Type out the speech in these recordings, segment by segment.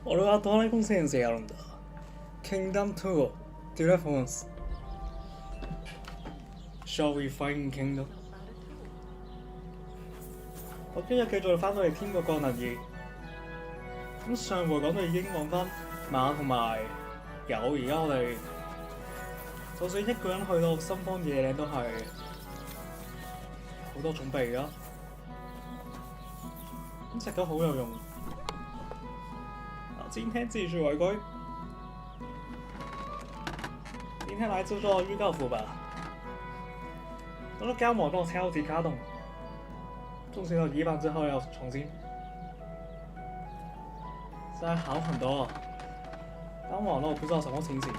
俺はドラゴン先生やるんだ。Kingdom II Deliverance Shall we find Kingdom？ 我今日繼續翻到嚟天國降臨2。咁上回講到已經講翻馬同埋友，而家我哋就算一個人去到深荒野嶺都係好多準備㗎。咁食得好有用。今天繼續回歸，今天來製作預購斧吧。我的膠網絡超級卡頓，進行到一半之後要重新，現在好很多。當網絡不知道什麼情形。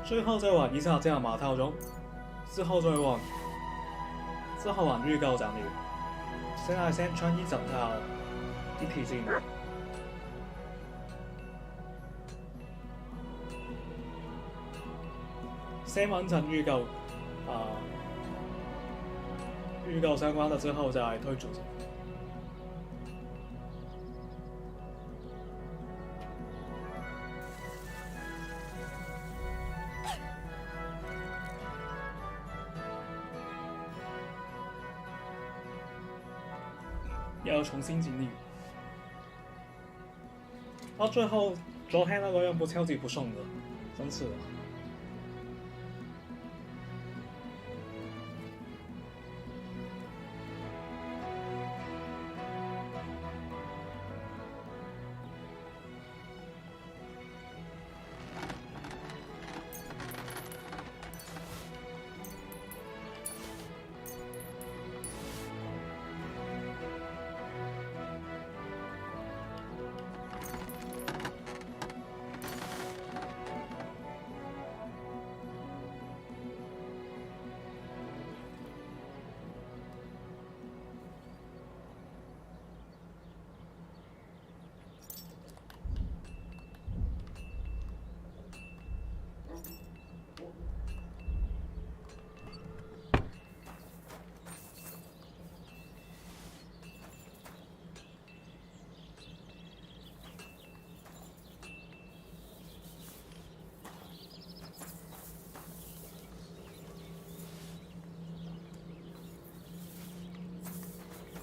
最後再玩一下這樣馬套中，之後再玩預購斬料。現在先穿一整套一體性。先完成預購，預購相關的之後再推主機。要重新經歷，到最後昨天那個樣不超級不順的，真是的。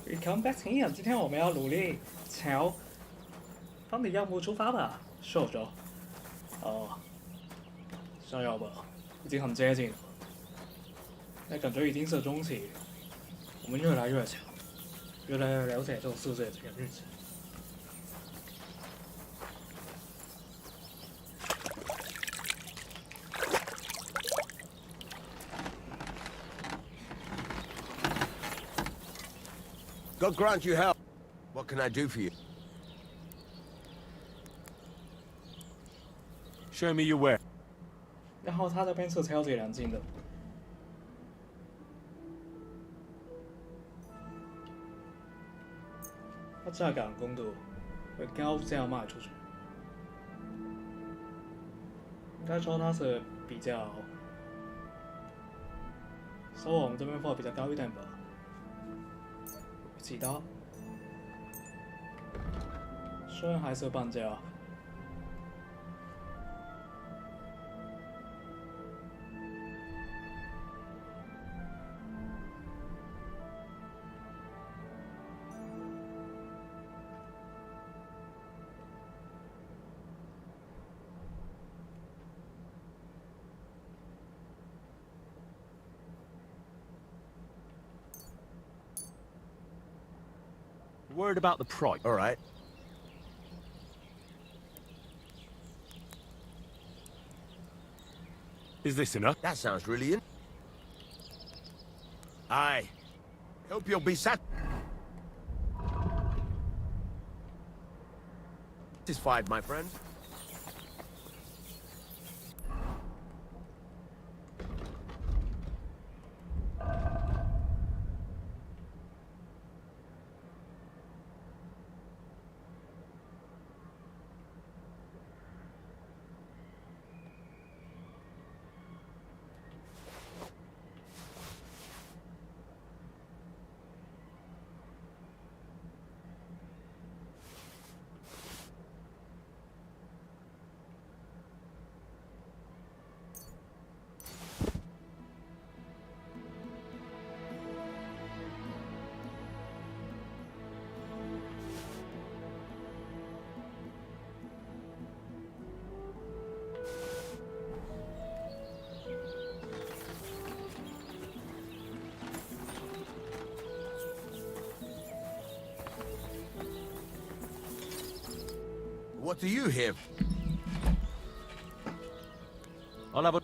Welcome back， 今天我們要努力朝當地項目出發吧，瘦咗。想要吧，已經很接近了。那感覺已經是中期，我們越來越強，越來越了解這個世界這個日子。God grant you help. What can I do for you? Show me your way. 然後他這邊是超級冷靜的。他價格公度會高價賣出去。應該說他是比較，所以我們這邊貨比較高一點吧。其他雖然還是半價。Worried about the price. All right. Is this enough? That sounds really in. I hope you'll be satisfied, my friend. What do you have? I'll have a...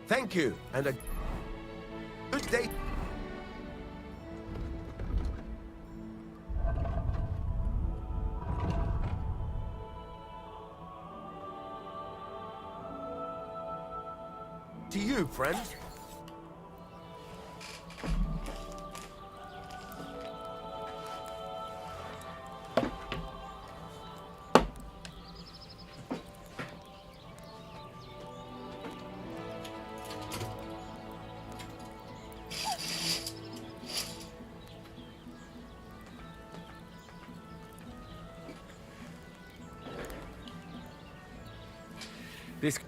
Thank you, and a good day. To you, friend. This...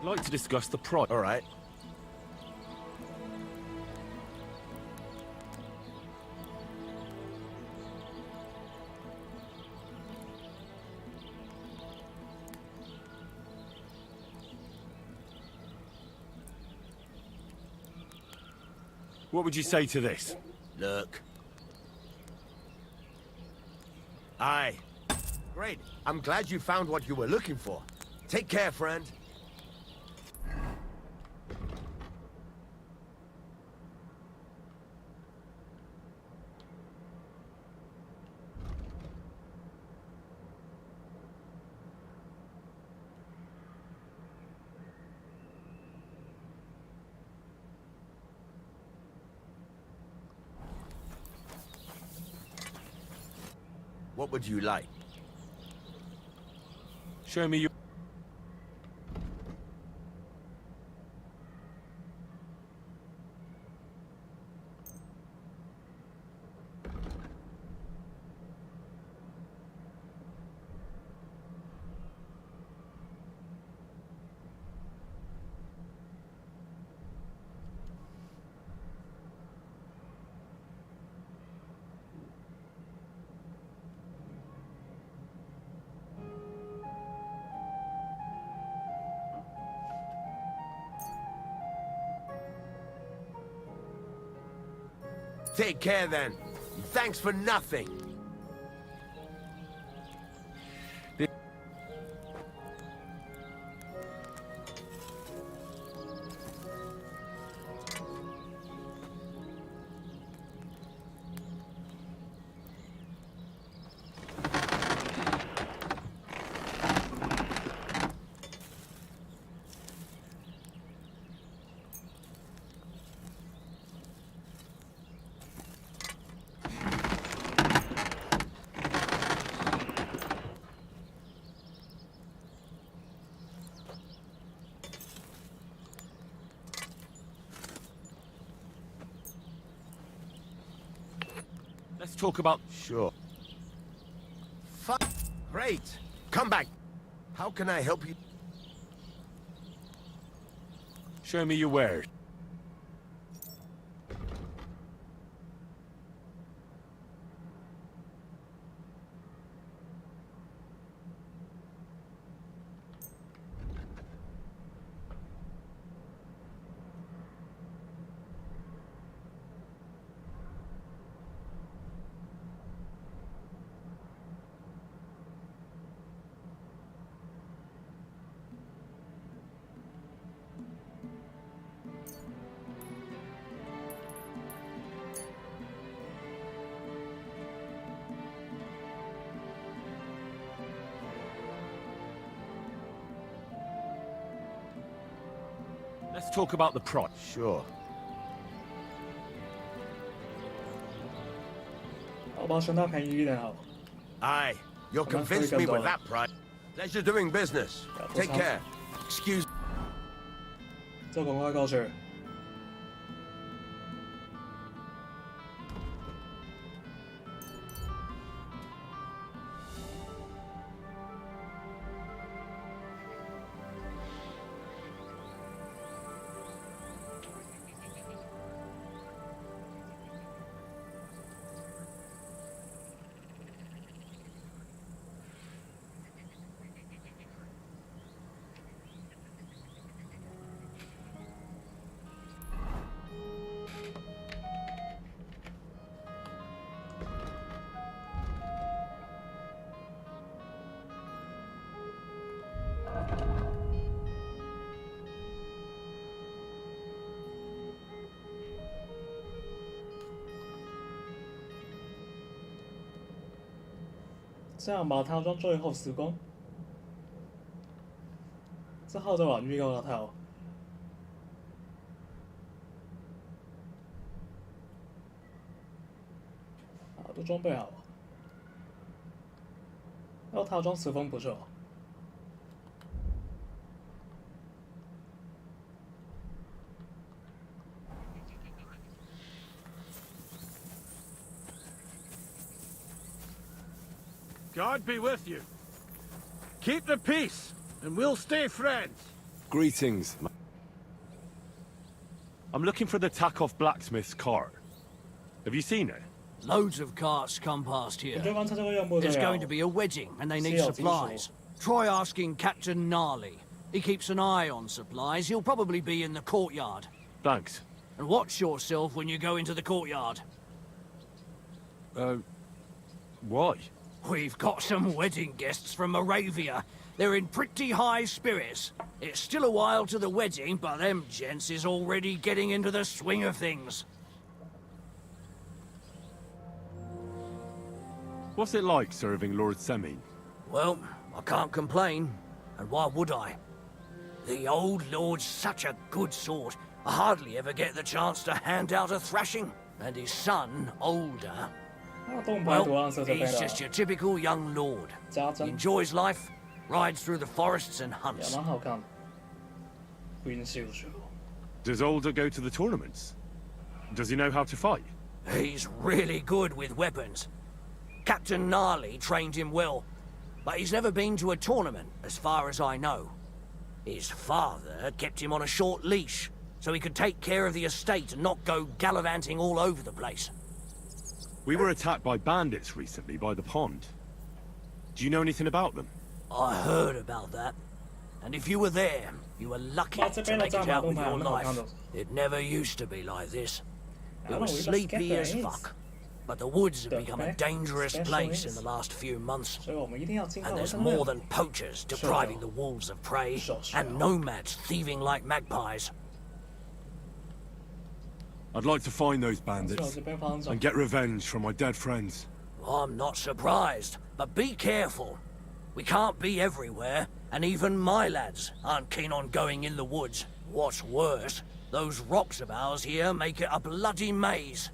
I'd like to discuss the price. All right. What would you say to this? Look. Aye. Great. I'm glad you found what you were looking for. Take care, friend. What would you like? Show me your... Take care then. Thanks for nothing. Let's talk about... Sure. Great. Come back. How can I help you? Show me your wares. Let's talk about the price. Sure. 我把它选到便宜一点好。 Aye, you'll convince me with that price. Pleasure doing business. Take care. Excuse. 再赶快过去。这样吧，套装最后10公，之后再玩预购那套。好，都装备好了。然后套装10分不错。 God be with you. Keep the peace, and we'll stay friends. Greetings. I'm looking for the Takeoff blacksmith's cart. Have you seen it? Loads of carts come past here. 我觉得刚才这个任务 There's 这 going 样 to be a wedding, and they need Seal supplies. Try asking Captain Gnarly. He keeps an eye on supplies. He'll probably be in the courtyard. Thanks. And watch yourself when you go into the courtyard. Why? We've got some wedding guests from Moravia. They're in pretty high spirits. It's still a while to the wedding, but them gents is already getting into the swing of things. What's it like serving Lord Semin? Well, I can't complain. And why would I? The old lord's such a good sort. I hardly ever get the chance to hand out a thrashing. And his son, older, 那盾牌图 well, 案色这 he's 边 just 的 your typical young lord. 加 He 针 enjoys life, rides through the forests and 也 hunts. 蛮好看的。云秀秀， Does Older go to the tournaments? Does he know how to fight? He's really good with weapons. Captain Gnarly trained him well, but he's never been to a tournament, as far as I know. His father kept him on a short leash, so he could take care of the estate and not go gallivanting all over the place. We were attacked by bandits recently by the pond. Do you know anything about them? I heard about that. And if you were there, you were lucky But to make it out with your it's life. It never used to be like this. I It know, was we just sleepy get as there, fuck. But the woods have The become a best dangerous special place in is- the last few months. 所以我们一定要尽快 And 完 there's 成任 more 务。 than poachers depriving the wolves of prey, and nomads thieving like magpies. I'd like to find those 是我 bandits 这边发生 and get revenge from my dead friends. I'm not surprised, but be careful. We can't be everywhere, and even my lads aren't keen on going in the woods. What's worse, those rocks of ours here make it a bloody maze.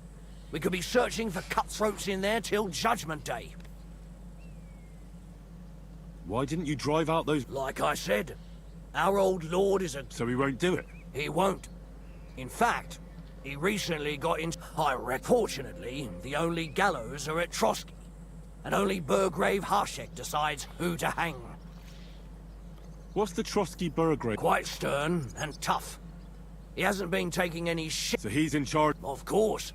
We could be searching for cutthroats in there till Judgment Day. Why didn't you drive out those... Like I said, our old lord is a... So he won't do it? He won't. In fact, he recently got in... Fortunately, the only gallows are at Trotsky, and only Burgrave Harshek decides who to hang. What's the Trotsky Burgrave? Quite stern and tough. He hasn't been taking any shit, So he's in charge... of course.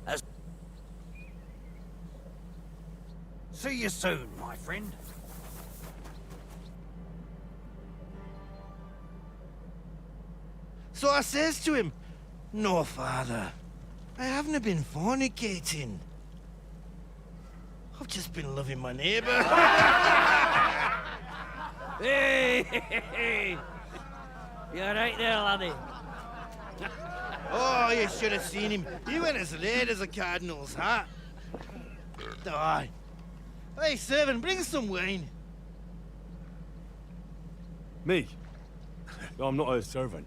As... See you soon, my friend. So I says to him, "No, father, I haven't been fornicating. I've just been loving my neighbour." Hey! You're right there, laddie. Oh, you should have seen him. He went as late as a cardinal's hat. Aye. Hey, servant, bring some wine. Me? I'm not a servant.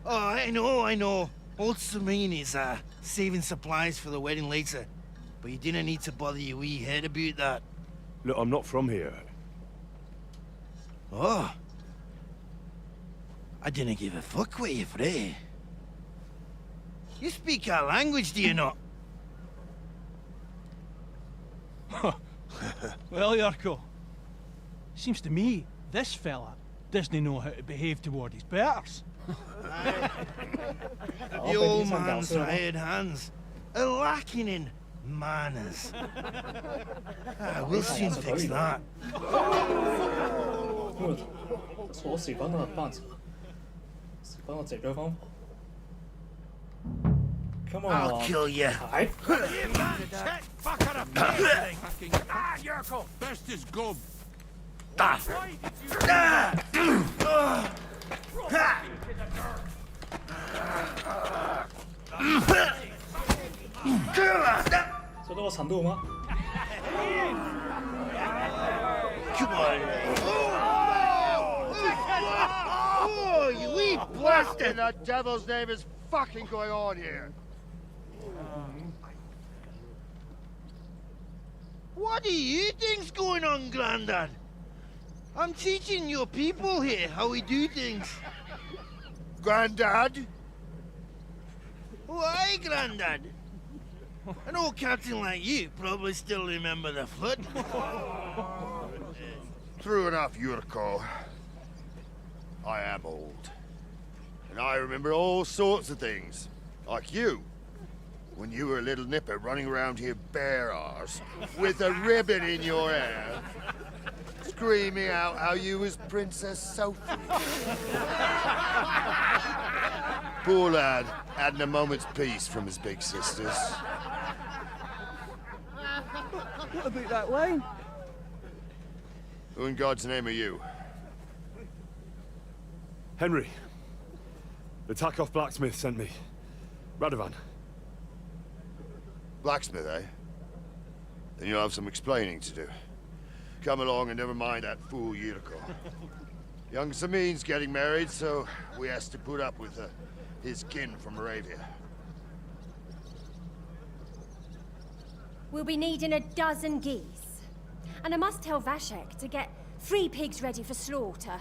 Oh, I know. Old Serene is, saving supplies for the wedding later. But you didn't need to bother your wee head about that. Look, I'm not from here. Oh. I didn't give a fuck what you pray. You speak our language, do you not? Well, Yurko, seems to me this fella doesn't know how to behave toward his betters. The old man's hired hands are lacking in manners. We'll soon fix that. 鎖匙滾到班茶，匙滾我借咗方法。Come on. I'll kill you. Yurko! Best is gum. So 到個程度嗎？ Come on. Oh, you wee blasted! The devil's name is fucking going on here. What do you think's going on, Grandad? I'm teaching your people here how we do things. Grandad? Why, Grandad? An old captain like you probably still remember the flood. True enough, Yurko. I am old. And I remember all sorts of things. Like you. When you were a little nipper running around here bare arse, with a ribbon in your hair, screaming out how you was Princess Sophie. Poor lad, hadn't a moment's peace from his big sisters. What about that wine? Who in God's name are you? Henry. The Takoff blacksmith sent me. Radovan. Blacksmith, eh? Then you'll have some explaining to do. Come along and never mind that fool Yurko. Young Samin's getting married, so we has to put up with his kin from Moravia. We'll be needing a dozen geese. And I must tell Vashek to get 3 pigs ready for slaughter.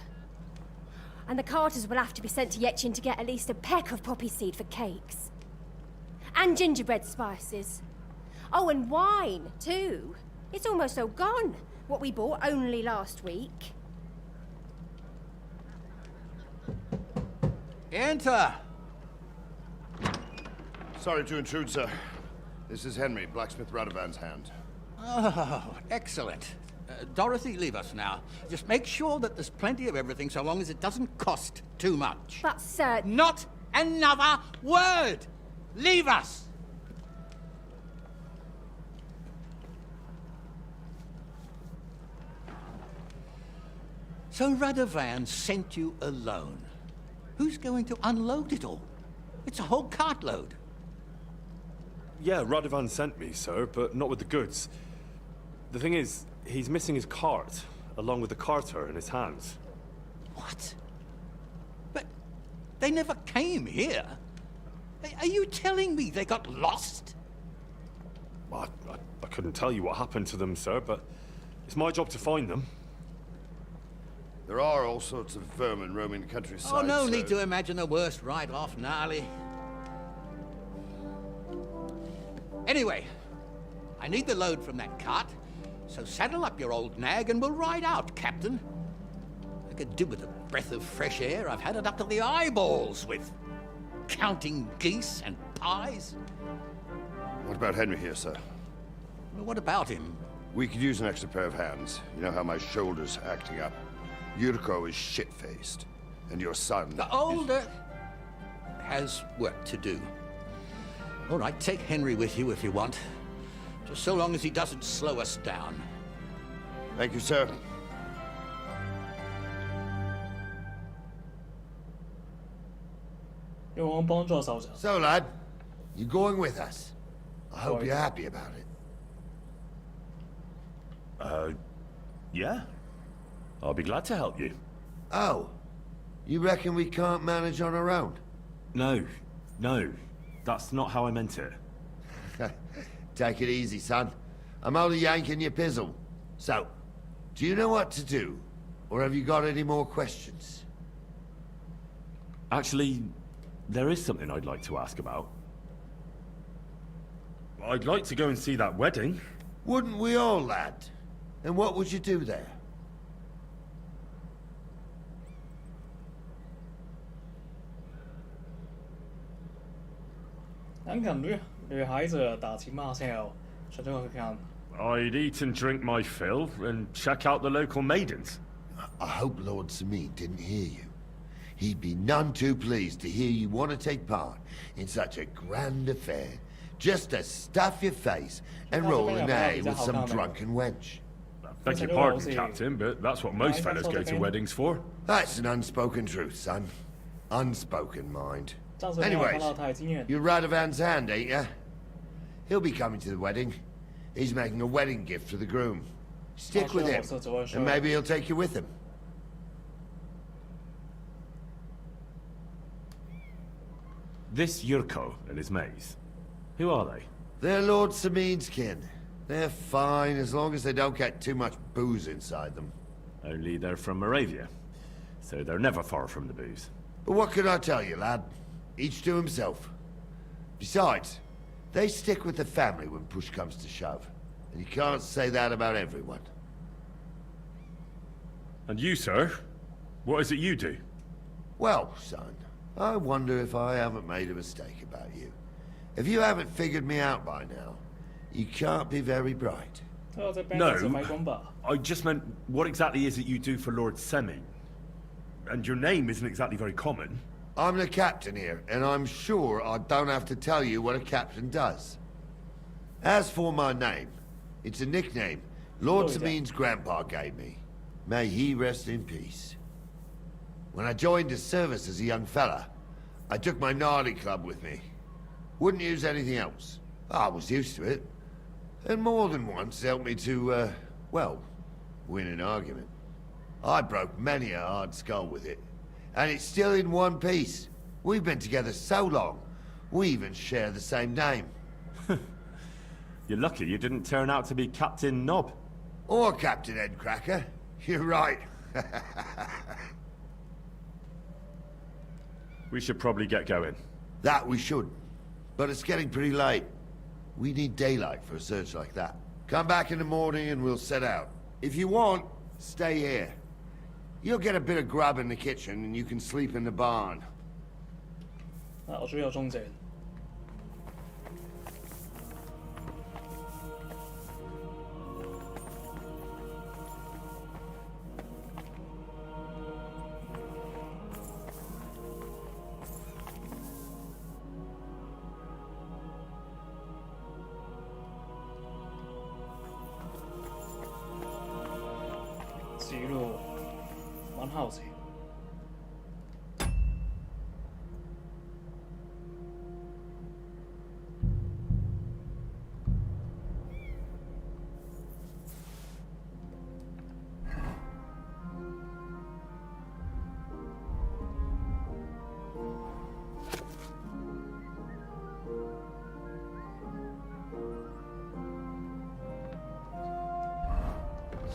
And the carters will have to be sent to Yetchin to get at least a peck of poppy seed for cakes. And gingerbread spices. Oh, and wine, too. It's almost all gone. What we bought only last week. Enter! Sorry to intrude, sir. This is Henry, blacksmith Radovan's hand. Oh, excellent. Dorothy, leave us now. Just make sure that there's plenty of everything so long as it doesn't cost too much. But, sir... Not another word! Leave us! So Radovan sent you alone. Who's going to unload it all? It's a whole cartload. Yeah, Radovan sent me, sir, but not with the goods. The thing is, he's missing his cart, along with the carter in his hands. What? But they never came here. Are you telling me they got lost? I couldn't tell you what happened to them, sir, but it's my job to find them. There are all sorts of vermin roaming the countryside. Oh, no need to imagine the worst right off, gnarly. Anyway, I need the load from that cart, so saddle up your old nag and we'll ride out, Captain. I could do with a breath of fresh air. I've had it up to the eyeballs with counting geese and pies. What about Henry here, sir? Well, what about him? We could use an extra pair of hands. You know how my shoulder's acting up. Yurko is shit-faced, and your son... The older has work to do. All right, take Henry with you if you want. Just so long as he doesn't slow us down. Thank you, sir. So, lad, you going with us? I hope you're happy about it. Yeah. I'll be glad to help you. Oh, you reckon we can't manage on our own? No, no, that's not how I meant it. Take it easy, son. I'm only yanking your pizzle. So, do you know what to do? Or have you got any more questions? Actually, there is something I'd like to ask about. I'd like to go and see that wedding. Wouldn't we all, lad? And what would you do there? 很肯女孩子打情骂俏，想这个看。I'd eat and drink my fill and check out the local maidens. I hope Lord Sameen didn't hear you. He'd be none too pleased to hear you want to take part in such a grand affair, just to stuff your face and roll an A with some drunken wench. Beg your pardon, Captain, but that's what most fellas go to weddings for. That's an unspoken truth, son. Unspoken, mind. Anyways, you're Radovan's hand, ain't ya? He'll be coming to the wedding. He's making a wedding gift for the groom. Stick with him, and maybe he'll take you with him. This Yurko and his mates, who are they? They're Lord Sameen's kin. They're fine as long as they don't get too much booze inside them. Only they're from Moravia, so they're never far from the booze. But what can I tell you, lad? Each to himself. Besides, they stick with the family when push comes to shove. And you can't say that about everyone. And you, sir? What is it you do? Well, son, I wonder if I haven't made a mistake about you. If you haven't figured me out by now, you can't be very bright. No, I just meant, what exactly is it you do for Lord Semi? And your name isn't exactly very common. I'm the captain here, and I'm sure I don't have to tell you what a captain does. As for my name, it's a nickname Lord Sameen's grandpa gave me. May he rest in peace. When I joined his service as a young fella, I took my naughty club with me. Wouldn't use anything else. I was used to it. And more than once helped me to, well, win an argument. I broke many a hard skull with it. And it's still in one piece. We've been together so long, we even share the same name. You're lucky you didn't turn out to be Captain Knob. Or Captain Headcracker. You're right. We should probably get going. That we should. But it's getting pretty late. We need daylight for a search like that. Come back in the morning and we'll set out. If you want, stay here. You'll get a bit of grub in the kitchen and you can sleep in the barn. 我主要中正。指路，玩後時。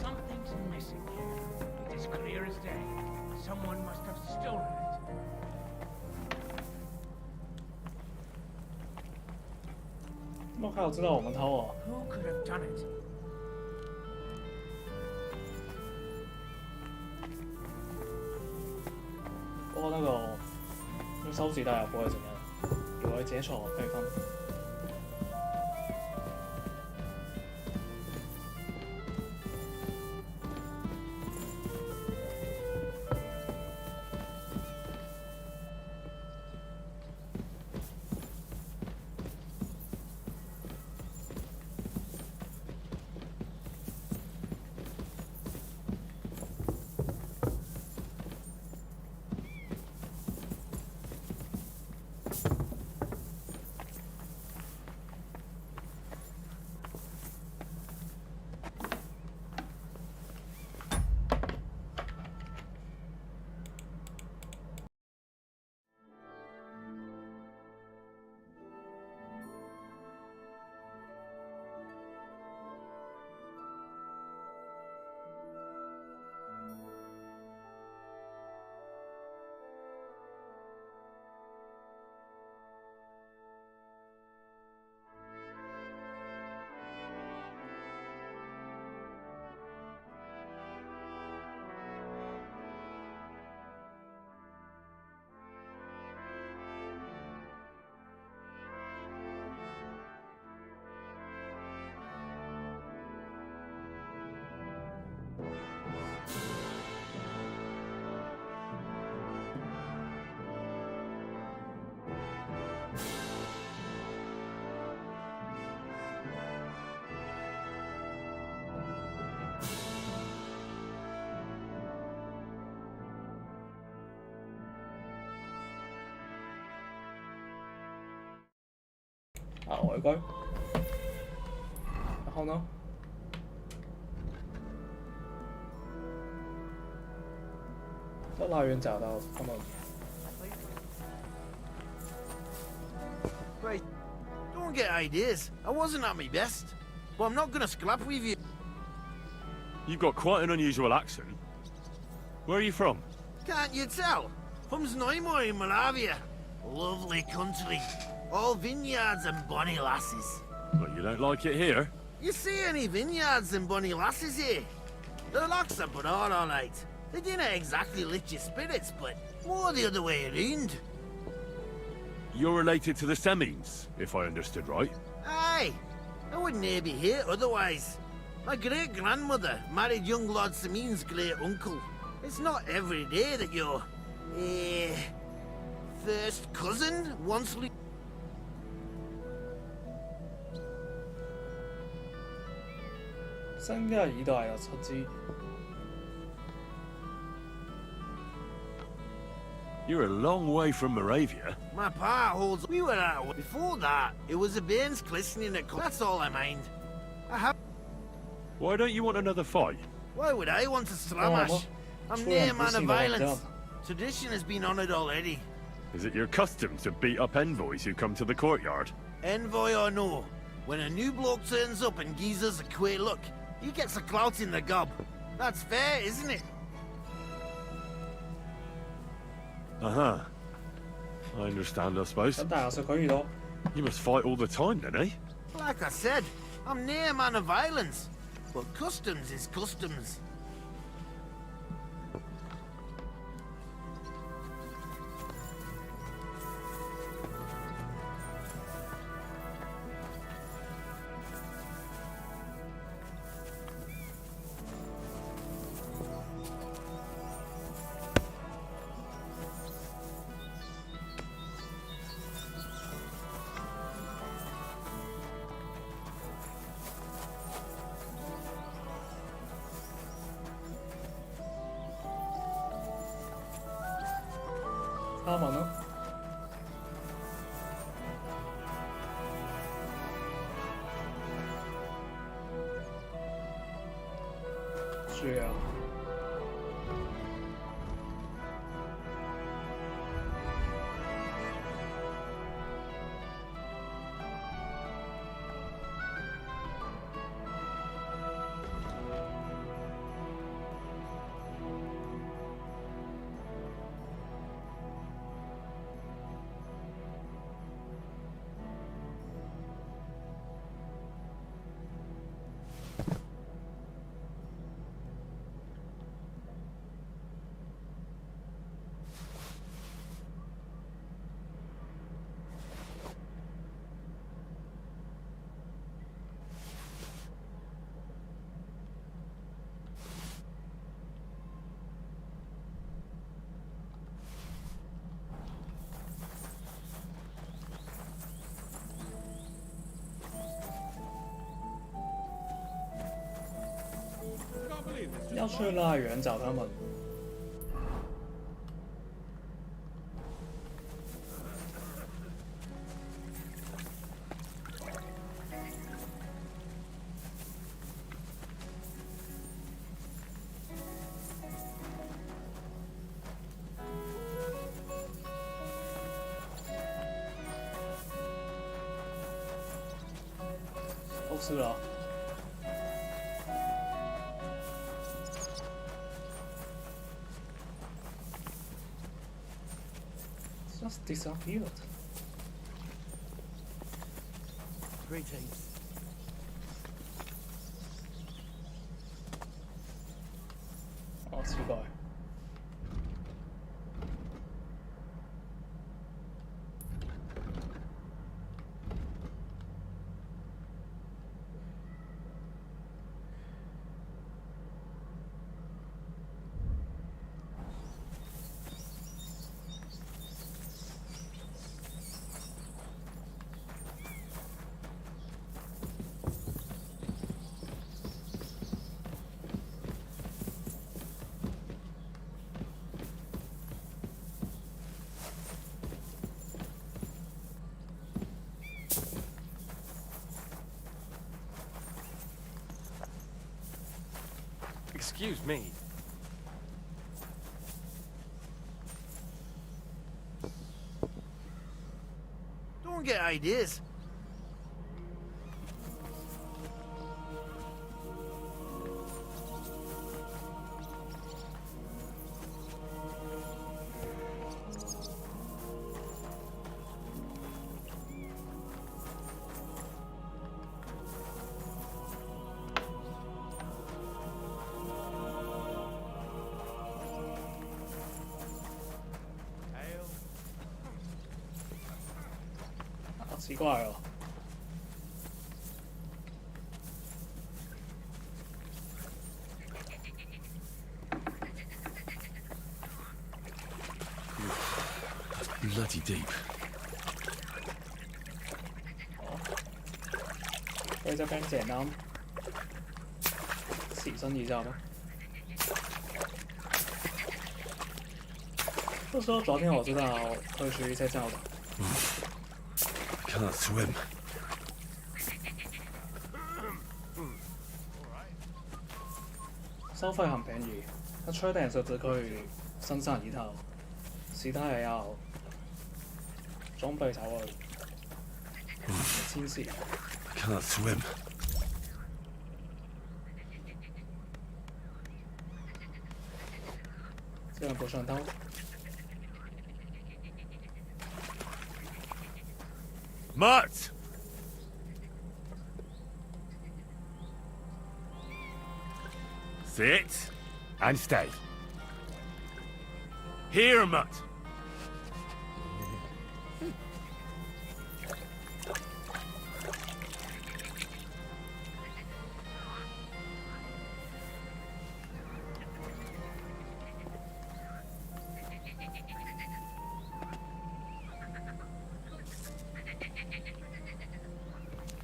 Something's missing here. It is clear as day. Someone must have stolen it. 我靠，知道我们偷啊！ Who could have done it? 不過用手指帶入去成日，如果解錯可以分。啊，外归。然后呢？在拉远找到他们。Wait, don't get ideas. I wasn't at my best. But I'm not gonna scrap with you. You've got quite an unusual accent. Where are you from? Can't you tell? From Znojmo in Moravia. Lovely country. All vineyards and bonny lasses. Well, you don't like it here? You see any vineyards and bonny lasses here? The locks are put on all right. They didn't exactly lift your spirits, but more the other way around. You're related to the Semines, if I understood right. Aye. I wouldn't be here otherwise. My great-grandmother married young Lord Semin's great-uncle. It's not every day that your... first cousin once... You're a long way from Moravia. My pa holds... We were at... Before that, it was a bairn's christening at... That's all I mind. I have... Why don't you want another fight? Why would I want to stramash? I'm near a man of violence. Tradition has been honoured already. Is it your custom to beat up envoys who come to the courtyard? Envoy or no, when a new bloke turns up and gives us a queer look, he gets a clout in the gob. That's fair, isn't it? Uh-huh. I understand, I suppose. You must fight all the time then, eh? Like I said, I'm near a man of violence. But customs is customs.他们呢？是啊。要去拉远找他们。都是了。Just disappeared. Greetings. Oh, 奇怪。Excuse me. Don't get ideas. Ale. 奇怪哦。Bloody deep. 所以这边简单起身一下吧。这时候昨天我知道会去一些教的。Can't swim. 收費很便宜，一吹訂就只佢身上一套，其他也要裝備才會清洗。Can't swim. 这样不算刀。Mutt! Sit and stay. Here, Mutt.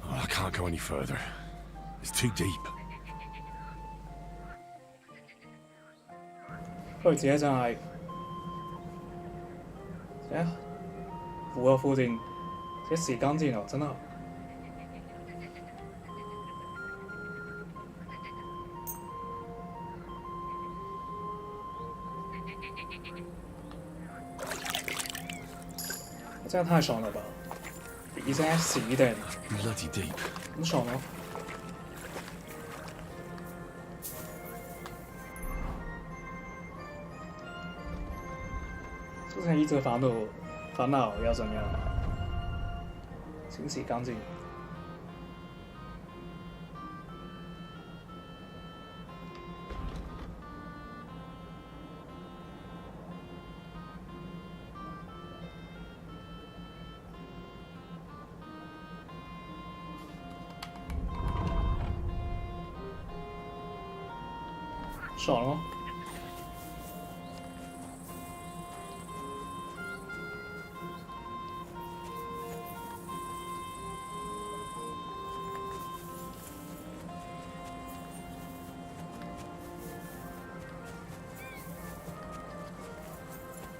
Oh, I can't go any further. It's too deep. 佢自己真係，湖嘅附近，這時間之後真係。这样太爽了吧！比现在洗一点， Bloody deep. 很爽哦。之前一直烦恼要怎样清洗干净。爽哦！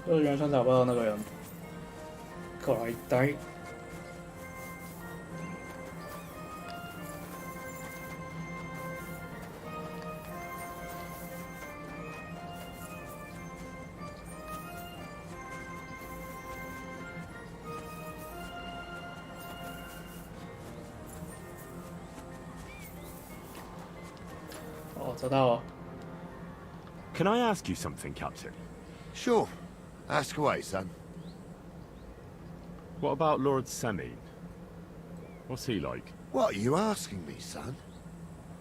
就是原神找不到那个人，过来待。哦，知道了。 Can I ask you something, Captain? Sure. Ask away, son. What about Lord Semine? What's he like? What are you asking me, son?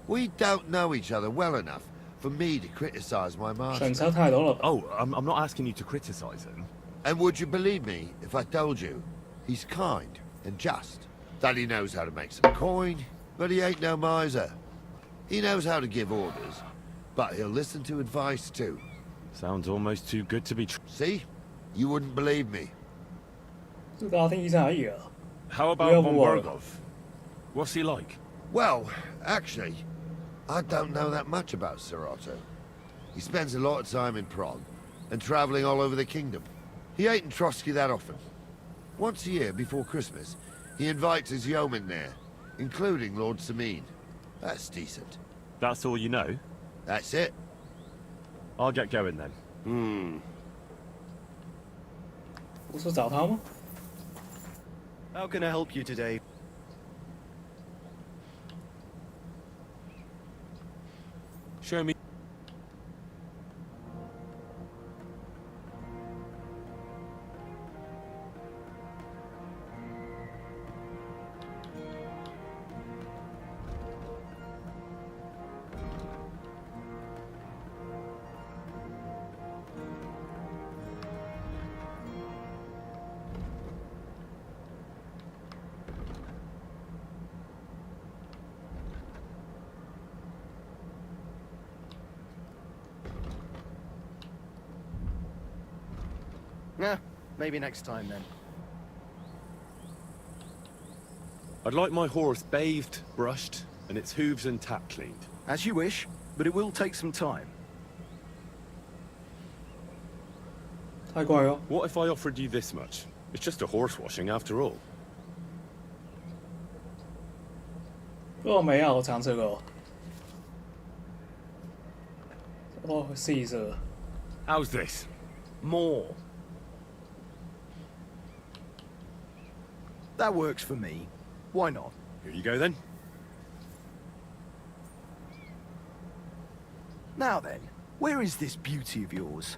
We don't know each other well enough for me to criticize my master. 选择太多了吧？ Oh, I'm not asking you to criticize him. And would you believe me if I told you he's kind and just? That he knows how to make some coin, but he ain't no miser. He knows how to give orders, but he'll listen to advice too. Sounds almost too good to be true. See? You wouldn't believe me. 这大家听一下而已啊。 How about Yeah, Von well- Bergov? What's he like? Well, actually, I don't know that much about Serato. He spends a lot of time in Prague and traveling all over the kingdom. He ain't in Trotsky that often. Once a year before Christmas, he invites his yeomen there, including Lord Semine. That's decent. That's all you know? That's it. I'll get going then. 不是找他吗？ How can I help you today? Show me. Yeah, maybe next time then. I'd like my horse bathed, brushed, and its hooves and tack cleaned. As you wish, but it will take some time. 太贵了。 What if I offered you this much? It's just a horse washing after all. 我没有抢这个。我试一试。 How's this? More. That works for me. Why not? Here you go then. Now then, where is this beauty of yours?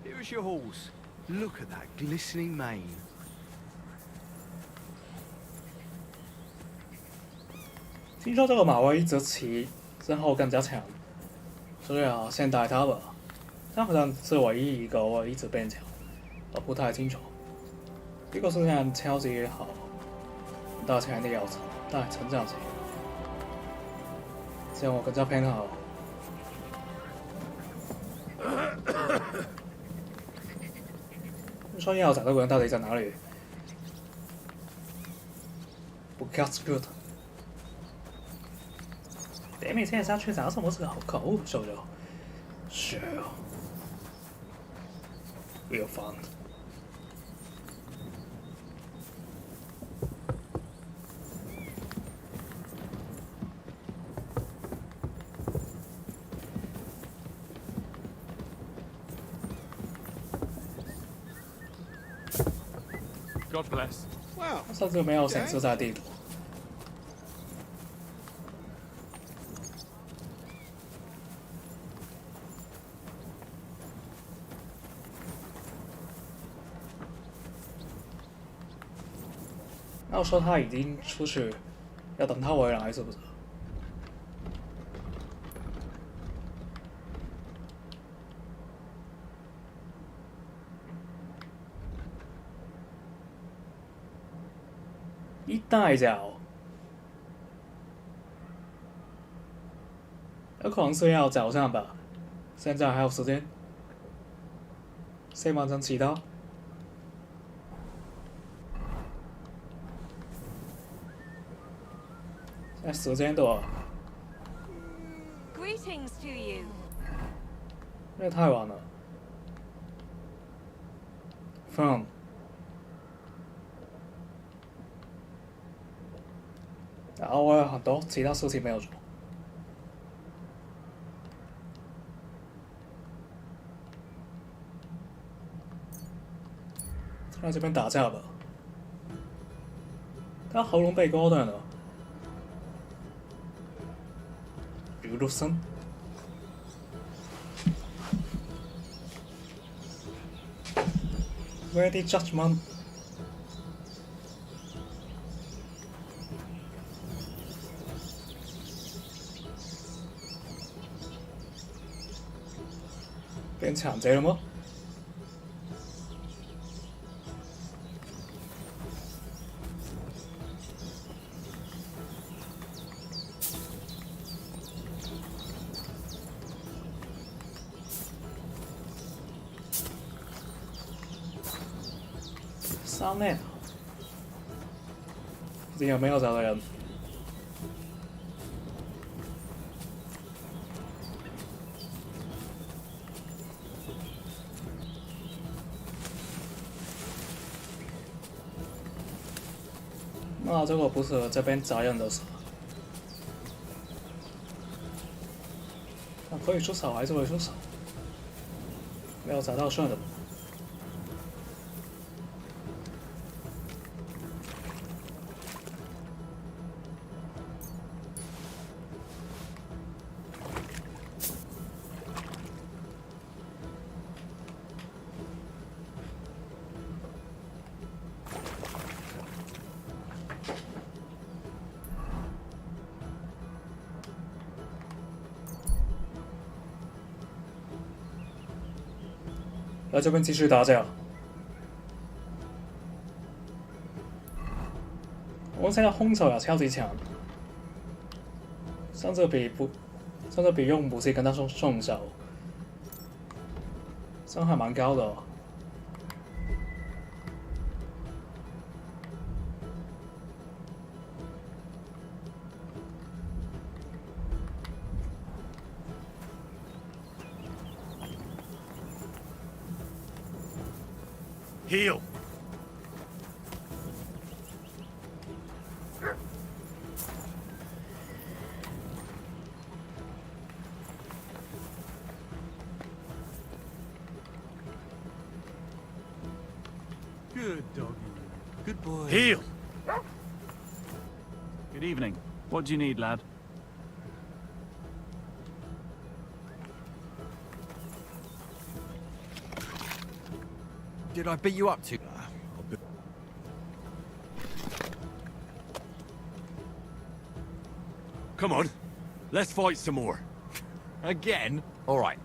Here is your horse. Look at that glistening mane. 听说这个马会一直骑之后更加强，所以啊，先带它吧。它好像是唯一一个我一直变强，我不太清楚。一个是现在超级好，大钱的要求，但成长型，这样我更加偏好。说要找这个人到底在哪里？不 catch good。 北美现在下去找什么时候？可恶，手榴。是。We'll find. God bless. Well, 甚至没有显示在地图。要说他已经出去，要等他回来是不是？一大脚，有可能是要早上吧。现在还有时间，先完成其他。 现在时间多少？ Greetings to you. 因为太晚了。From。然后我有很多其他事情没有做。在这边打架吧。他喉咙被割断了。 娱乐生。Ready judgment。变抢贼了吗？上面，附近有没有找到人？那这个不是这边找人的事。可以出手还是会出手，没有找到顺的。来这边继续打架。我现在空手也超级强，甚至比用武器更加顺手，伤害蛮高的哦。Heal. Good doggy. Good boy. Heal. Good evening. What do you need, lad? Did I beat you up too? Come on, let's fight some more. Again? All right.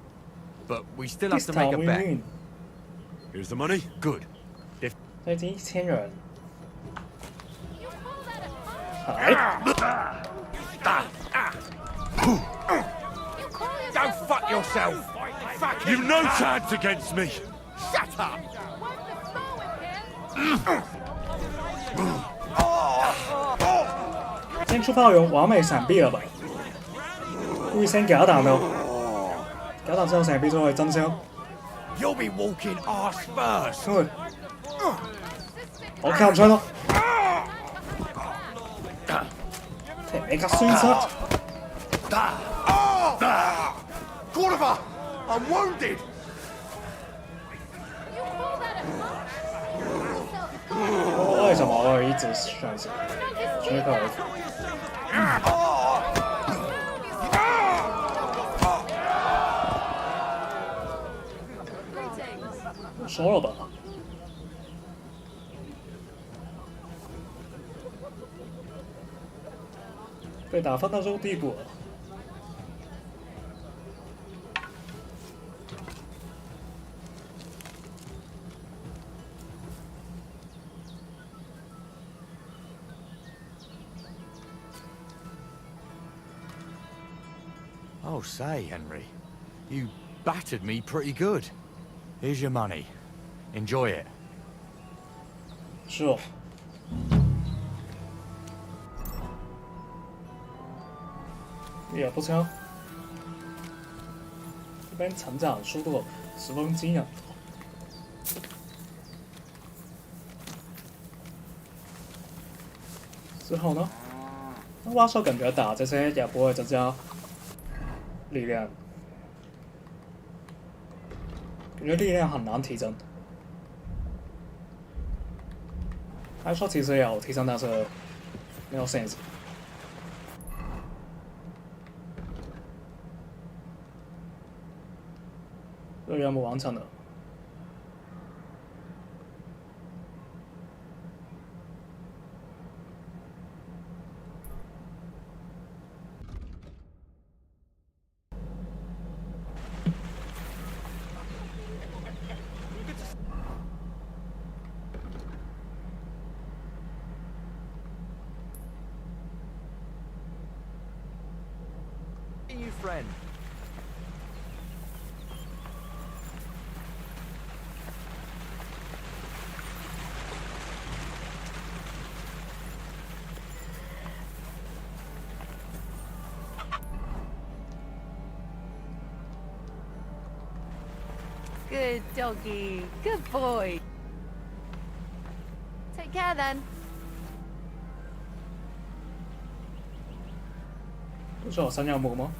But we still have This to make time a we bet. win. Here's the money. Good. 这已经1000人。哎 Go fuck yourself! Fuck You've no chance against me. Shut up! 先出炮用完美闪避了吧？故意先假彈到，假彈之後成邊都係真槍。 You'll be walking arse first! 因為我看唔出咯。你個孫出！ Cordoba! I'm wounded! 为什么我会一直选择这个？说了吧。被打翻到这个地步了。 Oh, say, Henry, you battered me pretty good. Here's your money. Enjoy it. 是哦。也不错。这边成长速度十分惊人。之后呢？那挖兽感觉打这些也不会增加。 力量，感觉力量很难提升。还说其实有提升，但是没有 sense。这任务完成了。 You friend. Good doggy. Good boy. Take care then. 不是有新任務嗎？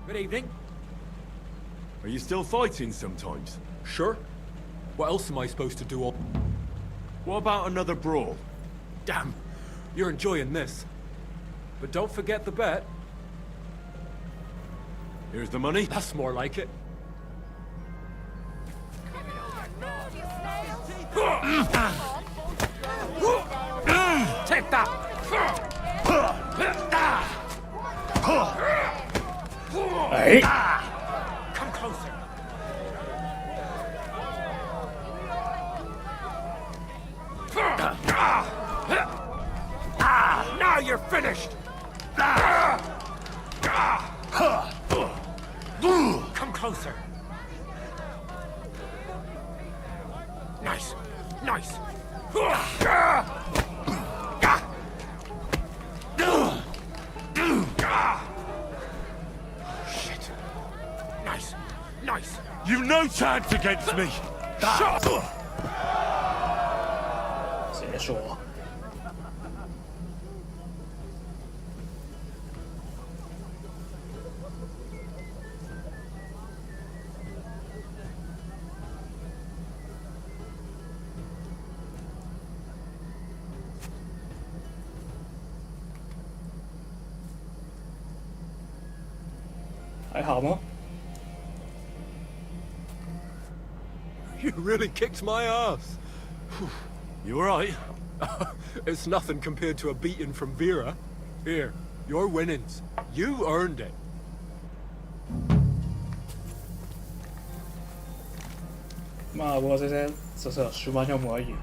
Good evening. Are you still fighting sometimes? Sure. What else am I supposed to do all... What about another brawl? Damn, you're enjoying this. But don't forget the bet. Here's the money. That's more like it. Take that! Hey! Come closer. Now you're finished! Come closer. Nice. Nice. Shit. Nice. Nice. You've no chance against me. Shut up. 结束啊！还好吗？ You really kicked my ass. You alright? It's nothing compared to a beating from Vera. Here, your winnings. You earned it. 不过这些只是10万项目而已。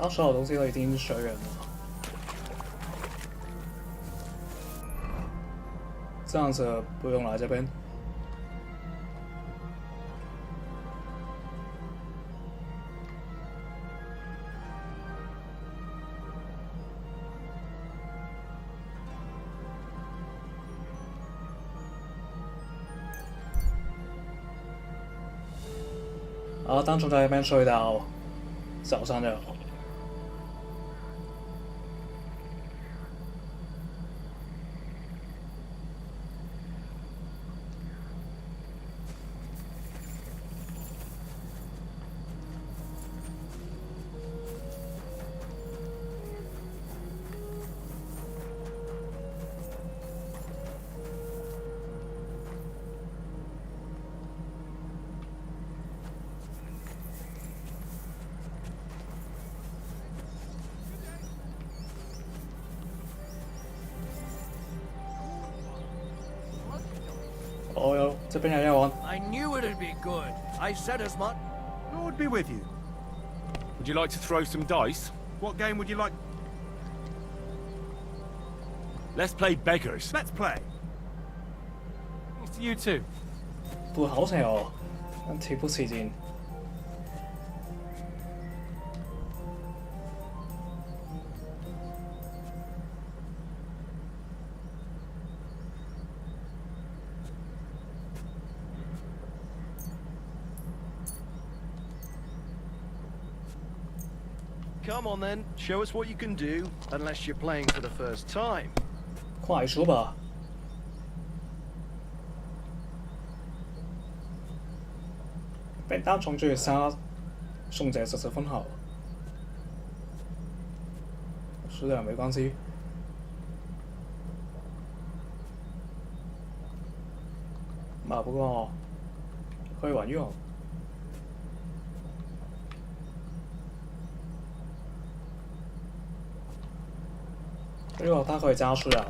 所有东西都已经学完了，这样子不用来这边。然后单纯在那边睡到早上就好。 哦哟，这边有药丸。 I knew it'd be good. I said as much. Lord be with you. Would you like to throw some dice? What game would you like? Let's play beggars. Let's play. Thanks to you too. 不好笑哦，提不起劲。 Come on then, show us what you can do, unless you're playing for the first time. 快说吧。被单从追杀，送者10分好，输了没关系。不过可以玩用。 如果它可以加速啊！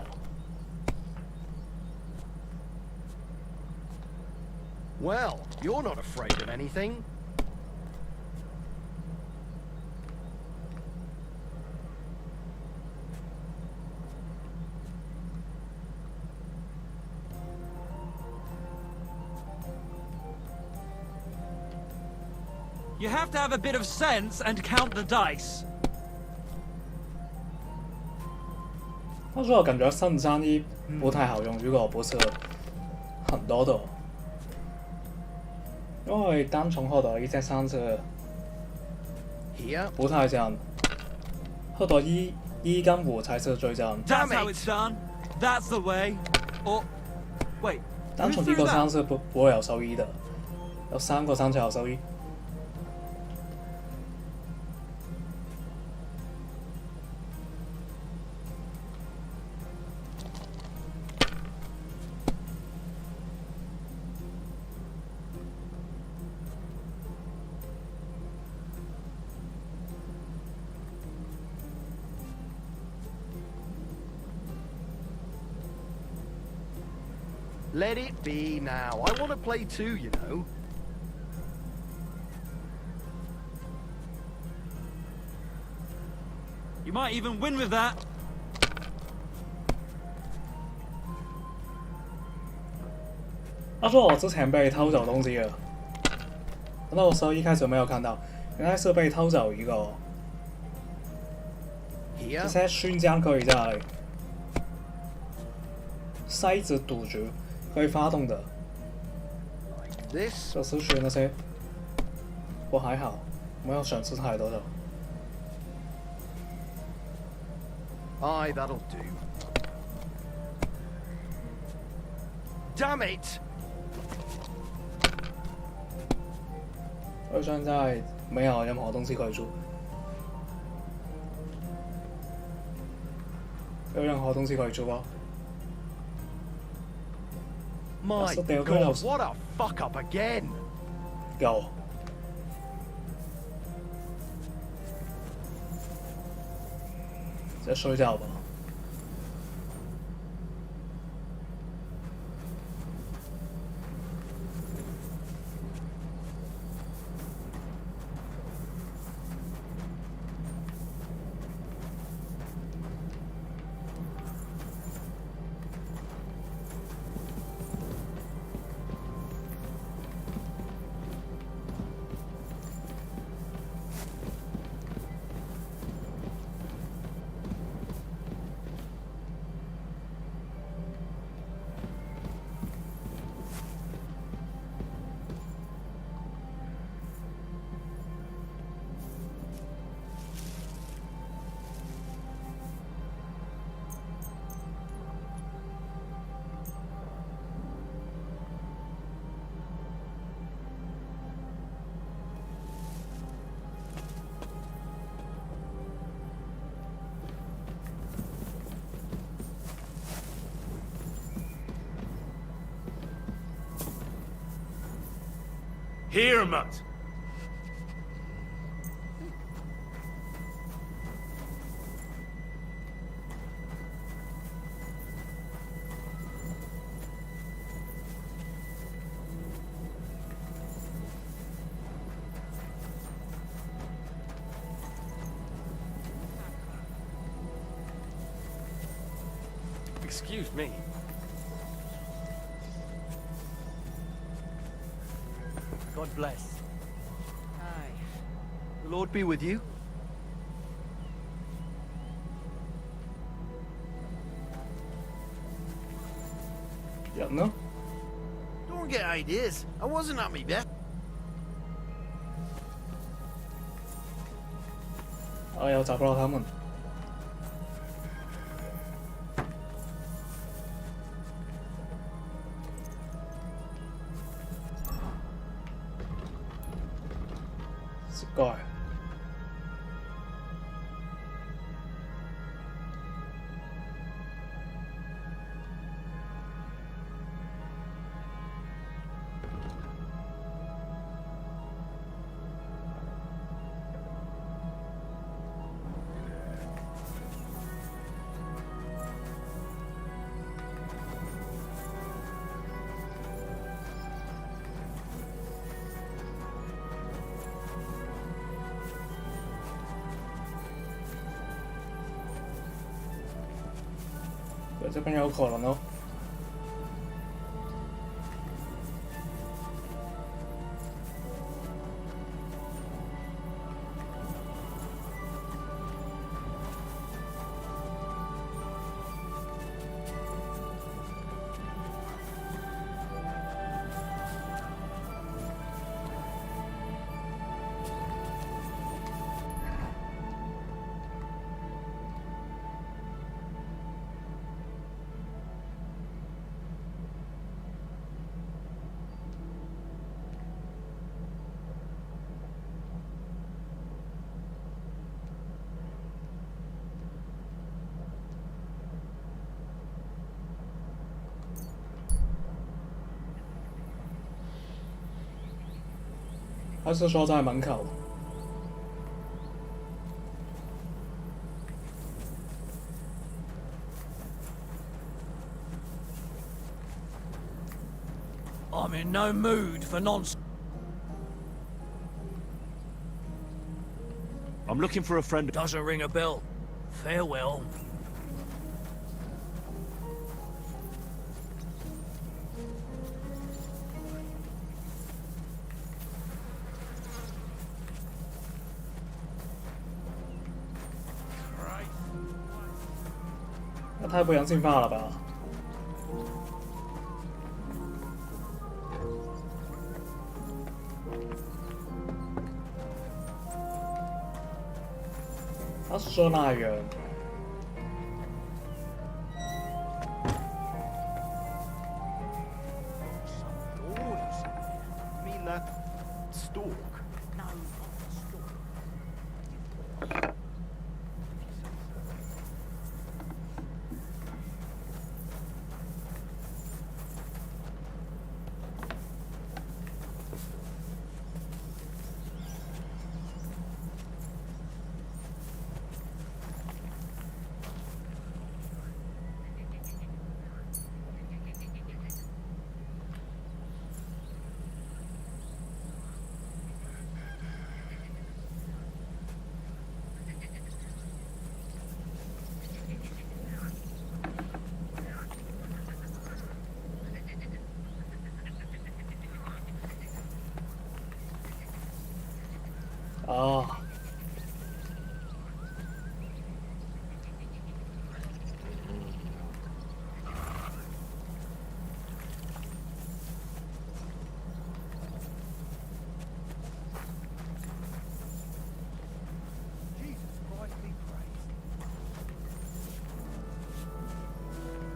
Well, you're not afraid of anything. You have to have a bit of sense and count the dice. 但是我感觉圣战一不太好用，如果不是很多的。因为单从后的一在上次 Here. 不太正，后的一跟五才是最正。 That's how it's done. That's the way. Or wait. 单从一个三是不会有收益的，有3个3才有收益。Let it be now. I want to play too, you know. You might even win with that. 他说我之前被偷走东西了，那我时候一开始没有看到，原来是被偷走一个。这些勋章可以在筛子堵住，可以发动的。这是选那些，我还好，没有损失太多的。 Aye, that'll do. Damn it! 我现在没有任何东西可以做，有任何东西可以做吗？ My God, what a fuck up again! 有。在睡觉吧。Here, Mutt. Excuse me. God bless. Aye. The Lord be with you. Yeah, no. Don't get ideas. I wasn't at me best. 哎呀，找不到他们。Sky。这边有可能哦。他是说在门口。I'm in no mood for nonsense. I'm looking for a friend. Doesn't ring a bell. Farewell. Christ. 那太不人性化了吧！他是说那样。Mean that stalk? No, not the stalk.哦。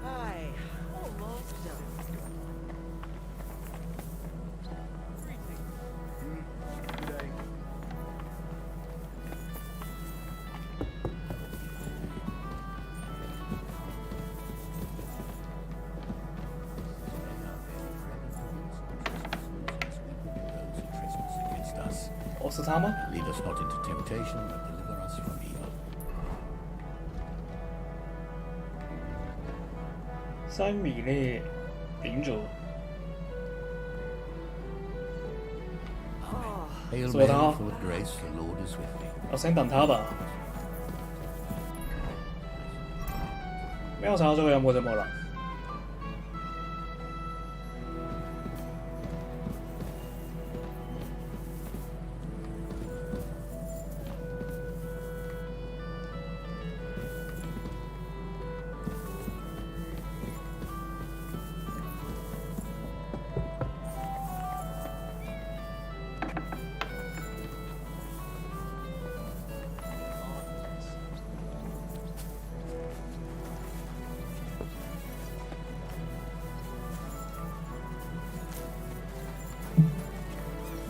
Aye, almost done. Good day. Lead us not into temptation, but deliver us from evil. 西米呢？點做？ Hail 做得 Mary, full of grace, the Lord is with thee. 我先等他吧。沒有查到這個任務就冇啦。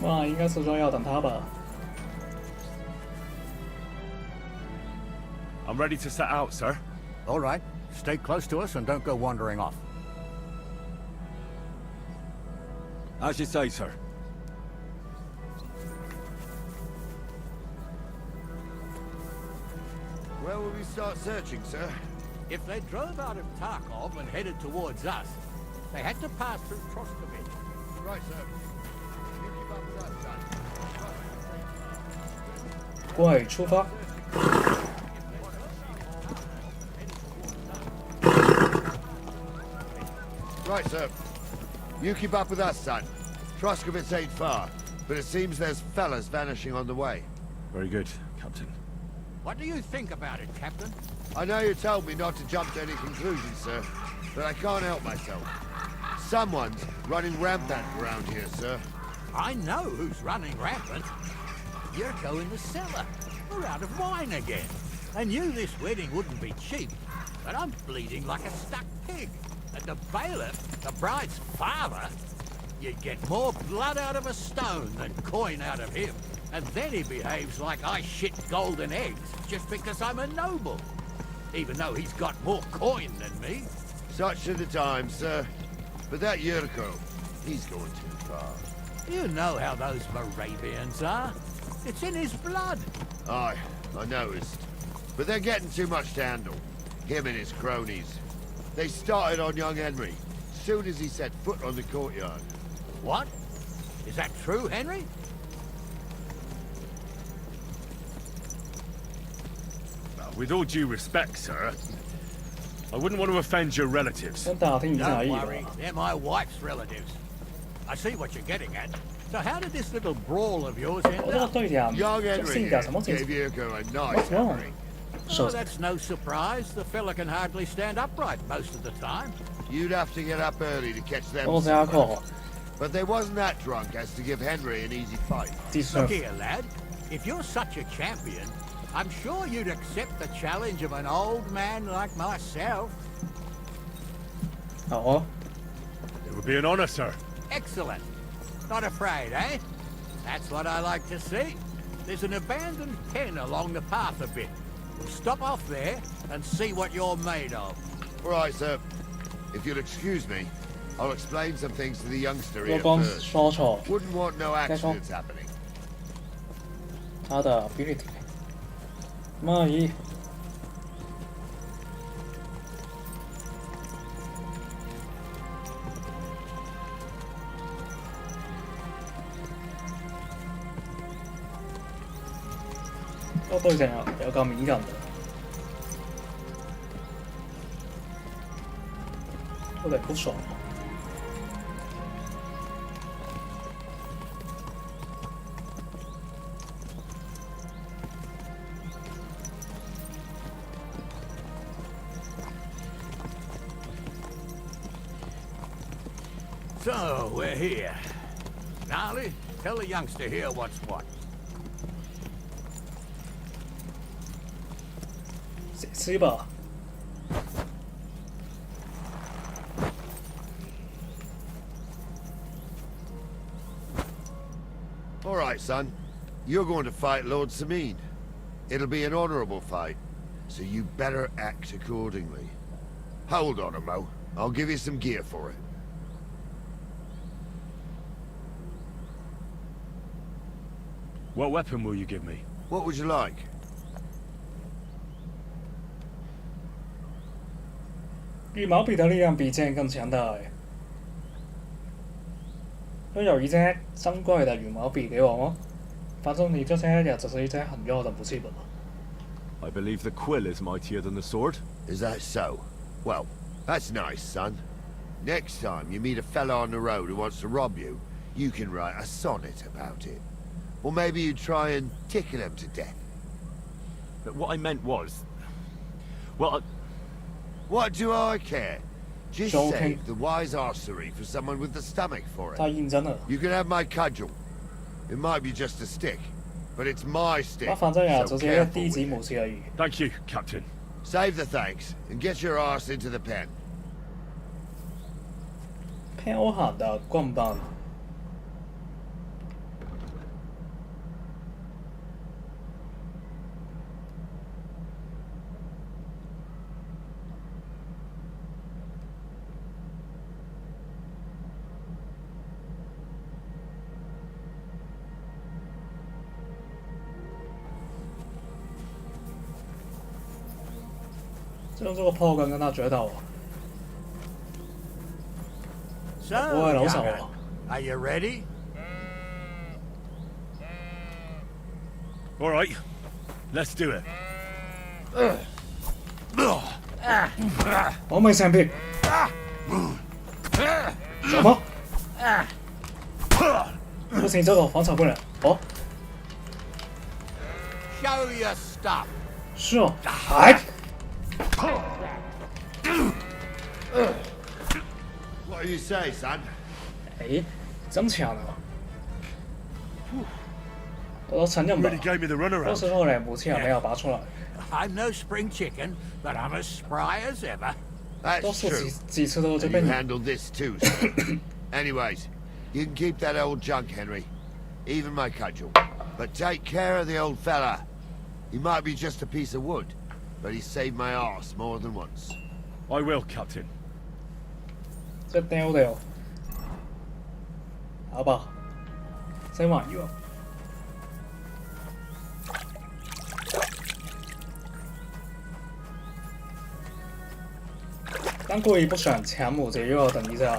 哇，應該是說要等他吧。 I'm ready to set out, sir. All right. Stay close to us and don't go wandering off. As you say, sir. Where will we start searching, sir? If they drove out of Tarkov and headed towards us, they had to pass through Troskovich. Right, sir. You keep up with us, son. 喂，出發！ Right, sir. You keep up with us, son. Troskovitz ain't far, but it seems there's fellas vanishing on the way. Very good, Captain. What do you think about it, Captain? I know you told me not to jump to any conclusions, sir, but I can't help myself. Someone's running rampant around here, sir. I know who's running rampant. Yurko in the cellar. We're out of wine again. I knew this wedding wouldn't be cheap, but I'm bleeding like a stuck pig. And the bailiff, the bride's father, you'd get more blood out of a stone than coin out of him. And then he behaves like I shit golden eggs just because I'm a noble. Even though he's got more coin than me. Such are the times, sir. But that Yurko, he's going too far. You know how those Moravians are. It's in his blood. Aye, I noticed. But they're getting too much to handle. Him and his cronies. They started on young Henry, soon as he set foot on the courtyard. What? Is that true, Henry? With all due respect, sir, I wouldn't want to offend your relatives. Don't worry, they're my wife's relatives. I see what you're getting at. So how did this little brawl of yours end up? Young Henry here gave Yurko a nice hammering. Oh, that's no surprise. The fella can hardly stand upright most of the time. You'd have to get up early to catch them. But they wasn't that drunk as to give Henry an easy fight. Look here, lad. If you're such a champion, I'm sure you'd accept the challenge of an old man like myself. It would be an honor, sir. Excellent. Not afraid, eh? That's what I like to see. There's an abandoned pen along the path a bit. We'll stop off there and see what you're made of. All right, sir. If you'll excuse me, I'll explain some things to the youngster here first. Wouldn't want no accidents happening. 他的 ability， 贸易。對成有夠敏感嘅，有點不爽。So, we're here. Gnarly, tell the youngster here what's what. 吃吧。All right, son. You're going to fight Lord Sameen. It'll be an honorable fight, so you better act accordingly. Hold on, Mo. I'll give you some gear for it. What weapon will you give me? What would you like? 羽毛笔的力量比剑更强大。都有一支珍贵的羽毛笔给我吗？反正你这些也只是一支很弱的武器吧。I believe the quill is mightier than the sword. Is that so? Well, that's nice, son. Next time you meet a fella on the road who wants to rob you, you can write a sonnet about it. Or maybe you try and tickle him to death. But what I meant was... Well, What do I care? Just save the wise archery for someone with the stomach for it. You can have my cudgel. It might be just a stick, but it's my stick. So careful with it. Thank you, Captain. Save the thanks and get your arse into the pen. 彪悍的棍棒。用这个炮杆跟他决斗，不会老手啊。Are you ready? All right, let's do it. 我没闪避。什么？不行，这个防守不了。哦。Show your stuff. 是哦，还。What do you say, son? 哎，真强啊！我都承认吧，多时候呢，武器还没有拔出来。I'm no spring chicken, but I'm as spry as ever. That's true. And you handled this too, son. Anyways, you can keep that old junk, Henry. Even my cudgel. But take care of the old fella. He might be just a piece of wood, but he saved my arse more than once. I will, Captain. 这丢的哦，好吧，这玩意儿。但故意不选强弩子，又要等一下，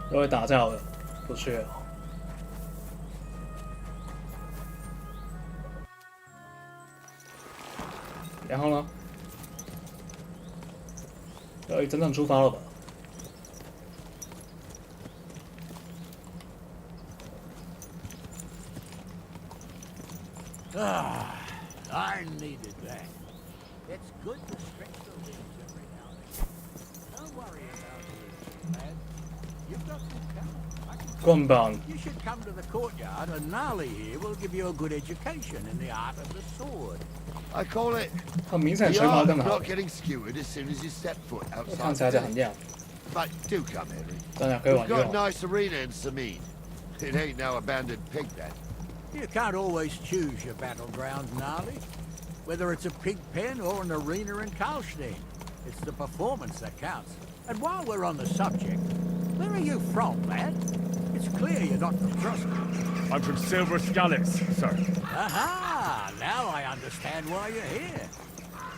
又会打架的，不需要。然后呢？可以整整出发了吧？ Ah, I needed that. It's good to stretch the limbs every now and then. Don't worry about it, lad. You've got good talent.棍棒。 You should come to the courtyard, and Gnarly here will give you a good education in the art of the sword. I call it 很明显， the 拳法 art 更 of 好。 not getting skewered as soon as you step foot 看起来 outside. 就很亮。 But do come, Henry. 大家可以 We've 玩 got a 用。 nice arena in Samine. It ain't no abandoned pig then. You can't always choose your battleground, Gnarly. Whether it's a pig pen or an arena in Karlstein, it's the performance that counts. And while we're on the subject, where are you from, lad? It's clear you're not from Truscott. I'm from Silver Scallops, sir. Aha! Now I understand why you're here.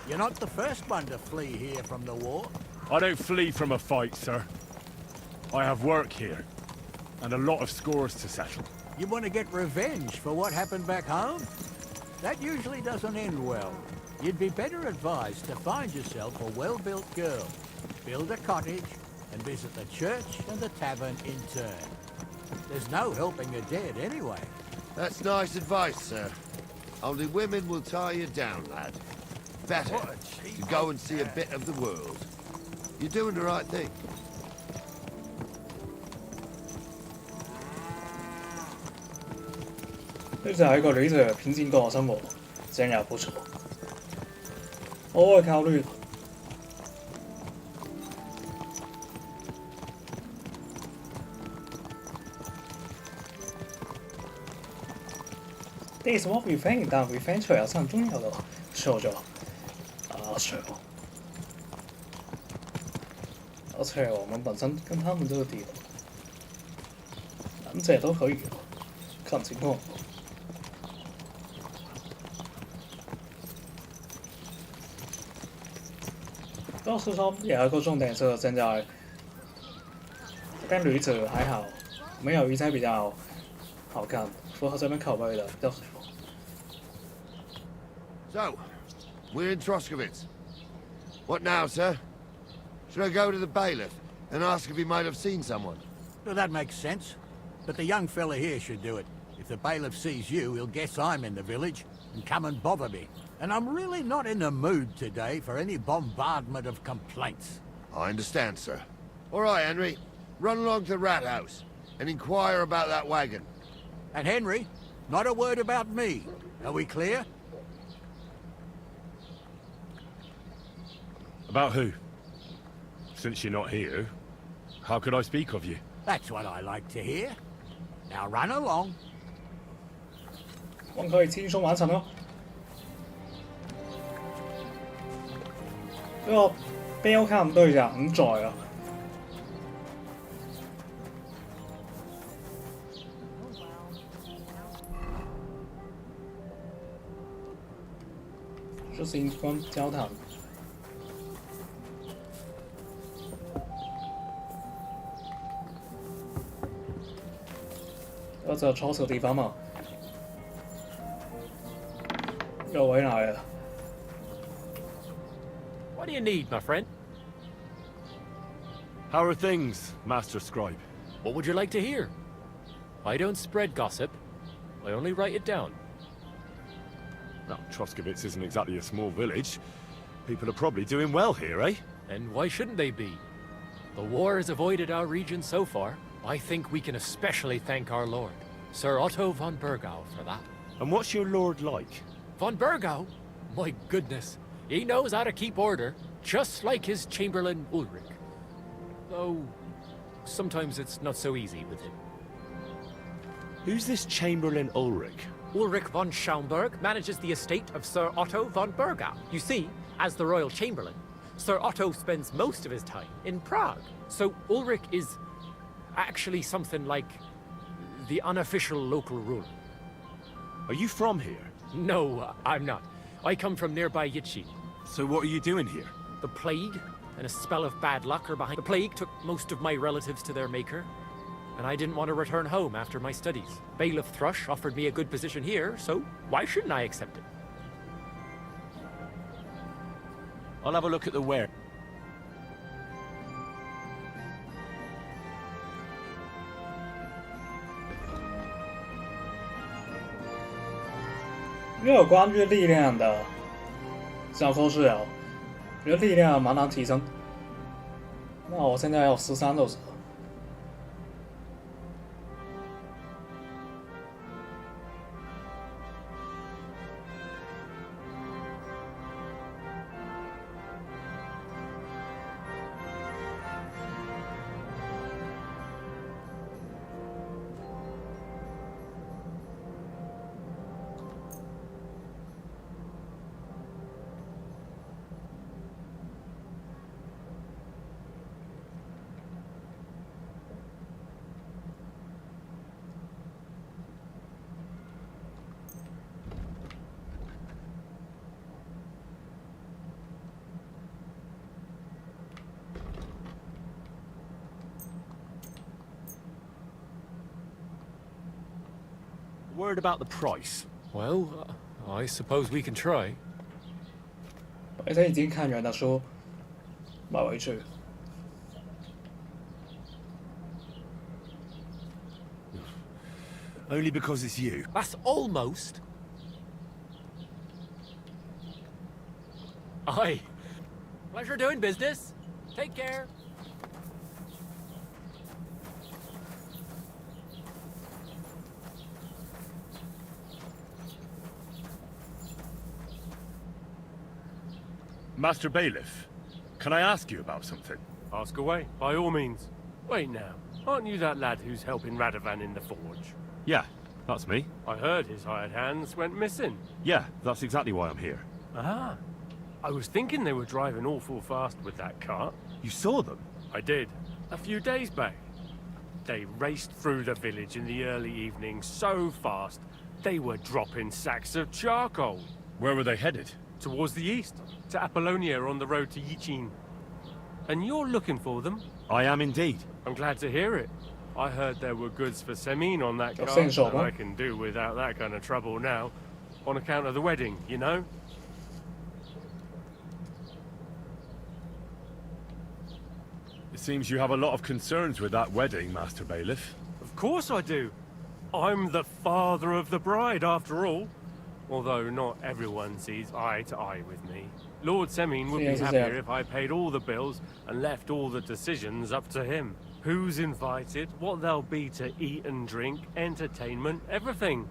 You're not the first one to flee here from the war. I don't flee from a fight, sir. I have work here, and a lot of scores to settle. You want to get revenge for what happened back home? That usually doesn't end well. You'd be better advised to find yourself a well-built girl, build a cottage, and visit the church and the tavern in turn. There's no helping the dead anyway. That's nice advice, sir. Only women will tie you down, lad. Better to go and see a bit of the world. You're doing the right thing. 这就係一個女子平靜過生活，真也不錯。我會考慮。This is what we think， 但 we think 除有是很重要的，錯咗。錯。而且我們本身跟他們這個地，兩者都可以，看情況。 都是說有一個重點是現在這邊女子還好，沒有以前比較好看，符合這邊口味的比較少。 So, we're in Troskovitz. What now, sir? Should I go to the bailiff and ask if he might have seen someone? Well, that makes sense. But the young fella here should do it. If the bailiff sees you, he'll guess I'm in the village and come and bother me. And I'm really not in the mood today for any bombardment of complaints. I understand, sir. All right, Henry. Run along to the rat house and inquire about that wagon. And Henry, not a word about me. Are we clear? About who? Since you're not here, how could I speak of you? That's what I like to hear. Now run along. 我們可以輕鬆完成咯。呢個標看唔對就唔在啊。就是一關交談。我就坐錯地方嘛。有位嚟啊！ What do you need, my friend? How are things, Master Scribe? What would you like to hear? I don't spread gossip. I only write it down. Now, Troskovitz isn't exactly a small village. People are probably doing well here, eh? And why shouldn't they be? The war has avoided our region so far. I think we can especially thank our lord, Sir Otto von Bergau, for that. And what's your lord like? Von Bergau? My goodness. He knows how to keep order, just like his Chamberlain Ulrich. Though, sometimes it's not so easy with him. Who's this Chamberlain Ulrich? Ulrich von Schaumburg manages the estate of Sir Otto von Bergau. You see, as the royal chamberlain, Sir Otto spends most of his time in Prague. So Ulrich is actually something like the unofficial local ruler. Are you from here? No, I'm not. I come from nearby Yichi. So what are you doing here? The plague and a spell of bad luck are behind. The plague took most of my relatives to their maker, and I didn't want to return home after my studies. Bailiff Thrush offered me a good position here, so why shouldn't I accept it? I'll have a look at the ware. 因为有关于力量的教科书有，觉得力量蛮难提升。那我现在有13斗士。Word about the price. Well, I suppose we can try. 而且已经看完的书买回去。Only because it's you. That's almost. Aye. Pleasure doing business. Take care. Master Bailiff, can I ask you about something? Ask away, by all means. Wait now, aren't you that lad who's helping Radovan in the forge? Yeah, that's me. I heard his hired hands went missing. Yeah, that's exactly why I'm here. Ah. I was thinking they were driving awful fast with that cart. You saw them? I did. A few days back. They raced through the village in the early evening so fast, they were dropping sacks of charcoal. Where were they headed? Towards the east, to Apollonia on the road to Yichin. And you're looking for them? I am indeed. I'm glad to hear it. I heard there were goods for Semin on that cart, essential, and I can do without that kind of trouble now. On account of the wedding, you know? It seems you have a lot of concerns with that wedding, Master Bailiff. Of course I do. I'm the father of the bride, after all. Although not everyone sees eye to eye with me. Lord Semin would be happier if I paid all the bills and left all the decisions up to him. Who's invited, what there'll be to eat and drink, entertainment, everything.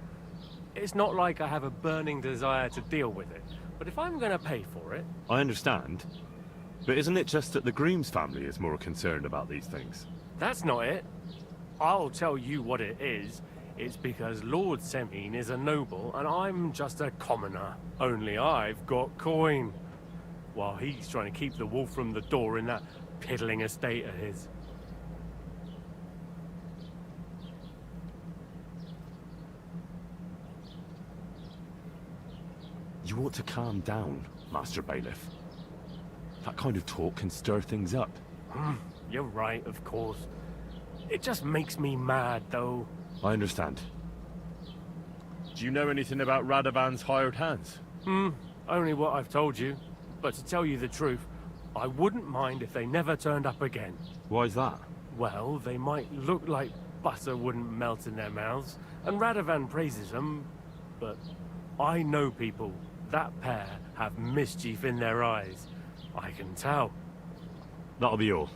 It's not like I have a burning desire to deal with it, but if I'm gonna pay for it... I understand. But isn't it just that the groom's family is more concerned about these things? That's not it. I'll tell you what it is. It's because Lord Semin is a noble and I'm just a commoner. Only I've got coin. While he's trying to keep the wolf from the door in that piddling estate of his. You ought to calm down, Master Bailiff. That kind of talk can stir things up. You're right, of course. It just makes me mad, though. I understand. Do you know anything about Radovan's hired hands? Only what I've told you. But to tell you the truth, I wouldn't mind if they never turned up again. Why's that? Well, they might look like butter wouldn't melt in their mouths, and Radovan praises them, but I know people. That pair have mischief in their eyes. I can tell. That'll be all.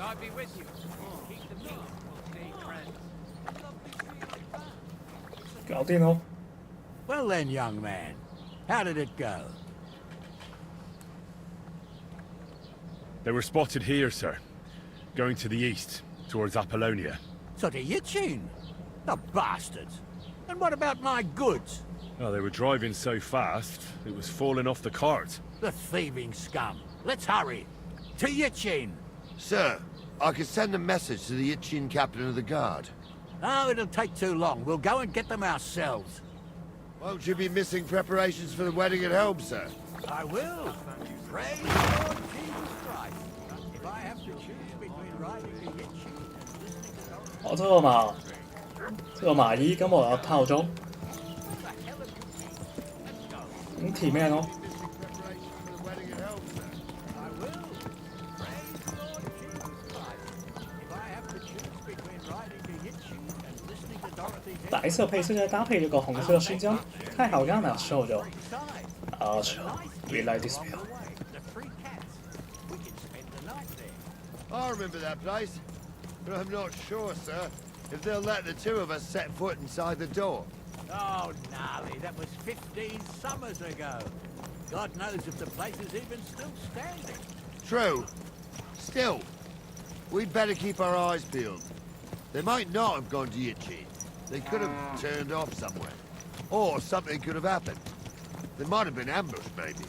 God be with you. Keep the peace. We'll stay friends. 搞定哦。 Well then, young man, how did it go? They were spotted here, sir. Going to the east, towards Apollonia. So to Yichin? The bastards. And what about my goods? Oh, they were driving so fast, it was falling off the cart. The thieving scum. Let's hurry. To Yichin. Sir, I can send a message to the Itchin captain of the guard. Oh, it'll take too long. We'll go and get them ourselves. Won't you be missing preparations for the wedding at home, sir? I will. Praise Lord Jesus Christ. If I have to choose between riding to Yichin and listening to 哦，這個麻衣，咁我有套裝，咁填咩咯？ 白色配色再搭配这个红色的胸章，太好看了，瘦着。啊，瘦 ，we like this view. I remember that place, but I'm not sure, sir, if they'll let the two of us set foot inside the door. Oh, gnarly, that was 15 summers ago. God knows if the place is even still standing. True. Still, we'd better keep our eyes peeled. They might not have gone to Yichin. They could have turned off somewhere. Or something could have happened. They might have been ambushed, maybe.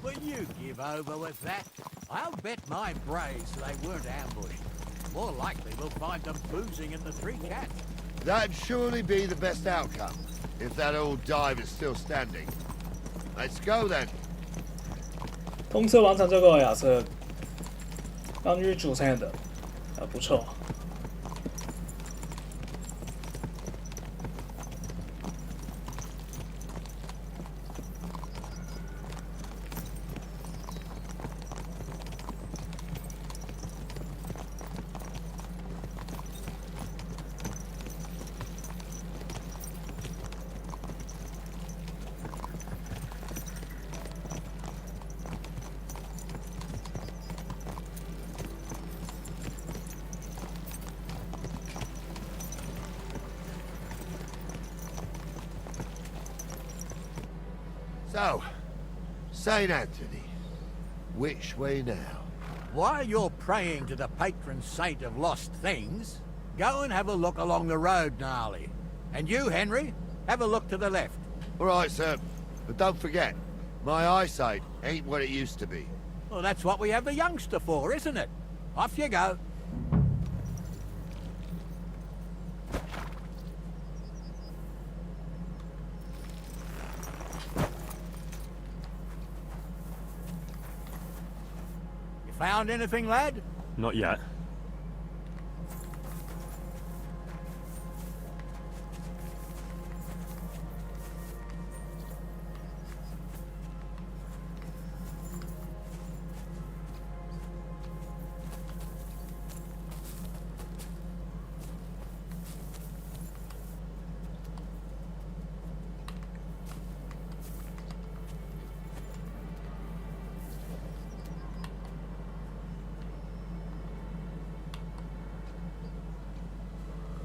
Will you give over with that? I'll bet my braves they weren't ambushed. More likely we'll find them boozing in the Three Cats. That'd surely be the best outcome, if that old dive is still standing. Let's go then. 公测完成这个亚瑟，关于主线的，不错。So, St. Anthony, which way now? While you're praying to the patron saint of lost things, go and have a look along the road, Gnarly. And you, Henry, have a look to the left. All right, sir. But don't forget, my eyesight ain't what it used to be. Well, that's what we have the youngster for, isn't it? Off you go. Found anything, lad? Not yet.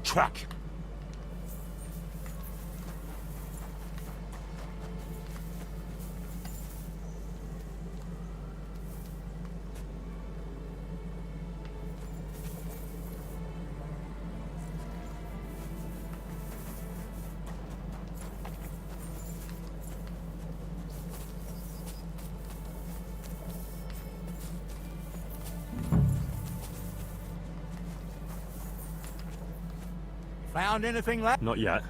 Track. Found anything, lad? Not yet.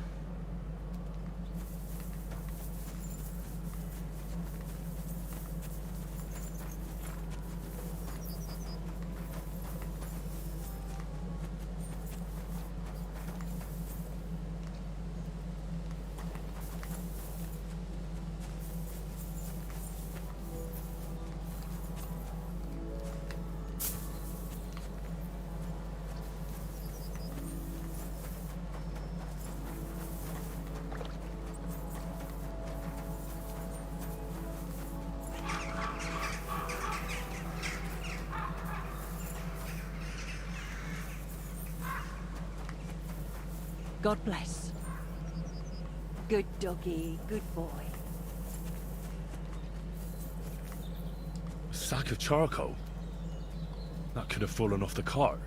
God bless. Good doggy, good boy. A sack of charcoal? That could have fallen off the cart.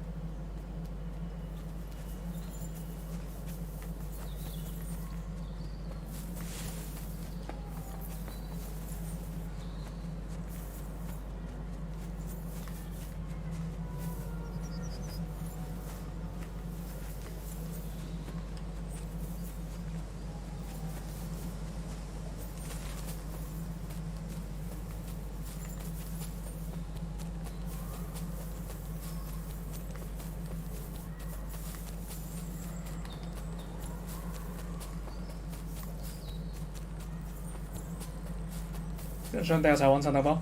想调查完成了吗？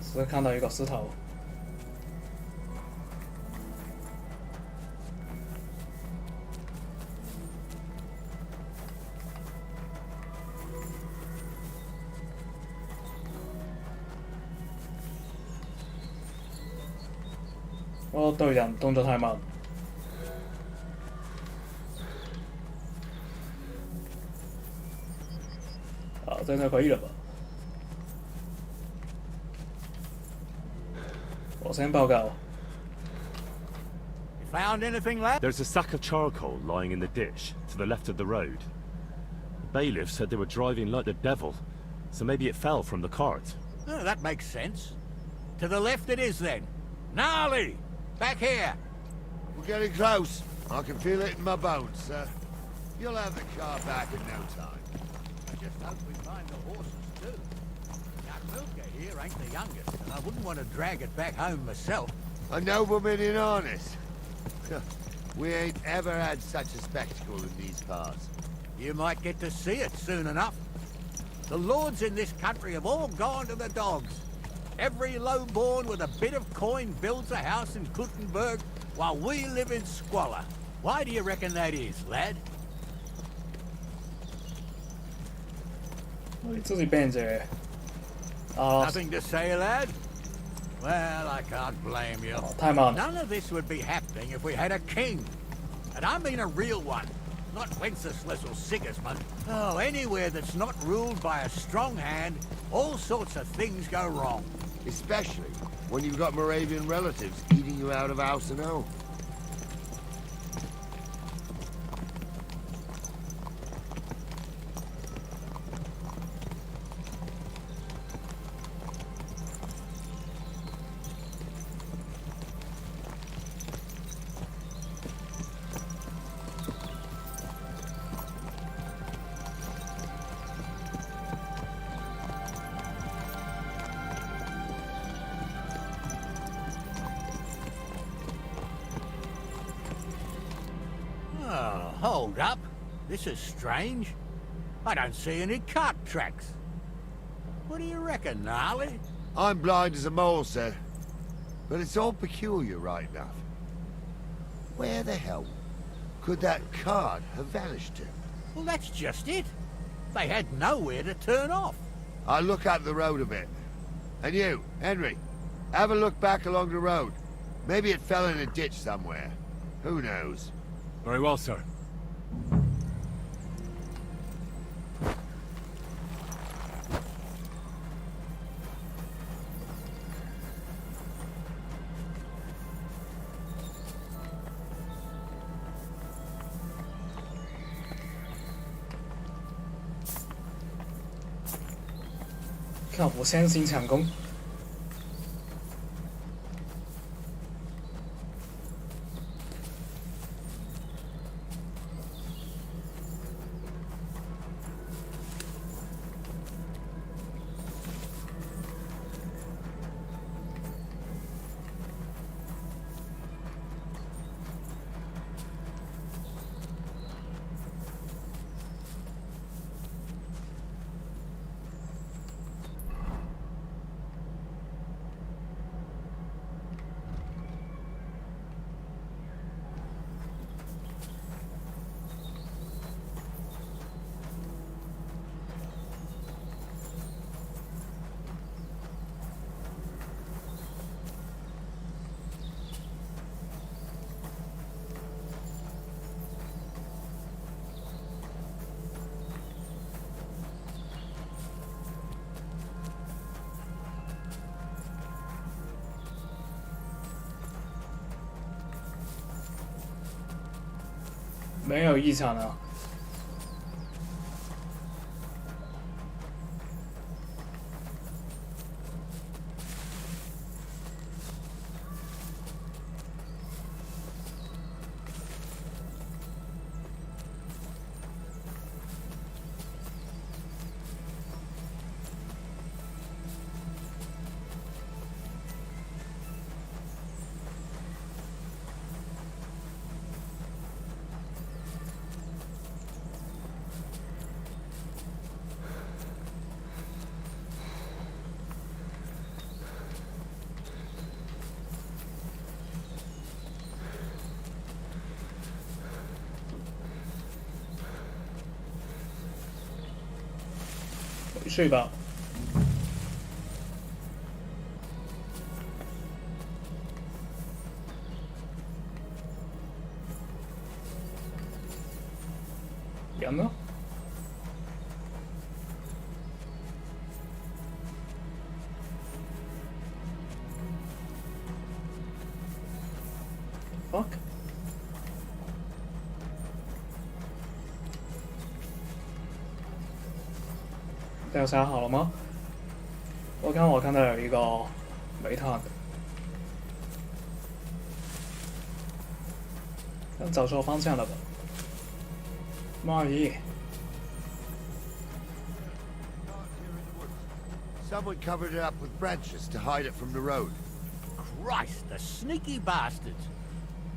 只看到一个石头。我对人动作太慢。好，这样就可以了吧？ 我先报告。 Found anything, lad? There's a sack of charcoal lying in the ditch to the left of the road. The bailiff said they were driving like the devil, so maybe it fell from the cart. Oh, that makes sense. To the left it is then. Gnarly! Back here! We're getting close. I can feel it in my bones, sir. You'll have the car back in no time. I just hope we find the horses too. That milker here ain't the youngest, and I wouldn't want to drag it back home myself. A nobleman in harness. We ain't ever had such a spectacle in these parts. You might get to see it soon enough. The lords in this country have all gone to the dogs. Every lowborn with a bit of coin builds a house in Kuttenberg, while we live in squalor. Why do you reckon that is, lad? 自己变者。Nothing to say, lad? Well, I can't blame you. None of this would be happening if we had a king. And I mean a real one. Not Wenceslas or Sigismund. Oh, anywhere that's not ruled by a strong hand, all sorts of things go wrong. Especially when you've got Moravian relatives eating you out of house and home. Oh, hold up. This is strange. I don't see any cart tracks. What do you reckon, Gnarly? I'm blind as a mole, sir. But it's all peculiar right enough. Where the hell could that cart have vanished to? Well, that's just it. They had nowhere to turn off. I'll look up the road a bit. And you, Henry, have a look back along the road. Maybe it fell in a ditch somewhere. Who knows? Very well, sir. 靠谱先行抢攻。没有异常啊。睡吧。人呢？Fuck。调查好了吗？我看到有一个煤炭的，但走错方向了吧？猫而已。Someone covered it up with branches to hide it from the road. Christ, the sneaky bastards!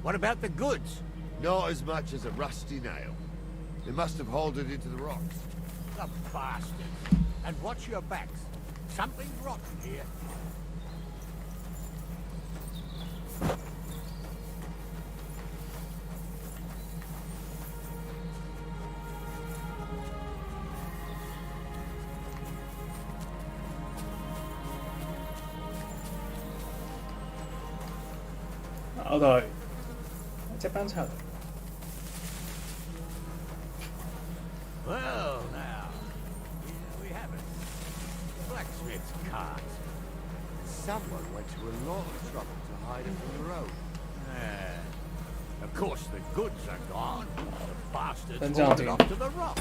What about the goods? Not as much as a rusty nail. They must have hauled it into the rocks. The bastards! And watch your backs. Something's rotten here. Oh, no. It's a bounce out. Well, now, here we have it. Blacksmith's cart. Someone went to a lot of trouble to hide it from the road. Of course, the goods are gone. The bastards Then hauled it Johnny. off to the rock.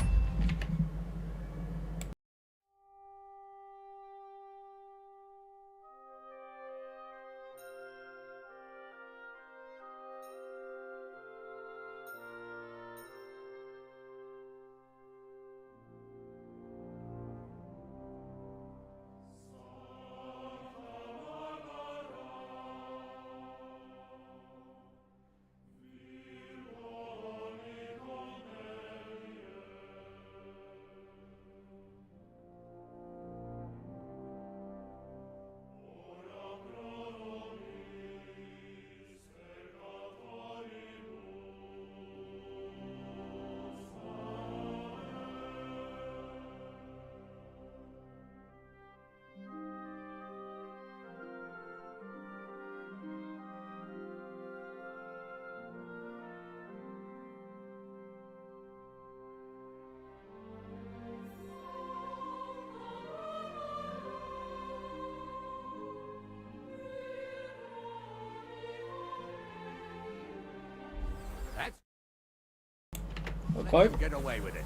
Okay. Get away with it.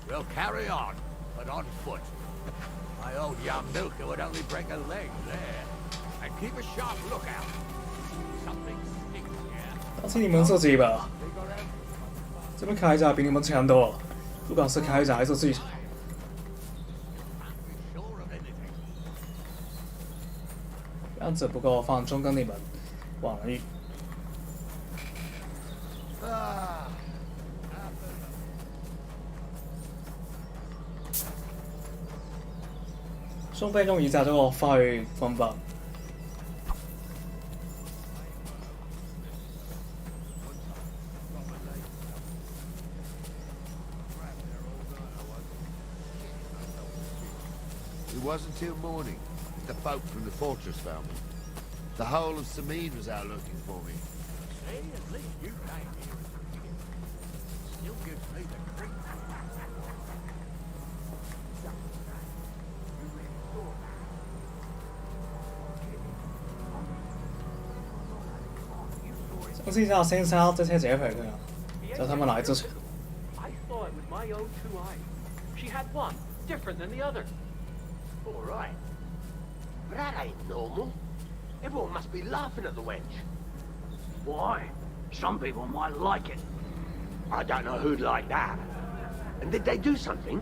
We'll carry on, but on foot. My old young milker would only break a leg there. And keep a sharp lookout. Something stinks here. 但是你们自己吧，这边铠甲比你们强多了，不管是铠甲还是技巧。样子不够放纵跟你们玩而已。送費用以集咗我翻去分班。It wasn't till morning that the folk from the fortress found me. The whole of Sameen was out looking for me. See, at least you came here. Still gives me the creep. 想試下先生即車自己去佢啊！在他们来之前。 I saw it with my own 2 eyes. She had one, different than the other. All right. But that ain't normal. Everyone must be laughing at the wench. Why? Some people might like it. I don't know who'd like that. And did they do something?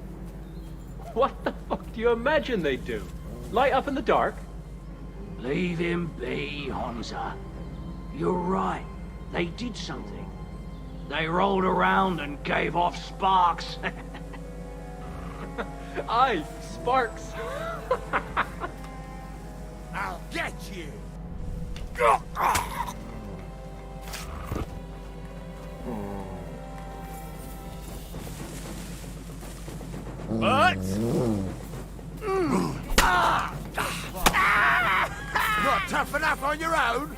What the fuck do you imagine they'd do? Light up in the dark? Leave him be, Hansa. You're right. They did something. They rolled around and gave off sparks. Aye, sparks. I'll get you. What? Not tough enough on your own?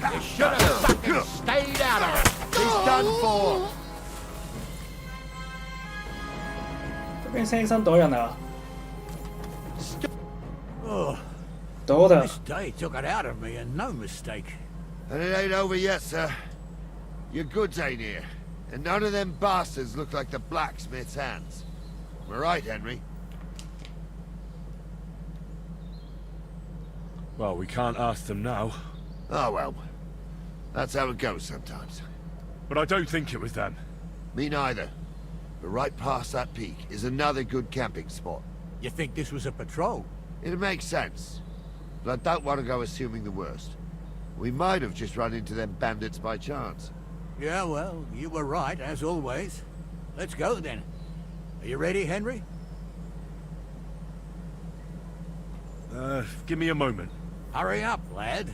You should have fucking stayed out of it. He's done for. 这边先生躲人啊！ Oh, 躲的。 this day took it out of me, and no mistake. And it ain't over yet, sir. Your goods ain't here. And none of them bastards look like the blacksmith's hands. Am I right, Henry? Well, we can't ask them now. Oh, well. That's how it goes sometimes. But I don't think it was them. Me neither. But right past that peak is another good camping spot. You think this was a patrol? It makes sense. But I don't want to go assuming the worst. We might have just run into them bandits by chance. Yeah, well, you were right, as always. Let's go, then. Are you ready, Henry? Give me a moment. Hurry up, lad.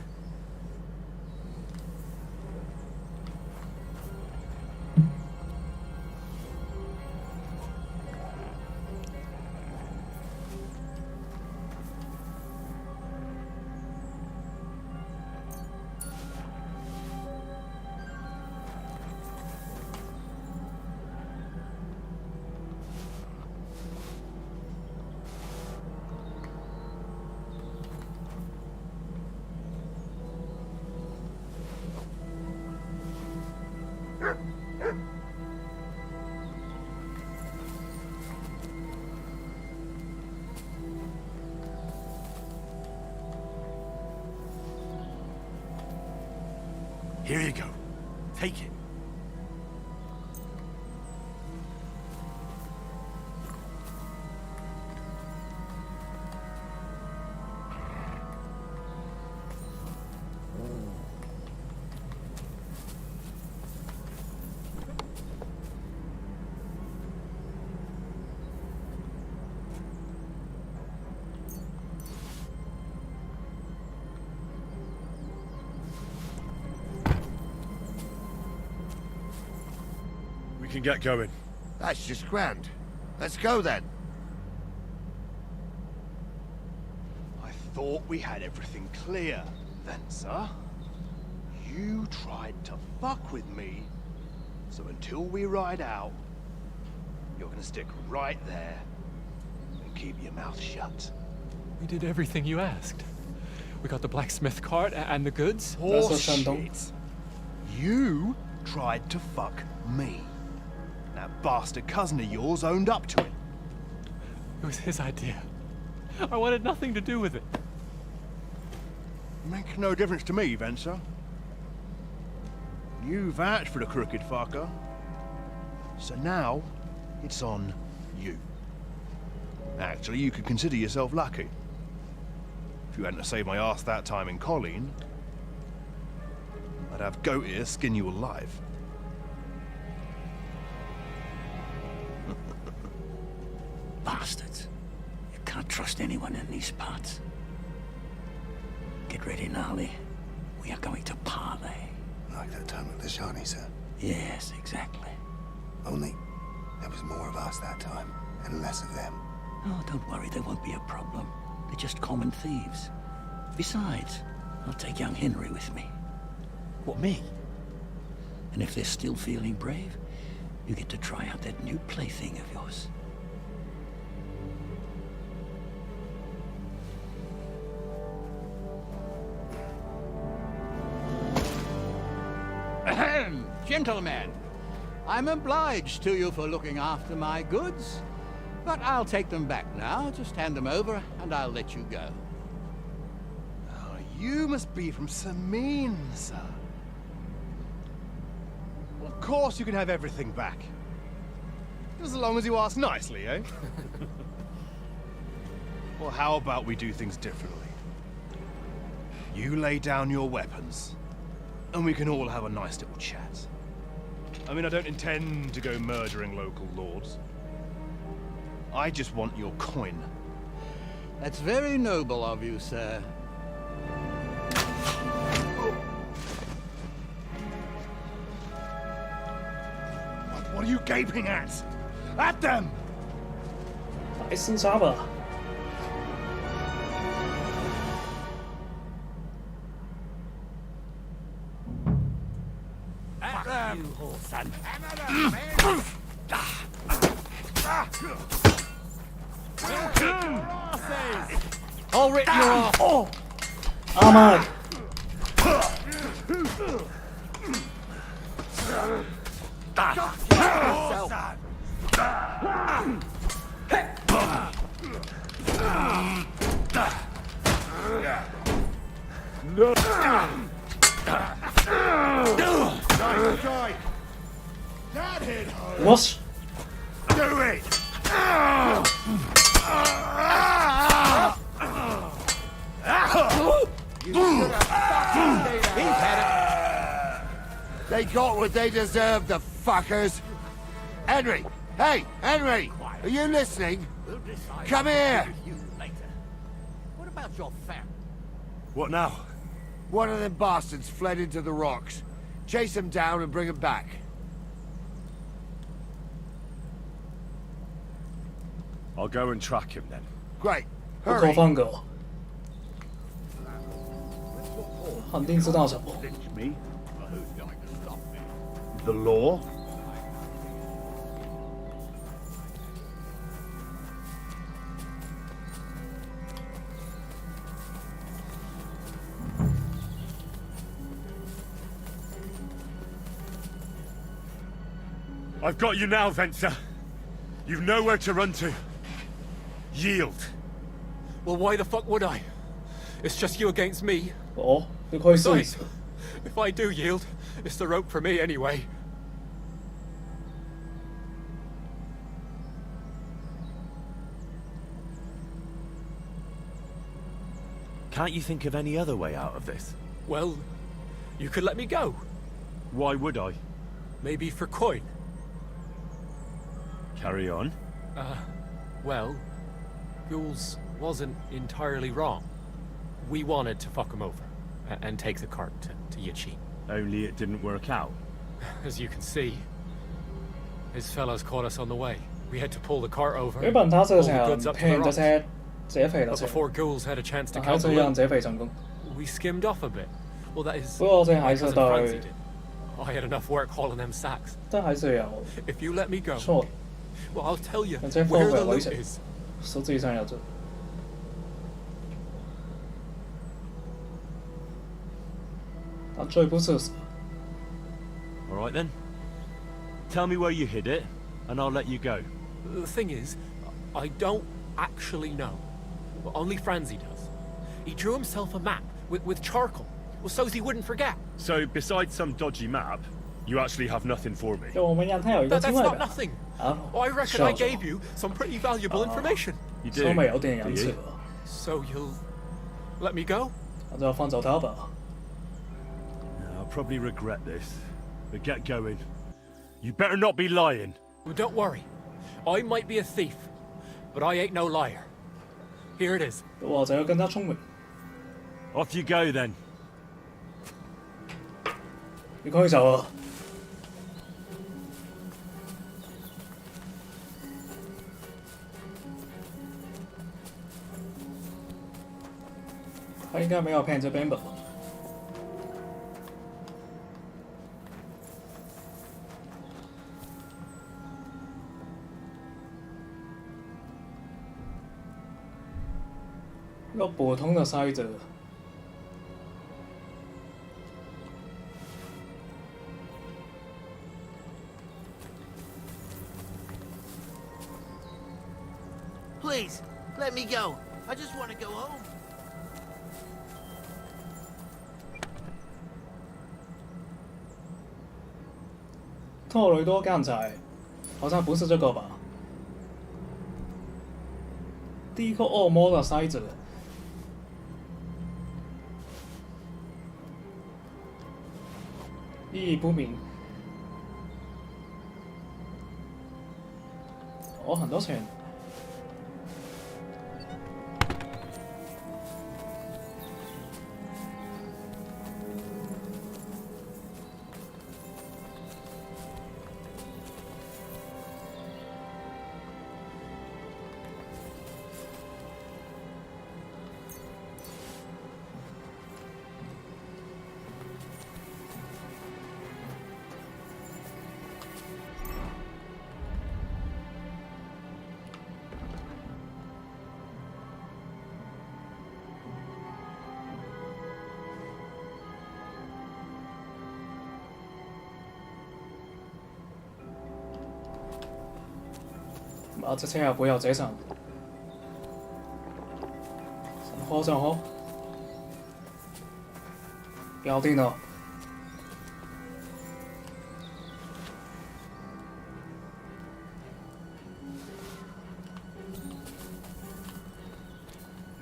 Here you go. Take it. We can get going. That's just grand. Let's go then. I thought we had everything clear, Venser. You tried to fuck with me, so until we ride out, you're gonna stick right there and keep your mouth shut. We did everything you asked. We got the blacksmith cart and the goods. Horseshit. You tried to fuck me. That bastard cousin of yours owned up to it. It was his idea. I wanted nothing to do with it. Make no difference to me, Venser. You vouched for the crooked fucker. So now, it's on you. Actually, you could consider yourself lucky. If you hadn't saved my ass that time in Colleen, I'd have goat ear skin you alive. Bastards. You can't trust anyone in these parts. Get ready, Gnarly. We are going to parley. Like that time with the Shani, sir? Yes, exactly. Only there was more of us that time, and less of them. Oh, don't worry, there won't be a problem. They're just common thieves. Besides, I'll take young Henry with me. What, me? And if they're still feeling brave, you get to try out that new plaything of yours. Gentlemen, I'm obliged to you for looking after my goods, but I'll take them back now. Just hand them over, and I'll let you go. Oh, you must be from Samin, sir. Well, of course you can have everything back. Just as long as you ask nicely, eh? Well, how about we do things differently? You lay down your weapons, and we can all have a nice little chat. I mean, I don't intend to go murdering local lords. I just want your coin. That's very noble of you, sir. What are you gaping at? At them! 大厮殺吧！ You whore son. I'll rip you off. Oh, Ahmad. No. Nice try. That hit home. What? Do it. They got what they deserved, the fuckers. Henry! Hey, Henry! Are you listening? Come here! What about your family? What now? One of them bastards fled into the rocks. Chase him down and bring him back. I'll go and track him then. Great. 不可放狗。肯定知道什么。 Me? The law? I've got you now, Venser. You've nowhere to run to. Yield. Well, why the fuck would I? It's just you against me. 哦，你可以试一试。 If I do yield, it's the rope for me anyway. Can't you think of any other way out of this? Well, you could let me go. Why would I? Maybe for coin. Carry on. Well, Ghouls wasn't entirely wrong. We wanted to fuck him over and take the cart to Yichin. Only it didn't work out. As you can see, his fellows caught us on the way. We had to pull the cart over, 原本他這個 pull 時 the 候 goods up to 拼 the 咗 rocks. 車這肥 But 咗車， before Ghouls had a chance to 但係 count 最 the 讓 loot, 這肥成功。 we skimmed off a bit. Well, that is 不過我淨係 my 喺 cousin 度 Francie did. I had enough work hauling them sacks. 都喺度有 If you let me go, 錯， well, I'll tell you 或者 where the 方位 loot 位 is. 實際上有做。但最不是死。 All right then. Tell me where you hid it, and I'll let you go. The thing is, I don't actually know. Well, only Francie does. He drew himself a map with charcoal, well, so he wouldn't forget. So, besides some dodgy map, you actually have nothing for me. 就我們人聽有一個 That's 之外 not 吧。 nothing. 啊， Oh, I reckon 笑 I 什麼 gave you some pretty valuable information. You 稍 do. 微有點 do 隱私 you? 啊。 So you'll let me go? 那就放走他吧。 I'll probably regret this, but get going. You better not be lying. Well, don't worry. I might be a thief, but I ain't no liar. Here it is. 或者更加聰明。 Off you go then. 你可以走啊。他应该没有骗这边吧？一個普通的篩子。Please, let me go. I just want to go home. 特雷多干仔，好像不是这个吧？第一颗恶魔的筛子，意义不明。哦，很多钱。啊，这千万不要这上。上好，搞定了。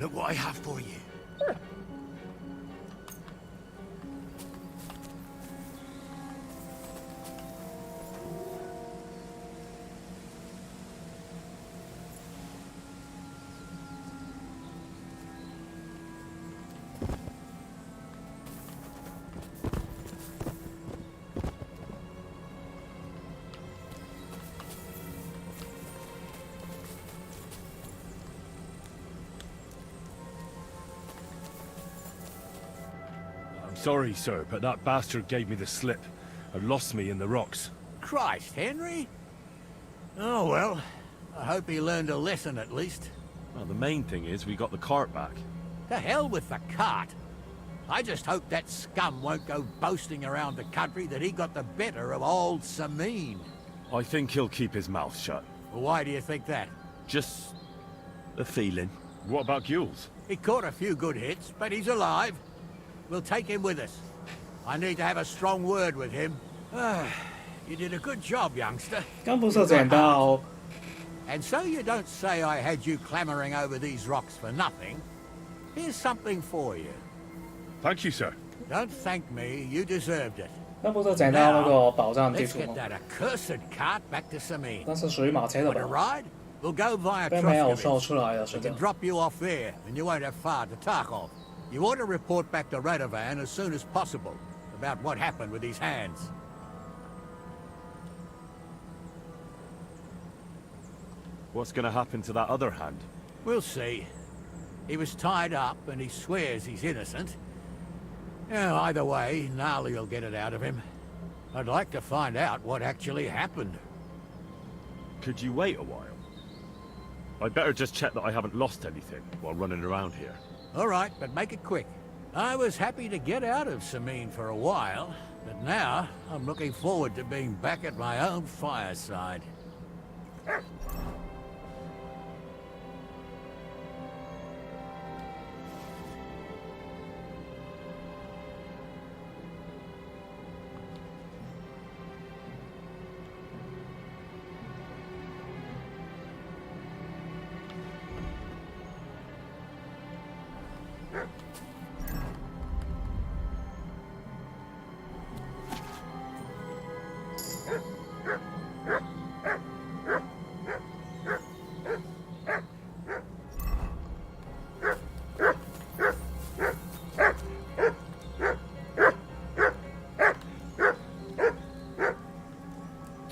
Look what I have for you. Sorry, sir, but that bastard gave me the slip and lost me in the rocks. Christ, Henry? Oh, well, I hope he learned a lesson at least. Well, the main thing is we got the cart back. To hell with the cart. I just hope that scum won't go boasting around the country that he got the better of old Sameen. I think he'll keep his mouth shut. Why do you think that? Just a feeling. What about Gules? He caught a few good hits, but he's alive. We'll take him with us. I need to have a strong word with him. You did a good job, youngster. 刚不是捡到。And so you don't say I had you clamoring over these rocks for nothing. Here's something for you. Thank you, sir. Don't thank me. You deserved it. 那不是捡到那个宝藏地 Let's 图 get 吗？ that accursed cart back to Sameen. 那是属于马车的 Want to 吧？ ride? We'll go via 被没有 Troskovitz. 说出来的 We 是这 can 样。 drop you off there, and you won't have far to Tarkov. You ought to report back to Radovan as soon as possible about what happened with his hands. What's gonna happen to that other hand? We'll see. He was tied up, and he swears he's innocent. Either way, Gnarly will get it out of him. I'd like to find out what actually happened. Could you wait a while? I'd better just check that I haven't lost anything while running around here. All right, but make it quick. I was happy to get out of Sameen for a while, but now I'm looking forward to being back at my own fireside.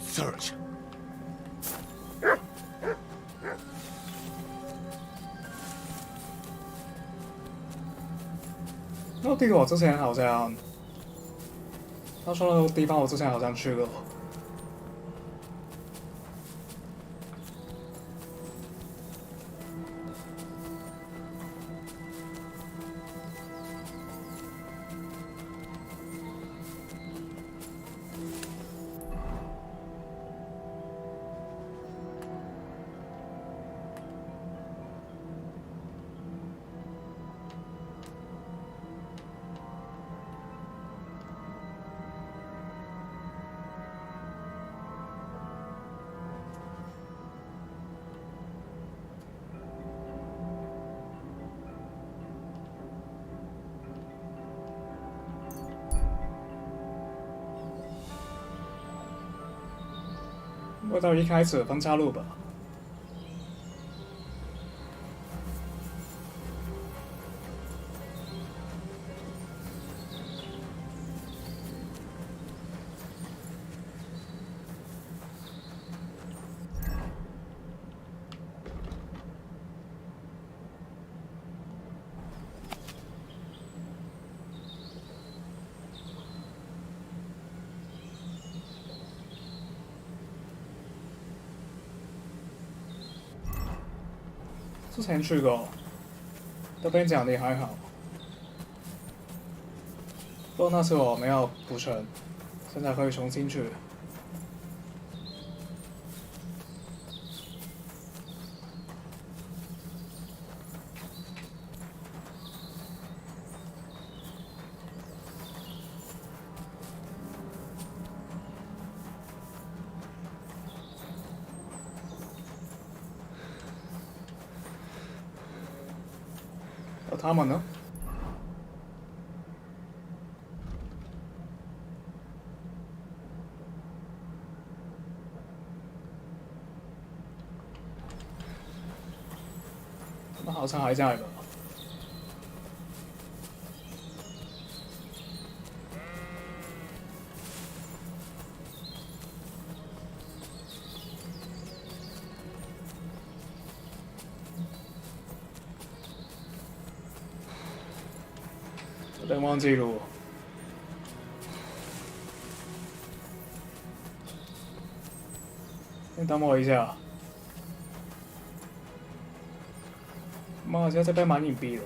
Search. 那个地图我之前好像，他说那个地方我之前好像去过。回到一开始的分岔路吧。之前去过，那边讲的还好，不过那次我没有补成，现在可以重新去。他们呢？他们好像还在吧？有点忘记路。你等我一下。妈，现在这边蛮隐蔽的。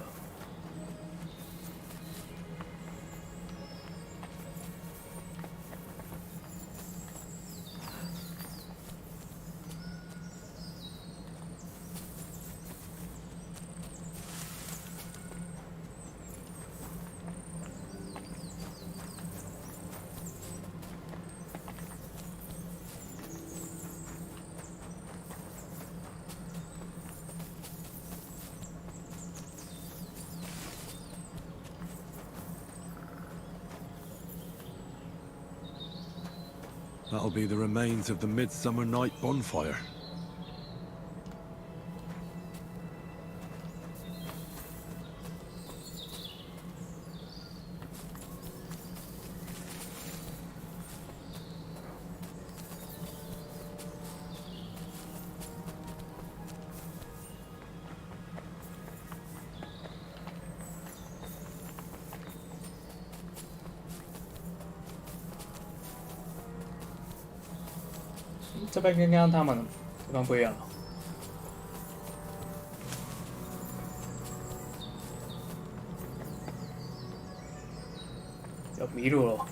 That'll be the remains of the Midsummer Night bonfire. 这边跟刚刚他们地方不一样。要迷路了。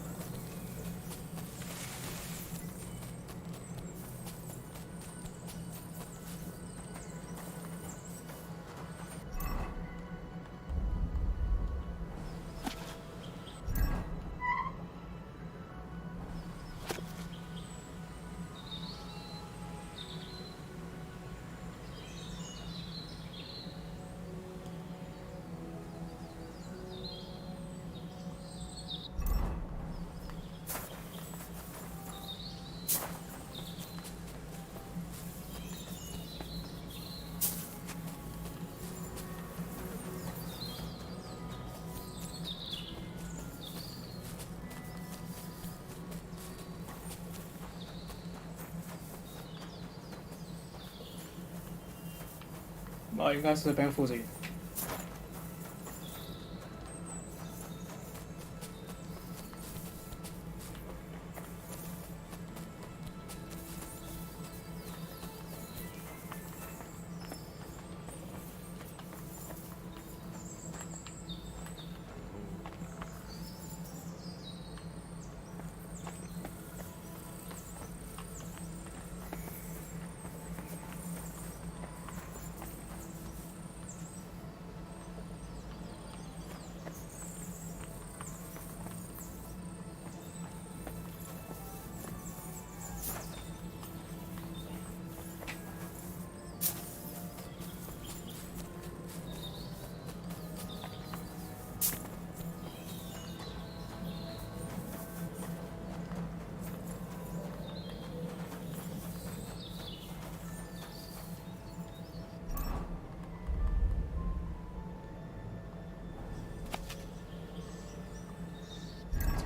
那应该是这边附近。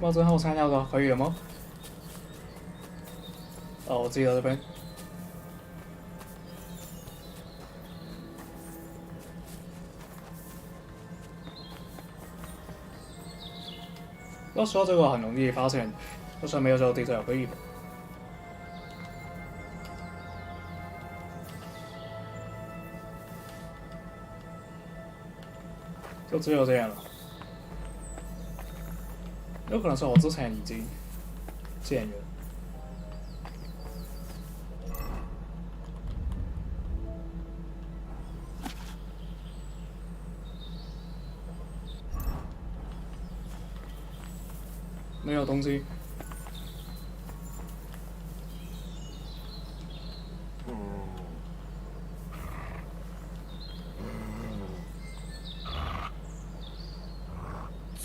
猫最后参加的可以了吗？哦，我记得这边。要说这个很容易发现，就算没有这个地图也可以吧。就只有这样了。有可能是我之前已经见了。没有东西。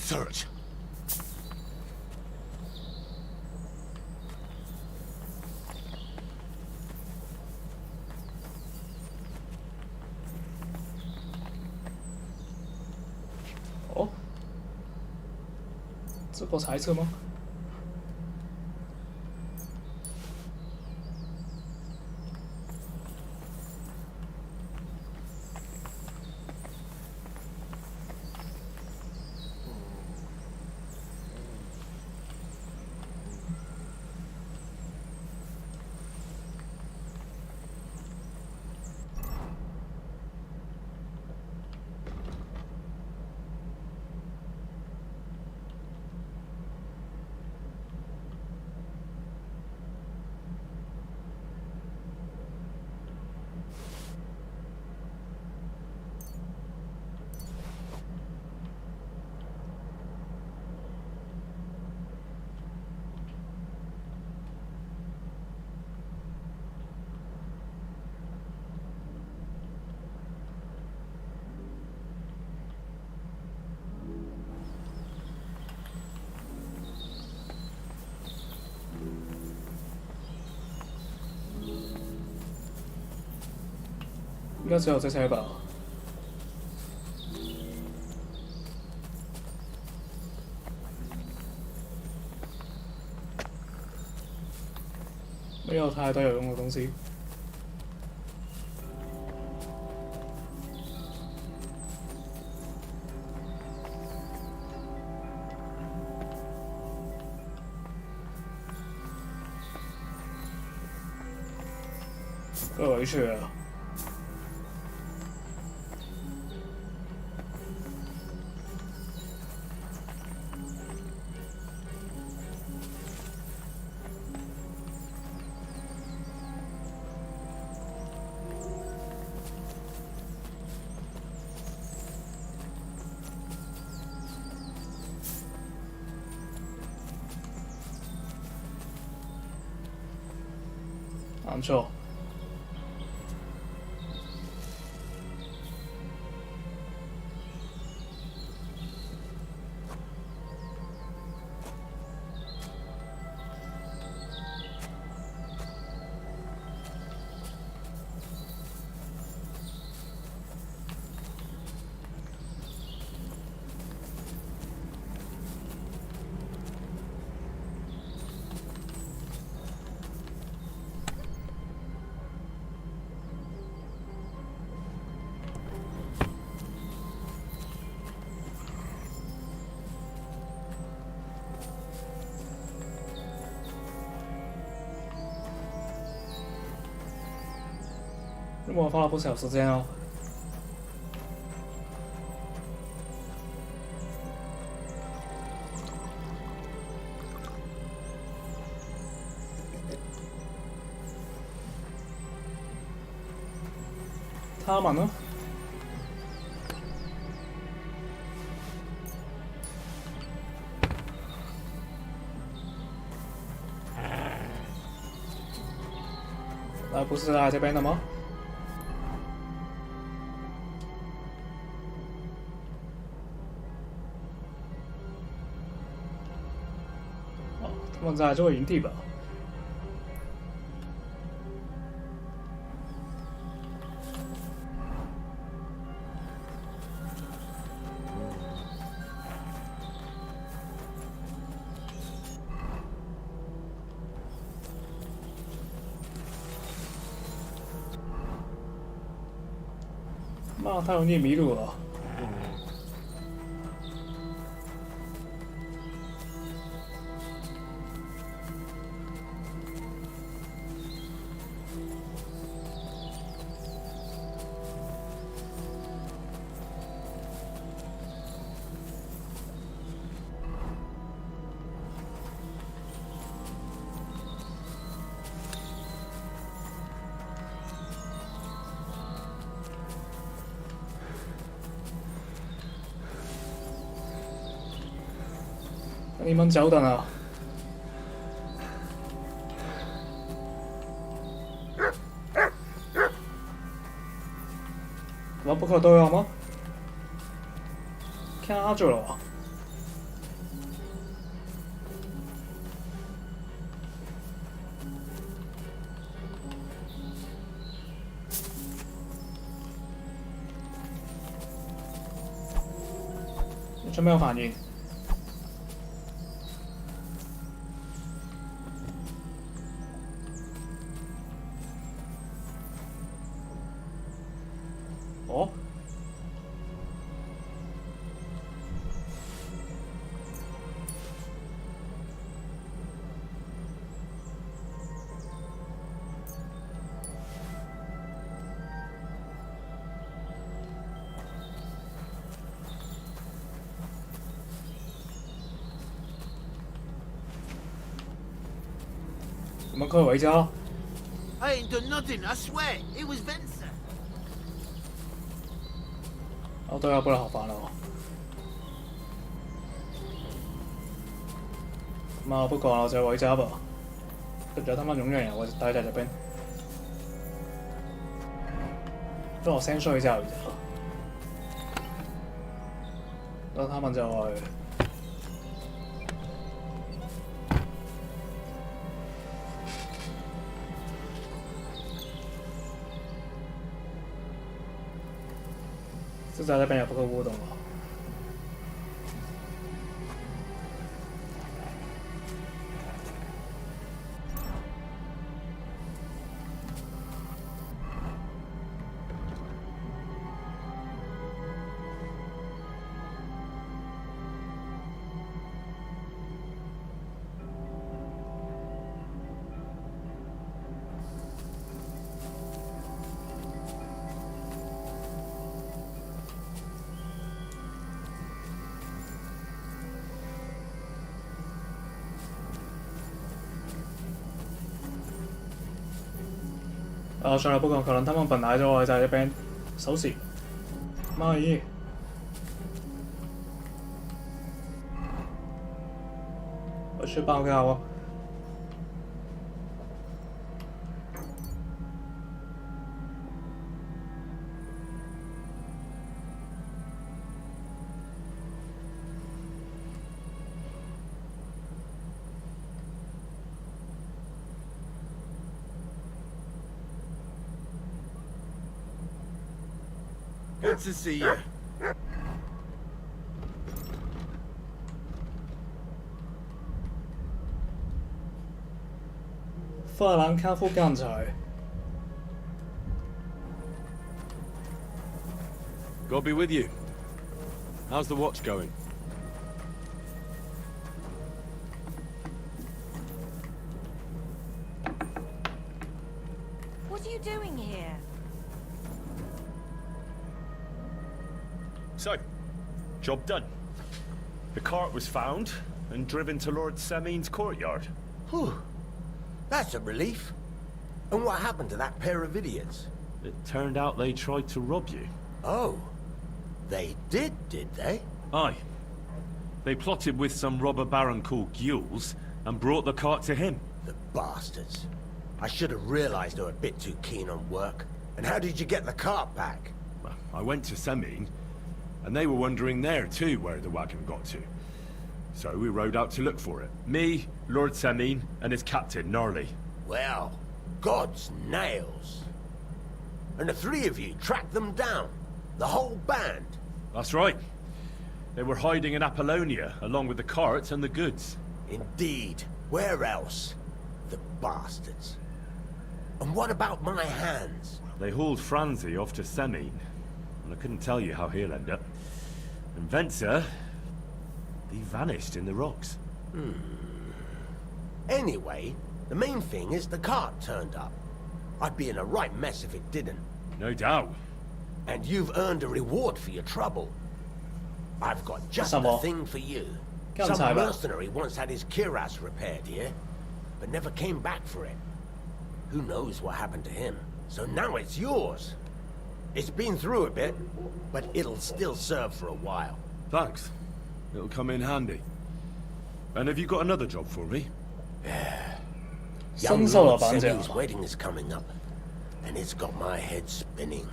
Search. Oh. 这个猜测吗？应该只有这些吧。没有太多有用的东西。回去了。不错。我花了不少时间哦。他们呢？不是在这边的吗？哦，他们在这个营地吧？妈，太容易迷路了。你们久等了。怎么不可都有吗？卡住了。完全没有反应。哦，我们可以回家。 I ain't done nothing, I swear. It was Vincent. 哦，对啊，不然好烦哦。媽，不過我就回家吧。跟住他們永遠有我待在這邊。讓我先睡覺一下。然後他們就會。 就在那边也不够互动了。算了，不过可能他们本来就会在这边守时。妈咦！我去报告哦。Good to see you. 法兰康复钢材。 God be with you. How's the watch going? What are you doing here? So, job done. The cart was found and driven to Lord Semin's courtyard. Whew. That's a relief. And what happened to that pair of idiots? It turned out they tried to rob you. Oh. They did they? Aye. They plotted with some robber baron called Gules and brought the cart to him. The bastards. I should have realized they were a bit too keen on work. And how did you get the cart back? Well, I went to Semin, and they were wondering there too where the wagon got to. So we rode out to look for it. Me, Lord Semin, and his captain, Gnarly. Well, God's nails. And the three of you tracked them down? The whole band? That's right. They were hiding in Apollonia, along with the cart and the goods. Indeed. Where else? The bastards. And what about my hands? They hauled Franzi off to Semin. and I couldn't tell you how he'll end up. And Venser, he vanished in the rocks. Anyway, the main thing is the cart turned up. I'd be in a right mess if it didn't. No doubt. And you've earned a reward for your trouble. I've got just the thing for you. Some mercenary once had his cuirass repaired here, but never came back for it. Who knows what happened to him? So now it's yours. It's been through a bit, but it'll still serve for a while. Thanks. It'll come in handy. And have you got another job for me? Young Lord Semi's wedding is coming up, and it's got my head spinning.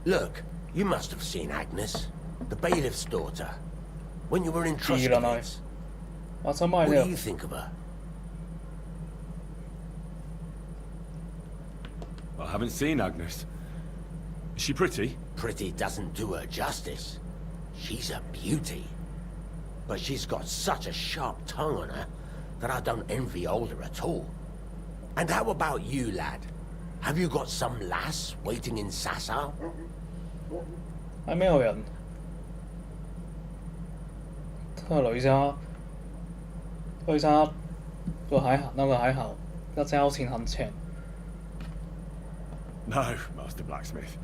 Look, you must have seen Agnes, the bailiff's daughter, when you were in Truscovitz. What do you think of her? I haven't seen Agnes. Is she pretty? Pretty doesn't do her justice. She's a beauty. But she's got such a sharp tongue on her that I don't envy older at all. And how about you, lad? Have you got some lass waiting in Sasau? 係咩人？佢係女啫，女啫個喺行，那個喺後，一交錢很長。No, Master Blacksmith.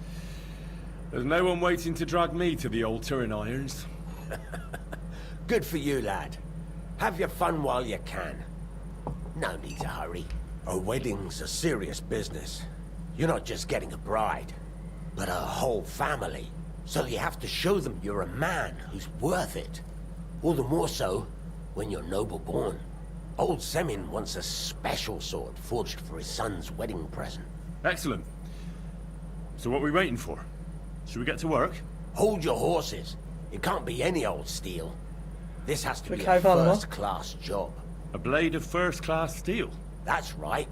There's no one waiting to drag me to the altar in irons. Good for you, lad. Have your fun while you can. No need to hurry. A wedding's a serious business. You're not just getting a bride, but a whole family. So you have to show them you're a man who's worth it. All the more so when you're noble born. Old Semin wants a special sword forged for his son's wedding present. Excellent. So what are we waiting for? Should we get to work? Hold your horses. It can't be any old steel. This has to be a first-class job. A blade of first-class steel? That's right.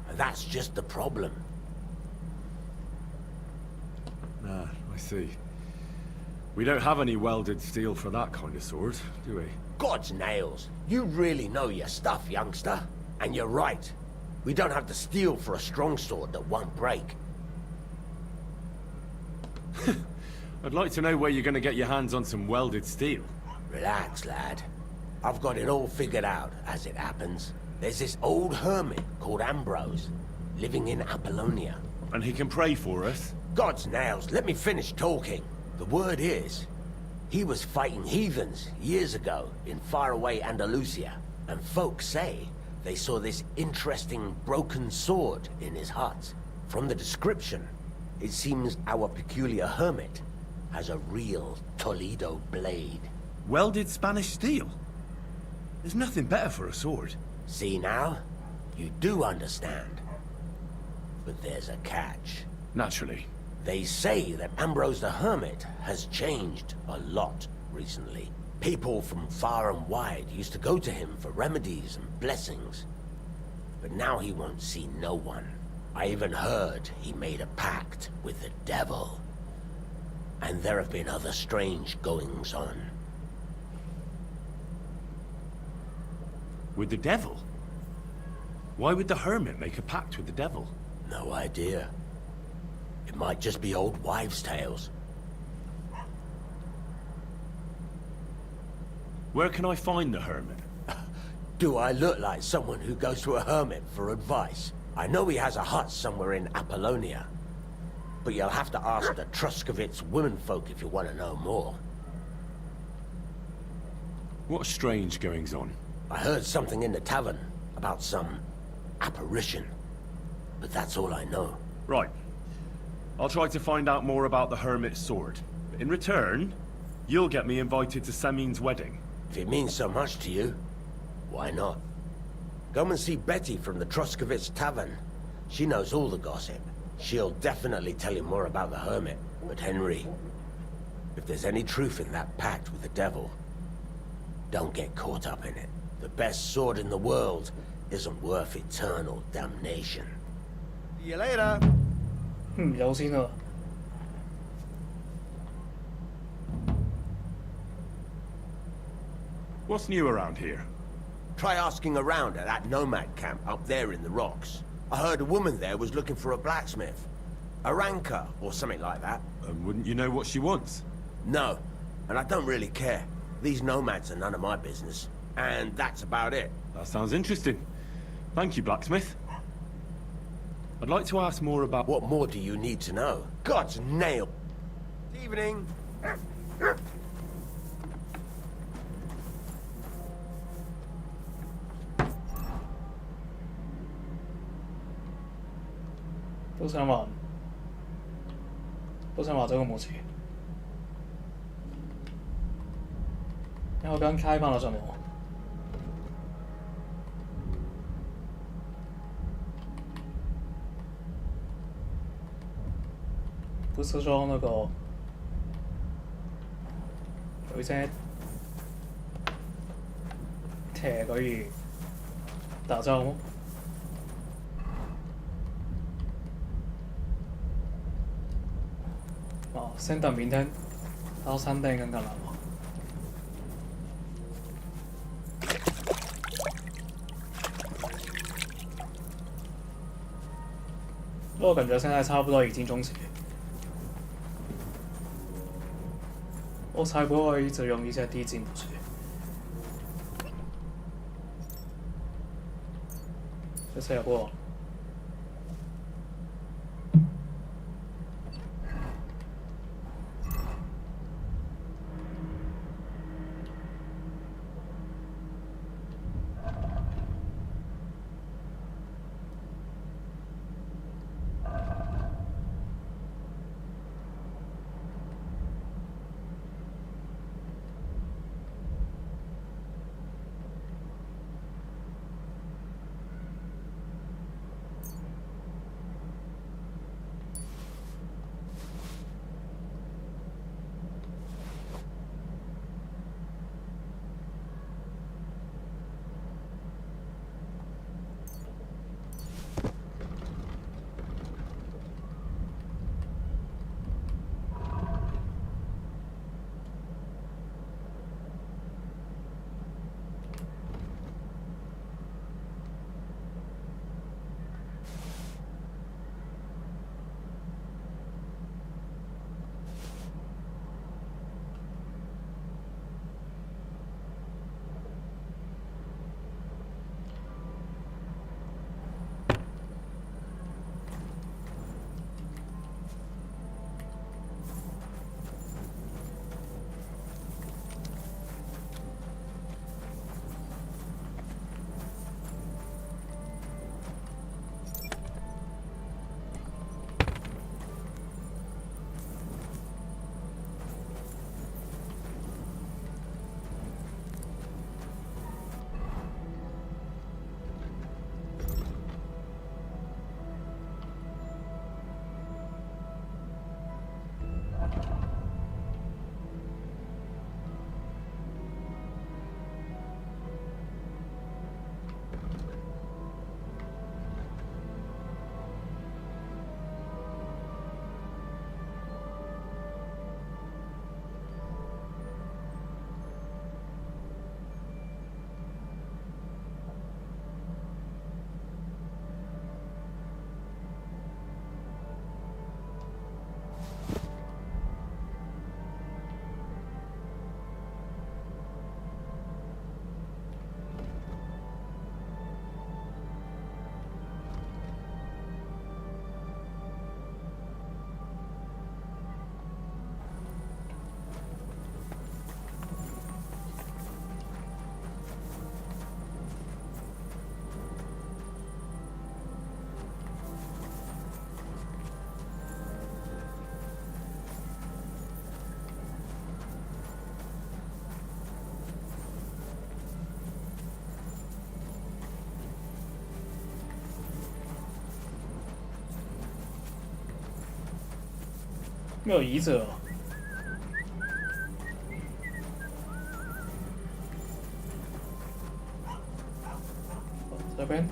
And that's just the problem. Ah, I see. We don't have any welded steel for that kind of sword, do we? God's nails. You really know your stuff, youngster. And you're right. We don't have the steel for a strong sword that won't break. I'd like to know where you're going to get your hands on some welded steel. Relax, lad. I've got it all figured out, as it happens. There's this old hermit called Ambrose, living in Apollonia. And he can pray for us? God's nails, let me finish talking. The word is, he was fighting heathens years ago in faraway Andalusia, and folks say they saw this interesting broken sword in his hut. From the description, it seems our peculiar hermit has a real Toledo blade. Welded Spanish steel? There's nothing better for a sword. See now? You do understand. But there's a catch. Naturally. They say that Ambrose the Hermit has changed a lot recently. People from far and wide used to go to him for remedies and blessings. But now he won't see no one. I even heard he made a pact with the devil. And there have been other strange goings-on. With the devil? Why would the hermit make a pact with the devil? No idea. It might just be old wives' tales. Where can I find the hermit? Do I look like someone who goes to a hermit for advice? I know he has a hut somewhere in Apollonia. But you'll have to ask the Truscovitz womenfolk if you want to know more. What strange goings-on? I heard something in the tavern about some apparition. But that's all I know. Right. I'll try to find out more about the hermit's sword. In return, you'll get me invited to Semin's wedding. If it means so much to you, why not? Go and see Betty from the Truscovitz Tavern. She knows all the gossip. She'll definitely tell you more about the hermit. But Henry, if there's any truth in that pact with the devil, don't get caught up in it. The best sword in the world isn't worth eternal damnation. See you later. 有先啊。What's new around here? Try asking around at that nomad camp up there in the rocks. I heard a woman there was looking for a blacksmith. A ranker, or something like that. And wouldn't you know what she wants? No, and I don't really care. These nomads are none of my business. And that's about it. That sounds interesting. Thank you, blacksmith. I'd like to ask more about... What more do you need to know? God's nail! Evening. 都想玩这个模型。然后刚开放了什么？不是说那个有一些铁可以打仗吗？哦，先等明天到3点看看了。我感觉现在差不多已经中期，我才不会一直用一些低进度去。这次也过了。没有遗者。这边。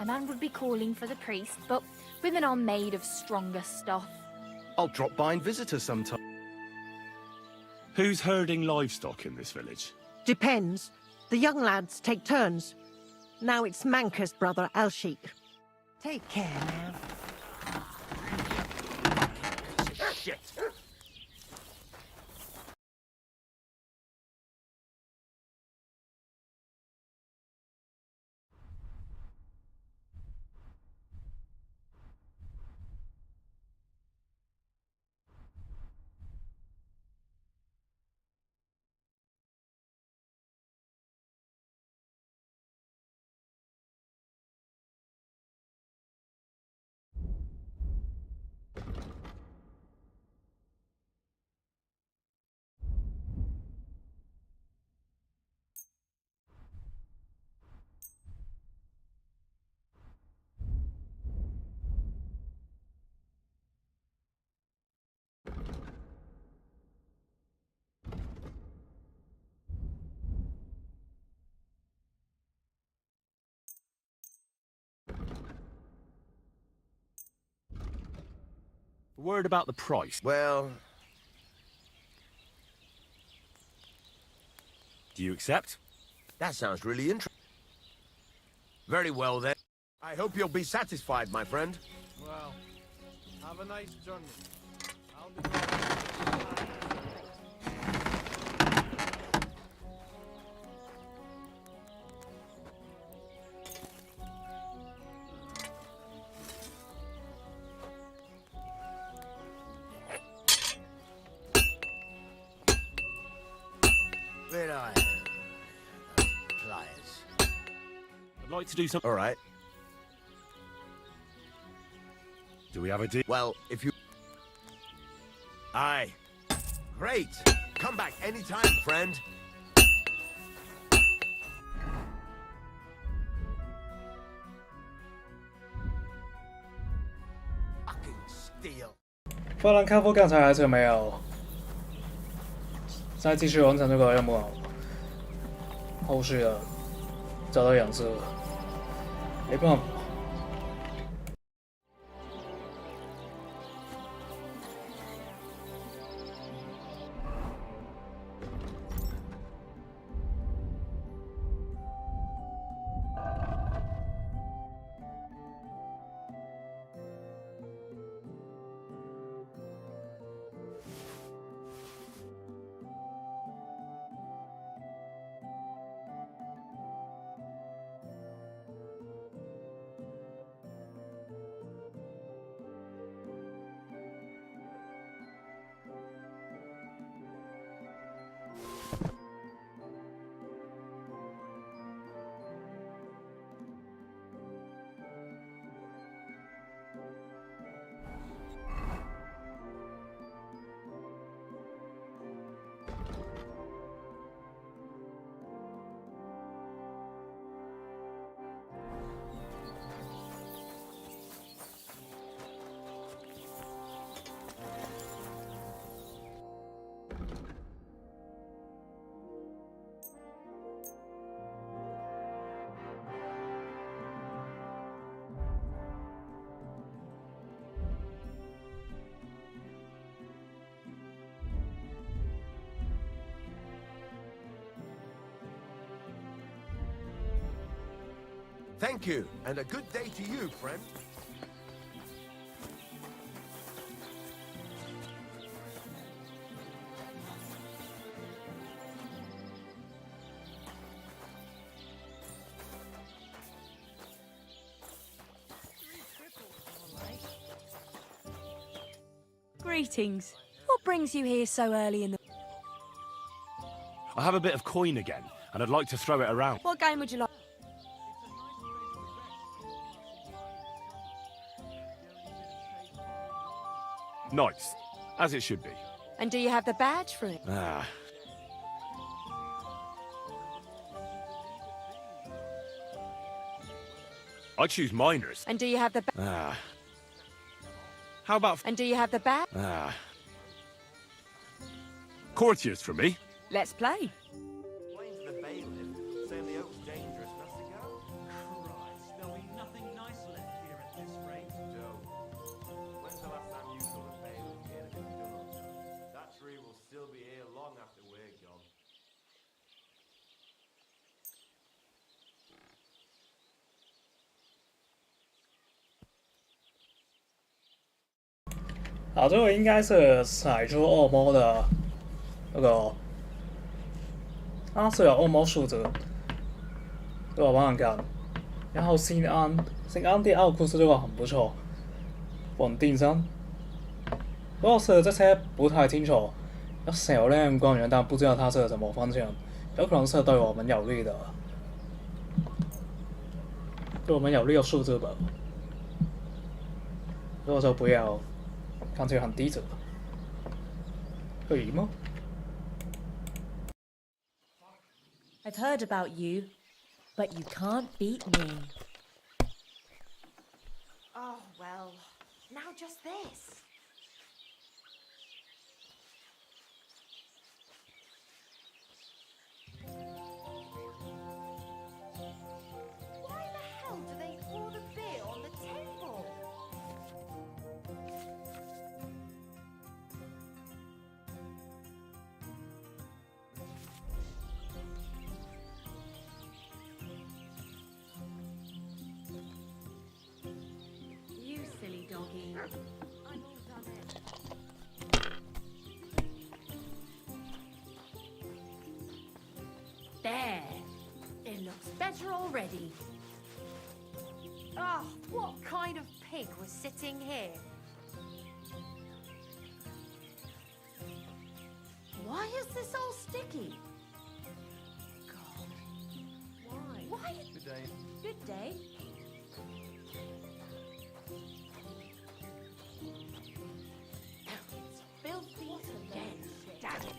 a man would be calling for the priest, but women are made of stronger stuff. I'll drop by and visit her sometime. Who's herding livestock in this village? Depends. The young lads take turns. Now it's Manca's brother, Al-Sheikh. Take care now. Shit! Word about the price. Well... Do you accept? That sounds really interesting. Very well, then. I hope you'll be satisfied, my friend. Well, have a nice journey. I'll be Where are pliers? I'd like to do something. All right. Do we have a deal? Well, if you... Aye. Great. Come back anytime, friend. Fucking steal. 不然看副刚才还是没有。再继续完成这个任务，后续的找到养殖，没办法。Thank you, and a good day to you, friend. Greetings. What brings you here so early in the... I have a bit of coin again, and I'd like to throw it around. What game would you like? Nice, as it should be. And do you have the badge for it? Ah. I choose miners. And do you have the... Ah. How about... And do you have the badge? Ah. Courtiers for me. Let's play. Christ, there'll be nothing 啊，这个应该是甩出恶魔的那个，它是有恶魔数字，给我玩玩看。然后新安第二故事这个很不错，稳定性。不过是这些不太清楚，有少量光源，但不知道它是怎么方向，有可能是对我们有利的，对我们有利的数字吧。如果说不要，看起来很低质，可以吗？ I've heard about you, but you can't beat me. Oh, well, now just this. Why the hell do they pour the beer on the table? You silly doggy. I'm all done it. There. It looks better already. Oh, what kind of pig was sitting here? Why is this all sticky? God. Why? Why? Good day. Good day. It's filthy again. Damn it.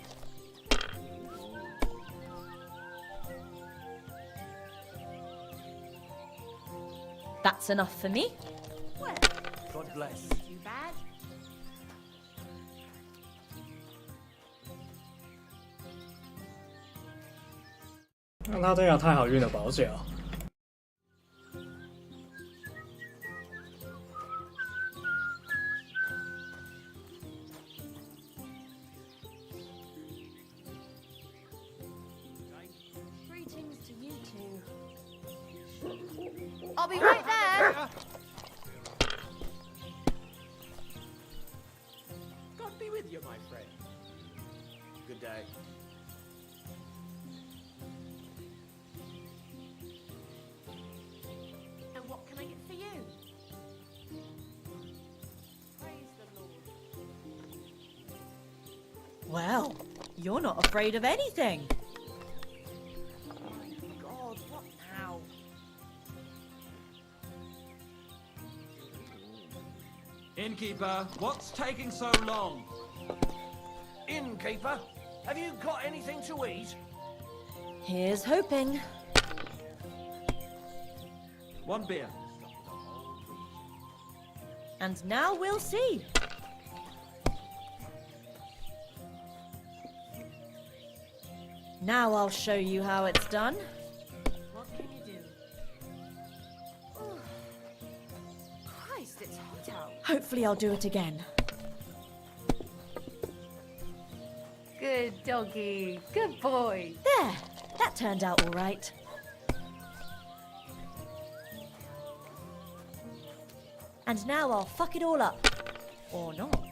That's enough for me. Well, God bless. too bad. "那他这样太好运了吧，我想。Greetings to you two. I'll be right there. God be with you, my friend. Good day. And what can I get for you? Praise the Lord. Well, you're not afraid of anything. God, what now? Innkeeper, what's taking so long? Innkeeper, have you got anything to eat? Here's hoping. One beer. And now we'll see. Now I'll show you how it's done. What can you do? Oh, Christ, it's hot out. Hopefully I'll do it again. Good doggy. Good boy. There! That turned out all right. And now I'll fuck it all up. Or not.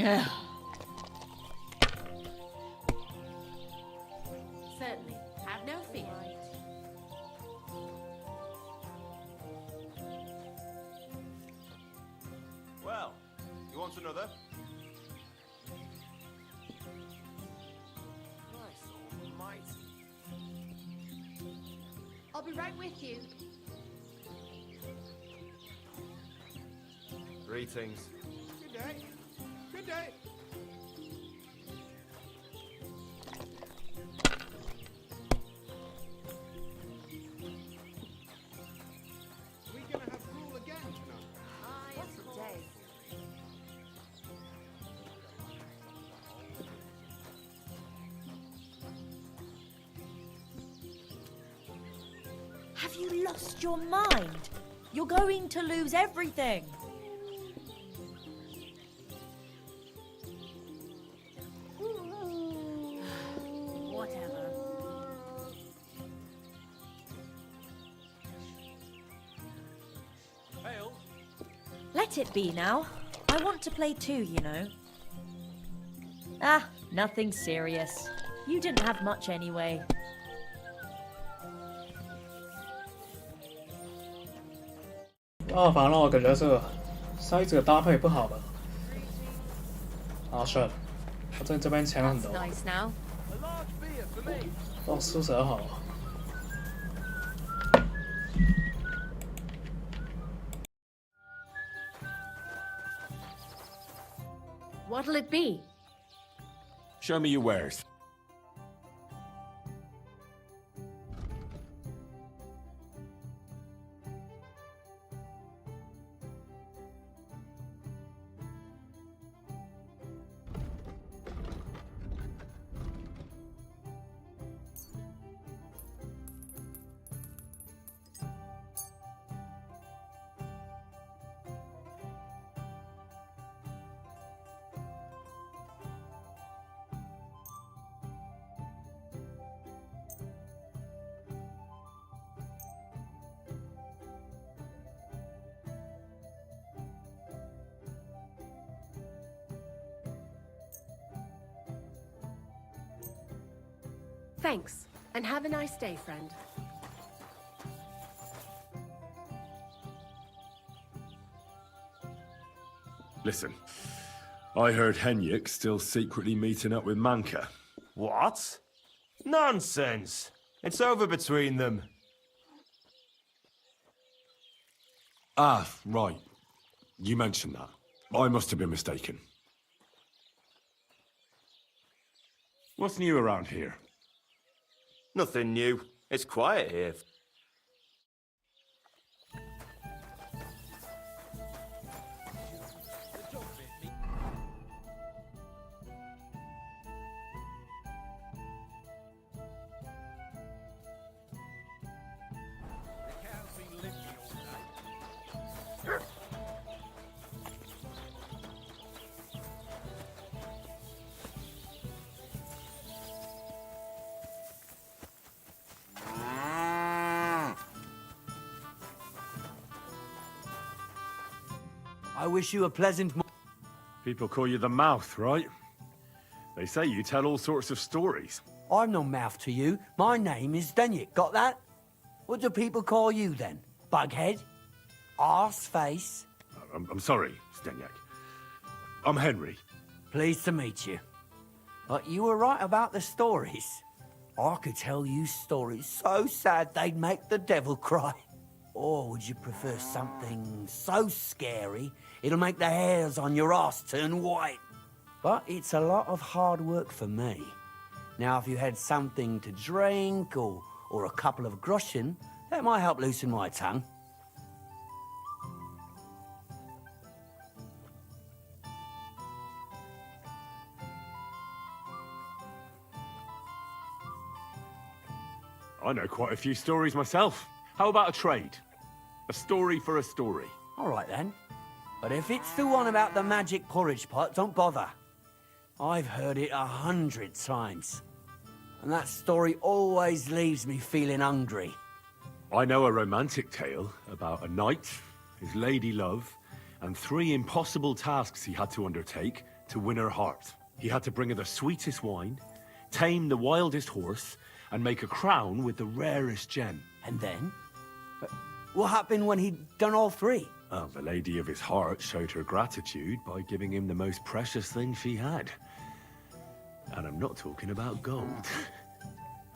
Ugh. Certainly. Have no fear. Well, you want another? Christ almighty. I'll be right with you. Greetings. Good day. Good day. We gonna have gruel again tonight? What's the day? Have you lost your mind? You're going to lose everything. Let it be now. I want to play too, you know. Ah, nothing serious. You didn't have much anyway. 反正我感觉这个塞子的搭配不好吧。算了，我在这边钱很多。Nice now. 施舍好。What'll it be? Show me your wares. Thanks, and have a nice day, friend. Listen, I heard Henrik still secretly meeting up with Manka. What? Nonsense! It's over between them. Ah, right. You mentioned that. I must have been mistaken. What's new around here? Nothing new. It's quiet here. I wish you a pleasant People call you the Mouth, right? They say you tell all sorts of stories. I'm no mouth to you. My name is Denyek, got that? What do people call you then? Bughead? Arseface? I'm sorry, Stenyak. I'm Henry. Pleased to meet you. But you were right about the stories. I could tell you stories so sad they'd make the devil cry. Or would you prefer something so scary it'll make the hairs on your ass turn white? But it's a lot of hard work for me. Now, if you had something to drink or a couple of groschen, that might help loosen my tongue. I know quite a few stories myself. How about a trade? A story for a story. All right, then. But if it's the one about the magic porridge pot, don't bother. I've heard it 100 times. And that story always leaves me feeling hungry. I know a romantic tale about a knight, his lady love, and 3 impossible tasks he had to undertake to win her heart. He had to bring her the sweetest wine, tame the wildest horse, and make a crown with the rarest gem. And then? What happened when he'd done all 3? Well, the lady of his heart showed her gratitude by giving him the most precious thing she had. And I'm not talking about gold.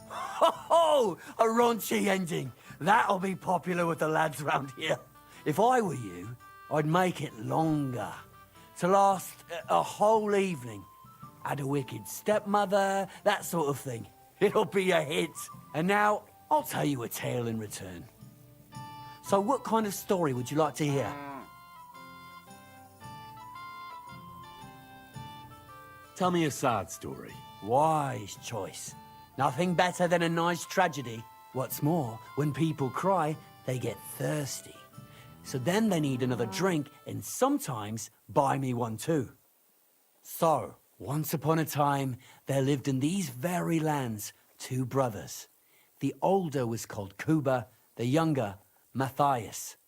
Ho! A raunchy ending. That'll be popular with the lads round here. If I were you, I'd make it longer. To last a whole evening. Add a wicked stepmother, that sort of thing. It'll be a hit. And now, I'll tell you a tale in return. So what kind of story would you like to hear? Tell me a sad story. Wise choice. Nothing better than a nice tragedy. What's more, when people cry, they get thirsty. So then they need another drink, and sometimes buy me one too. So, once upon a time, there lived in these very lands 2 brothers. The older was called Kuba, the younger, Matthias.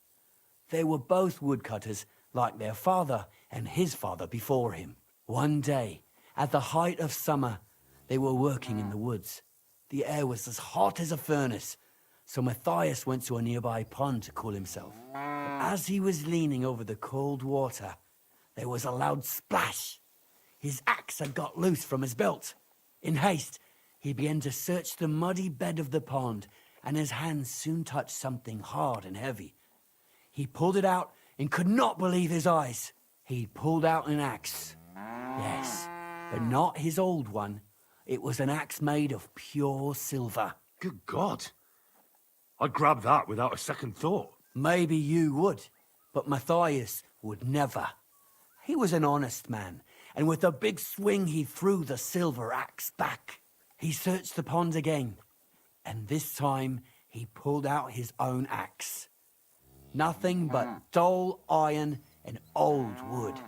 They were both woodcutters, like their father and his father before him. One day, at the height of summer, they were working in the woods. The air was as hot as a furnace, so Matthias went to a nearby pond to cool himself. But as he was leaning over the cold water, there was a loud splash. His axe had got loose from his belt. In haste, he began to search the muddy bed of the pond, and his hands soon touched something hard and heavy. He pulled it out and could not believe his eyes. He pulled out an axe. Yes, but not his old one. It was an axe made of pure silver. Good God. I'd grab that without a second thought. Maybe you would, but Matthias would never. He was an honest man, and with a big swing he threw the silver axe back. He searched the pond again, and this time he pulled out his own axe. Nothing but dull iron and old wood.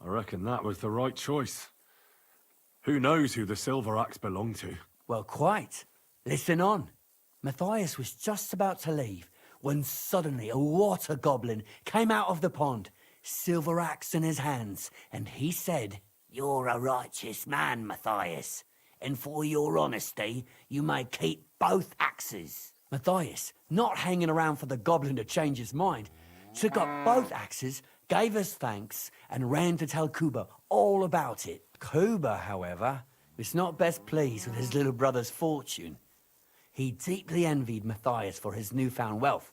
I reckon that was the right choice. Who knows who the silver axe belonged to? Well, quite. Listen on. Matthias was just about to leave when suddenly a water goblin came out of the pond, silver axe in his hands, and he said, "You're a righteous man, Matthias, and for your honesty, you may keep both axes." Matthias, not hanging around for the goblin to change his mind, took up both axes, gave us thanks, and ran to tell Kuba all about it. Kuba, however, was not best pleased with his little brother's fortune. He deeply envied Matthias for his newfound wealth,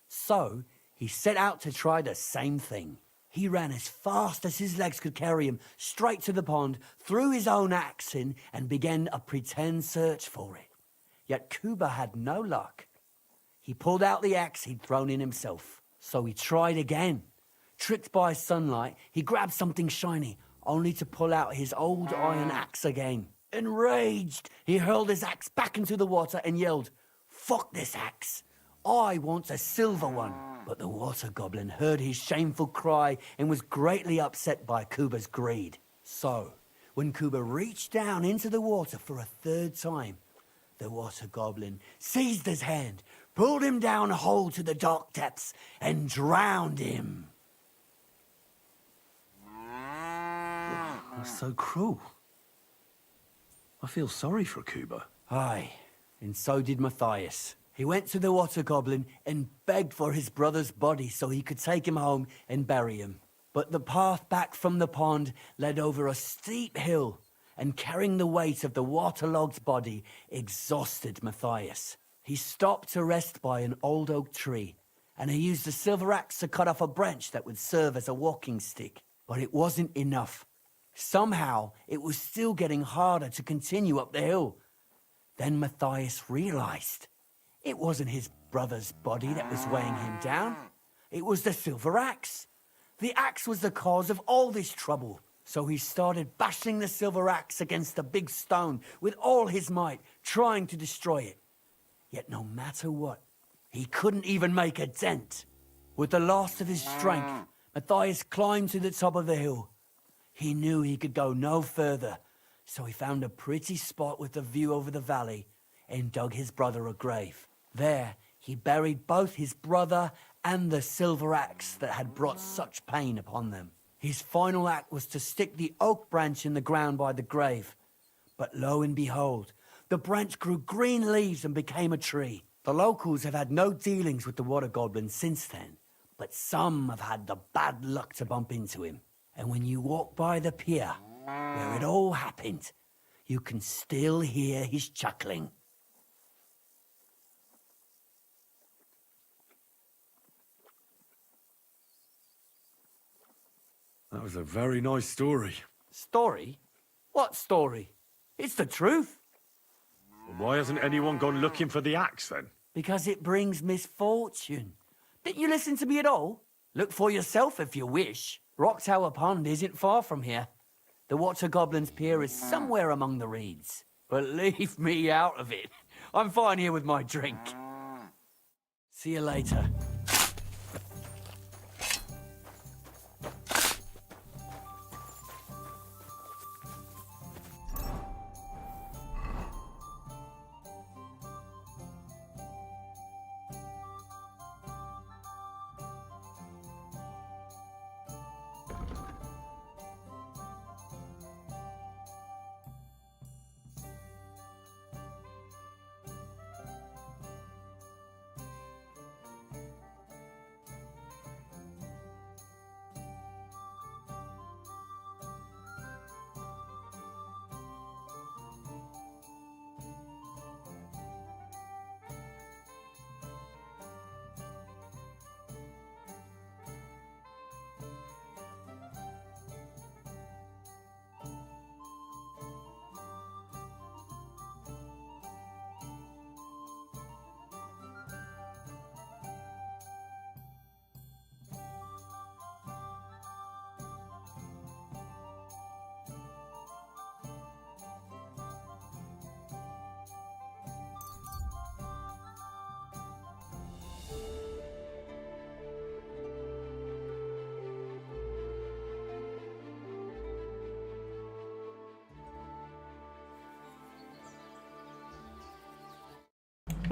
so he set out to try the same thing. He ran as fast as his legs could carry him straight to the pond, threw his own axe in, and began a pretend search for it. Yet Kuba had no luck. He pulled out the axe he'd thrown in himself, so he tried again. Tricked by sunlight, he grabbed something shiny, only to pull out his old iron axe again. Enraged, he hurled his axe back into the water and yelled, "Fuck this axe! I want a silver one." But the water goblin heard his shameful cry and was greatly upset by Kuba's greed. So, when Kuba reached down into the water for a third time, the water goblin seized his hand, pulled him down whole to the dark depths, and drowned him. That's so cruel. I feel sorry for Kuba. Aye, and so did Matthias. He went to the water goblin and begged for his brother's body so he could take him home and bury him. But the path back from the pond led over a steep hill, and carrying the weight of the waterlogged body exhausted Matthias. He stopped to rest by an old oak tree, and he used a silver axe to cut off a branch that would serve as a walking stick. But it wasn't enough. Somehow, it was still getting harder to continue up the hill. Then Matthias realized it wasn't his brother's body that was weighing him down. It was the silver axe. The axe was the cause of all this trouble. So he started bashing the silver axe against the big stone with all his might, trying to destroy it. Yet no matter what, he couldn't even make a dent. With the last of his strength, Matthias climbed to the top of the hill. He knew he could go no further, so he found a pretty spot with a view over the valley and dug his brother a grave. There, he buried both his brother and the silver axe that had brought such pain upon them. His final act was to stick the oak branch in the ground by the grave. But lo and behold, the branch grew green leaves and became a tree. The locals have had no dealings with the water goblin since then, but some have had the bad luck to bump into him. And when you walk by the pier where it all happened, you can still hear his chuckling. That was a very nice story. Story? What story? It's the truth. Why hasn't anyone gone looking for the axe then? Because it brings misfortune. Didn't you listen to me at all? Look for yourself if you wish. Rock Tower Pond isn't far from here. The Water Goblin's Pier is somewhere among the reeds. But leave me out of it. I'm fine here with my drink. See you later.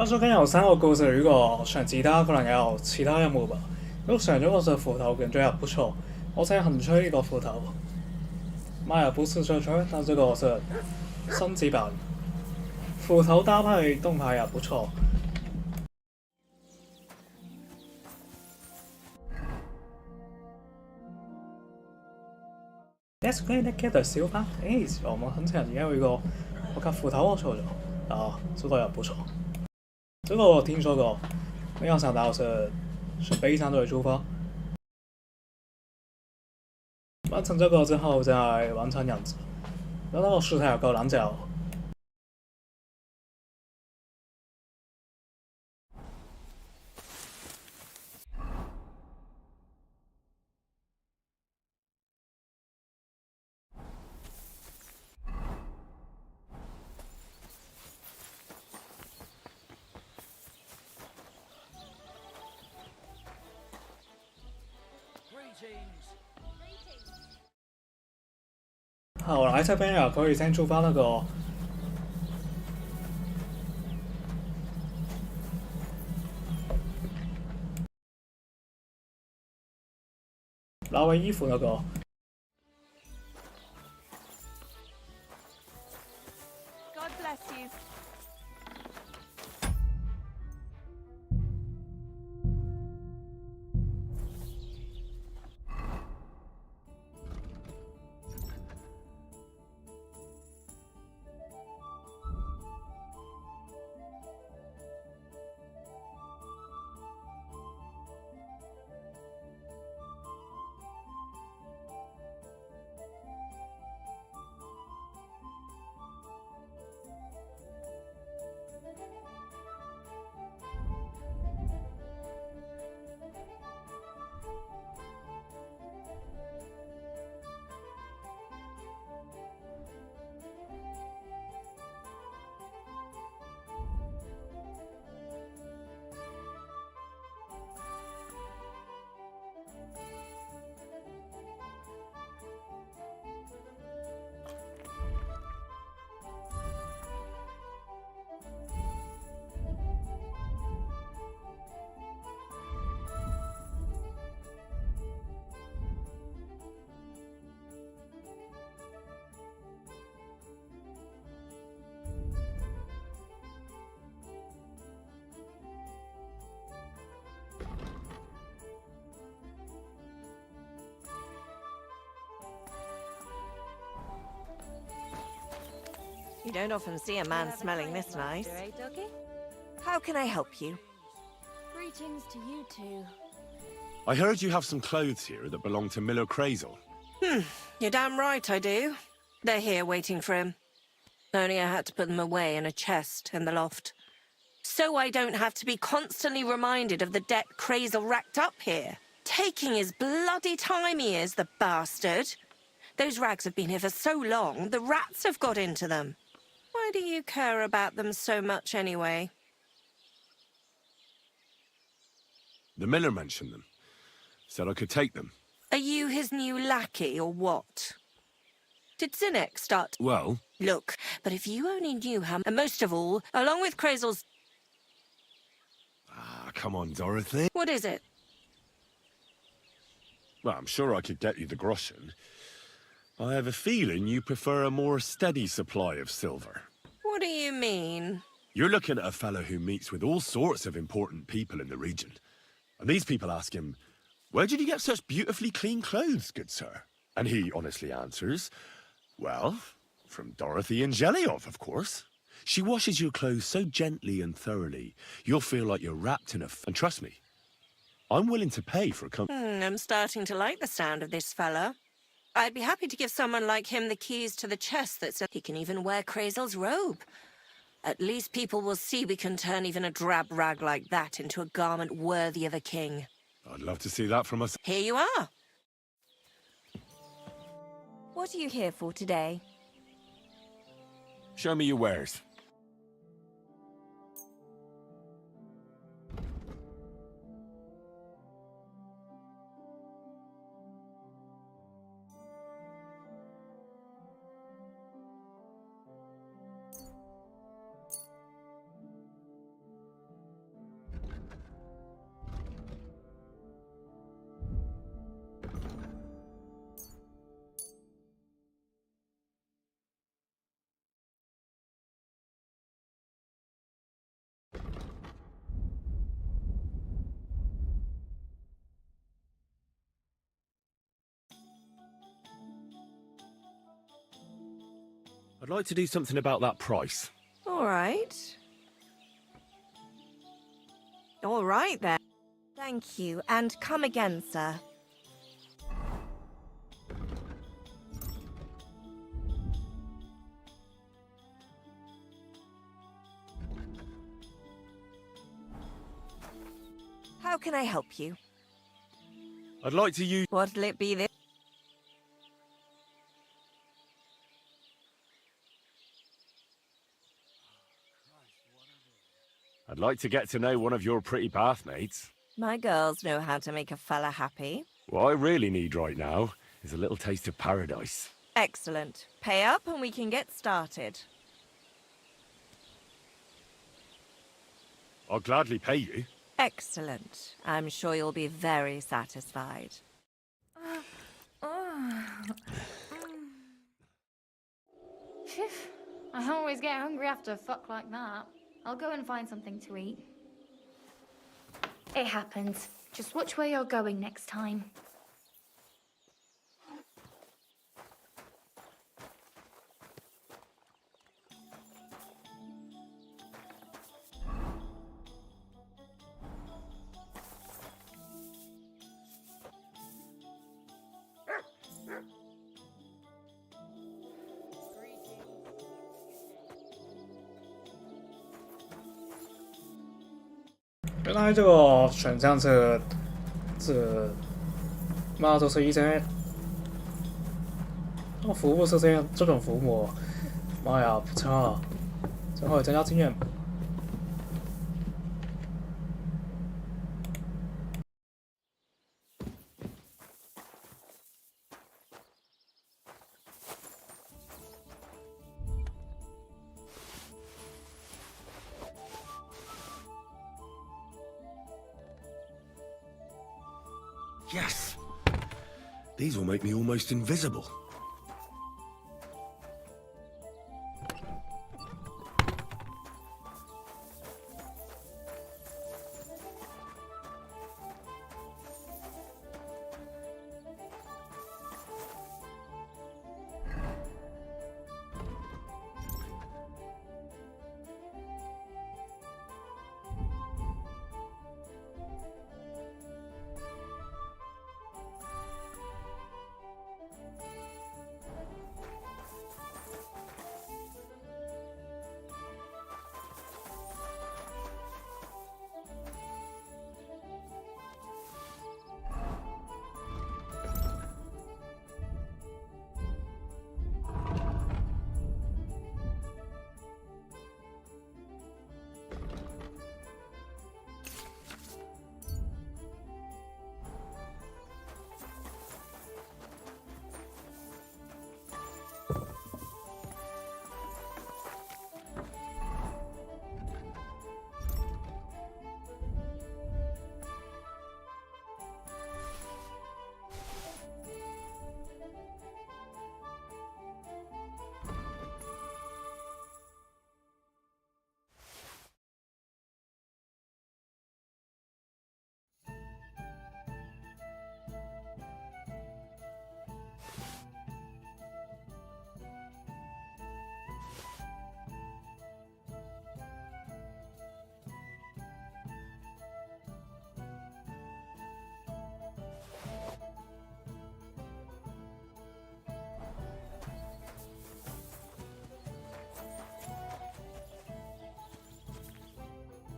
話說緊有3個故事，如果選其他可能有其他任務吧。如果選咗個是斧頭，感覺也不錯。我現在很缺一個斧頭，媽也不是缺，但這個是升級版，斧頭搭配盾牌也不錯。Let's play together， 小巴。我們很想要一個我看斧頭我抽咗，這個也不錯。這個我聽說過，沒有想到是悲傷隊出發。完成這個之後再完成樣子，然後食材有夠難找。好，來這邊也可以先出發那個拿回衣服那個。God bless you. You don't often see a man smelling this nice. How can I help you? Greetings to you two. I heard you have some clothes here that belong to Miller Crazel. You're damn right I do. They're here waiting for him. Only I had to put them away in a chest in the loft. So I don't have to be constantly reminded of the debt Crazel racked up here. Taking his bloody time he is, the bastard. Those rags have been here for so long, the rats have got into them. Why do you care about them so much anyway? The miller mentioned them. Said I could take them. Are you his new lackey or what? Did Zinnek start? Well... Look, but if you only knew how... And most of all, along with Crazel's... come on, Dorothy. What is it? Well, I'm sure I could get you the groschen. I have a feeling you prefer a more steady supply of silver. What do you mean? You're looking at a fellow who meets with all sorts of important people in the region. And these people ask him, "Where did you get such beautifully clean clothes, good sir?" And he honestly answers, "Well, from Dorothy and Angeliov, of course. She washes your clothes so gently and thoroughly, you'll feel like you're wrapped in a... And trust me, I'm willing to pay for a I'm starting to like the sound of this fella. I'd be happy to give someone like him the keys to the chest that says he can even wear Crazel's robe. At least people will see we can turn even a drab rag like that into a garment worthy of a king. I'd love to see that from us. Here you are. What are you here for today? Show me your wares. I'd like to do something about that price. All right. All right, then. Thank you, and come again, sir. How can I help you? I'd like to use... What'll it be this? I'd like to get to know one of your pretty bathmates. My girls know how to make a fella happy. What I really need right now is a little taste of paradise. Excellent. Pay up and we can get started. I'll gladly pay you. Excellent. I'm sure you'll be very satisfied. Phew. I always get hungry after a fuck like that. I'll go and find something to eat. It happens. Just watch where you're going next time.原来这个选项妈就是一些服务是这种服务，妈呀，不错，真可以增加经验。Yes! These will make me almost invisible.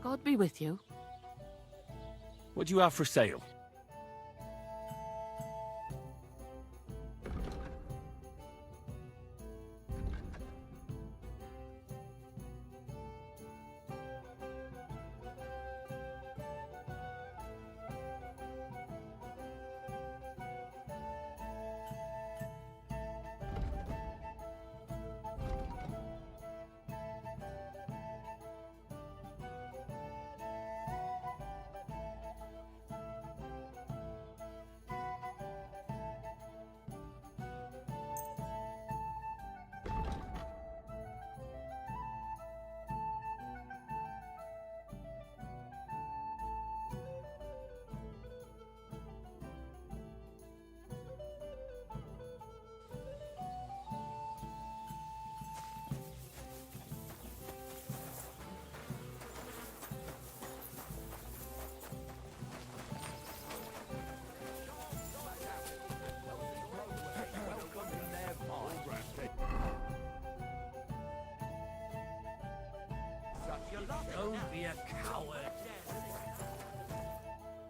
God be with you. What do you have for sale?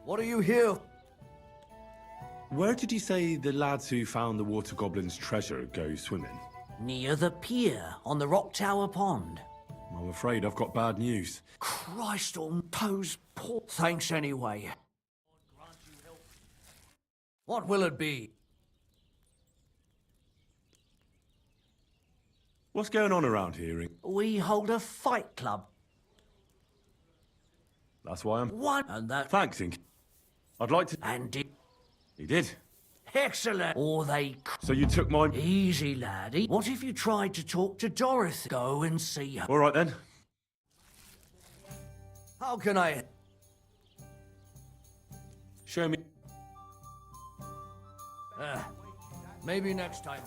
What are you here? Where did you say the lads who found the water goblin's treasure go swimming? Near the pier on the Rock Tower Pond. I'm afraid I've got bad news. Christ on those poor... Thanks anyway. What will it be? What's going on around here? We hold a fight club. That's why I'm... One and that... Thanks, Ink. I'd like to... And did... He did? Excellent. Or they... So you took my... Easy, laddie. What if you tried to talk to Dorothy? Go and see her. All right, then. How can I... Show me... Maybe next time.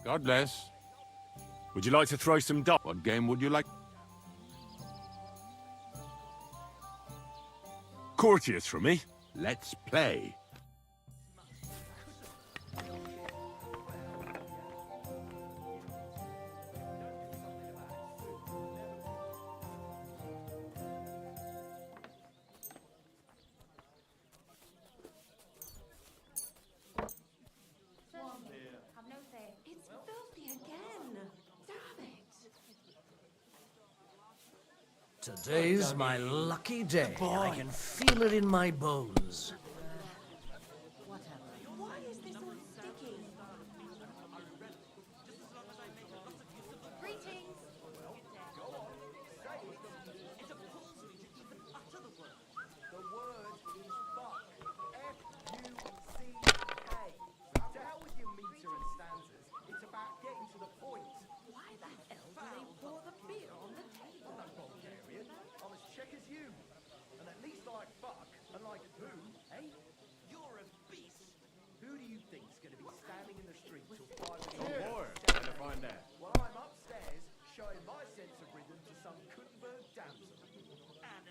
God bless. Would you like to throw some darts? What game would you like? Courteous from me. Let's play. It's filthy again. Damn it. Today's my lucky day. I can feel it in my bones. Why is this all sticky? Greetings.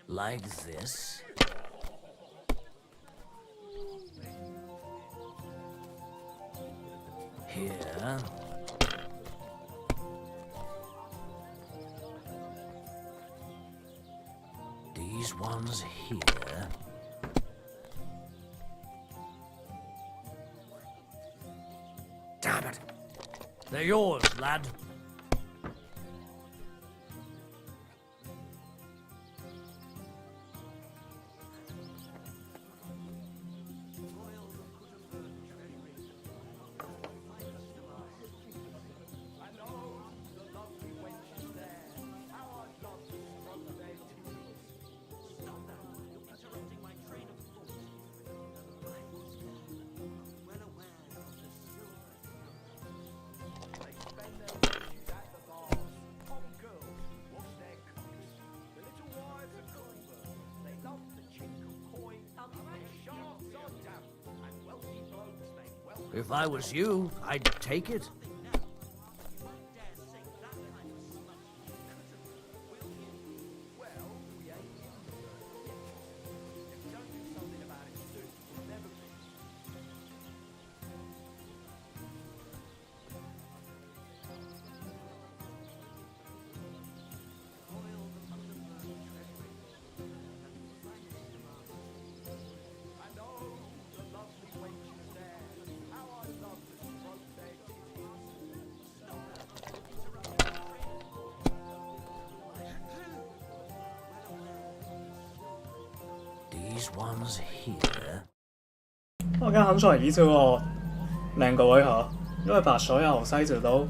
Like this. Here. These ones here. Damn it. They're yours, lad. If I was you, I'd take it. These ones here. 我而家肯出嚟依招個靚個位嚇，因為把所有塞子都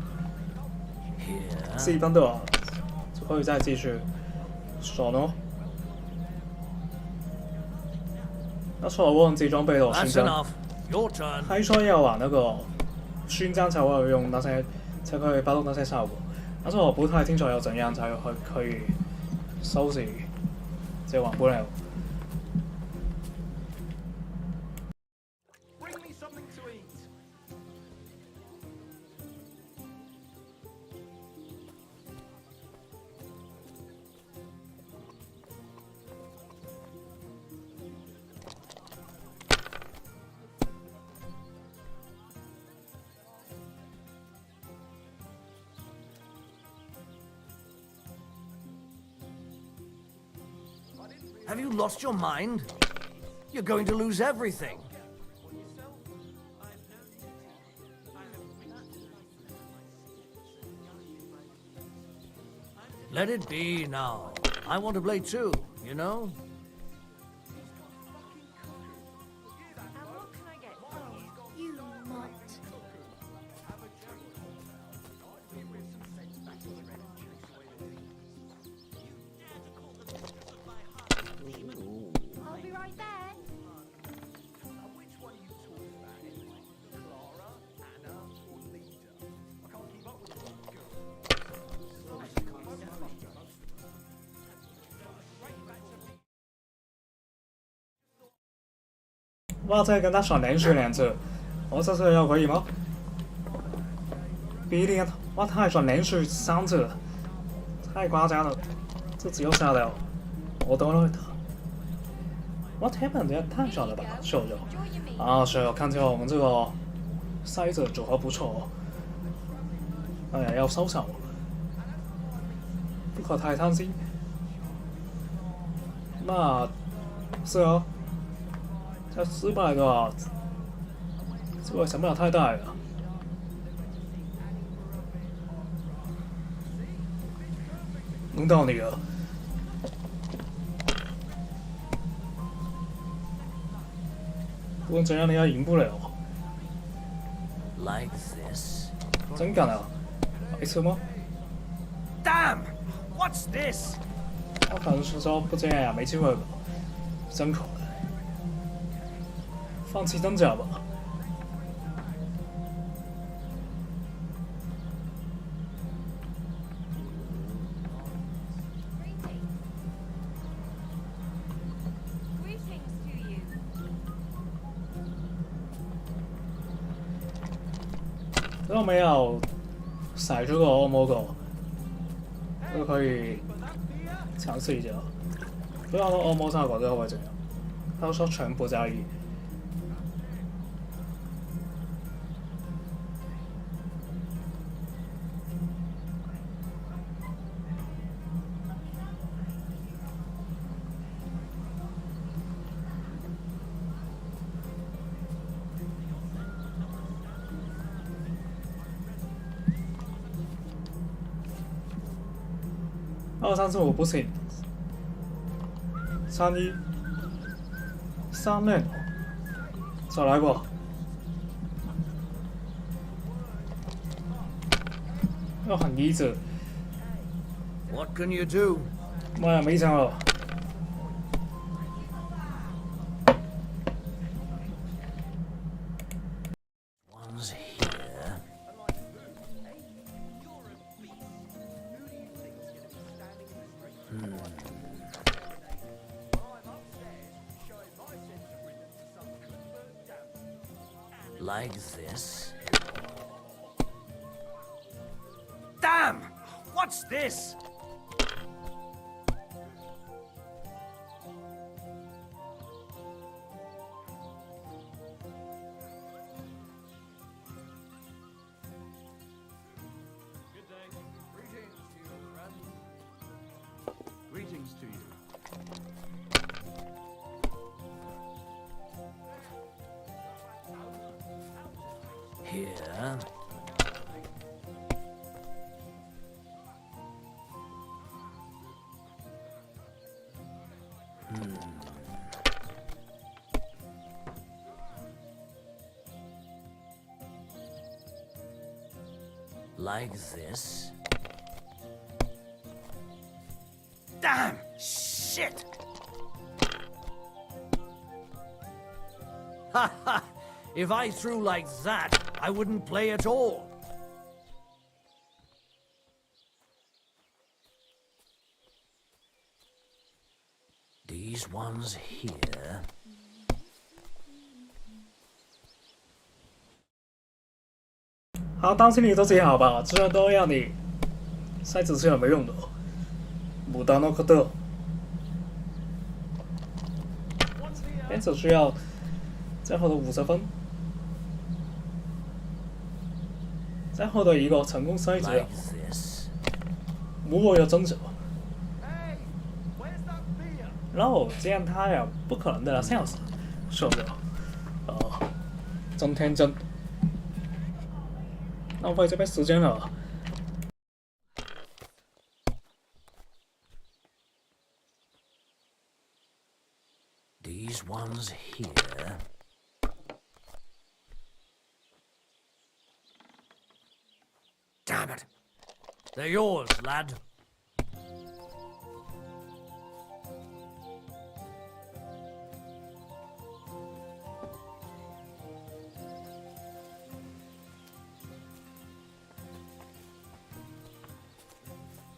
4分的話，就可以再繼續爽咯。那時候我忘記裝備了勳章，開初要玩那個勳章才會用那些，才可以發動那些效果。但是我不太清楚要怎樣才可以收拾這玩不了。Have you lost your mind? You're going to lose everything. Let it be now. I want to play too, you know? You mutt. I'll be right there. Which one are you talking about anyway? Clara, Anna, or Lita? I can't keep up with all the girls. 哇，再跟他爽连续2次，我这次要可以吗？比利，哇，他还爽连续3次，太夸张了，这只有下掉，我等了他。哇，天本也太爽了吧，秀秀！啊，秀秀，看起来我们这个筛子组合不错哦。哎呀，要收手，不可太贪心。那，是哦。 这失败的话，这个成本太大了。轮到你了。不论怎样，你也赢不了。 Like this. 真敢啊！白痴吗 Damn! What's this? 他可能是说不这样呀，没机会吧？真可爱。 放弃真假吧。都没有甩出个恶魔狗，这个可以尝试一下。不知道恶魔效果最后会怎样？他说全部加1。 2、3、4、5不行，3、1、3连，再来过，要很一致。What can you do? 妈呀，没枪了！ One's here. Like this. Damn! What's this? Greetings to you. Here. Like this. Damn! Shit! Ha ha! If I threw like that, I wouldn't play at all. These ones here. 好，当心你都自己好吧，这些都让你筛子是很没用的。牡丹诺克特，因此需要再获得50分，再获得一个成功筛子。如果有增长，然后这样他也不可能的了，笑死，受不了。真天真，浪费这边时间了。These ones here. Damn it. They're yours, lad.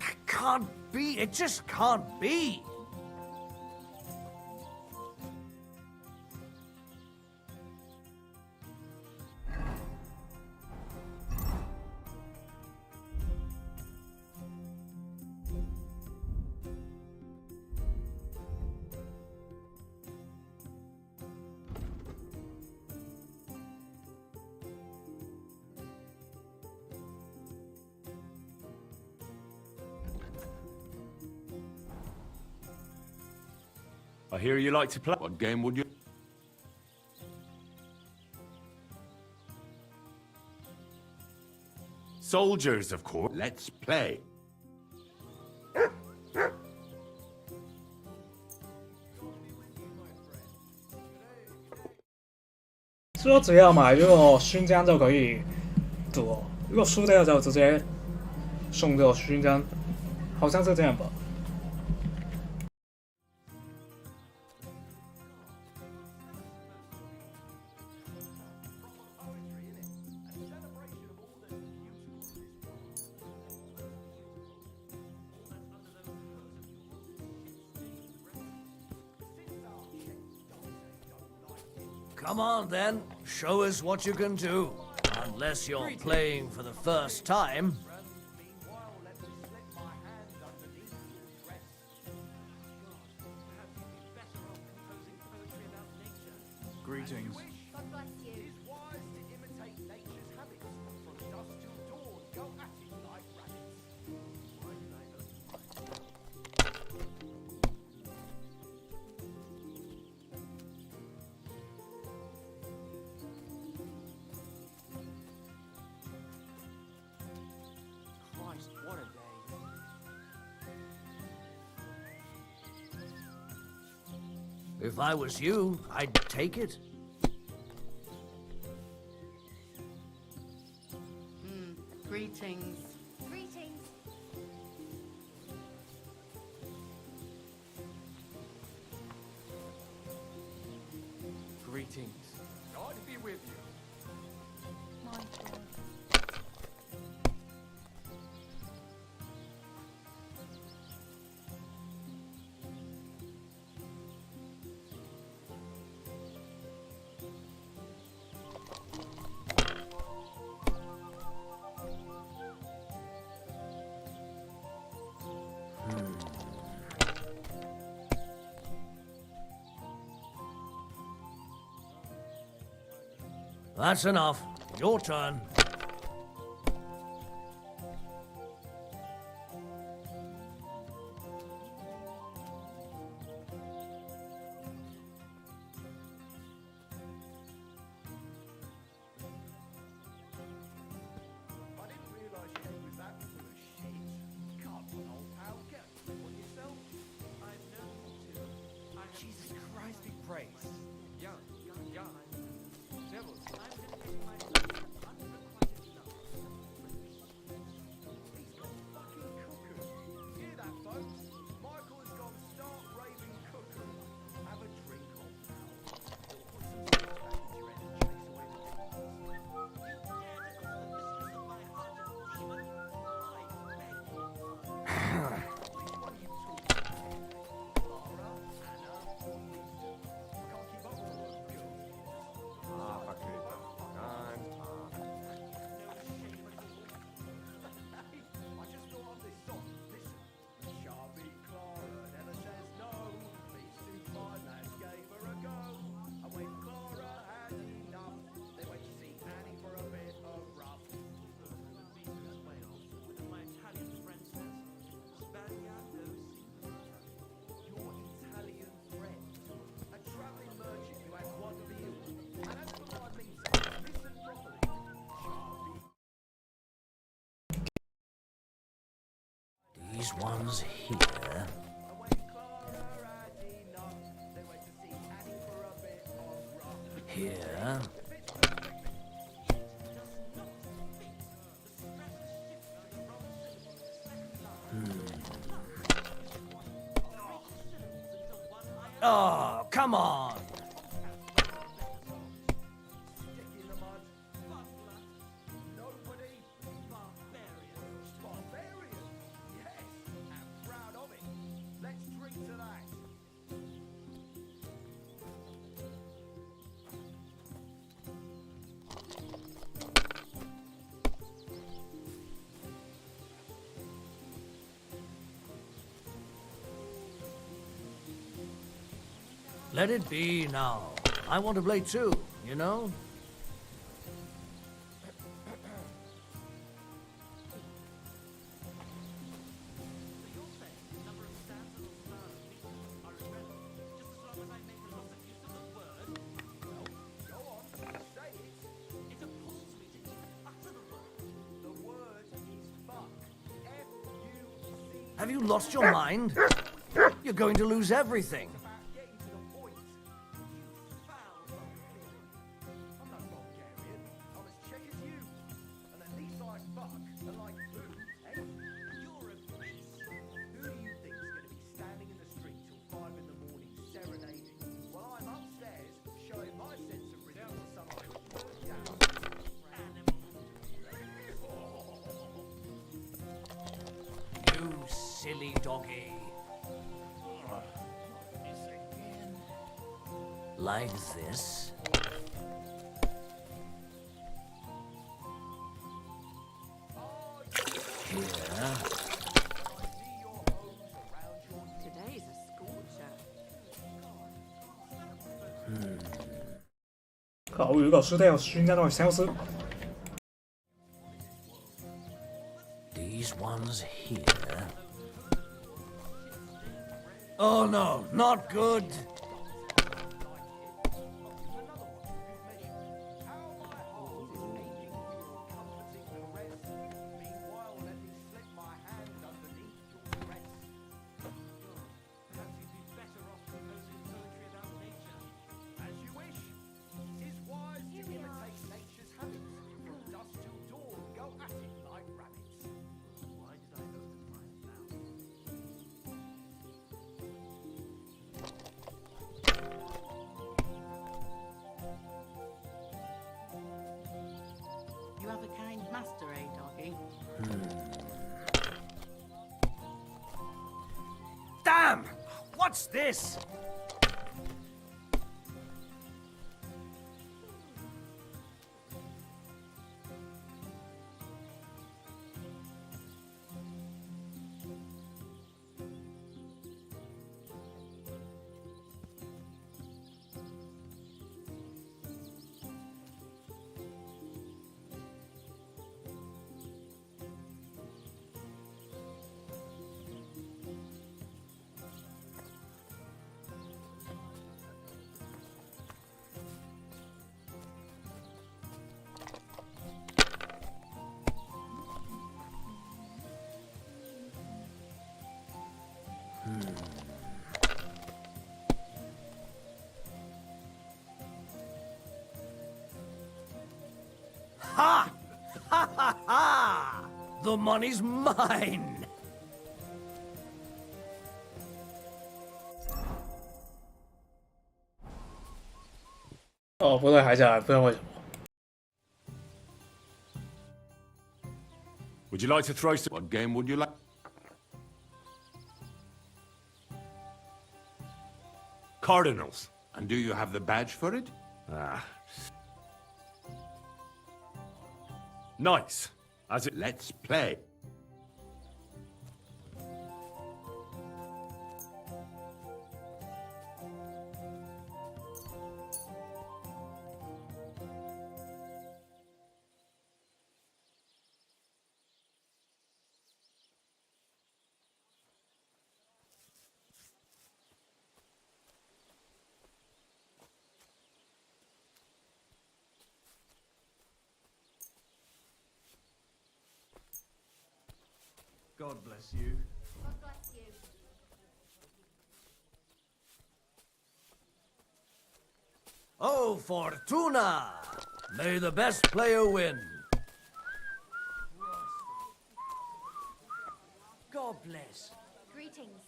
That can't be. It just can't be. I hear you like to play. What game would you? Soldiers, of course. Let's play. 说只要买这个勋章就可以赌，如果输掉就直接送这个勋章，好像是这样吧。Come on, then. Show us what you can do. Unless you're playing for the first time. Greetings. God bless you. It is wise to imitate nature's habits. From dusk till dawn, go at it like rabbits. Christ, what a day. If I was you, I'd take it. Greetings. Greetings. Greetings. God be with you. My God. That's enough. Your turn. I didn't realise your head was that full of shit. Come on, old pal, get a grip on yourself. I know you do. Jesus Christ be praised. Yeah. Devils. I'm gonna take my These ones here. Here. Oh, come on! Let it be now. I want to play too, you know? Have you lost your mind? You're going to lose everything. Silly doggy. Like this. Here. Today's a scorcher. 好，如果输掉瞬间会消失。These ones here. Oh no, not good. You have a kind master, eh, doggy? Damn! What's this? Ha! Ha ha ha! The money's mine! Oh, 不对，还下来，不知道为什么。Would you like to throw some? What game would you like? Cardinals. And do you have the badge for it? Ah. Nice. As it. Let's play. God bless you. Oh, Fortuna! May the best player win. God bless. Greetings.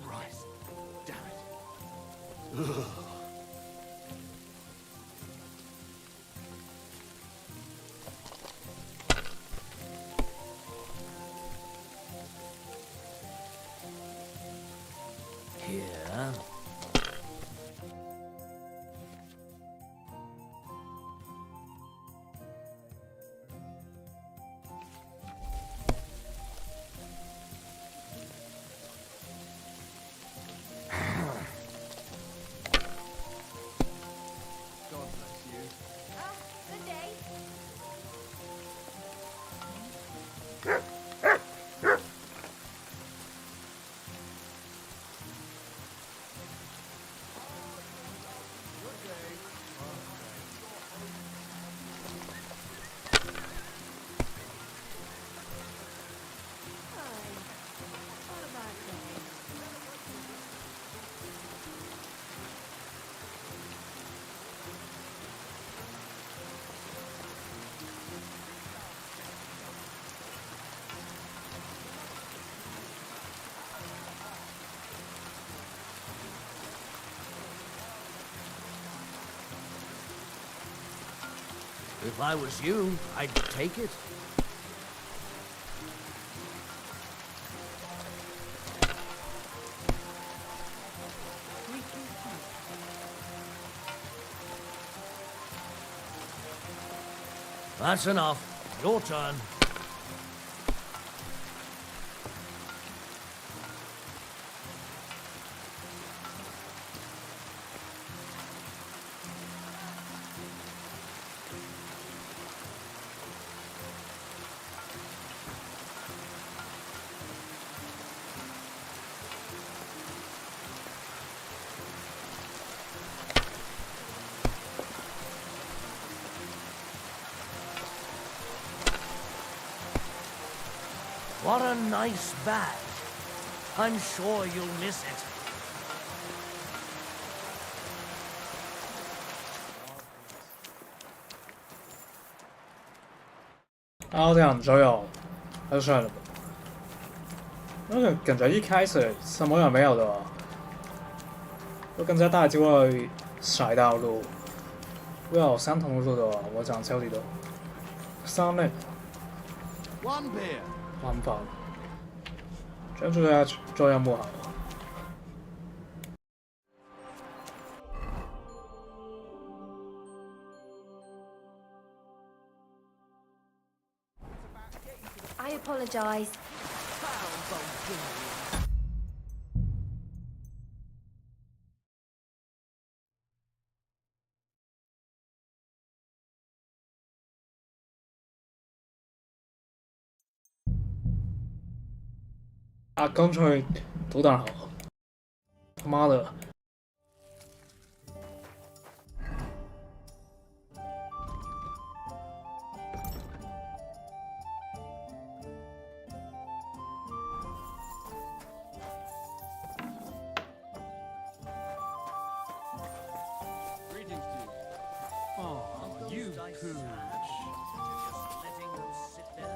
Christ, damn it. Ugh. Here. God bless you. Good day. If I was you, I'd take it. That's enough. Your turn. What a nice badge. I'm sure you'll miss it.啊，这样就有，那就算了吧。那个感觉一开始什么也没有的，有更加大機會踩到路。如果有相同路的話，我想抽啲到3粒 One beer. 玩法，專注喺做任務行。I apologize.啊，乾脆搗蛋好，他媽的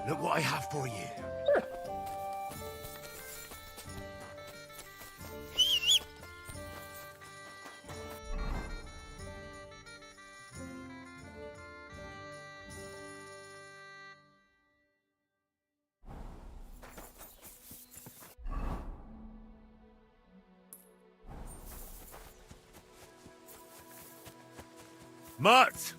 ！Look what I have for you. Mutt!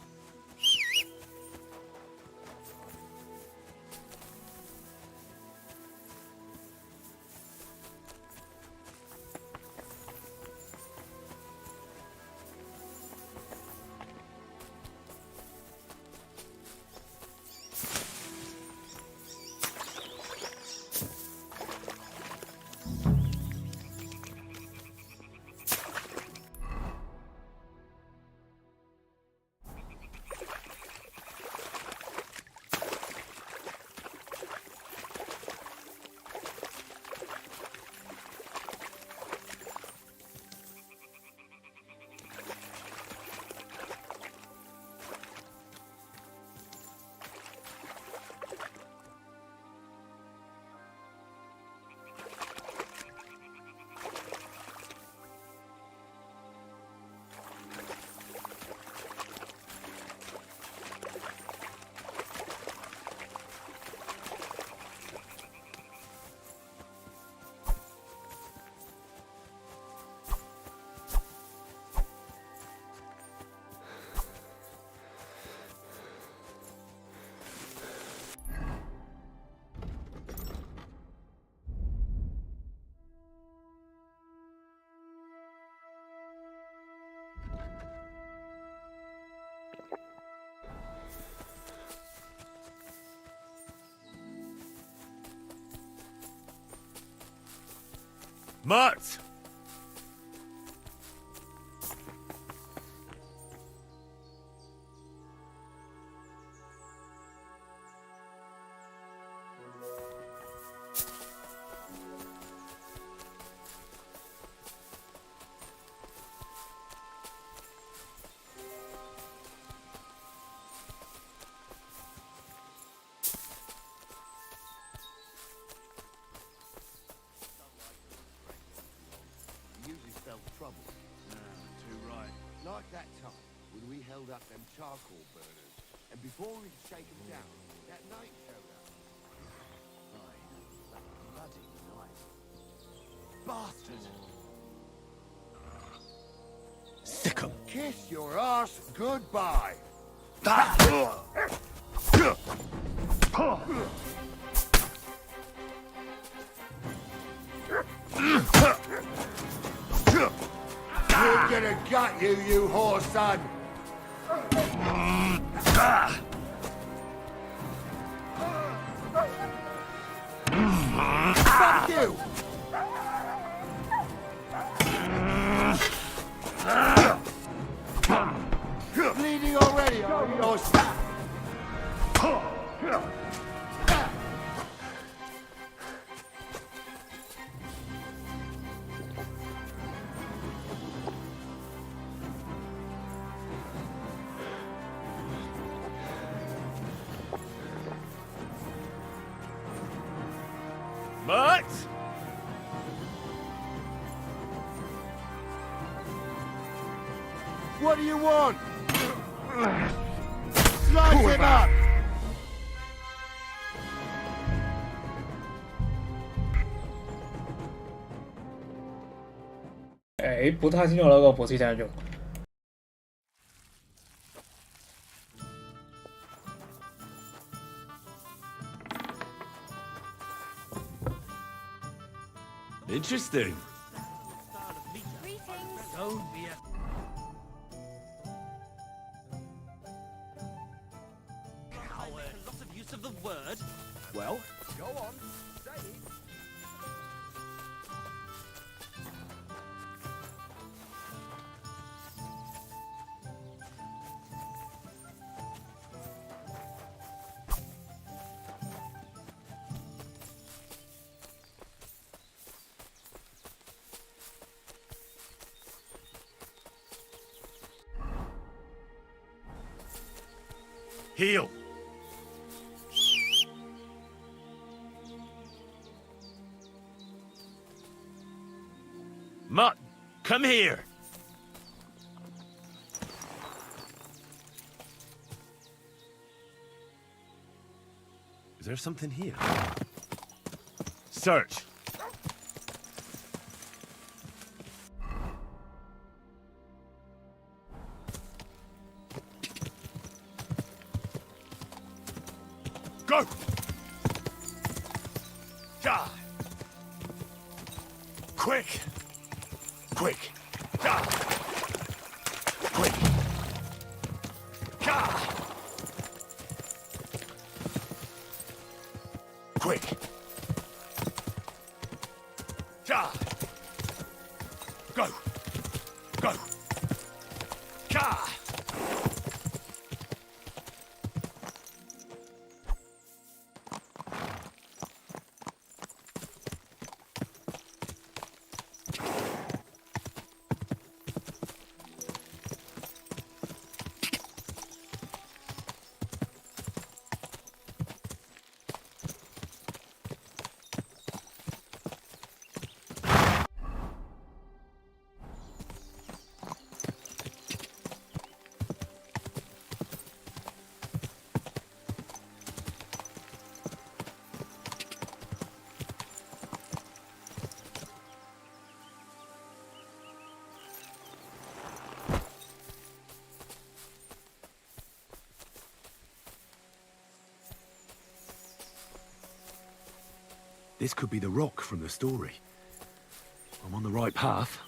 Mutt! Trouble. Too right. Like that time when we held up them charcoal burners, and before we'd shake them down, that knight showed up. Right, that bloody knight. Bastard! Sick 'em. Kiss your ass goodbye! We're gonna gut you, you whore son! Fuck you! Bleeding already, are you? Or Mutt! what do you want? Slice him up!不太清楚那个补习点用。Interesting. Don't be a... Coward. A lot of use of the word. Well, go on, say it. Heal. Mutt, come here. Is there something here? Search. Go! Die! Quick! Quick! Die! Quick! Die! Quick! Die! Go! Go! Die! This could be the rock from the story. I'm on the right path.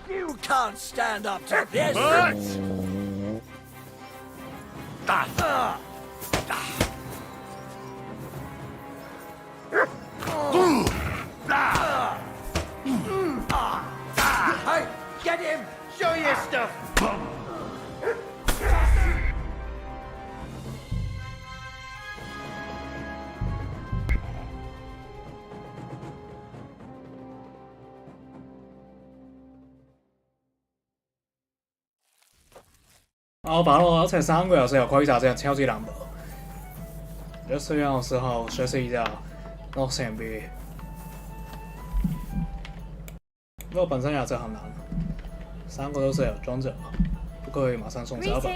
You can't stand up to this! Hey, get him! Show your stuff! 好，把我而且3个小时有盔甲，这样超级难的。就虽然有时候学习一下落线比，因为本身也是很难，3个都是有装着，不可以马上送甲吧。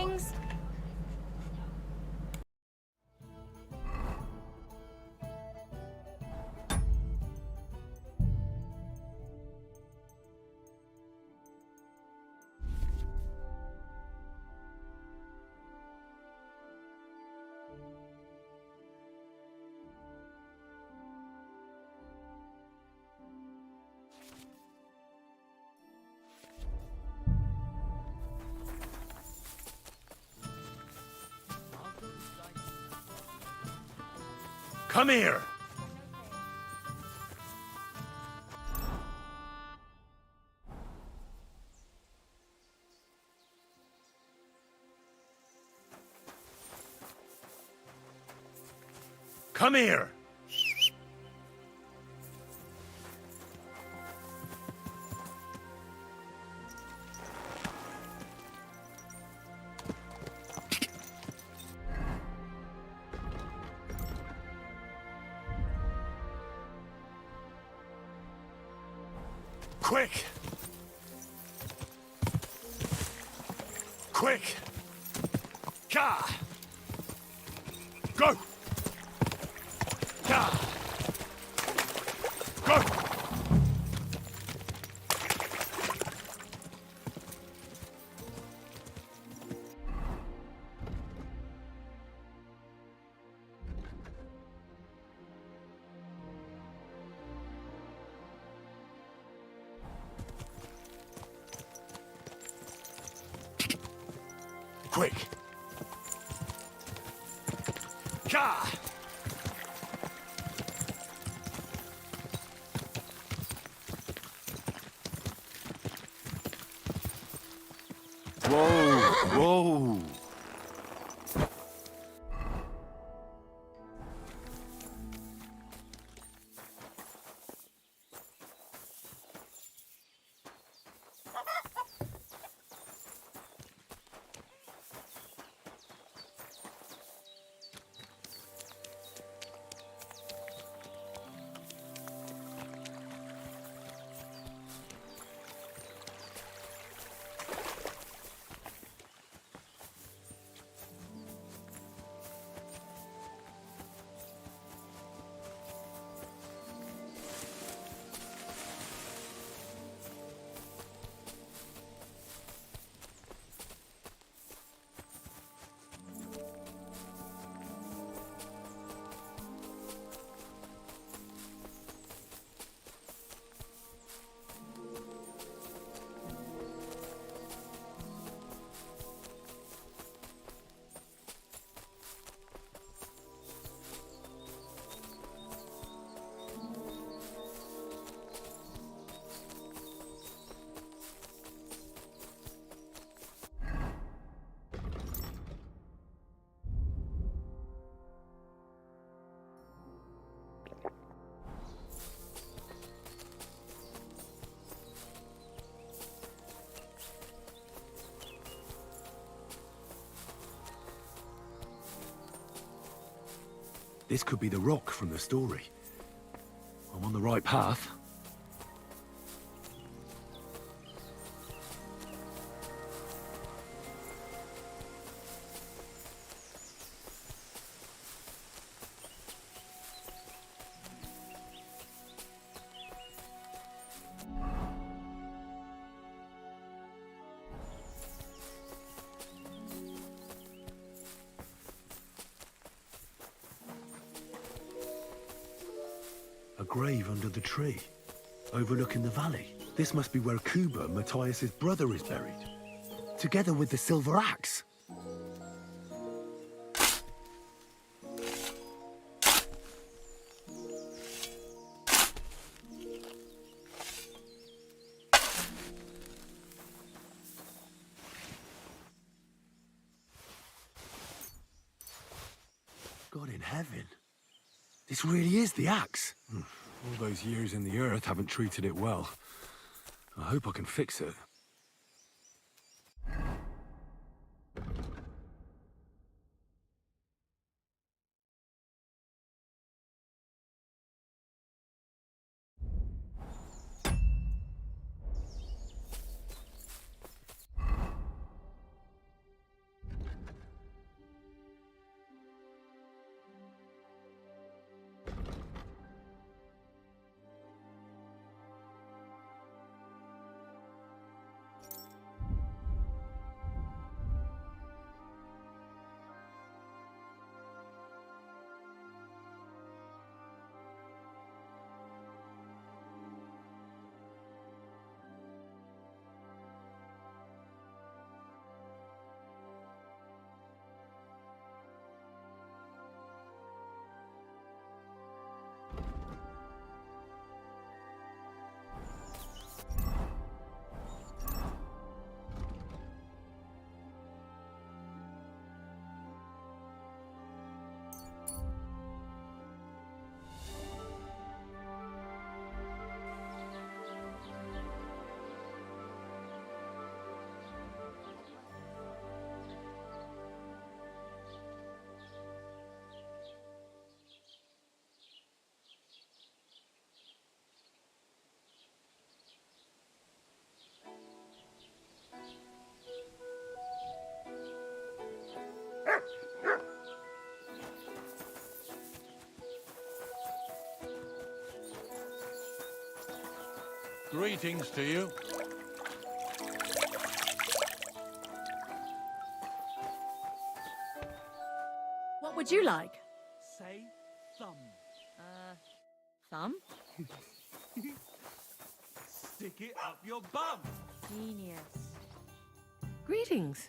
Come here! Come here! Quick! Quick! Ka! Go! Ka! Go! Quick! Ka! Whoa! Whoa! This could be the rock from the story. I'm on the right path. grave under the tree, overlooking the valley. This must be where Kuba, Matthias's brother, is buried, together with the silver axe. God in heaven. This really is the axe. All those years in the earth haven't treated it well. I hope I can fix it. Greetings to you. What would you like? Say thumb. Thumb? Stick it up your bum. Genius. Greetings.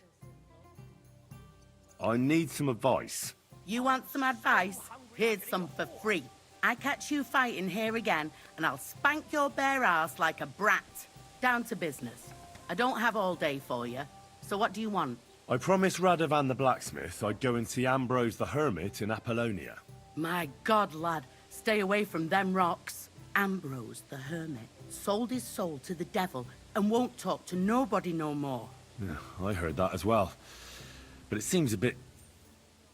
I need some advice. You want some advice? Here's some for free. I catch you fighting here again, and I'll spank your bare ass like a brat. Down to business. I don't have all day for you, so what do you want? I promised Radovan the blacksmith I'd go and see Ambrose the hermit in Apollonia. My God, lad, stay away from them rocks. Ambrose the hermit sold his soul to the devil and won't talk to nobody no more. Yeah, I heard that as well. But it seems a bit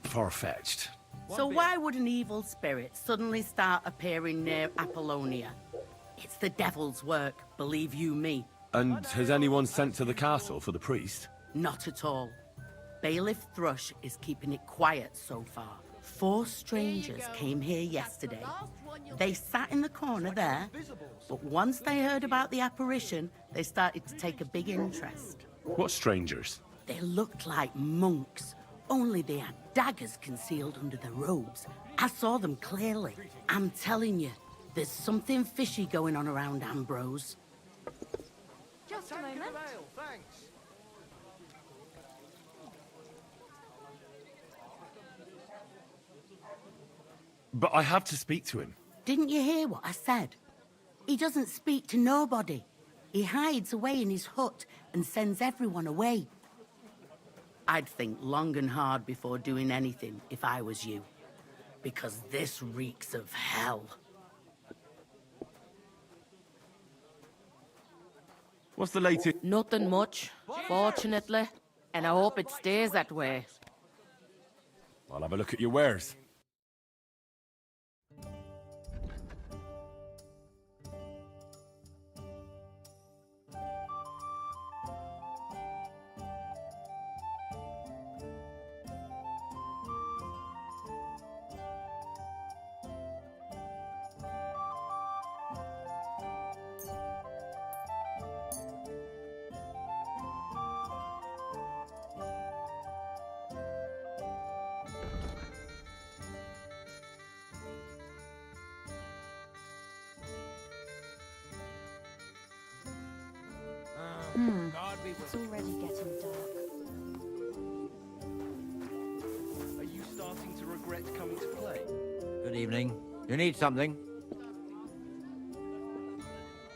far-fetched. So why would an evil spirit suddenly start appearing near Apollonia? It's the devil's work, believe you me. And has anyone sent to the castle for the priest? Not at all. Bailiff Thrush is keeping it quiet so far. 4 strangers came here yesterday. They sat in the corner there, but once they heard about the apparition, they started to take a big interest. What strangers? They looked like monks, only they had daggers concealed under their robes. I saw them clearly. I'm telling you, there's something fishy going on around Ambrose. Just a moment. Thanks. But I have to speak to him. Didn't you hear what I said? He doesn't speak to nobody. He hides away in his hut and sends everyone away. I'd think long and hard before doing anything if I was you. Because this reeks of hell. What's the latest? Nothing much, fortunately. And I hope it stays that way. I'll have a look at your wares. It's already getting dark. Are you starting to regret coming to play? Good evening. You need something?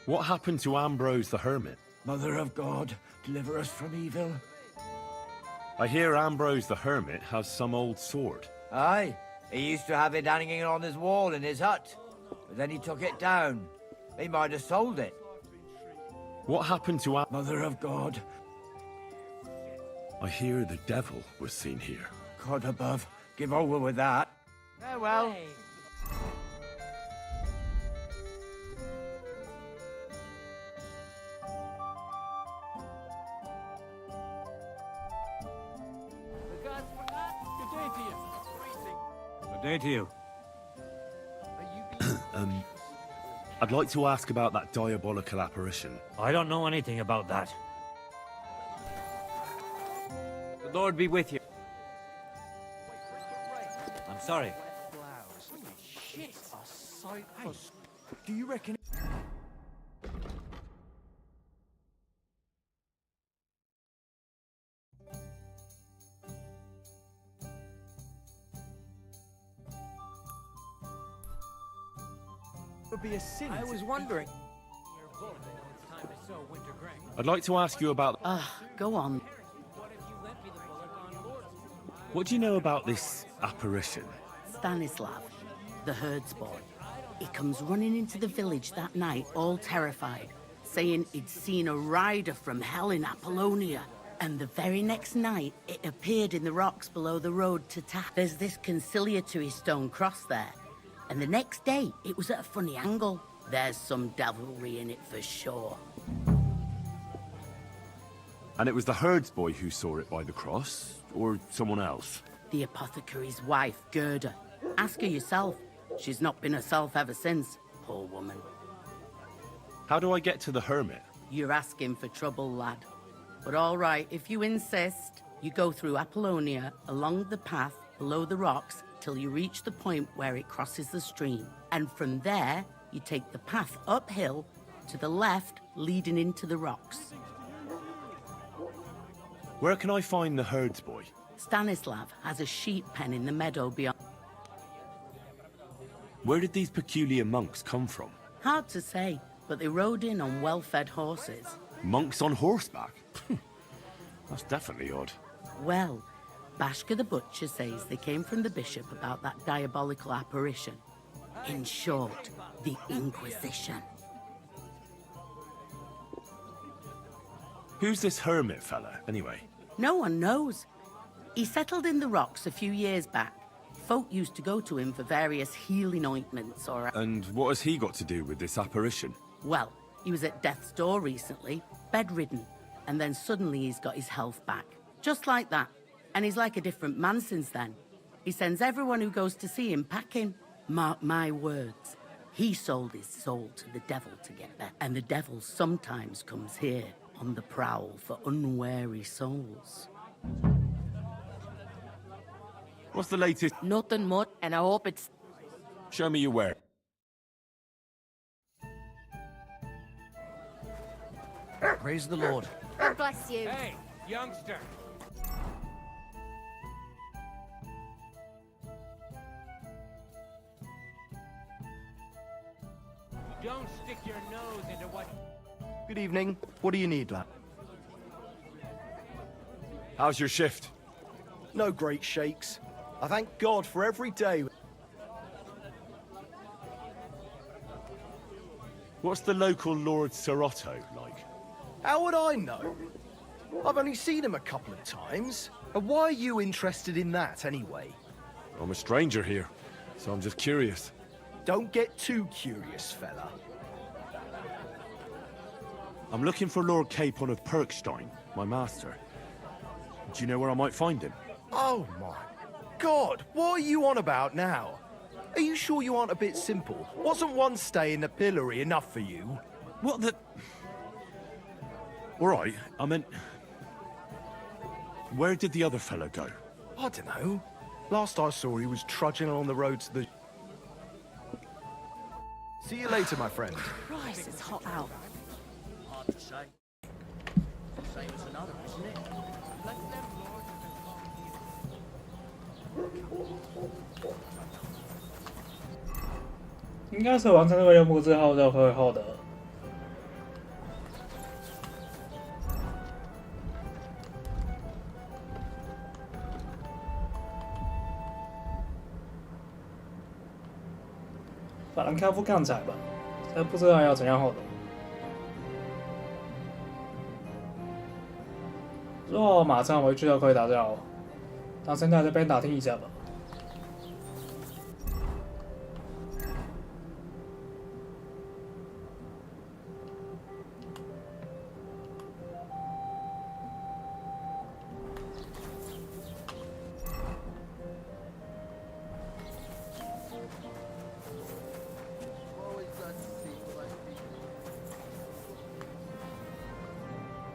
What happened to Ambrose the Hermit? Mother of God, deliver us from evil. I hear Ambrose the Hermit has some old sword. Aye, he used to have it hanging on his wall in his hut. But then he took it down. He might have sold it. What happened to Mother of God? I hear the devil was seen here. God above, give over with that. Farewell. Hey. Good day to you. I'd like to ask about that diabolical apparition. I don't know anything about that. The Lord be with you. I'm sorry. Shit, a sight for... Do you reckon... would be a sin? I was wondering. I'd like to ask you about... Go on. What do you know about this apparition? Stanislav, the herdsboy. He comes running into the village that night, all terrified, saying he'd seen a rider from hell in Apollonia. And the very next night, it appeared in the rocks below the road to Tap. There's this conciliatory stone cross there. And the next day, it was at a funny angle. There's some devilry in it for sure. And it was the herdsboy who saw it by the cross, or someone else? The apothecary's wife, Gerda. Ask her yourself. She's not been herself ever since, poor woman. How do I get to the hermit? You're asking for trouble, lad. But all right, if you insist, you go through Apollonia, along the path, below the rocks, till you reach the point where it crosses the stream. And from there, you take the path uphill to the left, leading into the rocks. Where can I find the herdsboy? Stanislav has a sheep pen in the meadow beyond. Where did these peculiar monks come from? Hard to say, but they rode in on well-fed horses. Monks on horseback? That's definitely odd. Well, Bashka the Butcher says they came from the bishop about that diabolical apparition. In short, the Inquisition. Who's this hermit fella, anyway? No one knows. He settled in the rocks a few years back. Folk used to go to him for various healing ointments or... And what has he got to do with this apparition? Well, he was at death's door recently, bedridden, and then suddenly he's got his health back. Just like that. And he's like a different man since then. He sends everyone who goes to see him packing. Mark my words. He sold his soul to the devil to get better. And the devil sometimes comes here on the prowl for unwary souls. What's the latest? Nothing much, and I hope it's... Show me your where. Praise the Lord. God bless you. Hey, youngster. Don't stick your nose into what... Good evening. What do you need, lad? How's your shift? No great shakes. I thank God for every day. What's the local Lord Serotto like? How would I know? I've only seen him a couple of times. And why are you interested in that, anyway? I'm a stranger here, so I'm just curious. Don't get too curious, fella. I'm looking for Lord Capon of Perkstein, my master. Do you know where I might find him? Oh my God, what are you on about now? Are you sure you aren't a bit simple? Wasn't one stay in the pillory enough for you? What the... All right, I meant... Where did the other fellow go? I don't know. Last I saw, he was trudging along the road to the... See you later, my friend. Christ, it's hot out. Hard to say. 应该是完成这个任务之后就可以获得。法兰克夫钢材吧，但不知道要怎样获得。如果马上回去就可以打掉，那现在这边打听一下吧。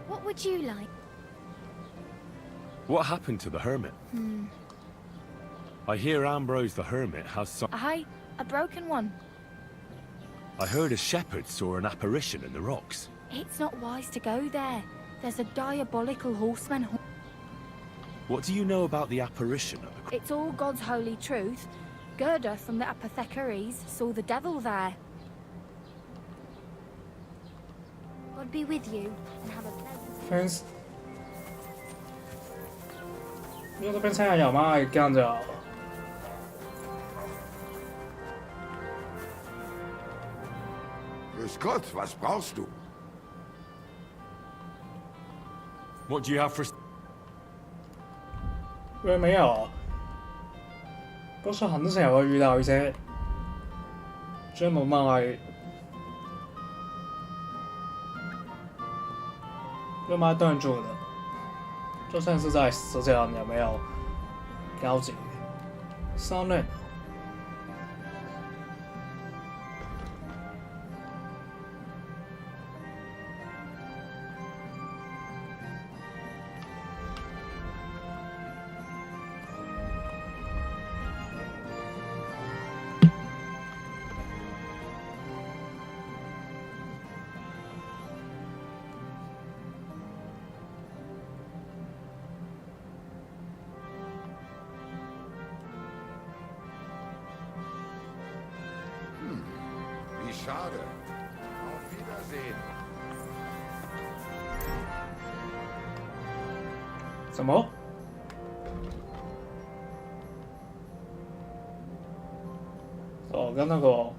What would you like? What happened to the hermit? I hear Ambrose the hermit has some... A broken one. I heard a shepherd saw an apparition in the rocks. It's not wise to go there. There's a diabolical horseman. What do you know about the apparition at the... It's all God's holy truth. Gerda from the apothecaries saw the devil there. God be with you and have a pleasant... Friends. 因为这边菜还有吗？这样子哦。Grüß Gott, was brauchst du? What do you have for... 因为没有，不是很少会遇到一些专门卖炖煮的，就算是在实际上也没有高级商人。Wie schade. Auf Wiedersehen. 什么？哦，跟那个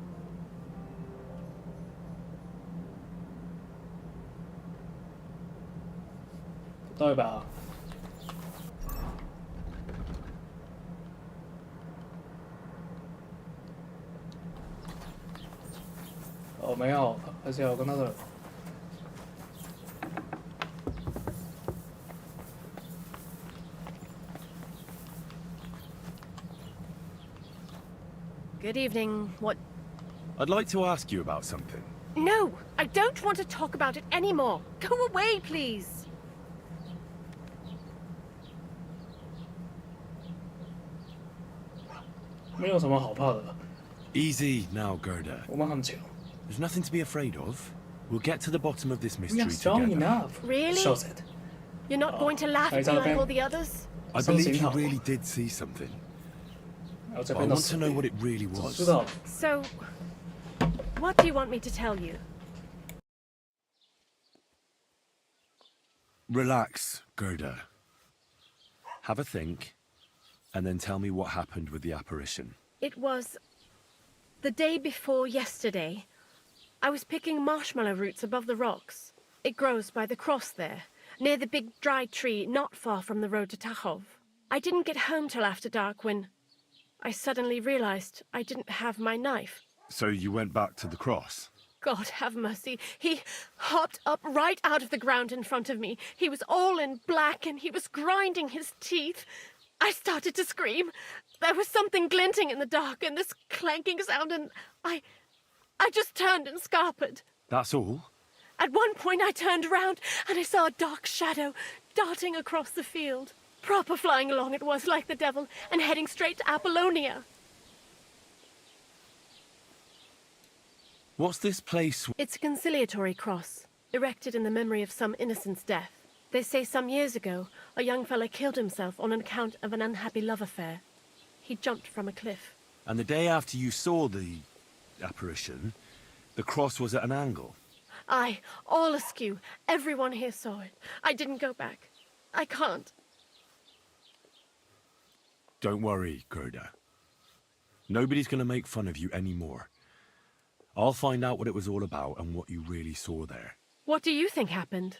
不对吧？哦，没有，而且我跟那个。Good evening. What? I'd like to ask you about something. No, I don't want to talk about it anymore. Go away, please. 没有什么好怕的。 Easy now, Gerda. 我们很强。 There's nothing to be afraid of. We'll get to the bottom of this We mystery are strong together. enough. Really? Shows it. You're not going to laugh at me like all the others? I believe you really did see something. But I want to know what it really was. So, what do you want me to tell you? Relax, Gerda. Have a think, and then tell me what happened with the apparition. It was the day before yesterday. I was picking marshmallow roots above the rocks. It grows by the cross there, near the big dry tree not far from the road to Tachov. I didn't get home till after dark when I suddenly realized I didn't have my knife. So you went back to the cross? God have mercy. He hopped up right out of the ground in front of me. He was all in black and he was grinding his teeth. I started to scream. There was something glinting in the dark and this clanking sound and I just turned and scarpered. That's all? At one point I turned around and I saw a dark shadow darting across the field. Proper flying along it was, like the devil, and heading straight to Apollonia. What's this place? It's a conciliatory cross, erected in the memory of some innocent's death. They say some years ago, a young fella killed himself on account of an unhappy love affair. He jumped from a cliff. And the day after you saw the apparition, the cross was at an angle. Aye, all askew. Everyone here saw it. I didn't go back. I can't. Don't worry, Gerda. Nobody's gonna make fun of you anymore. I'll find out what it was all about and what you really saw there. What do you think happened?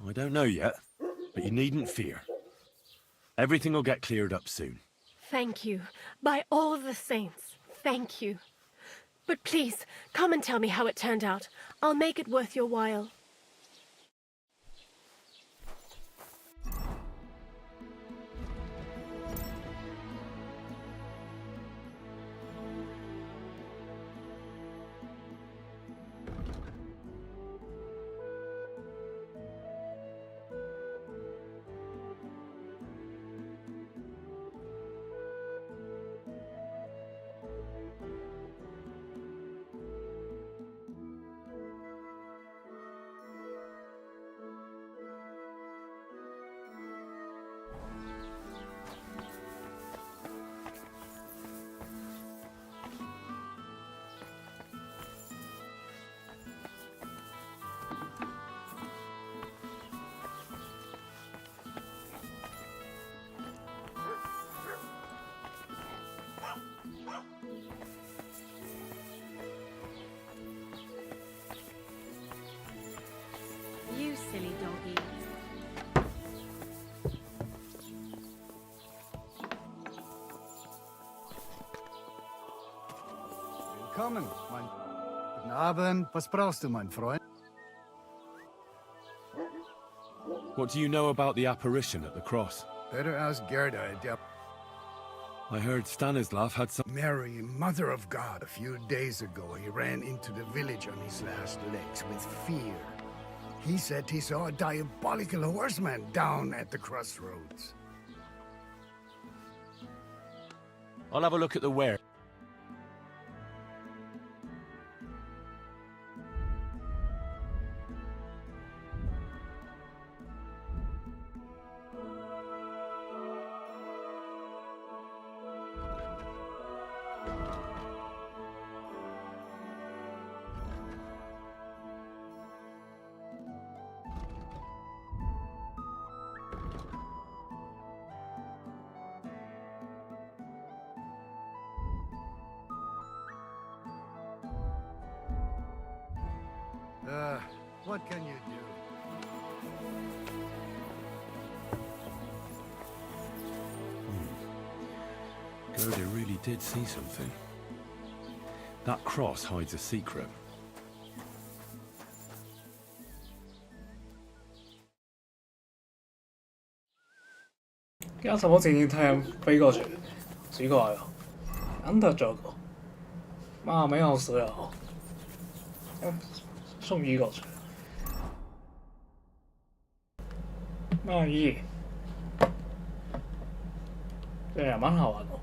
I don't know yet, but you needn't fear. Everything will get cleared up soon. Thank you. By all the saints, thank you. But please, come and tell me how it turned out. I'll make it worth your while. You silly doggy. Willkommen, mein... Guten Abend. Was brauchst du, mein Freund? What do you know about the apparition at the cross? Better ask Gerda. I heard Stanislav had some... Mary, Mother of God. A few days ago, he ran into the village on his last legs with fear. He said he saw a diabolical horseman down at the crossroads. I'll have a look at the where. What can you do? Gerda really did see something. That cross hides a secret.要什么今天飞过去？奇怪了，难得这个，妈没有死了，送移过去。那一，对呀，蛮好玩的。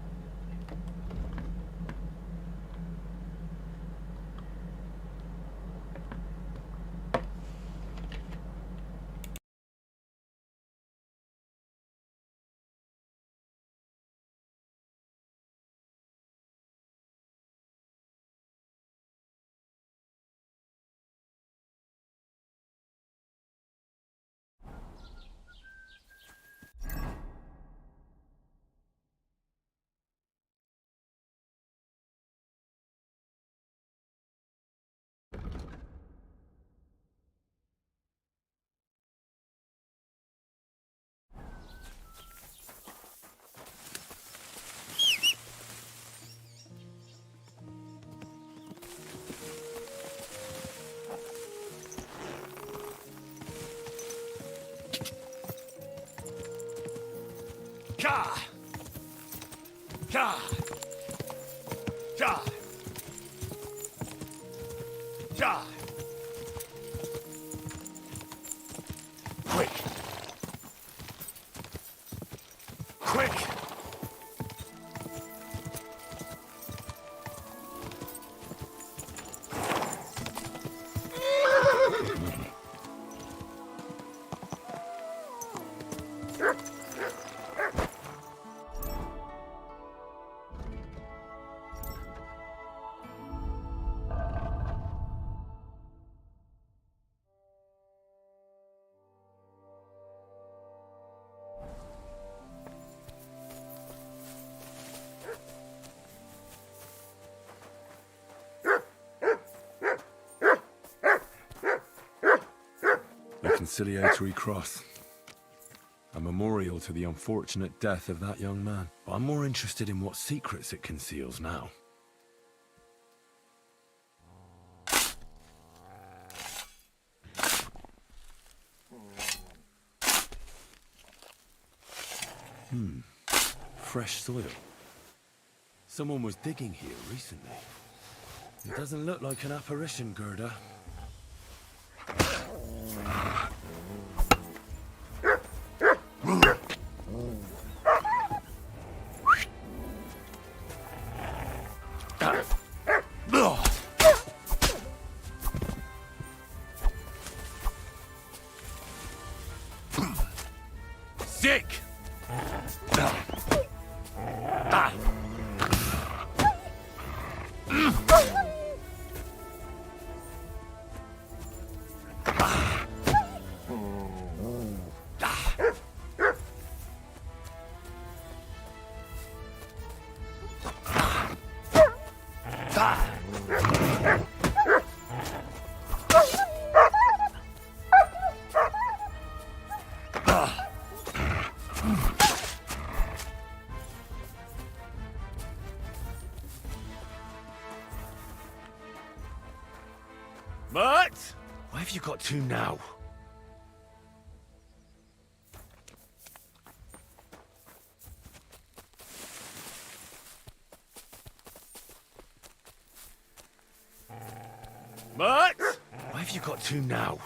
Ka! Ka! Ka! Ka! Quick! Quick! conciliatory cross. A memorial to the unfortunate death of that young man. But I'm more interested in what secrets it conceals now. Fresh soil. Someone was digging here recently. It doesn't look like an apparition, Gerda. Sick! Mutt! Why have you got to now? Mutt! Why have you got to now?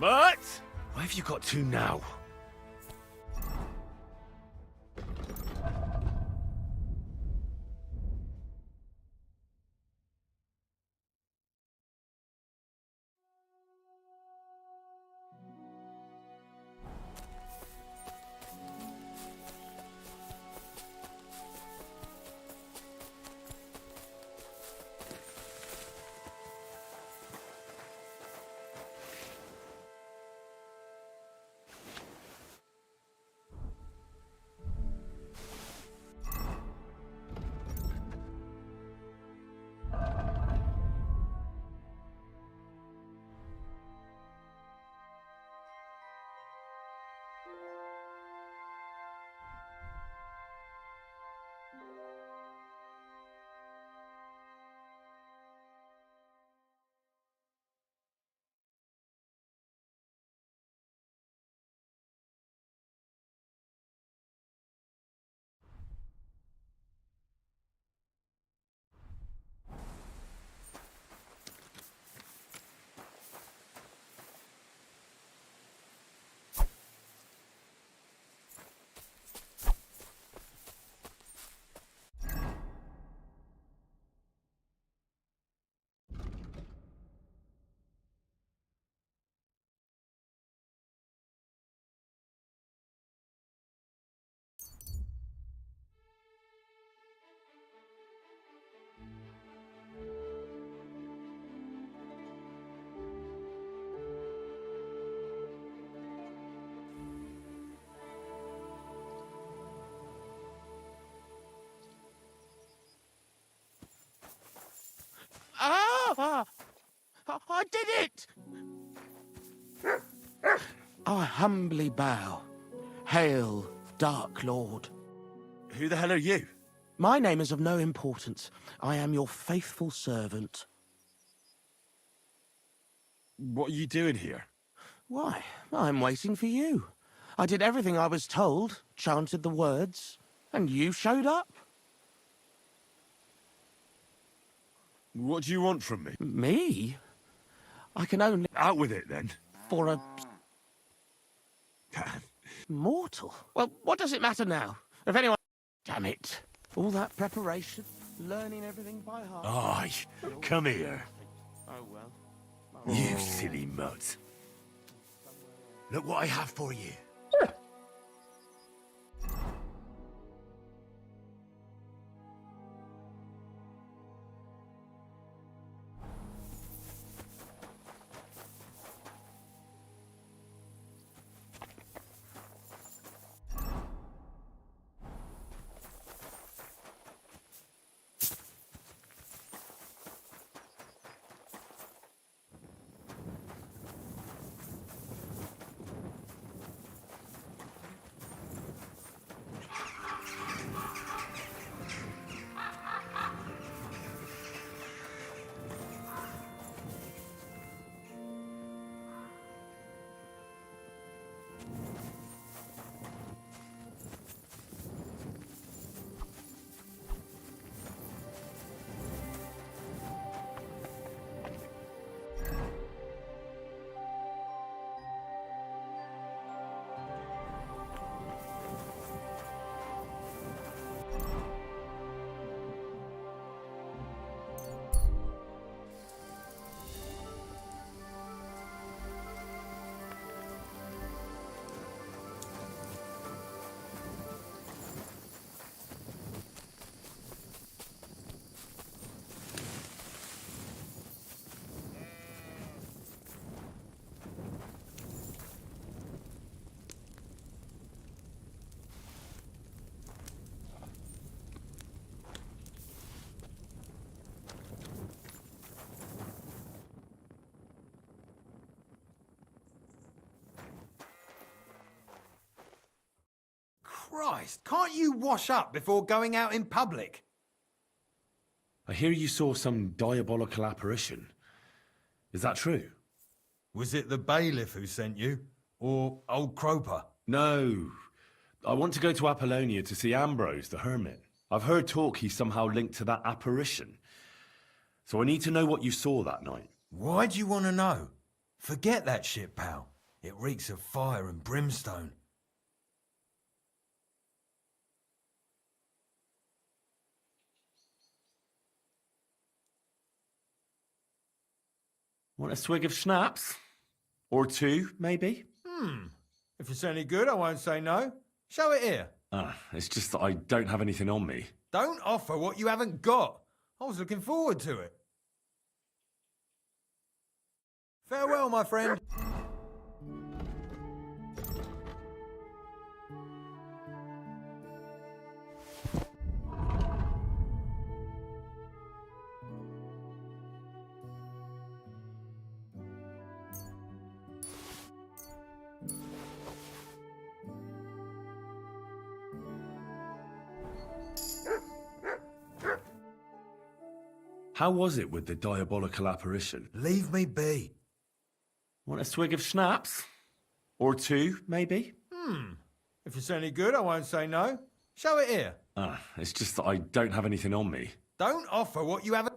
Mutt! Why have you got to now? Ah! I did it! I humbly bow. Hail, Dark Lord. Who the hell are you? My name is of no importance. I am your faithful servant. What are you doing here? Why, I'm waiting for you. I did everything I was told, chanted the words, and you showed up. What do you want from me? Me? I can only... Out with it, then. For a... mortal. Well, what does it matter now? If anyone... Damn it. All that preparation, learning everything by heart... Aye, come here. Oh, well. You silly mutt. Look what I have for you. Christ, can't you wash up before going out in public? I hear you saw some diabolical apparition. Is that true? Was it the bailiff who sent you? Or old Croper? No. I want to go to Apollonia to see Ambrose, the hermit. I've heard talk he's somehow linked to that apparition. So I need to know what you saw that night. Why do you want to know? Forget that shit, pal. It reeks of fire and brimstone. Want a swig of schnapps? Or two, maybe? If it's any good, I won't say no. Show it here. It's just that I don't have anything on me. Don't offer what you haven't got. I was looking forward to it. Farewell, my friend. How was it with the diabolical apparition? Leave me be. Want a swig of schnapps? Or two, maybe? If it's any good, I won't say no. Show it here. It's just that I don't have anything on me. Don't offer what you haven't...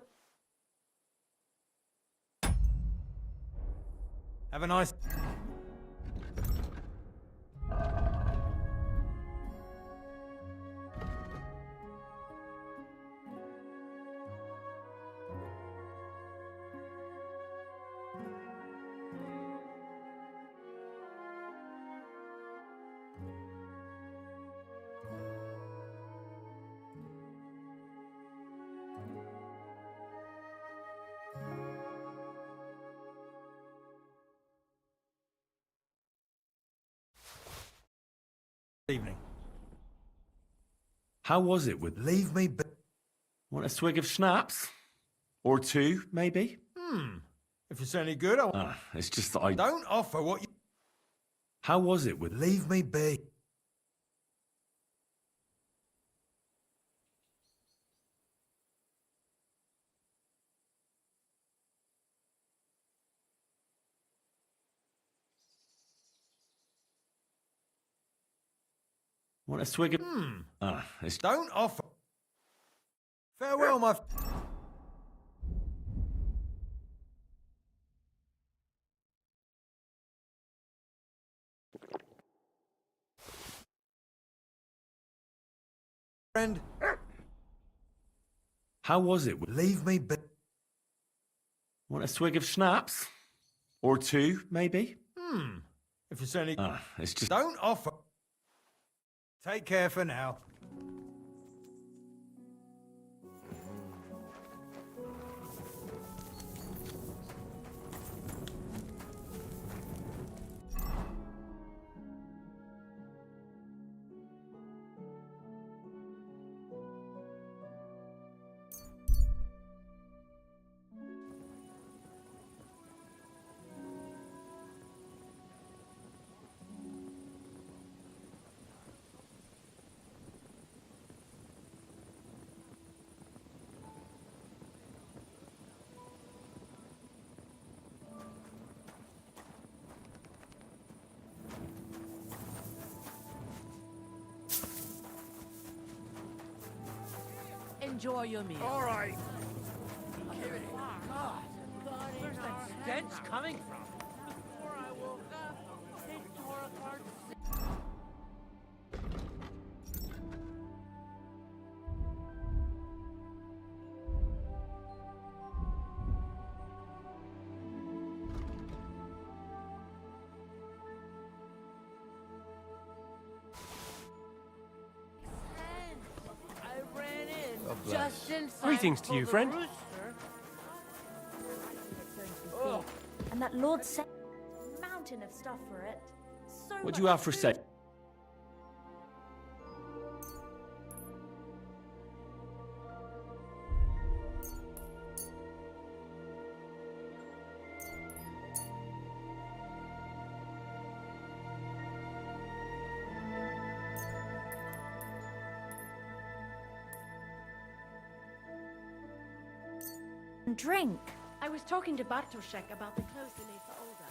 Have a nice... evening. How was it with... Leave me be. Want a swig of schnapps? Or two, maybe? If it's any good, I... It's just that I... Don't offer what you... How was it with... Leave me be. Want a swig of... It's... Don't offer... Farewell, my... friend. How was it with... Leave me be. Want a swig of schnapps? Or two, maybe? If there's any... It's just... Don't offer... Take care for now. Enjoy your meal. All right. God, where's that stench coming from? Before I woke up, it tore apart. I ran in just in time. Greetings to you, for the friend. rooster. And that Lord said mountain of stuff for it. So What do you have for sale? Drink. I was talking to Bartoszek about the clothes they made for Olga.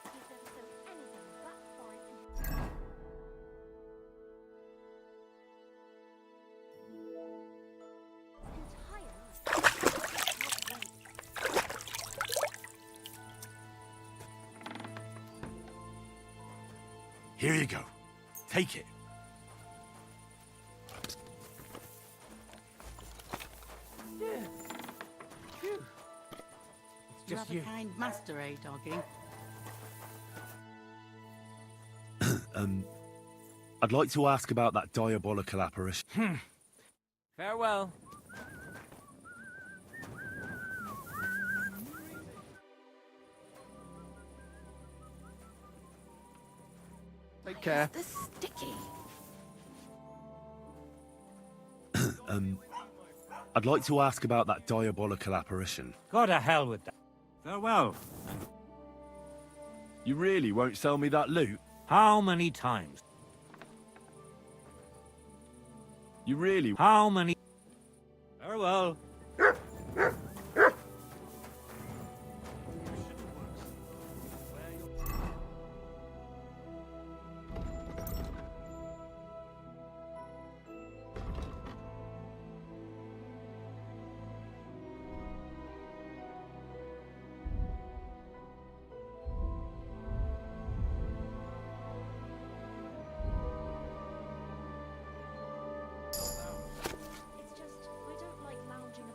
He said he's never sewed anything that fine. Here you go. Take it. You have a kind master, eh, doggy? I'd like to ask about that diabolical apparition. Farewell. Take care. This sticky. I'd like to ask about that diabolical apparition. Go to hell with that. Farewell. You really won't sell me that loot? How many times? You really... How many... Farewell. It's just I don't like lounging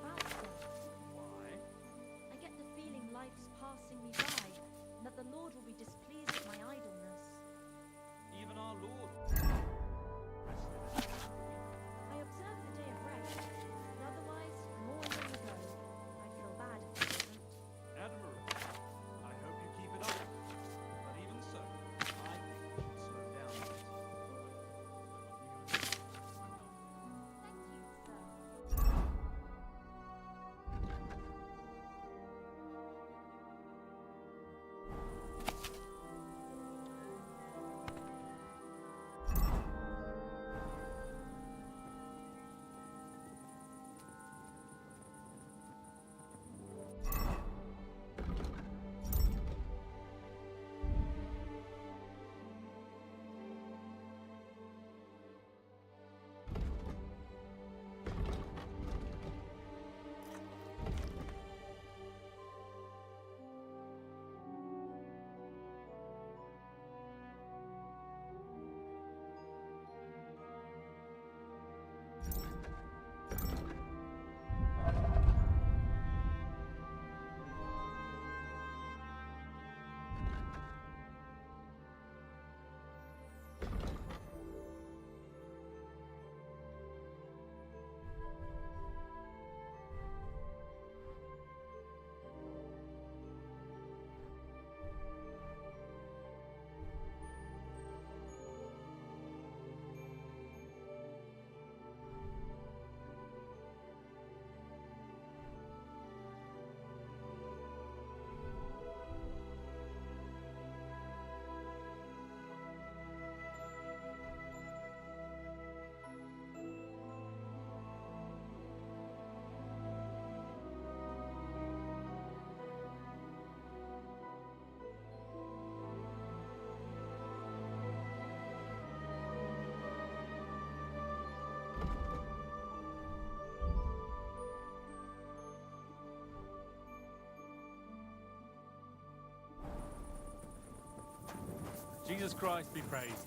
Jesus Christ be praised.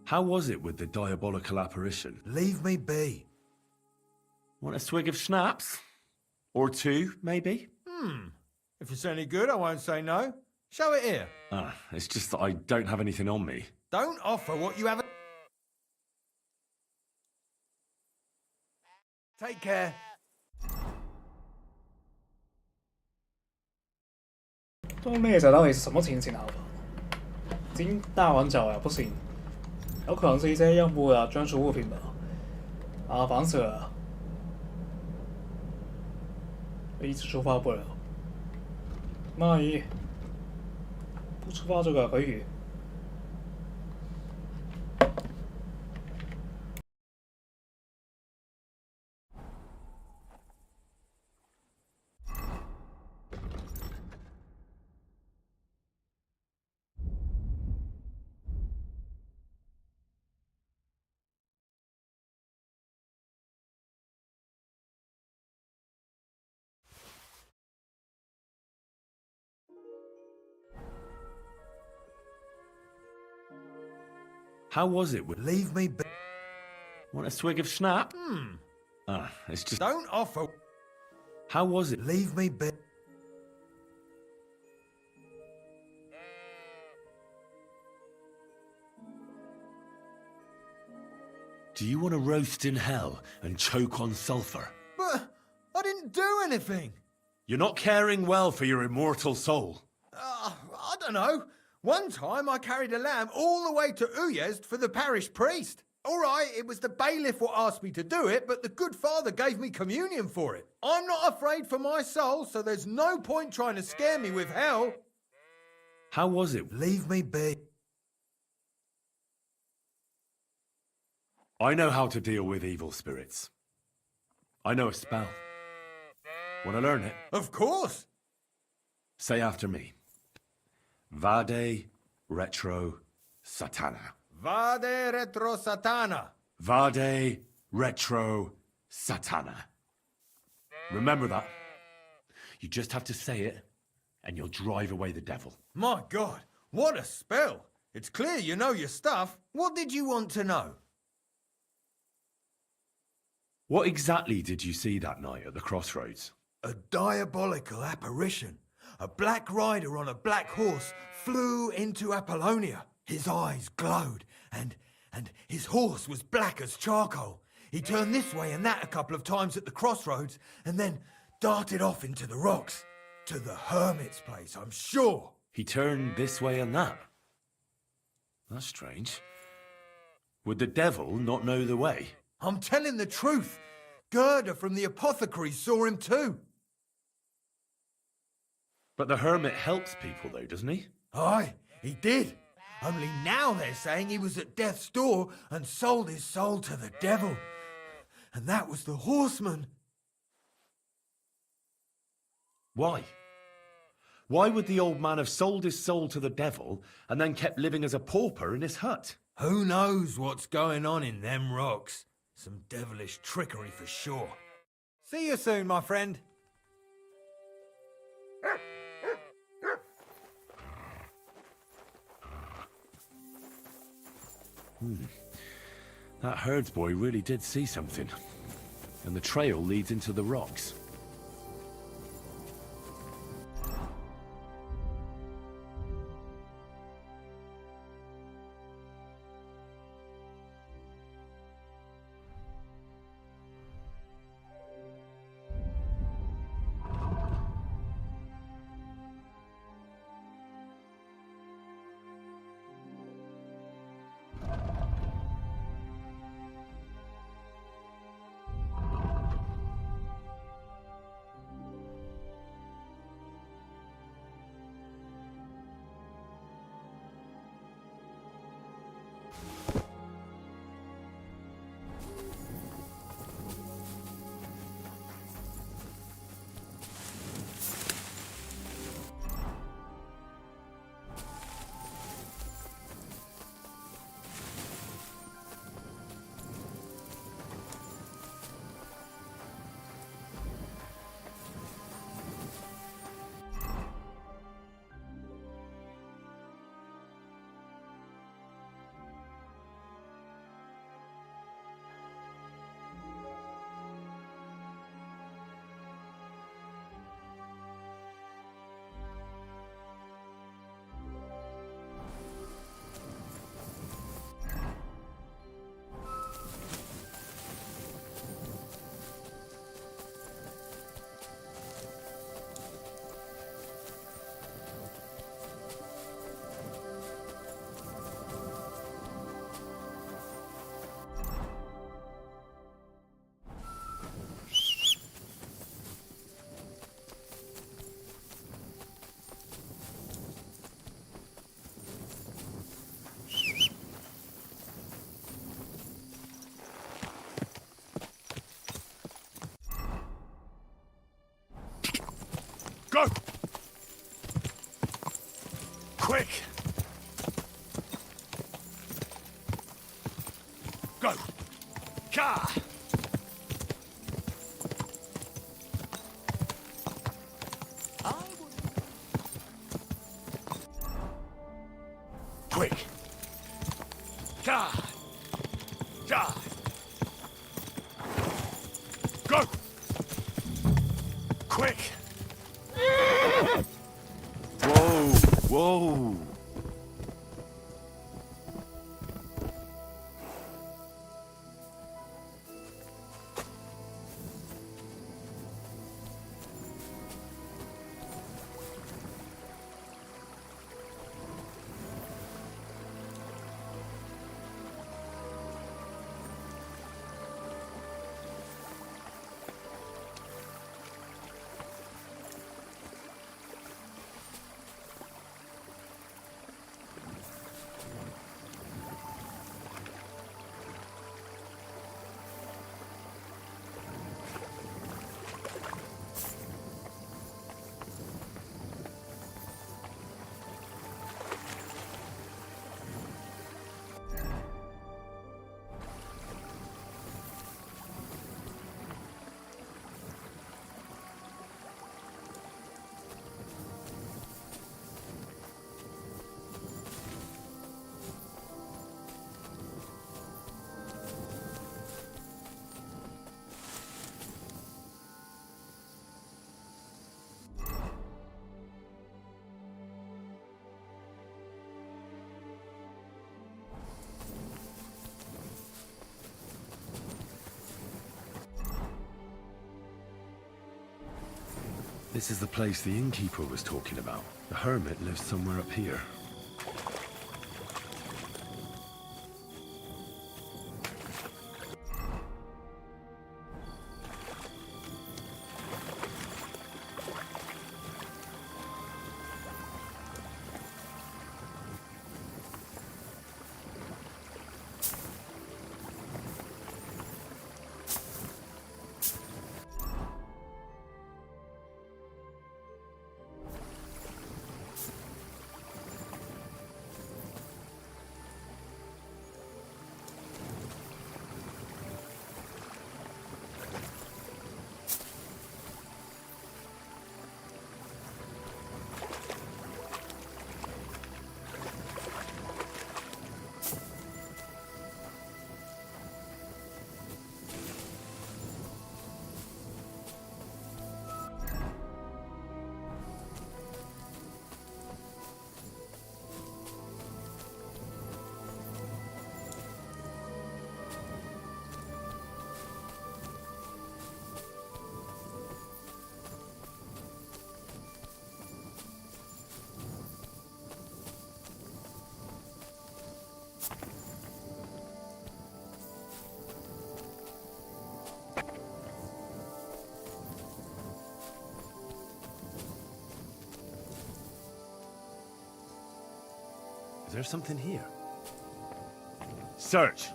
How was it with the diabolical apparition? Leave me be. Want a swig of schnapps? Or two, maybe? If it's any good, I won't say no. Show it here. It's just that I don't have anything on me. Don't offer what you haven't... Take care. 都咩时候到底什么情形好？已经大完脚了，不行，有可能是一些用不了专属物品吧。房子了，一直出发不了。万一不出发这个可以。How was it with... Leave me be. Want a swig of schnapps? It's just... Don't offer... How was it? Leave me be. Do you want to roast in hell and choke on sulphur? But I didn't do anything. You're not caring well for your immortal soul. I don't know. One time I carried a lamb all the way to Uyezd for the parish priest. All right, it was the bailiff what asked me to do it, but the good father gave me communion for it. I'm not afraid for my soul, so there's no point trying to scare me with hell. How was it? Leave me be. I know how to deal with evil spirits. I know a spell. Want to learn it? Of course. Say after me. Vade retro satana. Vade retro satana. Vade retro satana. Remember that. You just have to say it, and you'll drive away the devil. My God, what a spell. It's clear you know your stuff. What did you want to know? What exactly did you see that night at the crossroads? A diabolical apparition. A black rider on a black horse flew into Apollonia. His eyes glowed, and his horse was black as charcoal. He turned this way and that a couple of times at the crossroads, and then darted off into the rocks. To the hermit's place, I'm sure. He turned this way and that? That's strange. Would the devil not know the way? I'm telling the truth. Gerda from the apothecary saw him too. But the hermit helps people though, doesn't he? Aye, he did. Only now they're saying he was at death's door and sold his soul to the devil. And that was the horseman. Why? Why would the old man have sold his soul to the devil and then kept living as a pauper in his hut? Who knows what's going on in them rocks? Some devilish trickery for sure. See you soon, my friend. That herds boy really did see something. And the trail leads into the rocks. Go! Quick! Go! Ka! Quick! Ka! Ka! Go! Quick! Whoa! Whoa! This is the place the innkeeper was talking about. The hermit lives somewhere up here. Is there something here? Search!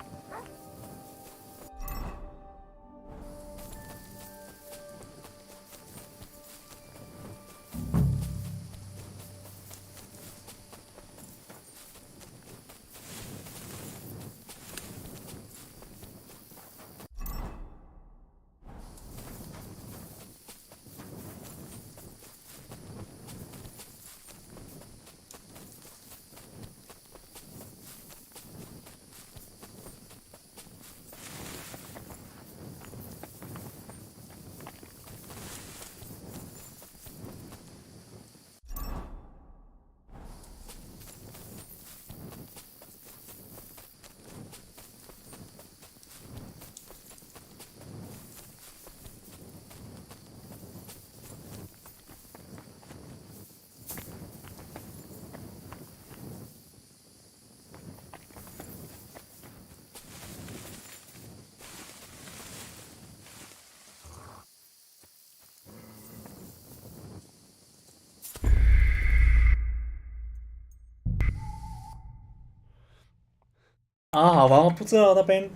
好吧，我不知道那边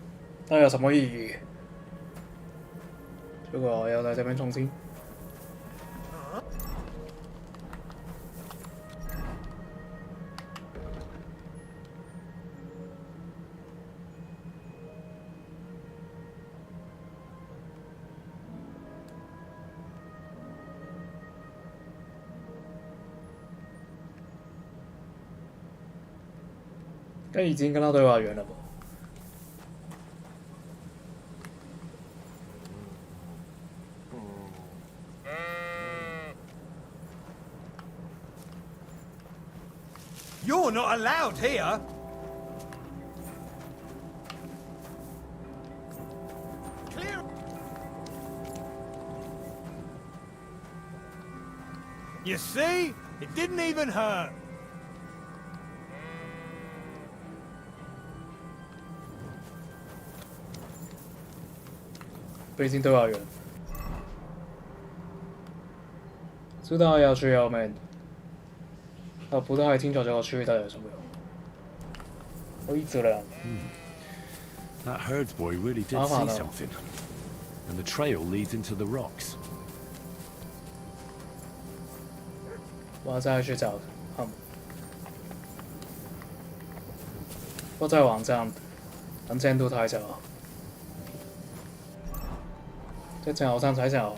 到底有什么意义。结果我要在这边重新。但已经跟他对话完了吧？You're not allowed here. Clear. You see? It didn't even hurt. 北京对话员，知道要去澳门，不太清楚这个区域到底有什么用。我一直了。That herds boy really did see something, and the trail leads into the rocks. 我要再去找他们。我在网站能见度太小。在正後生睇就。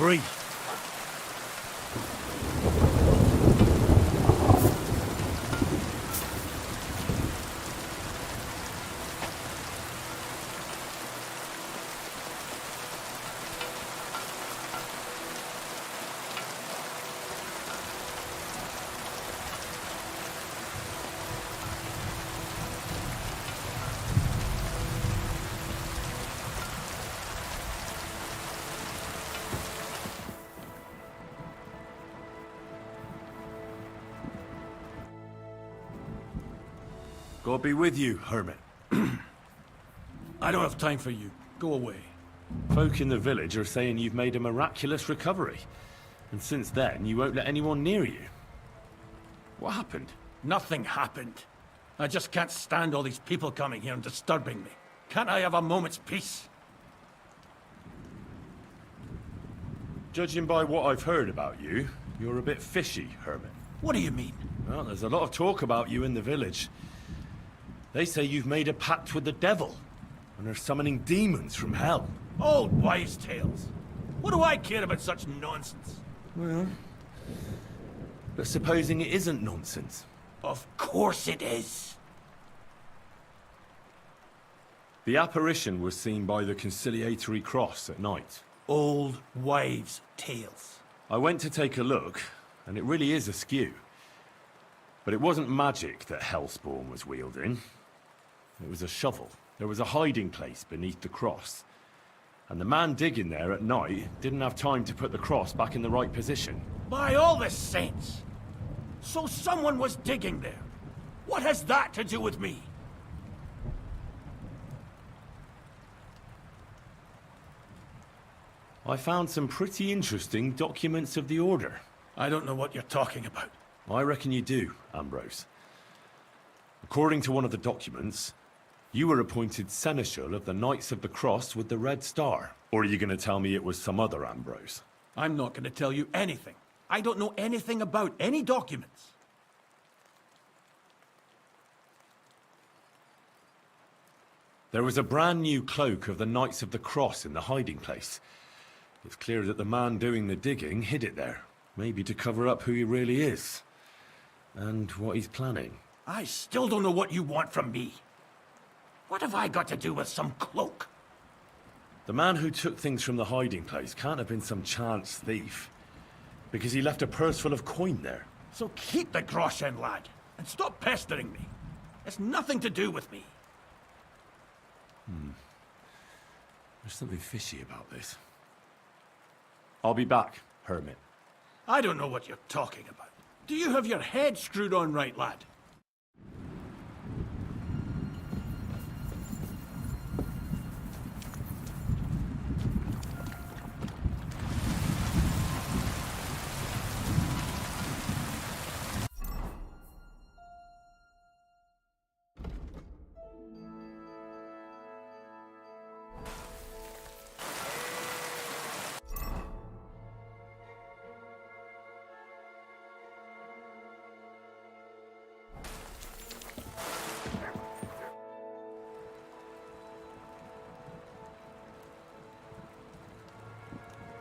Free. God be with you, hermit. I don't have time for you. Go away. Folk in the village are saying you've made a miraculous recovery. And since then, you won't let anyone near you. What happened? Nothing happened. I just can't stand all these people coming here and disturbing me. Can't I have a moment's peace? Judging by what I've heard about you, you're a bit fishy, hermit. What do you mean? Well, there's a lot of talk about you in the village. They say you've made a pact with the devil, and are summoning demons from hell. Old wives' tales. What do I care about such nonsense? Well, but supposing it isn't nonsense? Of course it is. The apparition was seen by the conciliatory cross at night. Old wives' tales. I went to take a look, and it really is askew. But it wasn't magic that Hellspawn was wielding. It was a shovel. There was a hiding place beneath the cross. And the man digging there at night didn't have time to put the cross back in the right position. By all the saints! So someone was digging there. What has that to do with me? I found some pretty interesting documents of the Order. I don't know what you're talking about. I reckon you do, Ambrose. According to one of the documents, you were appointed Seneschal of the Knights of the Cross with the Red Star. Or are you going to tell me it was some other Ambrose? I'm not going to tell you anything. I don't know anything about any documents. There was a brand new cloak of the Knights of the Cross in the hiding place. It's clear that the man doing the digging hid it there. Maybe to cover up who he really is. And what he's planning. I still don't know what you want from me. What have I got to do with some cloak? The man who took things from the hiding place can't have been some chance thief. Because he left a purse full of coin there. So keep the groschen, lad. And stop pestering me. It's nothing to do with me. There's something fishy about this. I'll be back, hermit. I don't know what you're talking about. Do you have your head screwed on right, lad?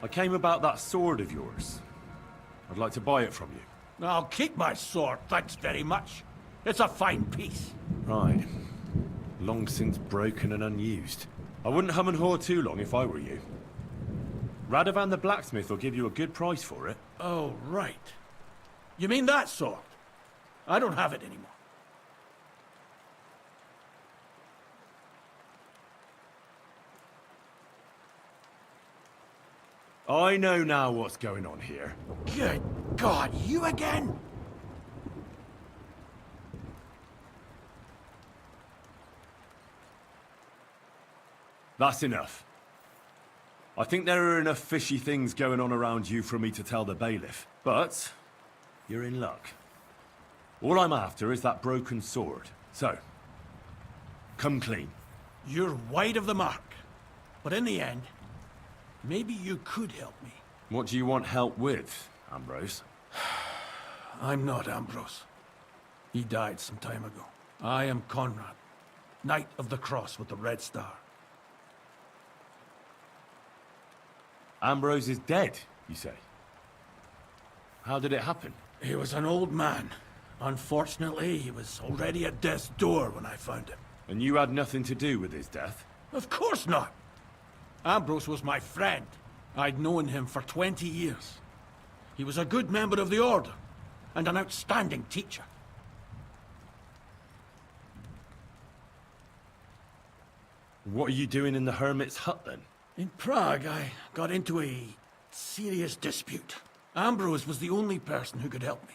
I came about that sword of yours. I'd like to buy it from you. I'll keep my sword, thanks very much. It's a fine piece. Right. Long since broken and unused. I wouldn't hum and haw too long if I were you. Radovan the blacksmith will give you a good price for it. Oh, right. You mean that sword? I don't have it anymore. I know now what's going on here. Good God, you again? That's enough. I think there are enough fishy things going on around you for me to tell the bailiff, but you're in luck. All I'm after is that broken sword. So, come clean. You're wide of the mark. But in the end, maybe you could help me. What do you want help with, Ambrose? I'm not Ambrose. He died some time ago. I am Conrad, Knight of the Cross with the Red Star. Ambrose is dead, you say? How did it happen? He was an old man. Unfortunately, he was already at death's door when I found him. And you had nothing to do with his death? Of course not. Ambrose was my friend. I'd known him for 20 years. He was a good member of the Order, and an outstanding teacher. What are you doing in the hermit's hut, then? In Prague, I got into a serious dispute. Ambrose was the only person who could help me.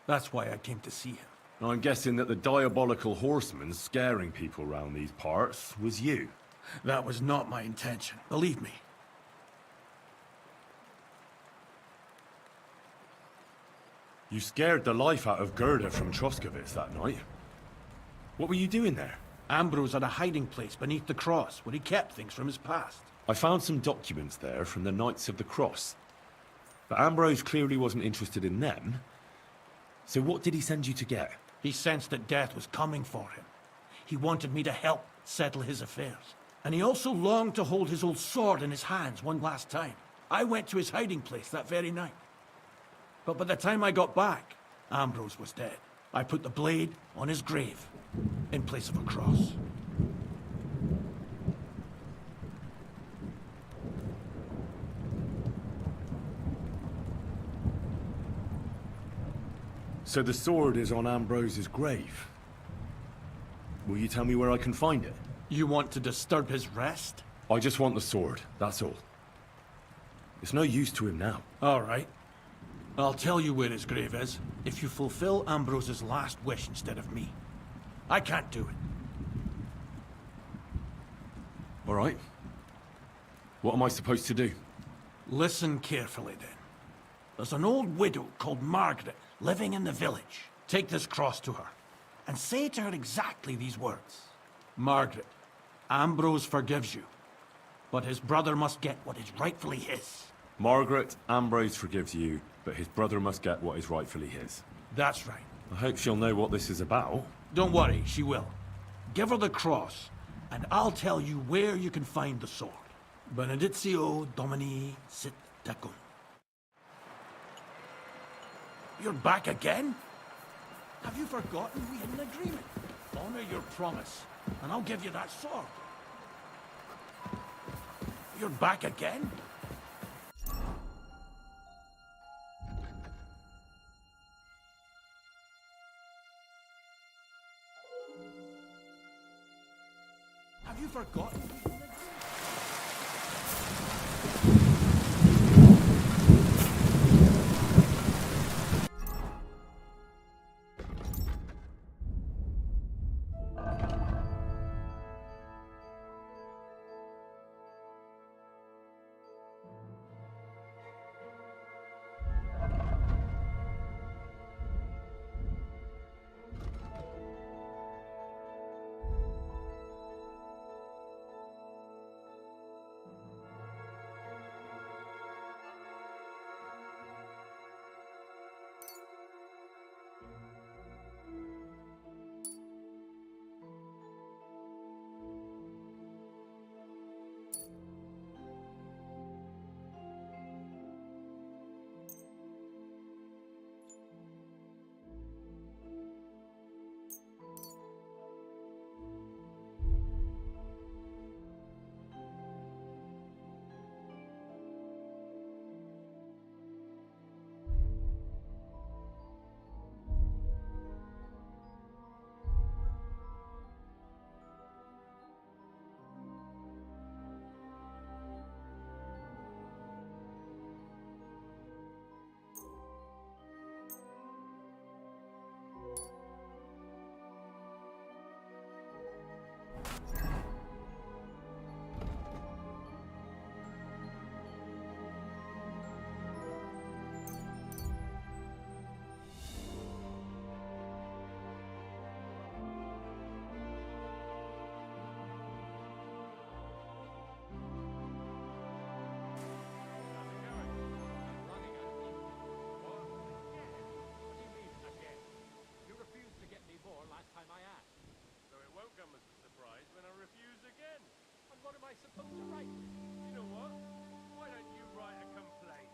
That's why I came to see him. I'm guessing that the diabolical horseman scaring people round these parts was you. That was not my intention, believe me. You scared the life out of Gerda from Troskovitz that night. What were you doing there? Ambrose had a hiding place beneath the cross where he kept things from his past. I found some documents there from the Knights of the Cross. But Ambrose clearly wasn't interested in them. So what did he send you to get? He sensed that death was coming for him. He wanted me to help settle his affairs. And he also longed to hold his old sword in his hands one last time. I went to his hiding place that very night. But by the time I got back, Ambrose was dead. I put the blade on his grave, in place of a cross. So the sword is on Ambrose's grave. Will you tell me where I can find it? You want to disturb his rest? I just want the sword, that's all. It's no use to him now. All right. I'll tell you where his grave is, if you fulfill Ambrose's last wish instead of me. I can't do it. All right. What am I supposed to do? Listen carefully, then. There's an old widow called Margaret living in the village. Take this cross to her, and say to her exactly these words. Margaret, Ambrose forgives you, but his brother must get what is rightfully his. Margaret, Ambrose forgives you, but his brother must get what is rightfully his. That's right. I hope she'll know what this is about. Don't worry, she will. Give her the cross, and I'll tell you where you can find the sword. Benedictio Domini sit tecum. You're back again? Have you forgotten we had an agreement? Honor your promise, and I'll give you that sword. You're back again? Have you forgotten? You know what? Why don't you write a complaint?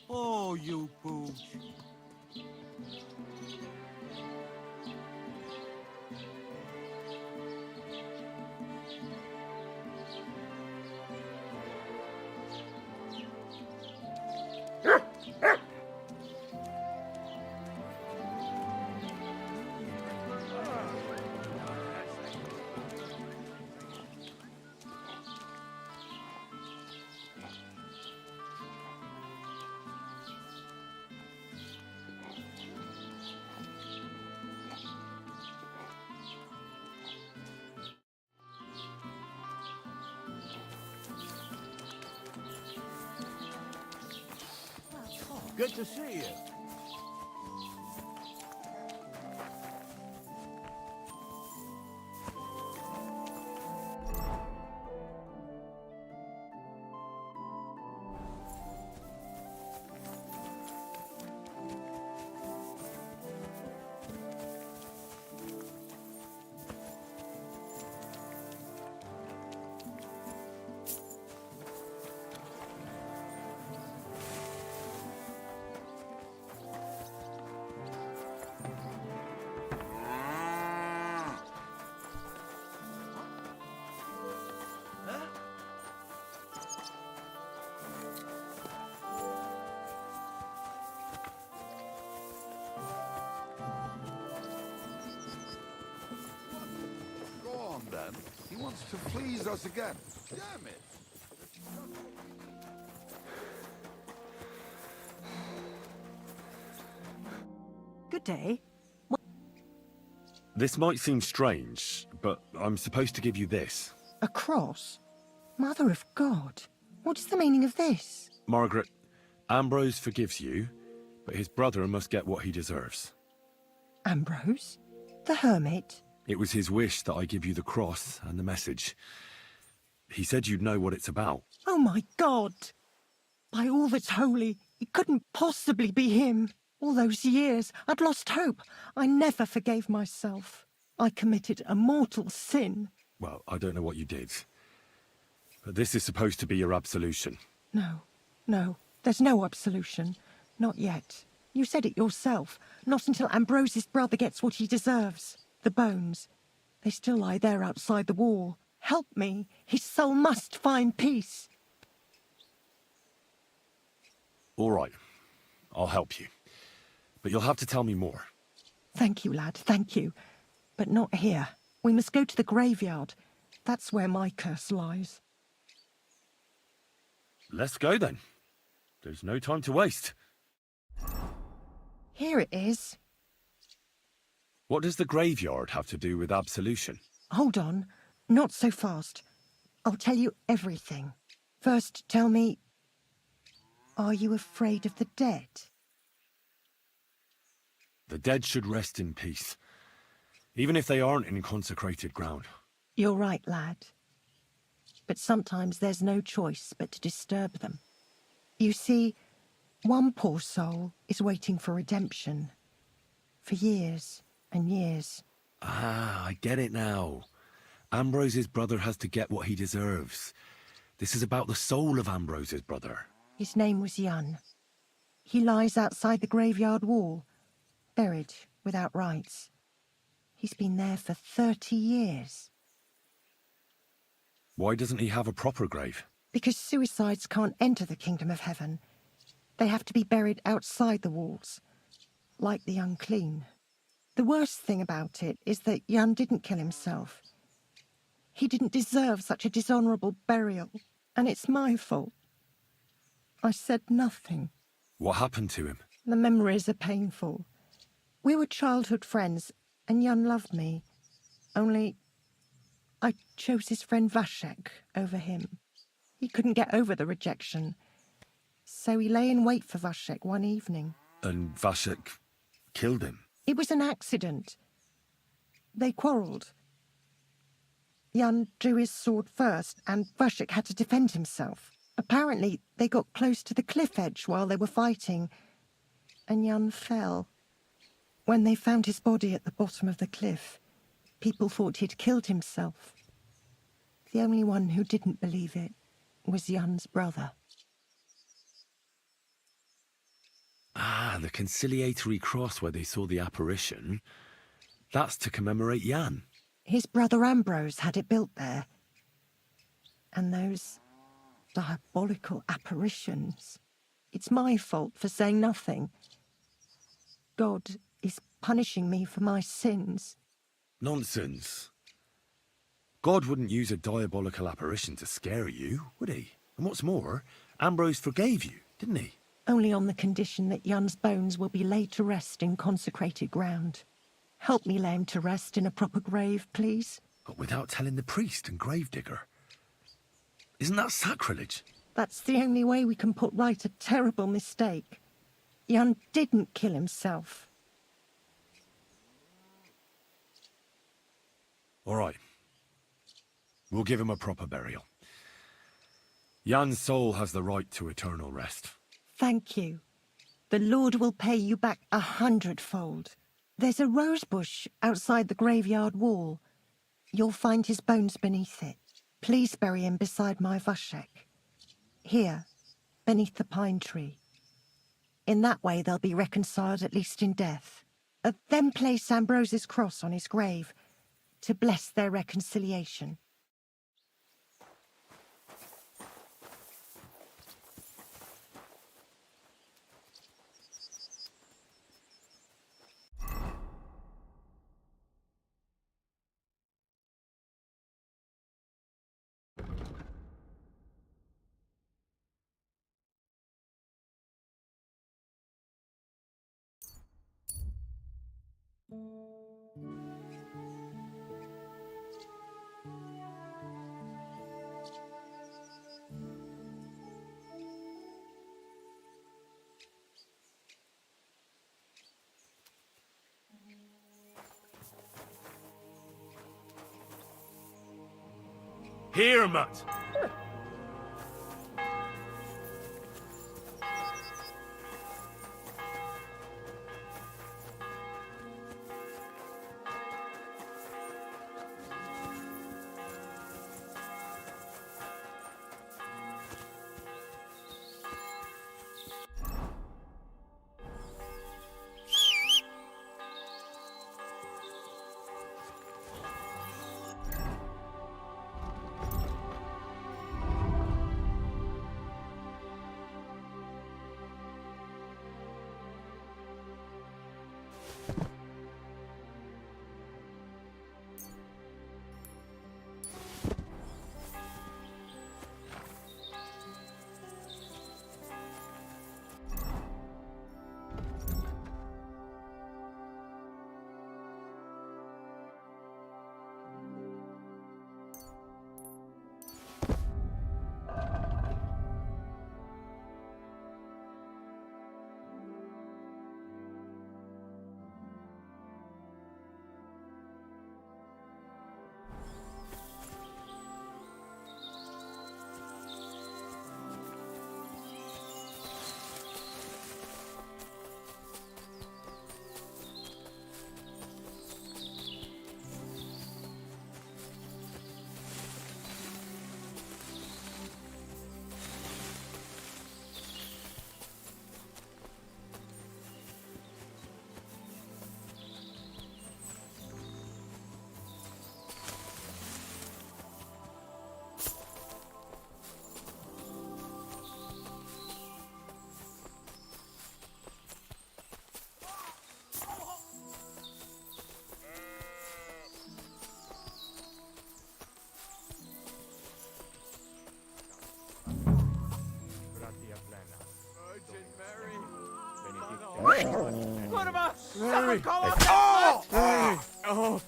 Oh, you booch. Good to see you. He wants to please us again. Damn it! Good day. This might seem strange, but I'm supposed to give you this. A cross? Mother of God. What's the meaning of this? Margaret, Ambrose forgives you, but his brother must get what he deserves. Ambrose? The hermit? It was his wish that I give you the cross and the message. He said you'd know what it's about. Oh my God! By all that's holy, it couldn't possibly be him. All those years, I'd lost hope. I never forgave myself. I committed a mortal sin. Well, I don't know what you did. But this is supposed to be your absolution. No, there's no absolution. Not yet. You said it yourself. Not until Ambrose's brother gets what he deserves. The bones. They still lie there outside the wall. Help me. His soul must find peace. All right. I'll help you. But you'll have to tell me more. Thank you, lad, thank you. But not here. We must go to the graveyard. That's where my curse lies. Let's go then. There's no time to waste. Here it is. What does the graveyard have to do with absolution? Hold on. Not so fast. I'll tell you everything. First, tell me, are you afraid of the dead? The dead should rest in peace, even if they aren't in consecrated ground. You're right, lad. But sometimes there's no choice but to disturb them. You see, one poor soul is waiting for redemption. For years and years. Ah, I get it now. Ambrose's brother has to get what he deserves. This is about the soul of Ambrose's brother. His name was Jan. He lies outside the graveyard wall, buried without rites. He's been there for 30 years. Why doesn't he have a proper grave? Because suicides can't enter the kingdom of heaven. They have to be buried outside the walls, like the unclean. The worst thing about it is that Jan didn't kill himself. He didn't deserve such a dishonourable burial, and it's my fault. I said nothing. What happened to him? The memories are painful. We were childhood friends, and Jan loved me. Only I chose his friend Vashek over him. He couldn't get over the rejection. So he lay in wait for Vashek one evening. And Vashek killed him? It was an accident. They quarrelled. Jan drew his sword first, and Vashek had to defend himself. Apparently, they got close to the cliff edge while they were fighting, and Jan fell. When they found his body at the bottom of the cliff, people thought he'd killed himself. The only one who didn't believe it was Jan's brother. Ah, the conciliatory cross where they saw the apparition. That's to commemorate Jan. His brother Ambrose had it built there. And those diabolical apparitions. It's my fault for saying nothing. God is punishing me for my sins. Nonsense. God wouldn't use a diabolical apparition to scare you, would he? And what's more, Ambrose forgave you, didn't he? Only on the condition that Jan's bones will be laid to rest in consecrated ground. Help me lay him to rest in a proper grave, please. But without telling the priest and gravedigger. Isn't that sacrilege? That's the only way we can put right a terrible mistake. Jan didn't kill himself. All right. We'll give him a proper burial. Jan's soul has the right to eternal rest. Thank you. The Lord will pay you back 100-fold. There's a rose bush outside the graveyard wall. You'll find his bones beneath it. Please bury him beside my Vashek. Here, beneath the pine tree. In that way they'll be reconciled, at least in death. Then place Ambrose's cross on his grave to bless their reconciliation. Here, Mutt! What about Mary! someone call up Oh! the Mary! Oh,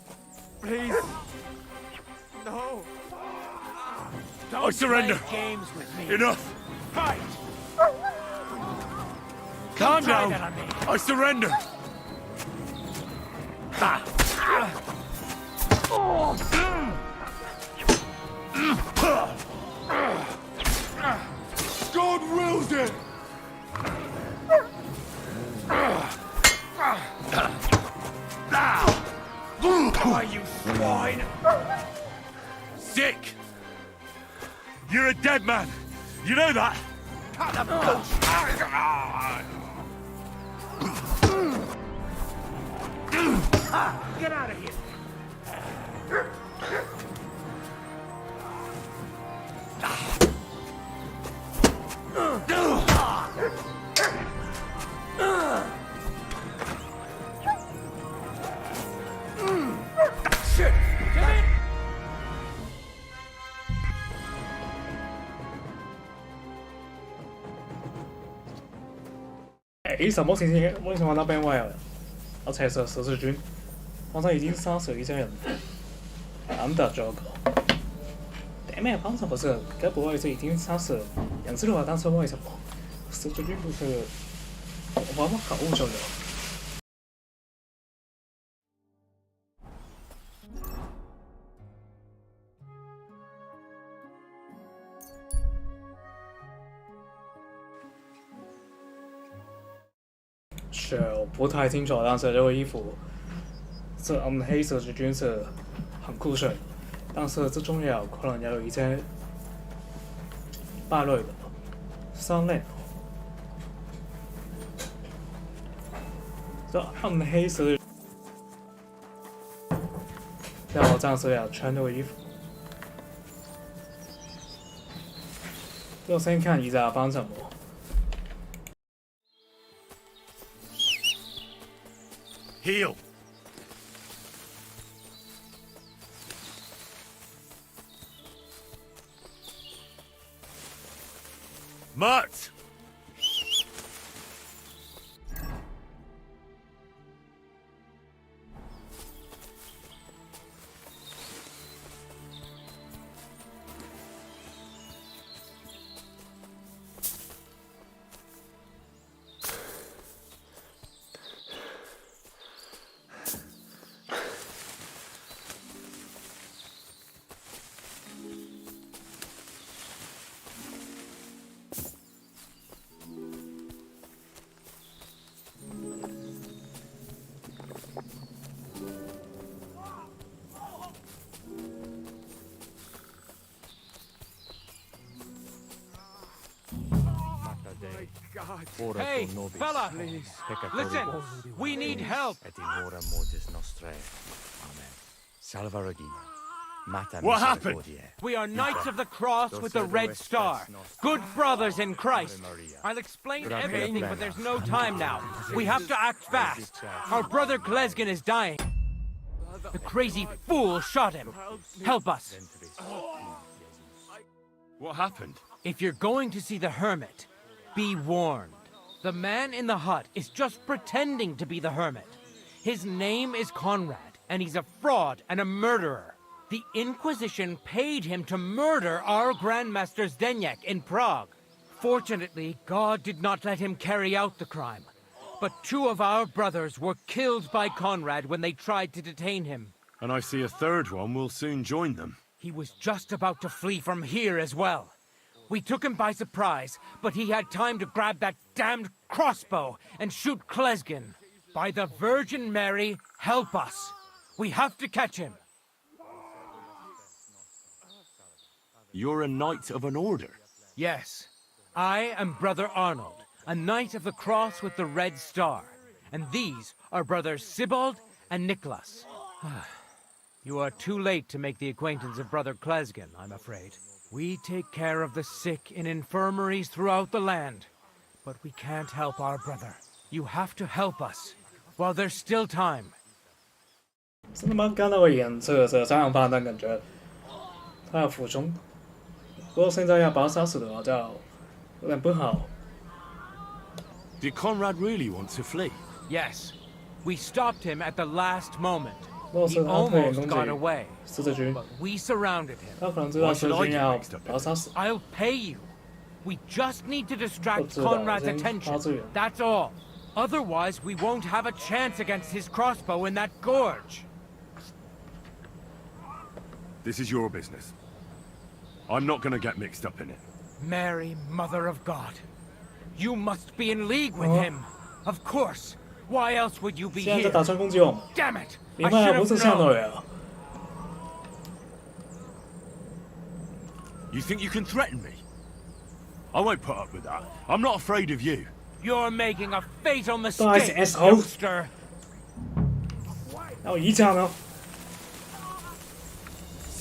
please. No. I surrender. games with me. Enough. Fight! Calm try down. that on me. I surrender. wills it! Why, you swine! Sick! You're a dead man! You know that? Cut the bullshit! Get out of here! Shit! Damn it! 其實目前玩到邊位啊？我其實十字軍，方才已經殺死一些人，安德這個。對面方才不是，該不會是已經殺死2次的話，當時為什麼十字軍不是我們搞誤咗了？是不太清楚，但是这个衣服是黑色之军是很酷炫，但是最重要可能有一些败类的3类。这黑色要我战士要穿这个衣服。就先看一下帮什么。Heal! Mutt! Hey, fella! Listen! We need help! What happened? We are Knights of the Cross with the Red Star. Good brothers in Christ. I'll explain everything, but there's no time now. We have to act fast. Our brother Klesgen is dying. The crazy fool shot him. Help us. What happened? If you're going to see the hermit, be warned. The man in the hut is just pretending to be the hermit. His name is Conrad, and he's a fraud and a murderer. The Inquisition paid him to murder our Grandmaster Zdeněk in Prague. Fortunately, God did not let him carry out the crime. But 2 of our brothers were killed by Conrad when they tried to detain him. And I see a third one will soon join them. He was just about to flee from here as well. We took him by surprise, but he had time to grab that damned crossbow and shoot Klesgen. By the Virgin Mary, help us. We have to catch him. You're a knight of an order? Yes. I am Brother Arnold, a knight of the cross with the red star. And these are brothers Sibald and Nicholas. You are too late to make the acquaintance of Brother Klesgen, I'm afraid. We take care of the sick in infirmaries throughout the land. But we can't help our brother. You have to help us, while there's still time. 真的蛮干到我眼，这个这样发的感觉，他要服从。不过现在要把他杀死的话，就有点不好。Did Conrad really want to flee? Yes. We stopped him at the last moment. 若 He 是他可以 almost 攻 got 击 away, 十字军， but we surrounded him. 他可能知道十字军要把他杀死。 I'll pay you. We just need to distract 不知道， Conrad's 先发 attention. 制人。 That's all. Otherwise, we won't have a chance against his crossbow in that gorge. This is your business. I'm not gonna get mixed up in it. Mary, Mother of God. You must be in league with him. Of course. Why else would you be 现在 here? 在打算攻击我们。 Damn it! 明 I 白 should 了，不 have 是这样的 known. 人啊。You think you can threaten me? I won't put up with that. I'm not afraid of you. You're making a fatal Guys, mistake, asshole. youngster. 那我一架呢？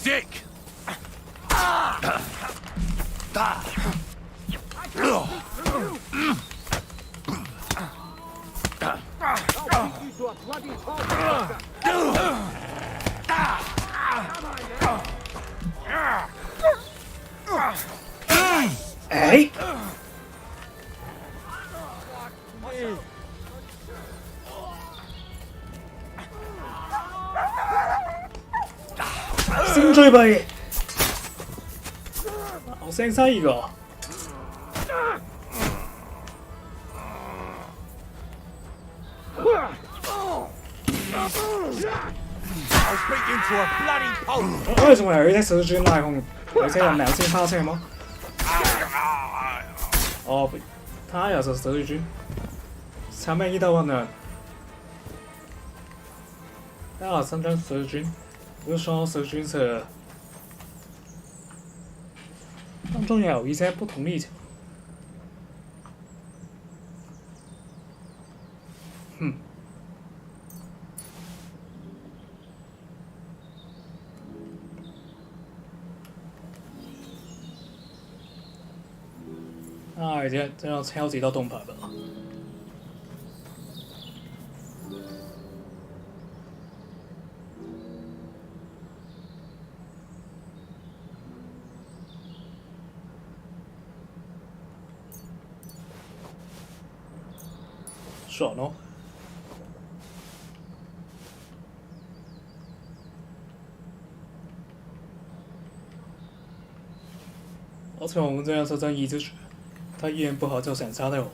Sick! Hey! 先追唄，我聲西一個。我為什麼有一隻手指拉控，而且有兩千發射嗎？哦，他也是手指君，前面一道萬能，他有三張手指君，有雙手指君是當中有一些不同力量。这样超级到盾牌吧。爽哦！而且我们这样是正义之举。他一言不合就想杀掉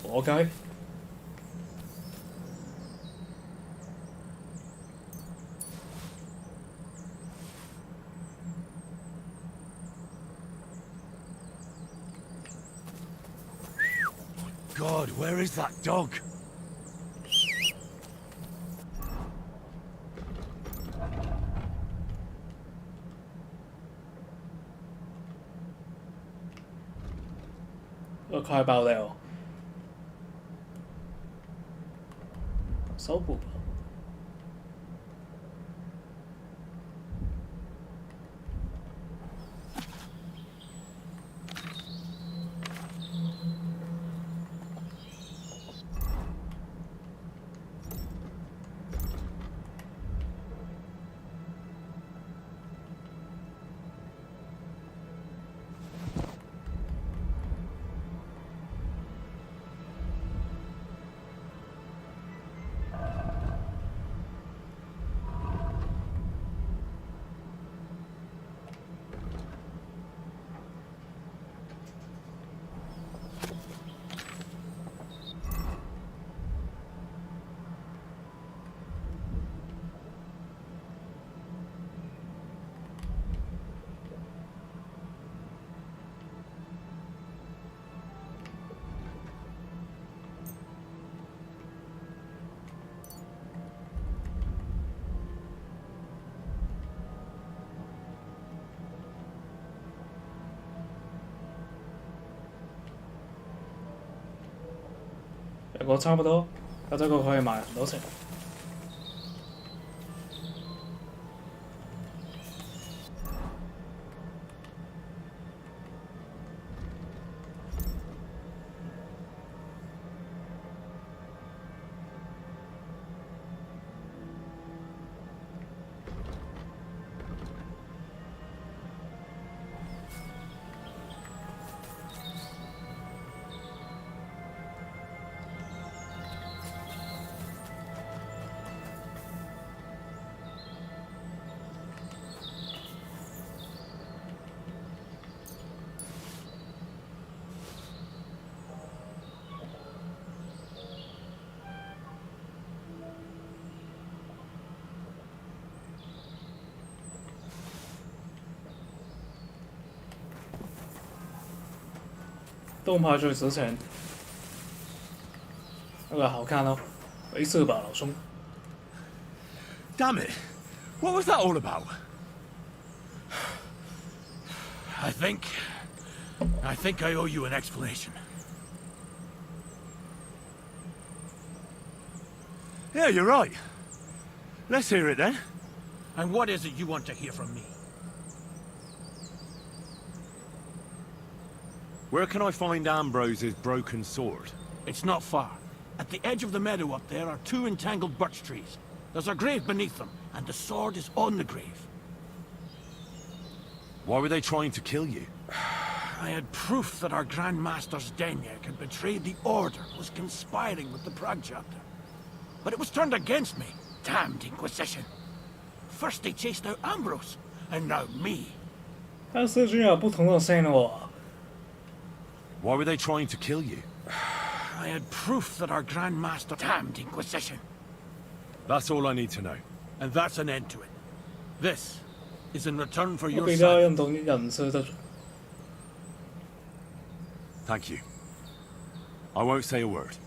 我，活该。God, where is that dog? Look 快爆了，手补吧。如果差不多，那这个可以買很多錢。都唔排除事情那个好看哦，没事吧，老兄 Damn it! What was that all about? I think I owe you an explanation. Yeah, you're right. Let's hear it then. And what is it you want to hear from me? Where can I find Ambrose's broken sword? It's not far. At the edge of the meadow up there are 2 entangled birch trees. There's a grave beneath them, and the sword is on the grave. Why were they trying to kill you? I had proof that our Grand Master's Denyak had betrayed the Order, was conspiring with the Prague chapter. But it was turned against me. Damned Inquisition. First they chased out Ambrose, and now me. 但是居然有不同的线哦。 Why were they trying to kill you? I had proof that our Grand Master... Damned Inquisition. That's all I need to know. And that's an end to it. This is in return for 我 your 比较 son. 认同人设这种。 Thank you. I won't say a word.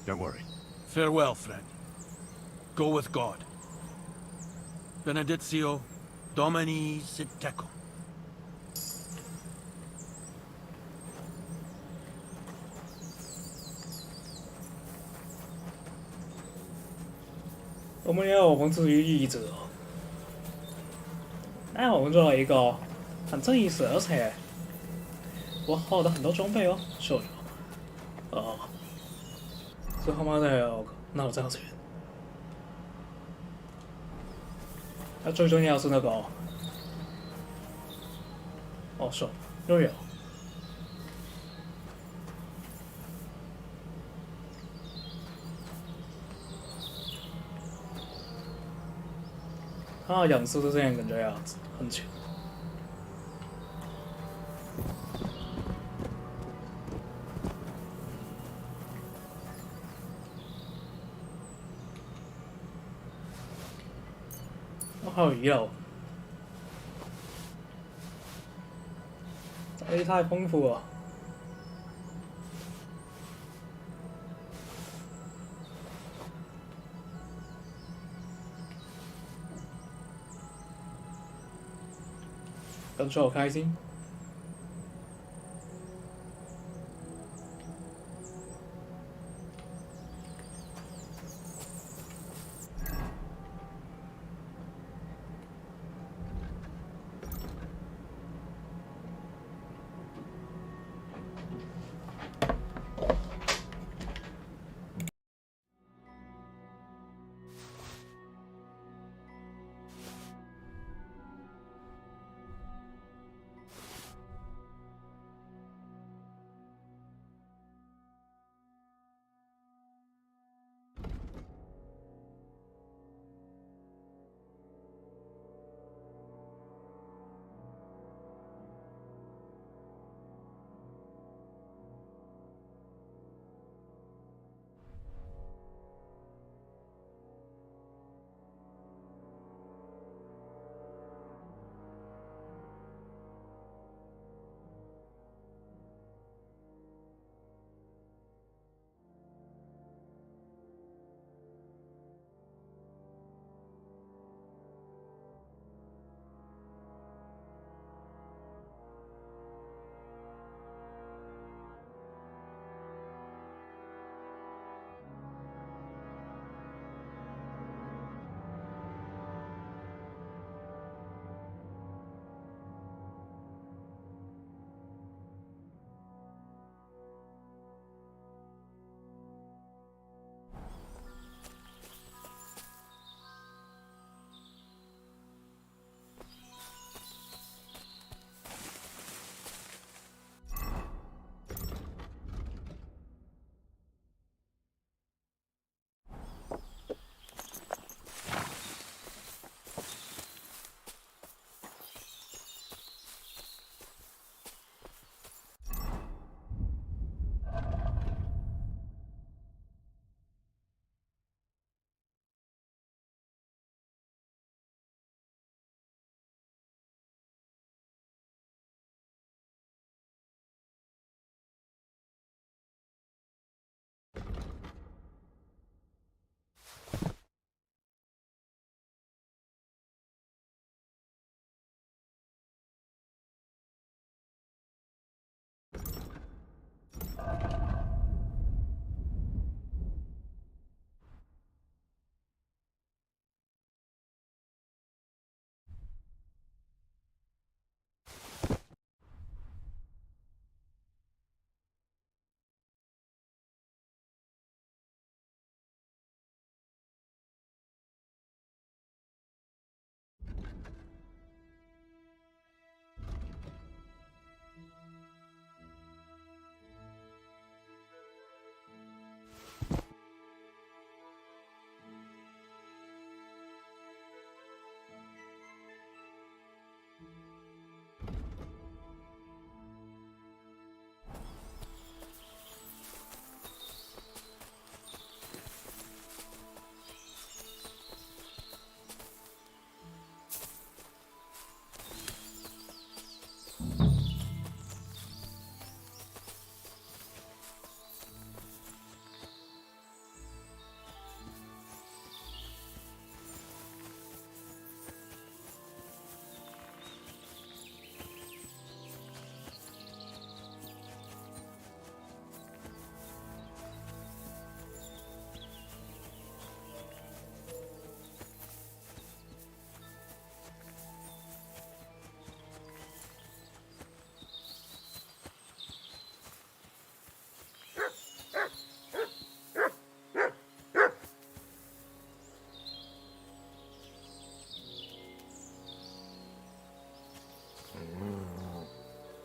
Don't worry. Farewell, friend. Go with God. Benedictio Domini sit tecum. 我们也有我们自己的意志哦。那我们就来一个很正义而且我获得很多装备哦，秀秀。最后面有那我这样子。那最重要是那个秀又有。 他的养色是这样感觉样子，很强。还有遗漏，这太丰富了。 感觉好开心。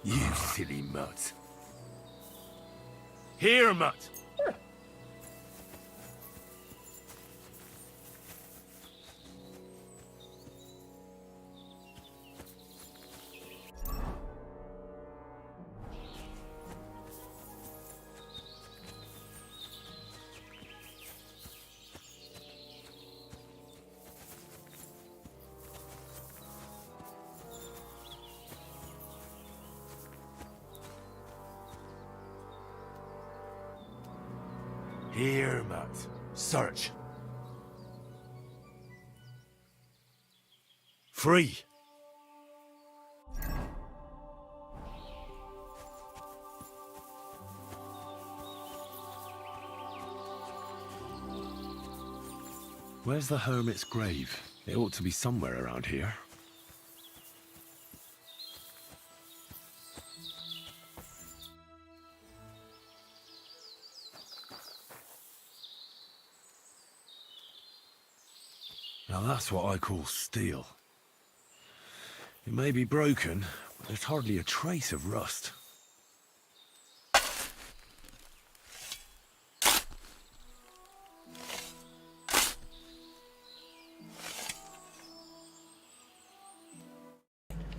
You silly mutt. Here, mutt! Here, mutt. Search. Free. Where's the hermit's grave? It ought to be somewhere around here. Now that's what I call steel. It may be broken, but there's hardly a trace of rust.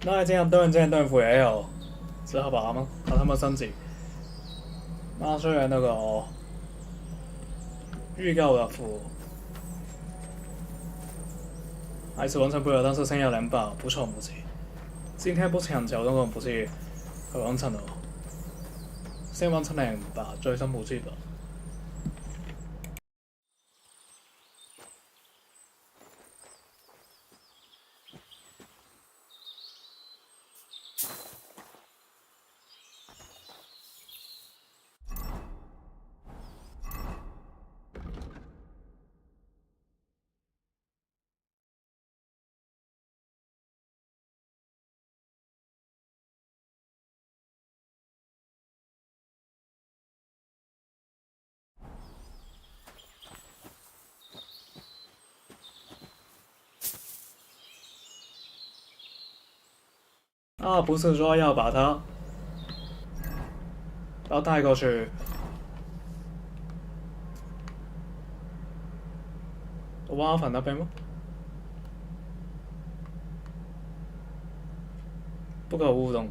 那这样盾斧也有，只好把它们升级。那虽然那个预购的斧还是完成不了，但是剩下2把不错武器。今天不强求那种武器去完成了，先完成2把最新武器吧。啊，不是说要把它要带过去挖坟那边吗？不可互动。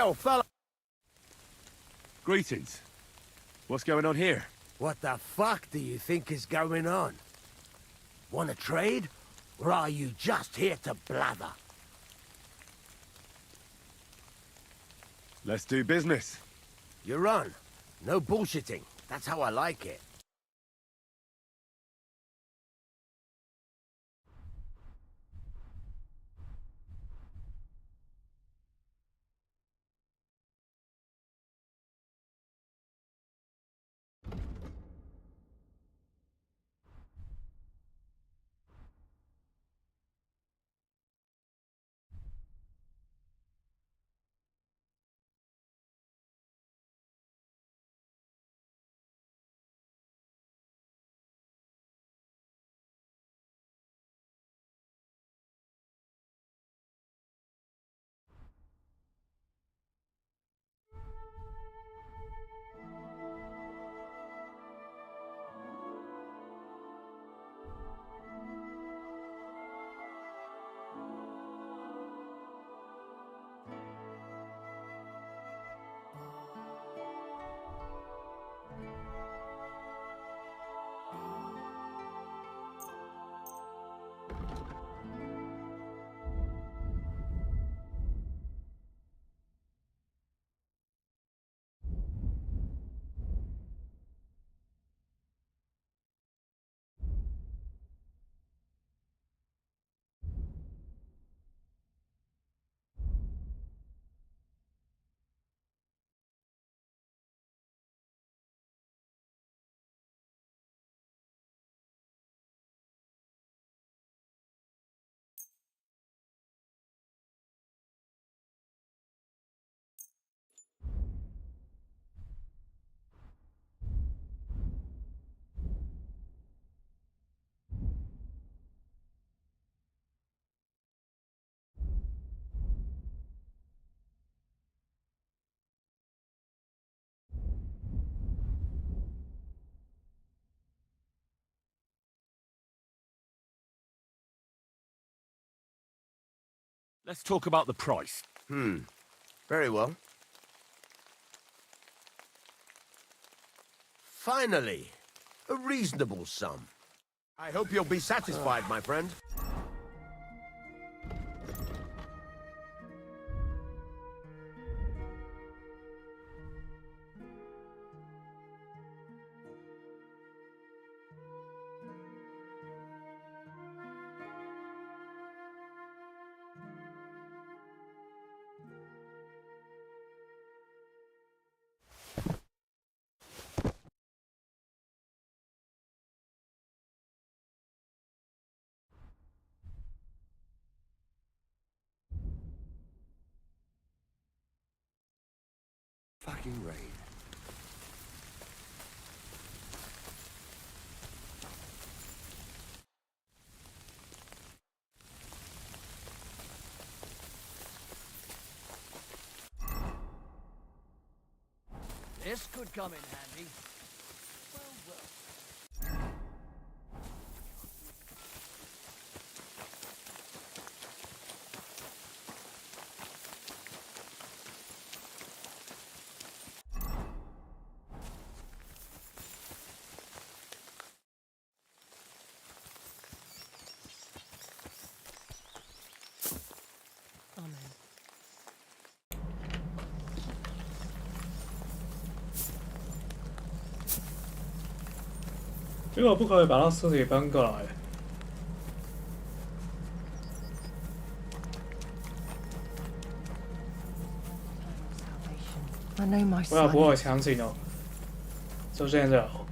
hell, fella? Greetings. What's going on here? What the fuck do you think is going on? Want to trade? Or are you just here to blather? Let's do business. You're on. No bullshitting. That's how I like it. Let's talk about the price. Very well. Finally, a reasonable sum. I hope you'll be satisfied, my friend. Fucking raid. This could come in handy.这个不可以把它尸体搬过来。I know my 不要 son. 不会强行哦，就这样就好。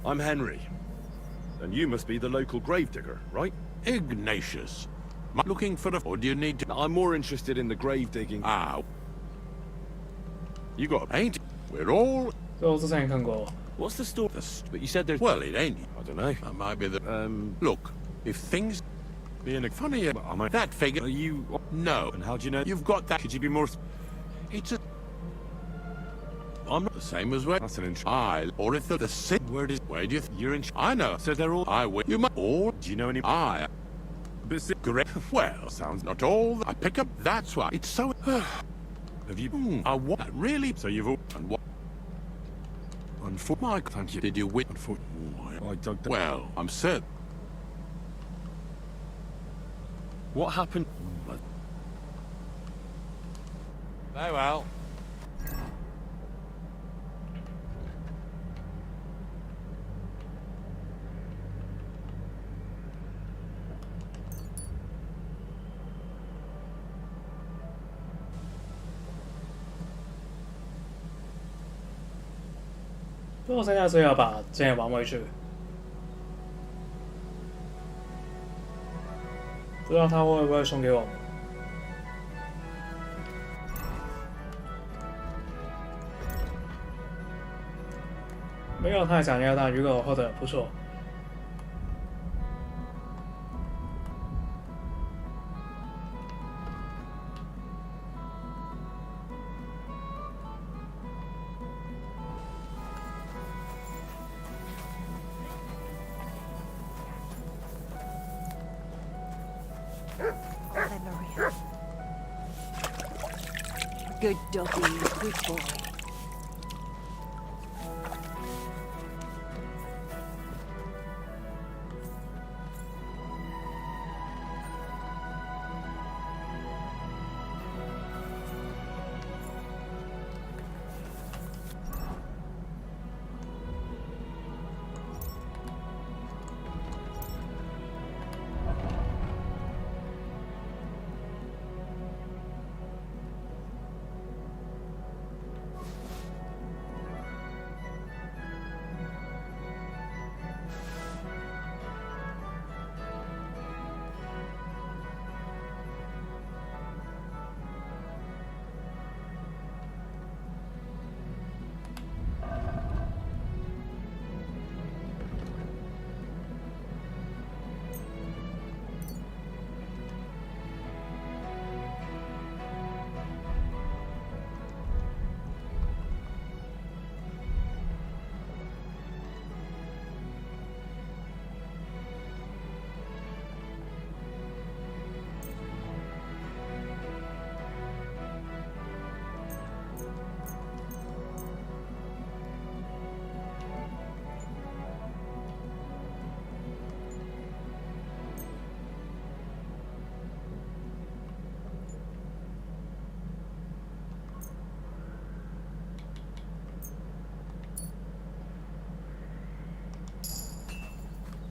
I'm Henry. And you must be the local gravedigger, right? Ignatius. Looking for or do you need to... I'm more interested in the grave digging. Ah. You got ain't? We're all... 这我之前也看过。 What's the story? But you said there's... Well, it ain't. I don't know. That might be the... Look, if things... Being a funny... That figure... Are you... No. And how do you know? You've got that... Could you be more... It's a... I'm not the same as where. That's an inch. Or if they're the same. Where do you? You're in. I know. So they're all. I will. You might. Or do you know any? Great. Well, sounds not all. I pick up. That's why it's so. Have you? I want really. So you've all. And what? On foot, Mike. Thank you. Did you win? On foot. I dug. Well, I'm certain. What happened? Very well. "不过剩下这要把这些玩回去，不知道他会不会送给我们。没有太想要，但如果获得不错。Good doggy, good boy.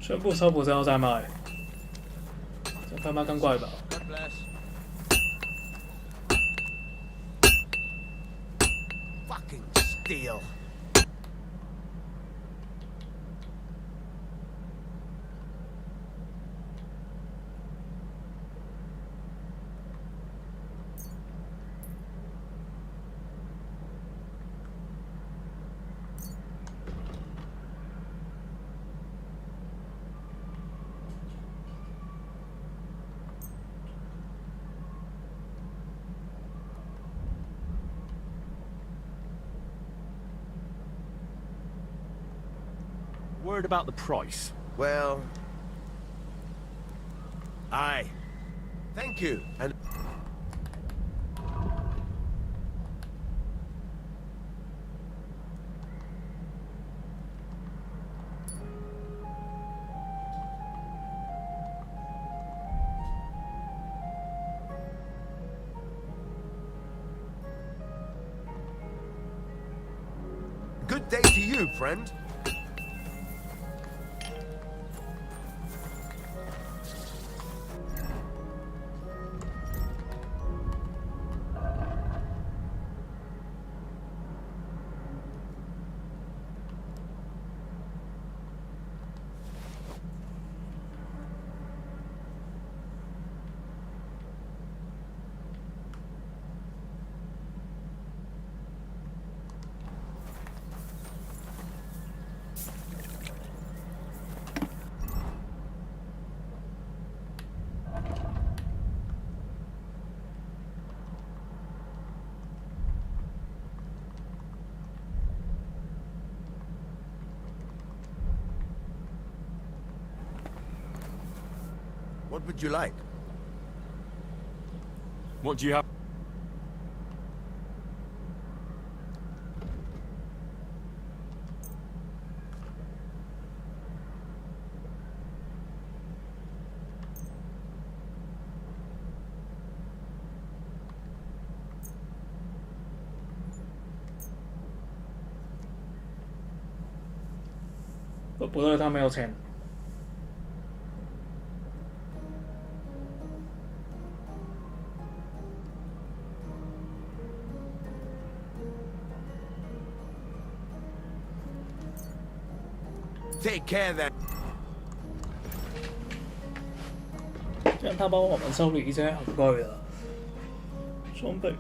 全部抽补之后再卖，这拍卖更贵吧？ Fucking steal. Word about the price. Well... Aye. Thank you, and... Good day to you, friend. What would you like? What do you have?不对，他没有钱。Take care then. 让他帮我们修理啫，唔該啦。裝備。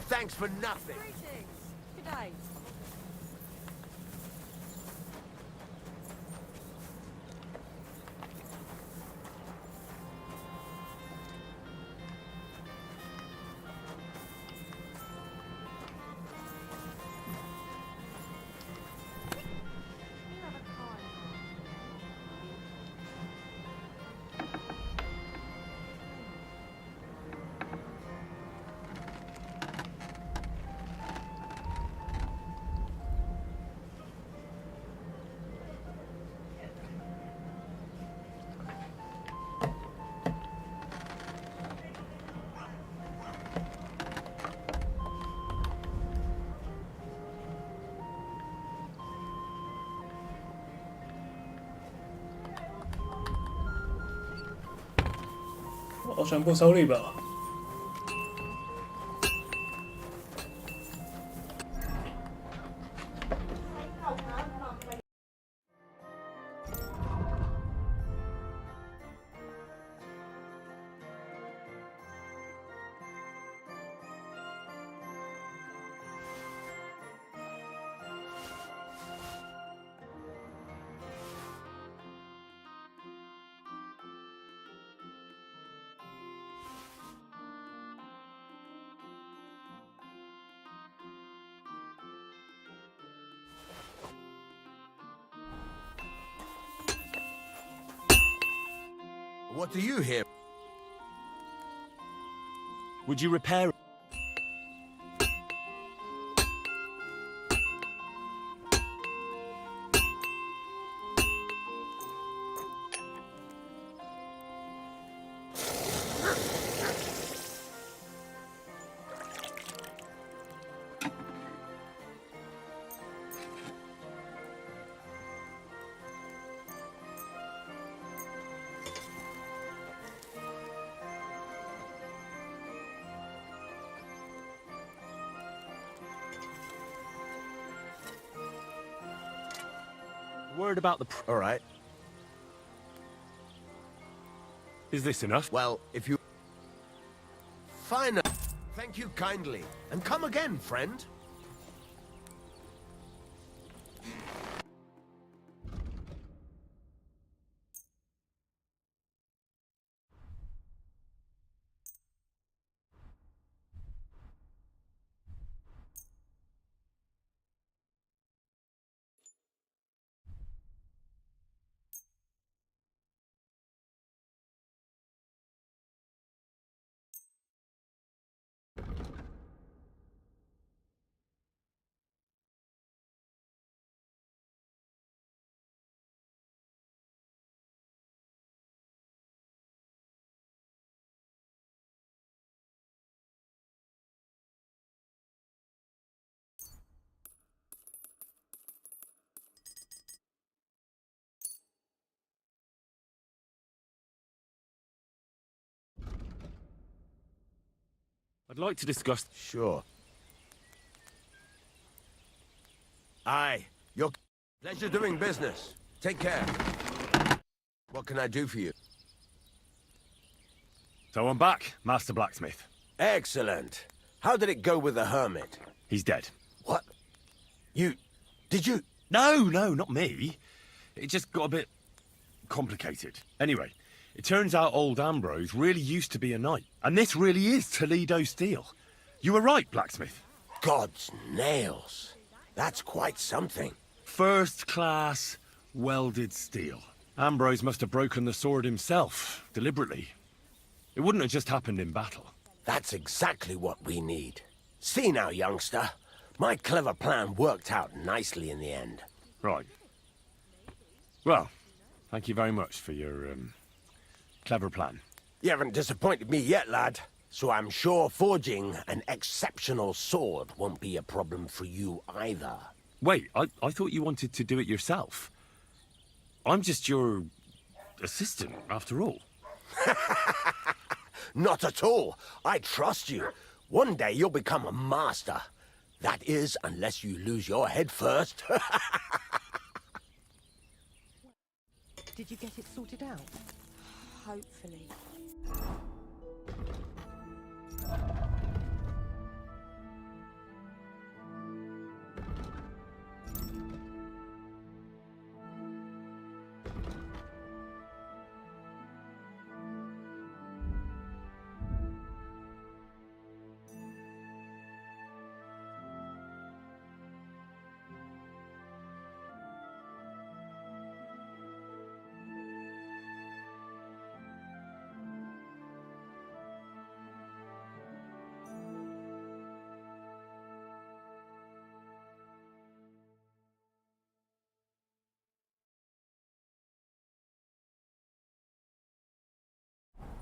Thanks for nothing. Good day.我想部手獵啊！What do you hear? Would you repair it? Word about the... All right. Is this enough? Well, if you... Fine. Thank you kindly. And come again, friend. I'd like to discuss... Sure. Aye, your pleasure doing business. Take care. What can I do for you? So I'm back, Master Blacksmith. Excellent. How did it go with the hermit? He's dead. What? Did you... No, not me. It just got a bit complicated. Anyway, it turns out old Ambrose really used to be a knight. And this really is Toledo steel. You were right, Blacksmith. God's nails. That's quite something. First class, welded steel. Ambrose must have broken the sword himself, deliberately. It wouldn't have just happened in battle. That's exactly what we need. See now, youngster. My clever plan worked out nicely in the end. Right. Well, thank you very much for your, clever plan. You haven't disappointed me yet, lad. So I'm sure forging an exceptional sword won't be a problem for you either. Wait, I thought you wanted to do it yourself. I'm just your assistant, after all. Not at all. I trust you. One day you'll become a master. That is, unless you lose your head first. Did you get it sorted out? Hopefully.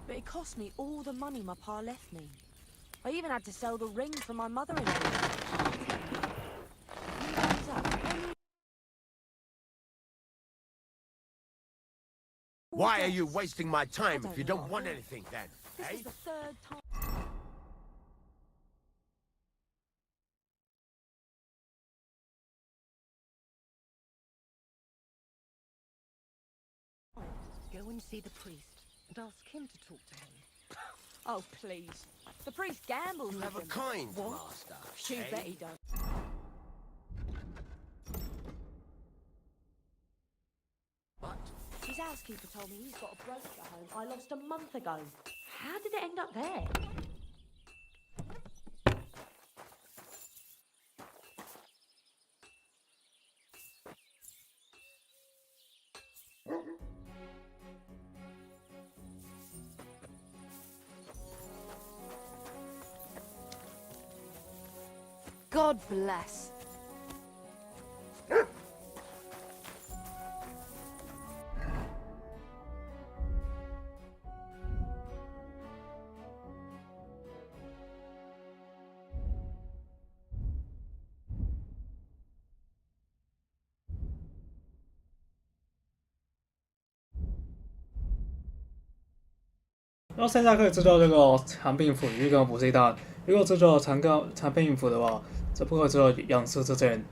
But it cost me all the money my pa left me. I even had to sell the ring for my mother-in-law. Why are you wasting my time if you don't want anything then? This is the third time. Go and see the priest and ask him to talk to him. Oh, please. The priest gambles with have a him. kind What? master, You eh? bet he does. What? His housekeeper told me he's got a brooch at home I lost a month ago. How did it end up there? God bless.然后现在可以制作这个长柄斧，预购补是一弹。如果制作长柄斧的话，就不可以制作仰视之剑，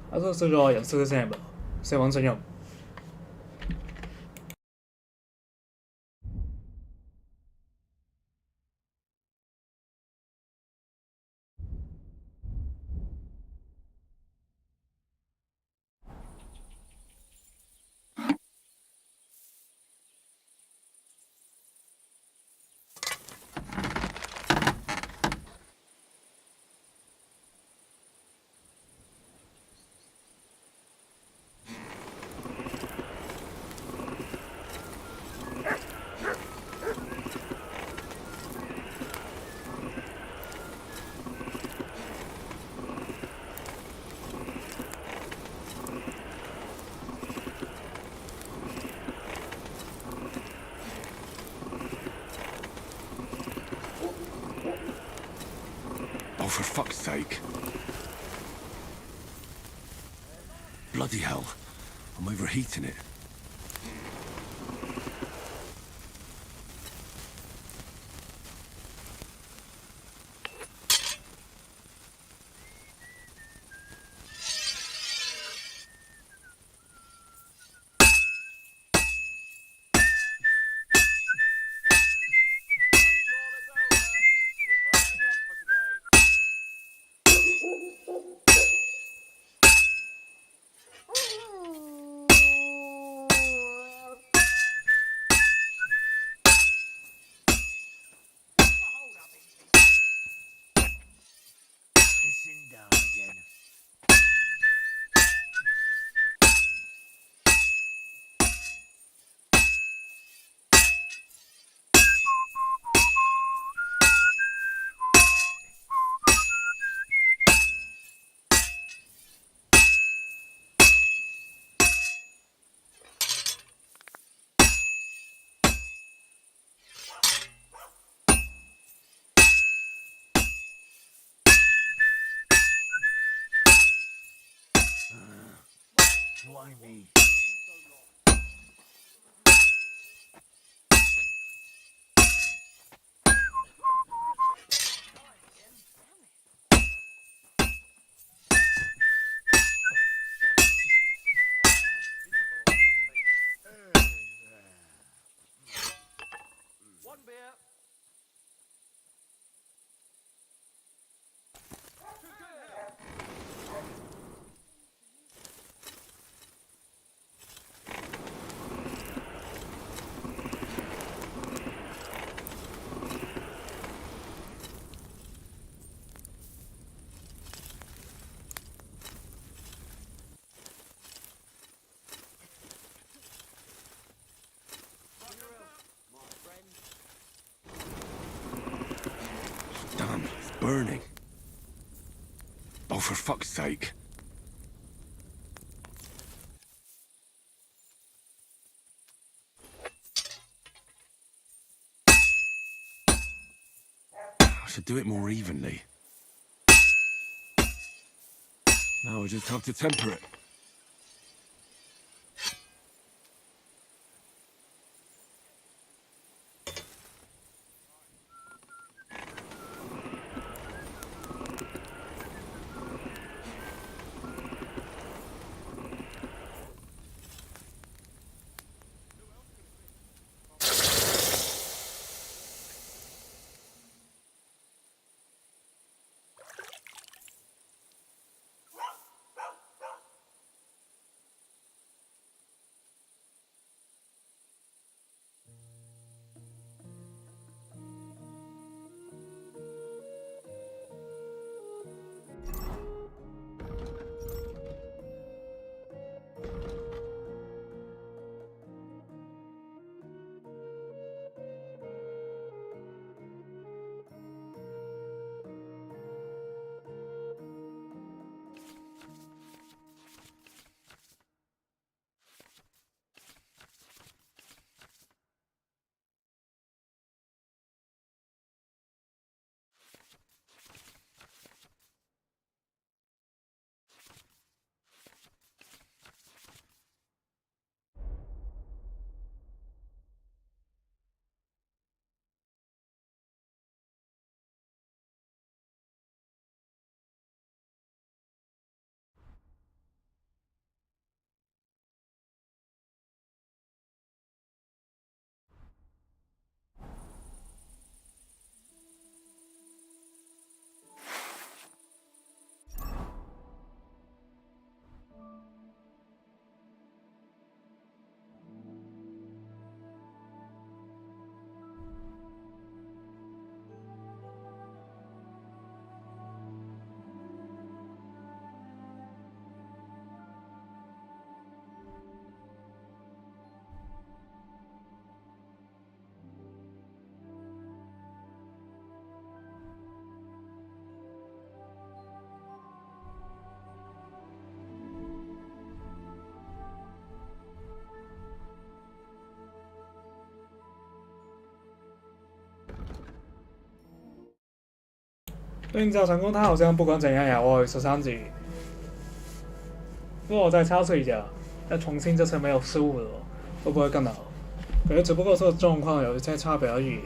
还是制作仰视之剑吧，死亡真用。For fuck's sake. Bloody hell. I'm overheating it. I need. One beer. Damn, it's burning. Oh, for fuck's sake. I should do it more evenly. Now I just have to temper it.对照成功，他好像不管怎样也要13级。如果我再操作一下，再重新这次没有失误了，会不会更好？可是只不过这个状况有一些差别而已。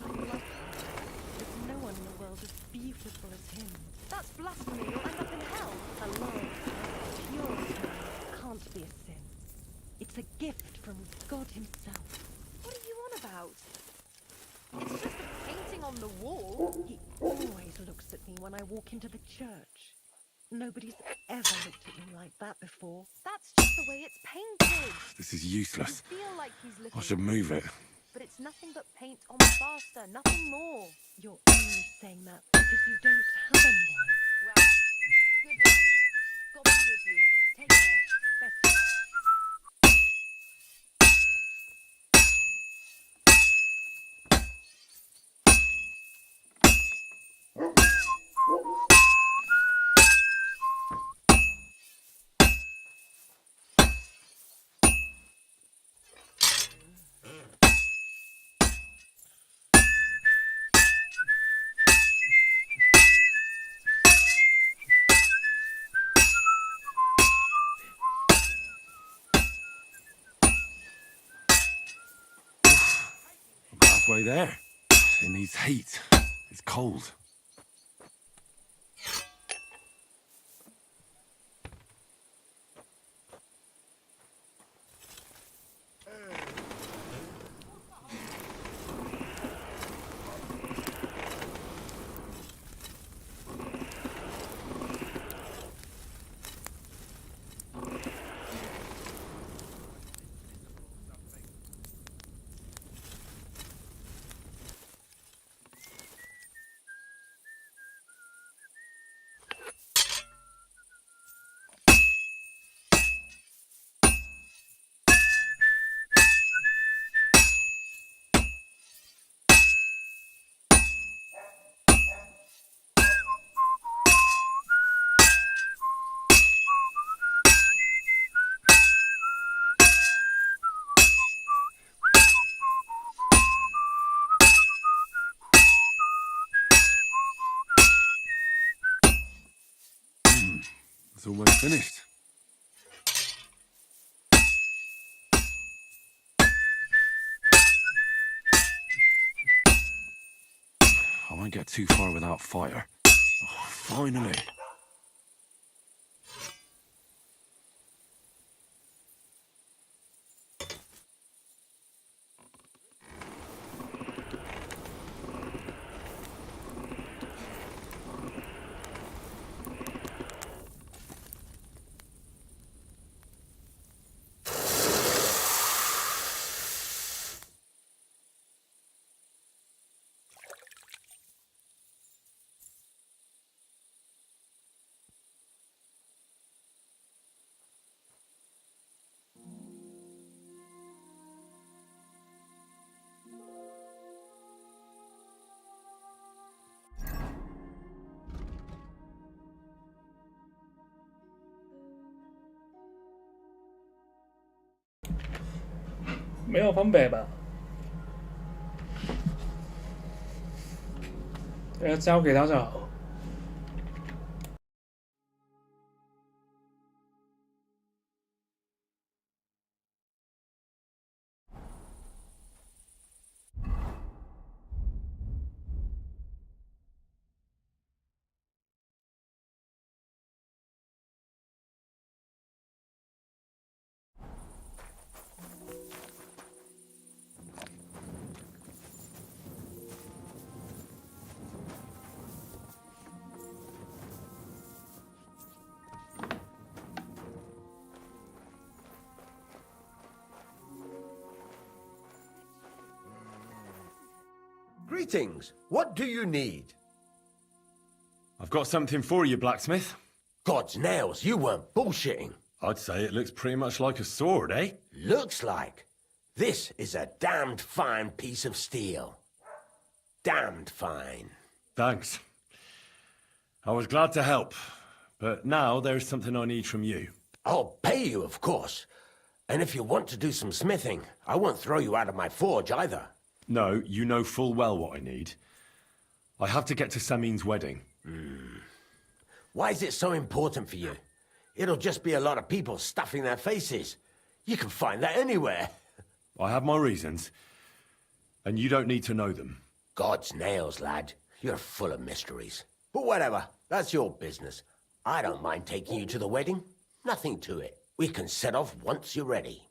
like her. There's no one in the world as beautiful as him. That's blasphemy. You'll end up in hell. A love, pure can't be a sin. It's a gift from God himself. What are you on about? It's just a painting on the wall. He always looks at me when I walk into the church. Nobody's ever looked at me like that before. That's just the way it's painted. This is useless. You feel like he's looking I should move it. but it's nothing but paint on plaster, nothing more. You're only saying that because you don't have anyone. Well, good luck. God be with you. Take care. Best. Halfway there. It needs heat. It's cold. It's almost finished. I won't get too far without fire. Oh, finally.沒有分別吧？交給他就好。Greetings. What do you need? I've got something for you, blacksmith. God's nails, you weren't bullshitting. I'd say it looks pretty much like a sword, eh? Looks like. This is a damned fine piece of steel. Damned fine. Thanks. I was glad to help, but now there's something I need from you. I'll pay you, of course. And if you want to do some smithing, I won't throw you out of my forge either. No, you know full well what I need. I have to get to Samin's wedding. Why is it so important for you? It'll just be a lot of people stuffing their faces. You can find that anywhere. I have my reasons, and you don't need to know them. God's nails, lad. You're full of mysteries. But whatever, that's your business. I don't mind taking you to the wedding. Nothing to it. We can set off once you're ready.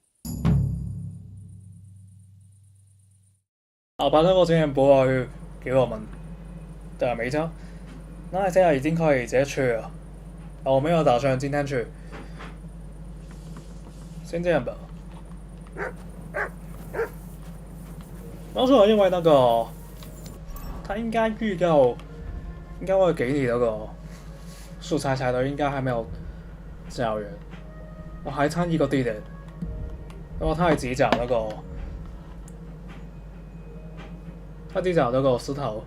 好吧，那我今天不会给我们的美照，那现在已经可以直接去了。我没有打算今天去，先这样吧。当时我因为那个，他应该预告，应该会给你那个素材才对，应该还没有找完。我还差一个地点，然后他还自己找那个，他自己找那个石头。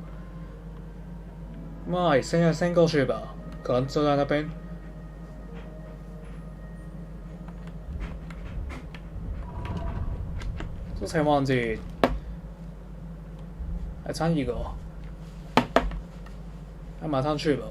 那现在先过去吧，可能就在那边。之前忘记还差一个，那马上去吧。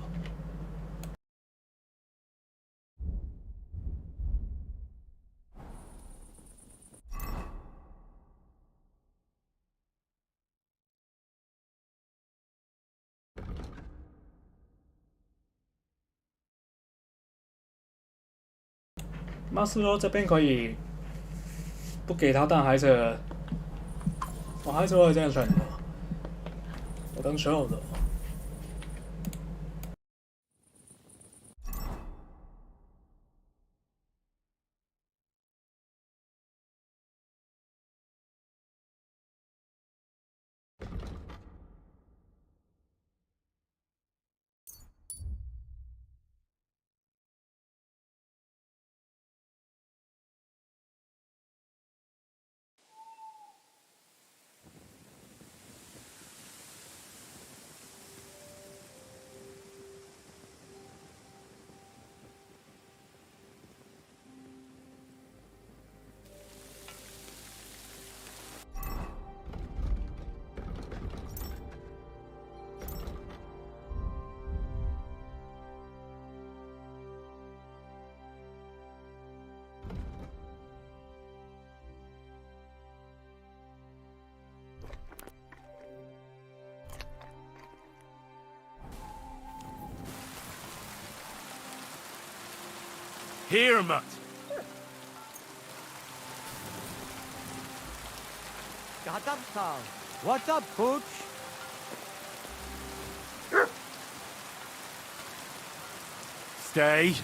马斯洛这边可以不给他，但还是我还是会这样选的。我跟所有的。Here, Mutt. Got up, Carl. What's up, Pooch? Stay.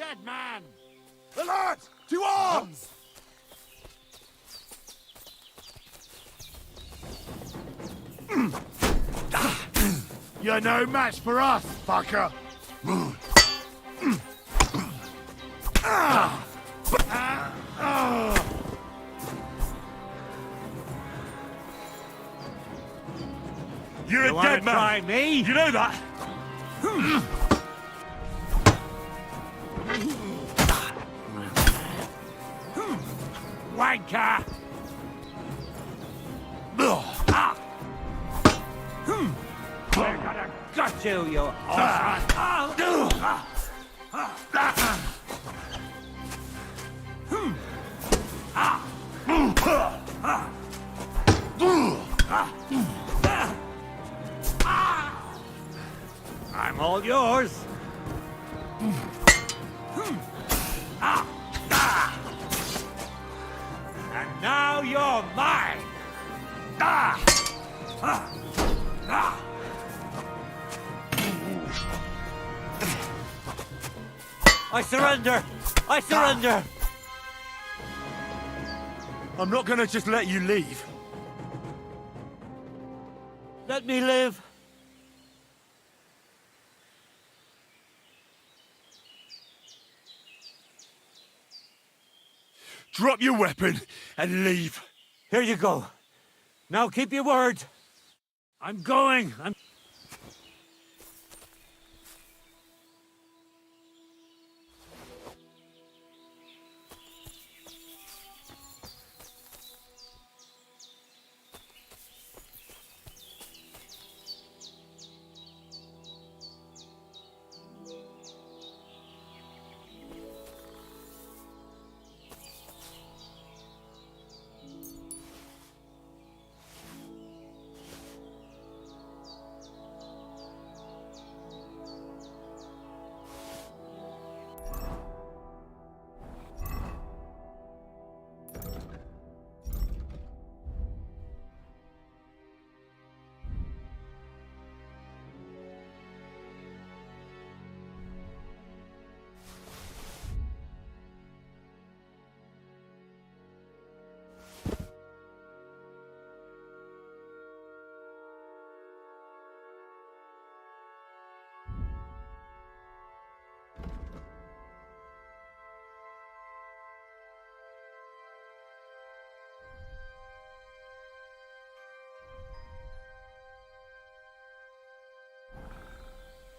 dead man! Alert! To arms! You're no match for us, fucker! You're You a dead wanna man! try me? You know that? Wanker! We're gonna gut you, you I'm all yours. And now you're mine. I surrender. I surrender. I'm not gonna just let you leave. Let me live. Drop your weapon and leave. Here you go. Now keep your word. I'm going.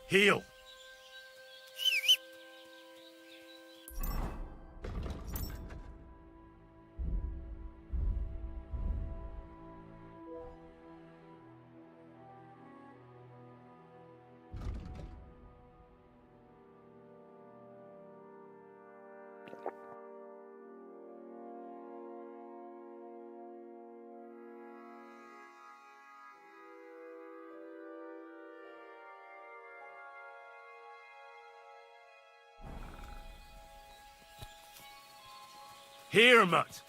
Heal. Here, Mutt.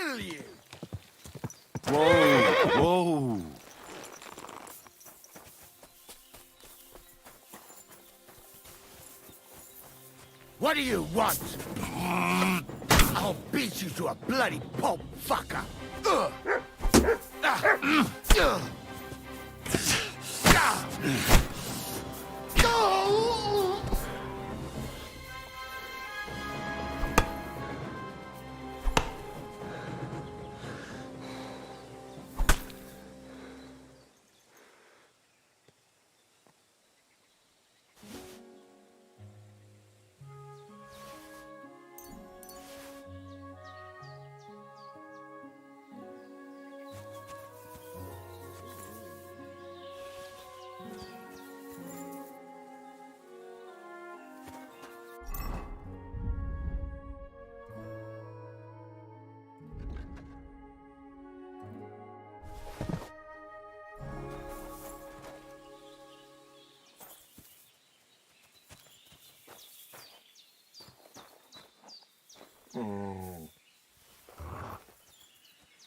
kill you! Whoa, whoa. What do you want? I'll beat you to a bloody pulp, fucker!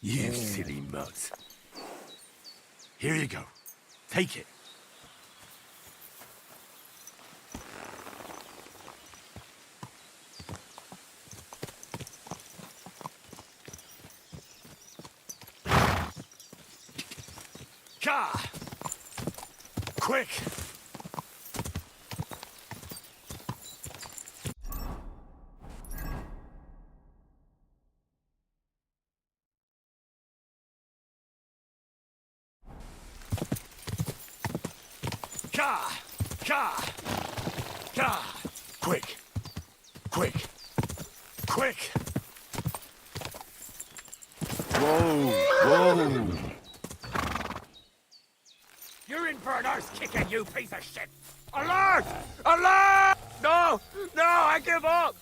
You silly mutt. Here you go. Take it. Ka! Quick! Ka! Ka! Ka! Quick! Quick! Quick! Whoa, whoa. You're in for an arse kicking, you piece of shit! Alert! Alert! No! No, I give up!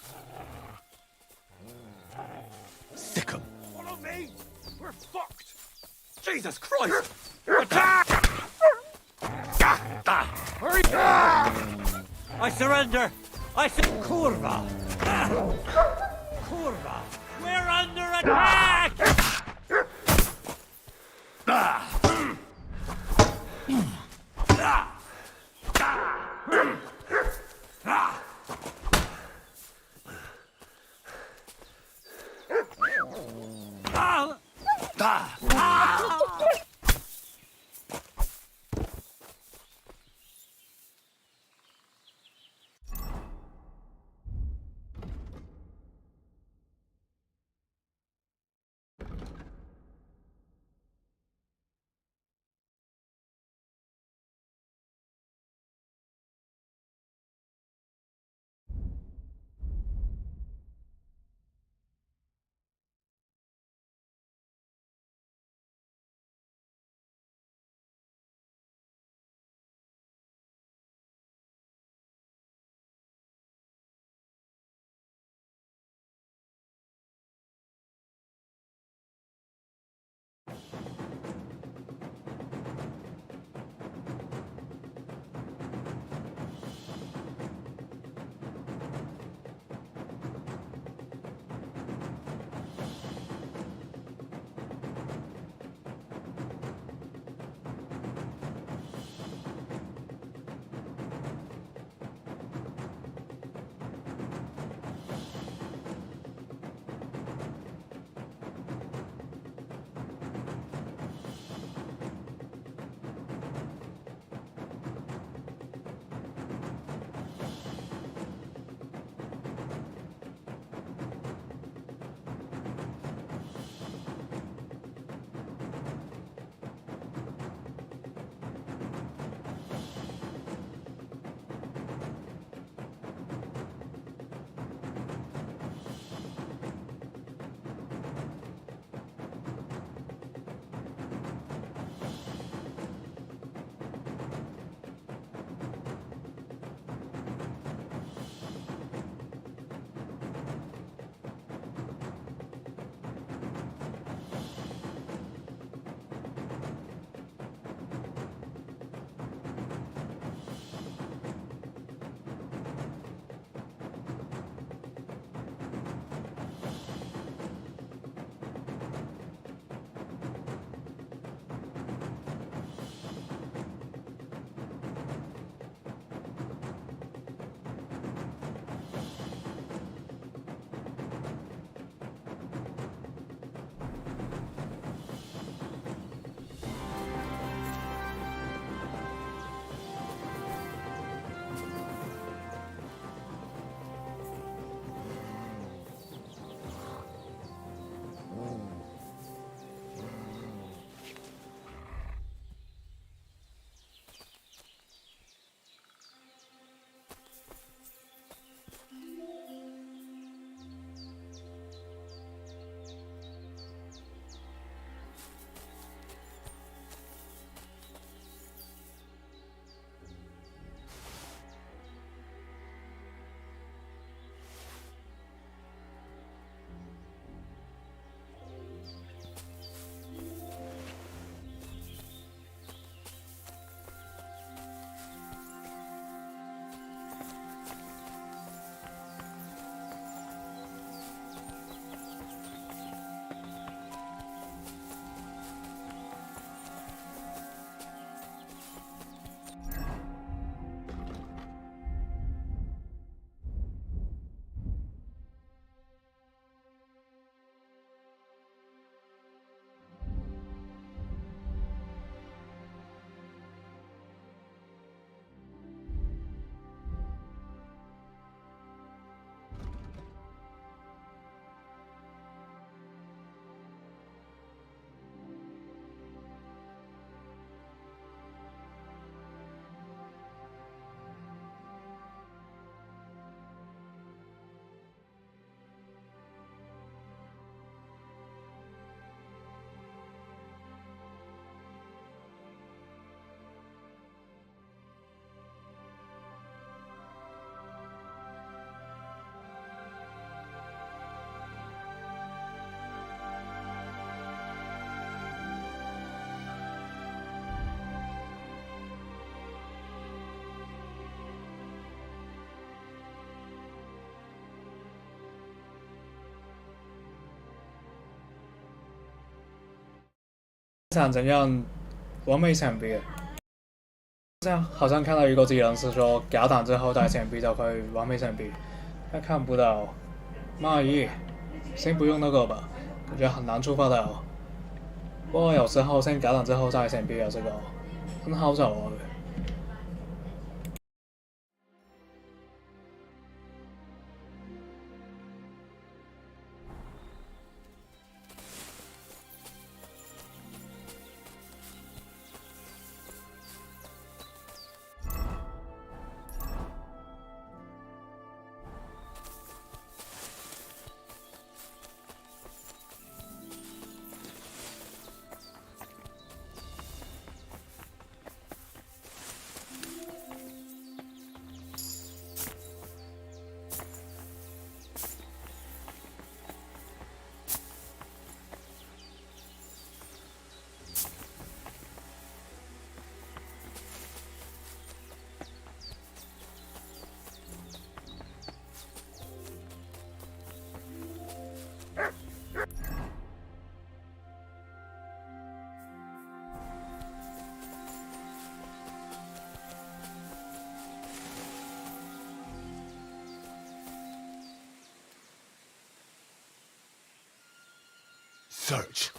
Sick 'em. Follow me! We're fucked! Jesus Christ! Attack! Hurry! I surrender! Kurva! Kurva! We're under attack! 想怎样完美闪避？这样好像看到一个技能是说摇弹之后带闪避就可以完美闪避，但看不到。妈耶，先不用那个吧，感觉很难触发到。不过有时候先摇弹之后再闪避啊，这个很好找啊。Search.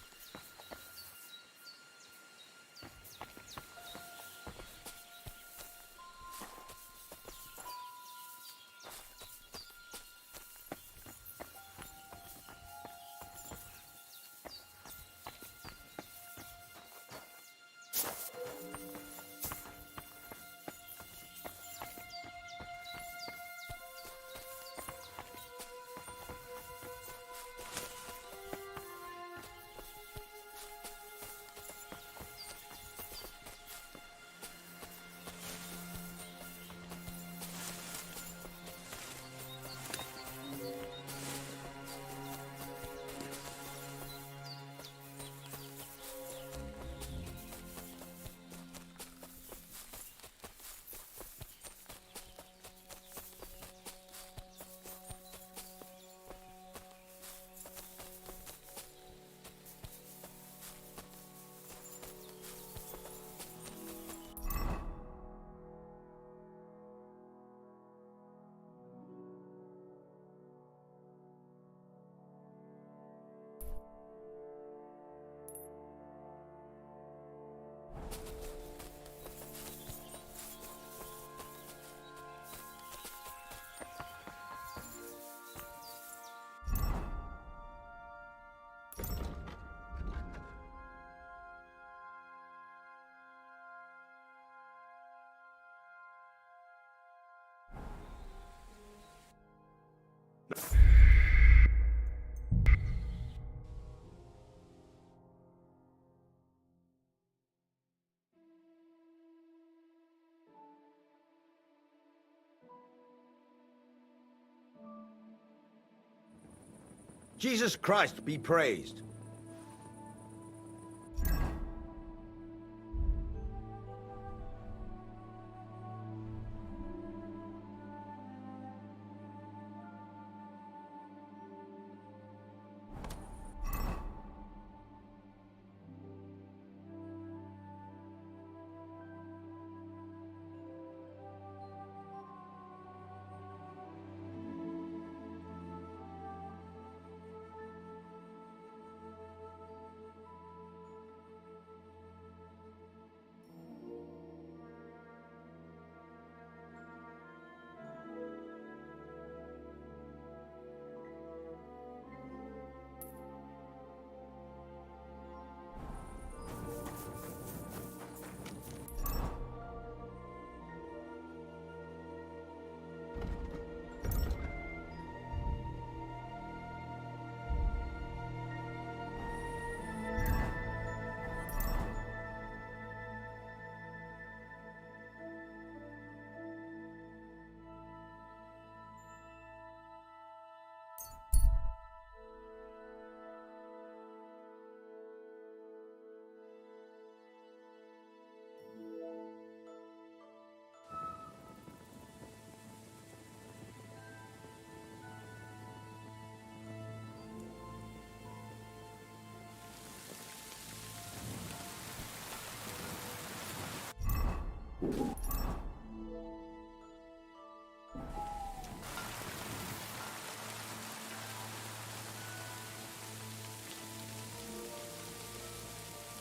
Jesus Christ be praised.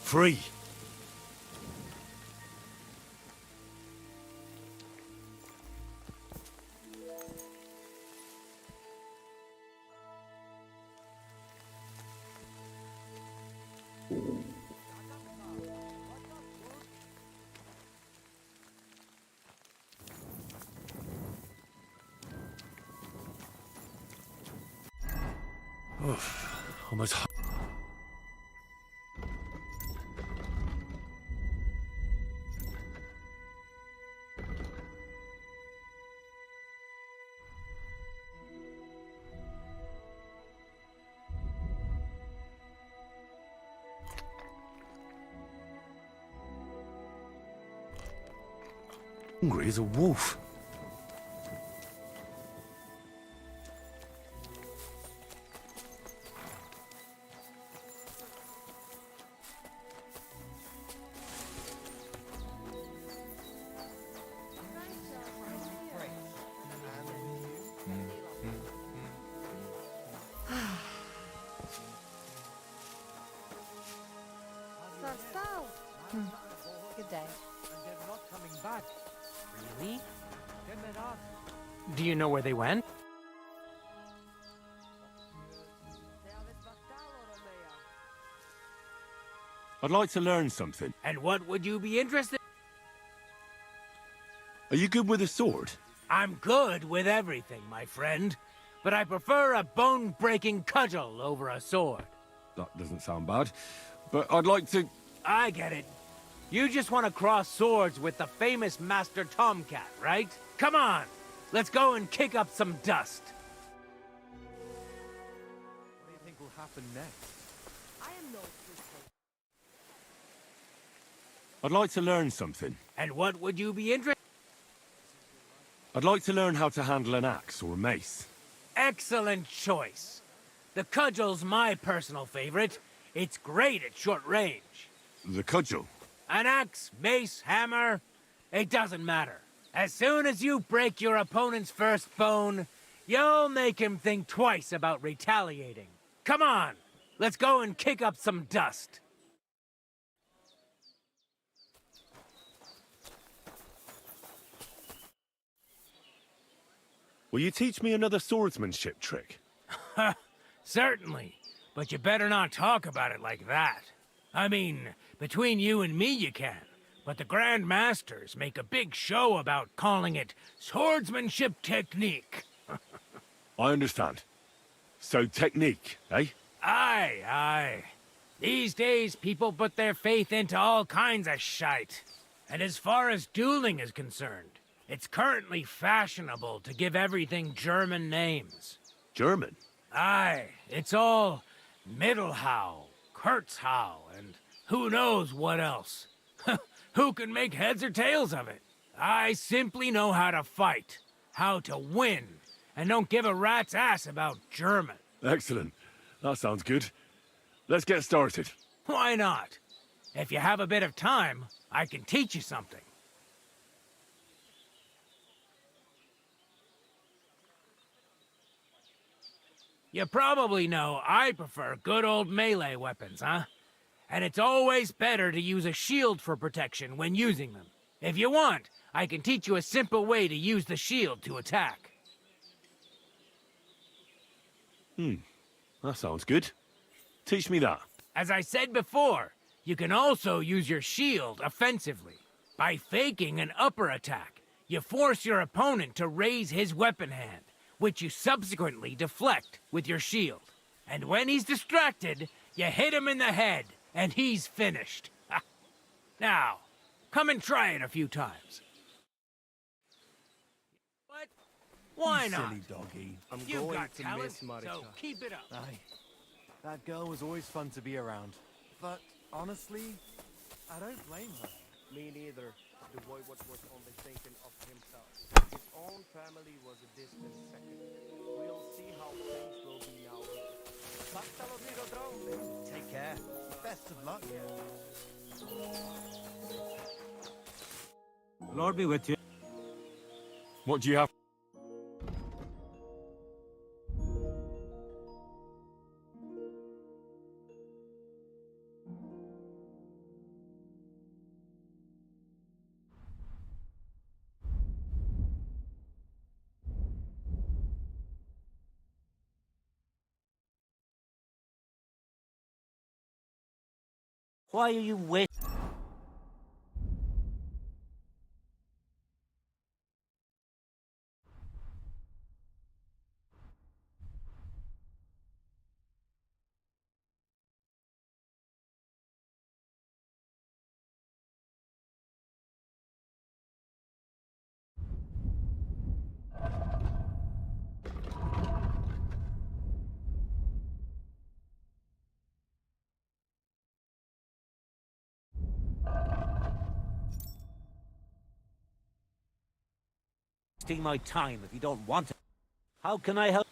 Free. Almost. Hungry as a wolf. Good day. And they're not coming back. Really? Do you know where they went? I'd like to learn something. And what would you be interested? Are you good with a sword? I'm good with everything, my friend. But I prefer a bone-breaking cudgel over a sword. That doesn't sound bad. But I'd like to... I get it. You just want to cross swords with the famous Master Tomcat, right? Come on! Let's go and kick up some dust. What do you think will happen next? I am no I'd like to learn something. And what would you be interested? I'd like to learn how to handle an axe or a mace. Excellent choice. The cudgel's my personal favorite. It's great at short range. The cudgel? An axe, mace, hammer, it doesn't matter. As soon as you break your opponent's first bone, you'll make him think twice about retaliating. Come on, let's go and kick up some dust. Will you teach me another swordsmanship trick? Certainly, but you better not talk about it like that. I mean, between you and me you can, but the Grand Masters make a big show about calling it swordsmanship technique. I understand. So technique, eh? Aye, aye. These days, people put their faith into all kinds of shite. And as far as dueling is concerned, it's currently fashionable to give everything German names. German? Aye, it's all Mittelhau, Kurzhau, and who knows what else. Who can make heads or tails of it? I simply know how to fight, how to win, and don't give a rat's ass about German. Excellent. That sounds good. Let's get started. Why not? If you have a bit of time, I can teach you something. You probably know I prefer good old melee weapons, huh? And it's always better to use a shield for protection when using them. If you want, I can teach you a simple way to use the shield to attack. That sounds good. Teach me that. As I said before, you can also use your shield offensively. By faking an upper attack, you force your opponent to raise his weapon hand, which you subsequently deflect with your shield. And when he's distracted, you hit him in the head, and he's finished. Now, come and try it a few times. What? Why not? Silly doggy. I'm You've going got to talent, miss Marika. so keep it up. Aye. That girl was always fun to be around. But honestly, I don't blame her. Me neither. The boy was only thinking of himself. His own family was a distant second. We'll see how things will be now. Take care. Best of luck. Lord be with you. What do you have? Why are you waiting? Wasting my time if you don't want it. How can I help?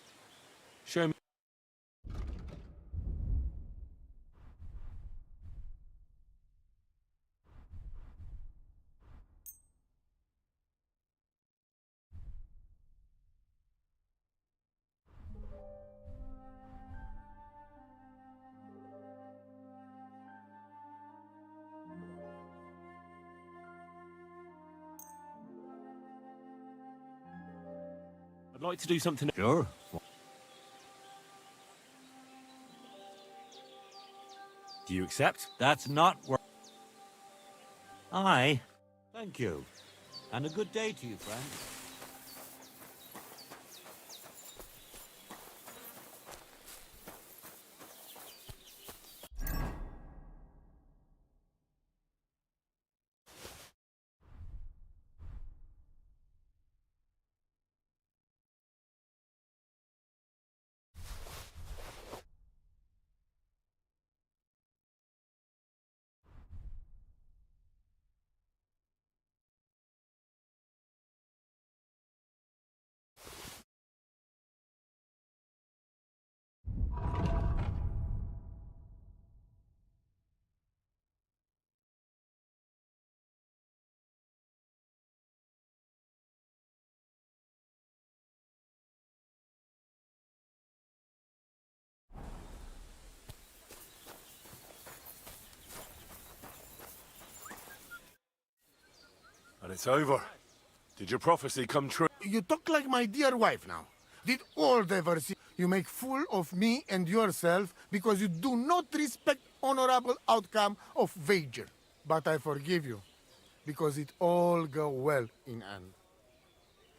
Show me. I'd like to do something. Sure. Do you accept? That's not where... Aye. Thank you. And a good day to you, friend. And it's over. Did your prophecy come true? You talk like my dear wife now. Did all ever see you make fool of me and yourself because you do not respect honorable outcome of wager? But I forgive you, because it all go well in end.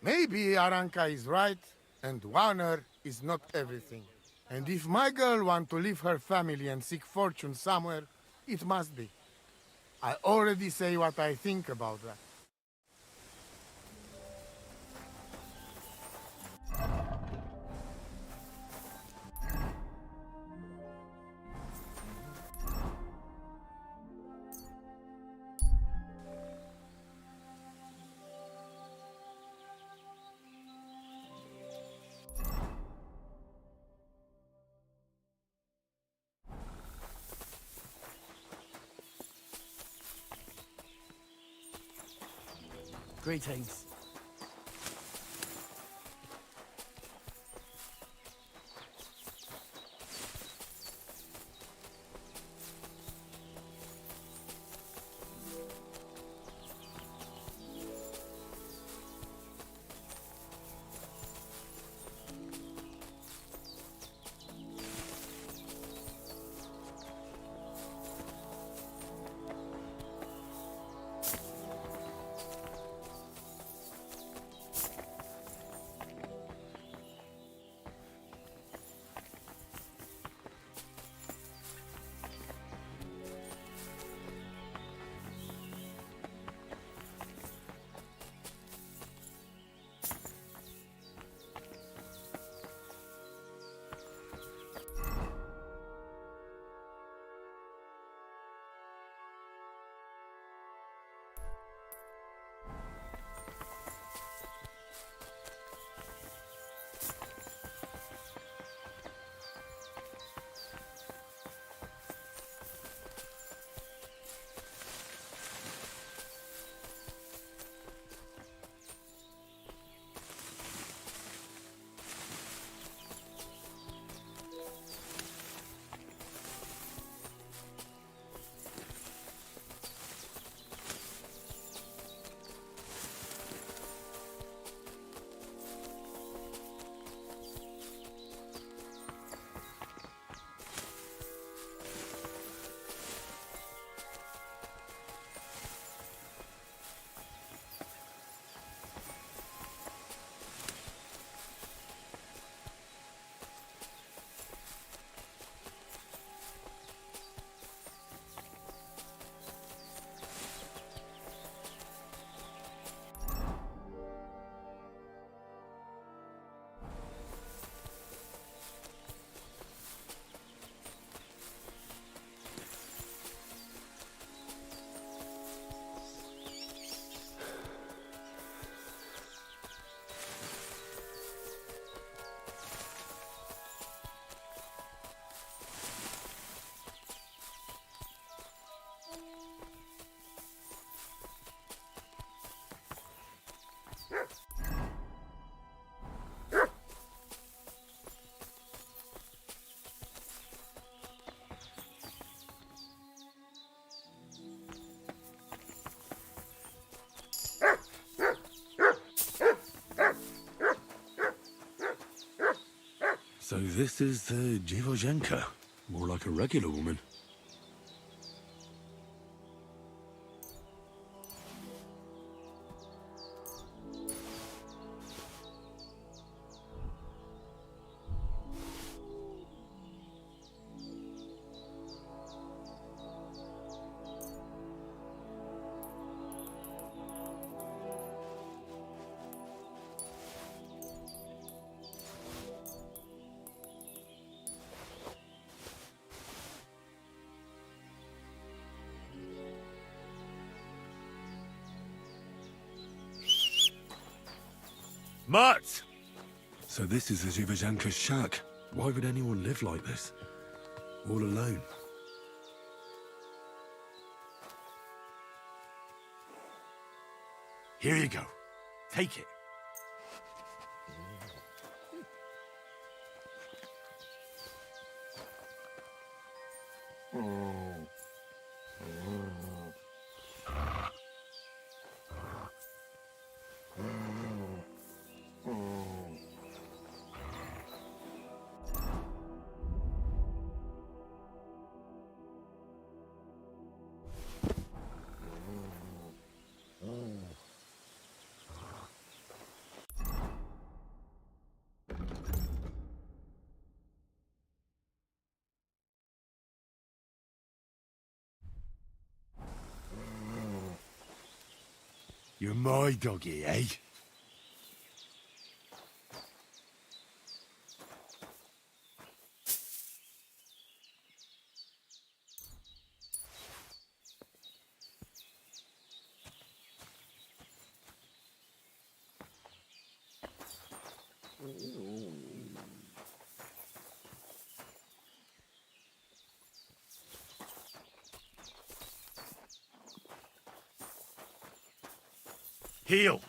Maybe Aranka is right, and honor is not everything. And if my girl want to leave her family and seek fortune somewhere, it must be. I already say what I think about that. Greetings. So this is the Dziwojenka. More like a regular woman. Mutt! So this is the Dziwojenka's shack. Why would anyone live like this? All alone. Here you go. Take it. You're my doggy, eh? Heel!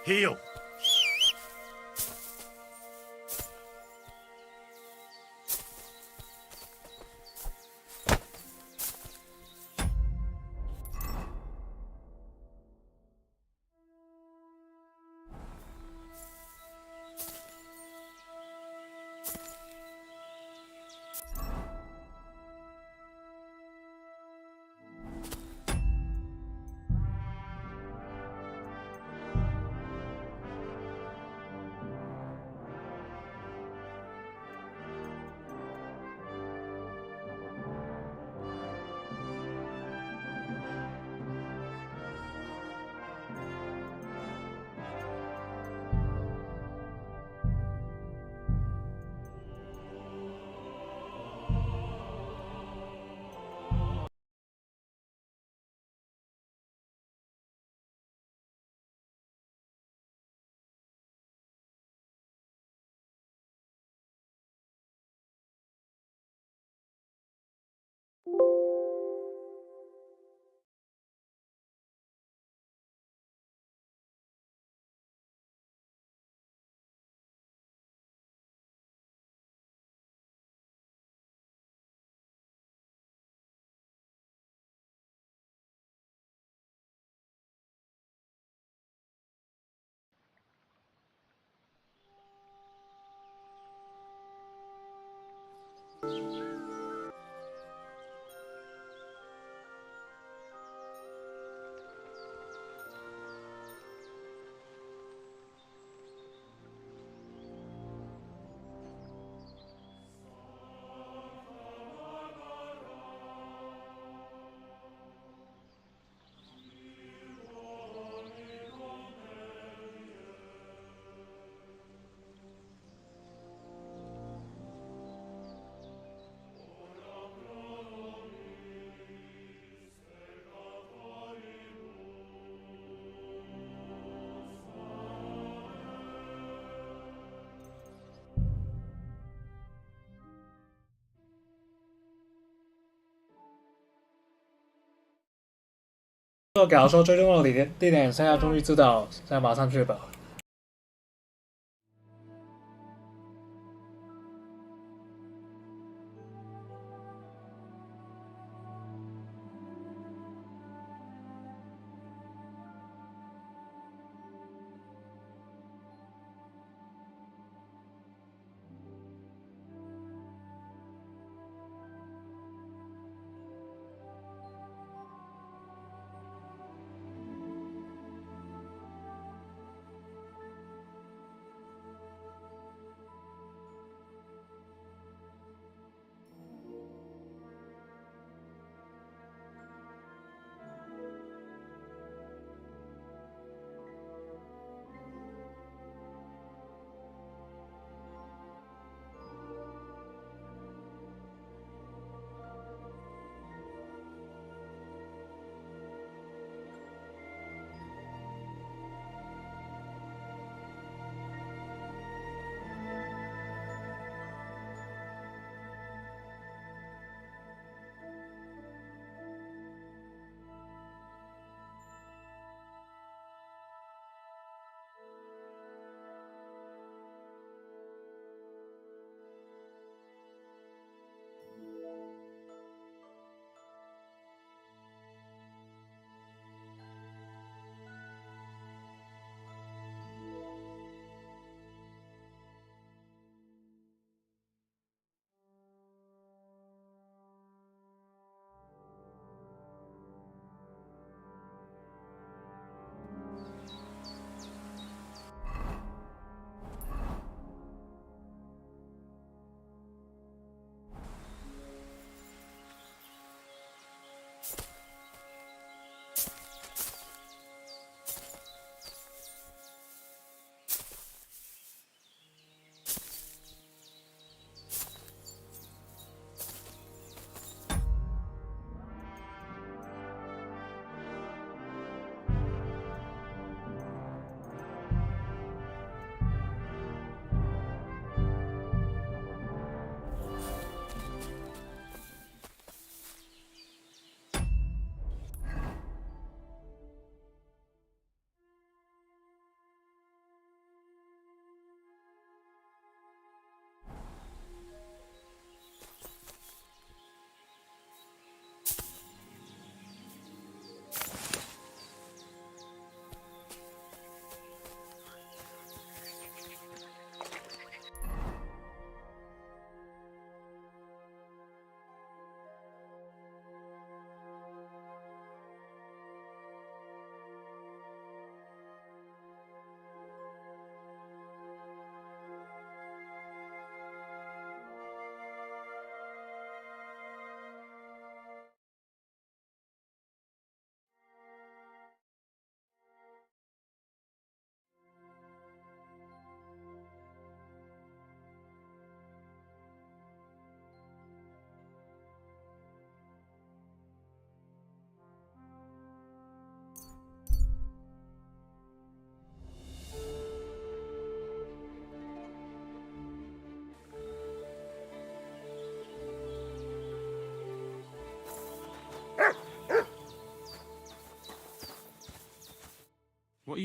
Heal.做假如说追踪的地点，现在终于知道，现在马上去吧。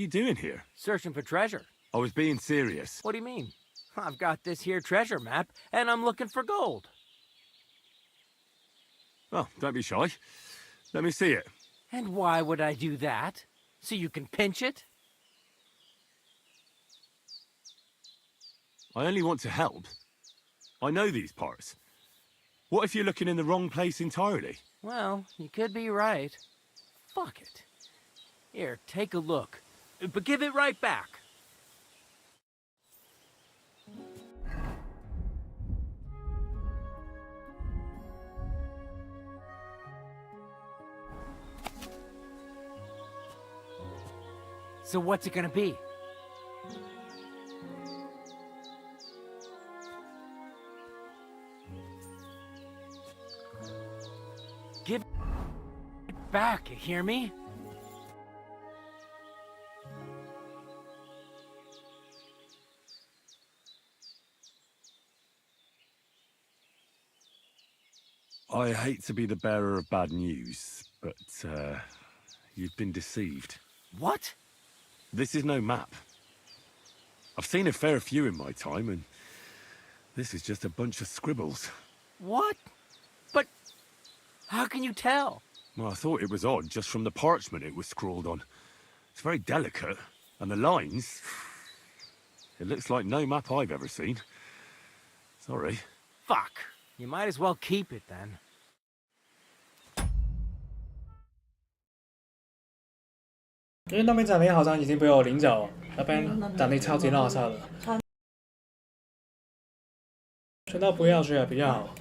you doing here? Searching for treasure. I was being serious. What do you mean? I've got this here treasure map, and I'm looking for gold. Oh, don't be shy. Let me see it. And why would I do that? So you can pinch it? I only want to help. I know these parts. What if you're looking in the wrong place entirely? Well, you could be right. Fuck it. Here, take a look. But give it right back. So what's it gonna be? Give it back, you hear me? I hate to be the bearer of bad news, but, you've been deceived. What? This is no map. I've seen a fair few in my time, and this is just a bunch of scribbles. What? But how can you tell? Well, I thought it was odd just from the parchment it was scrawled on. It's very delicate, and the lines... It looks like no map I've ever seen. Sorry. Fuck. You might as well keep it then. 因为那边展厅好像已经被我领走，那边展厅超级垃圾的，全都不要去比较好。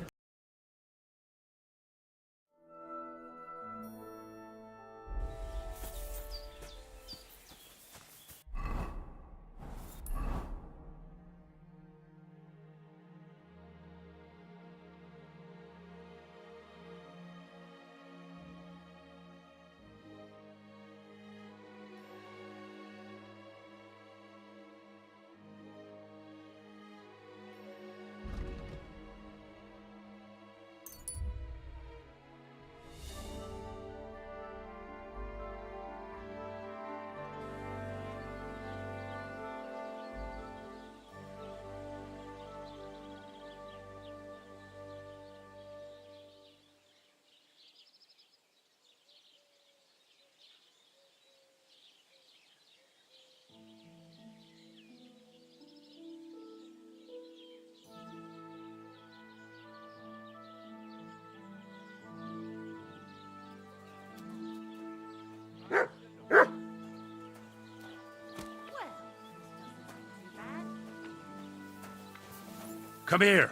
Come here.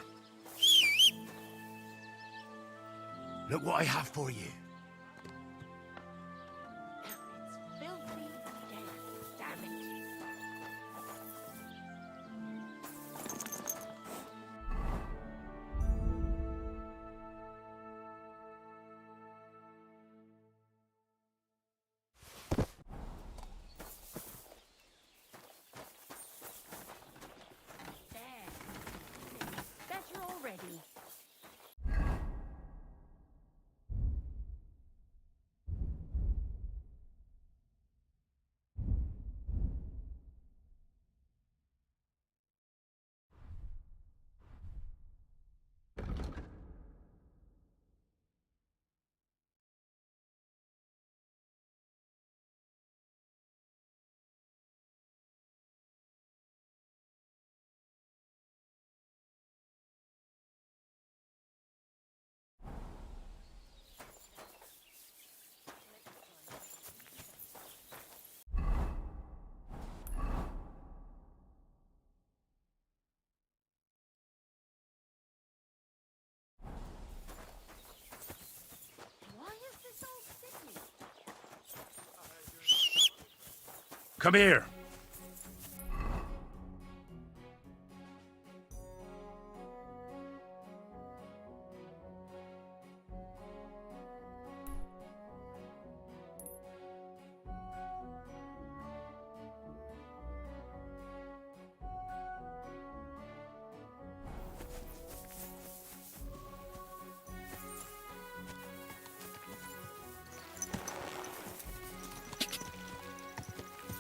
Look what I have for you. Come here.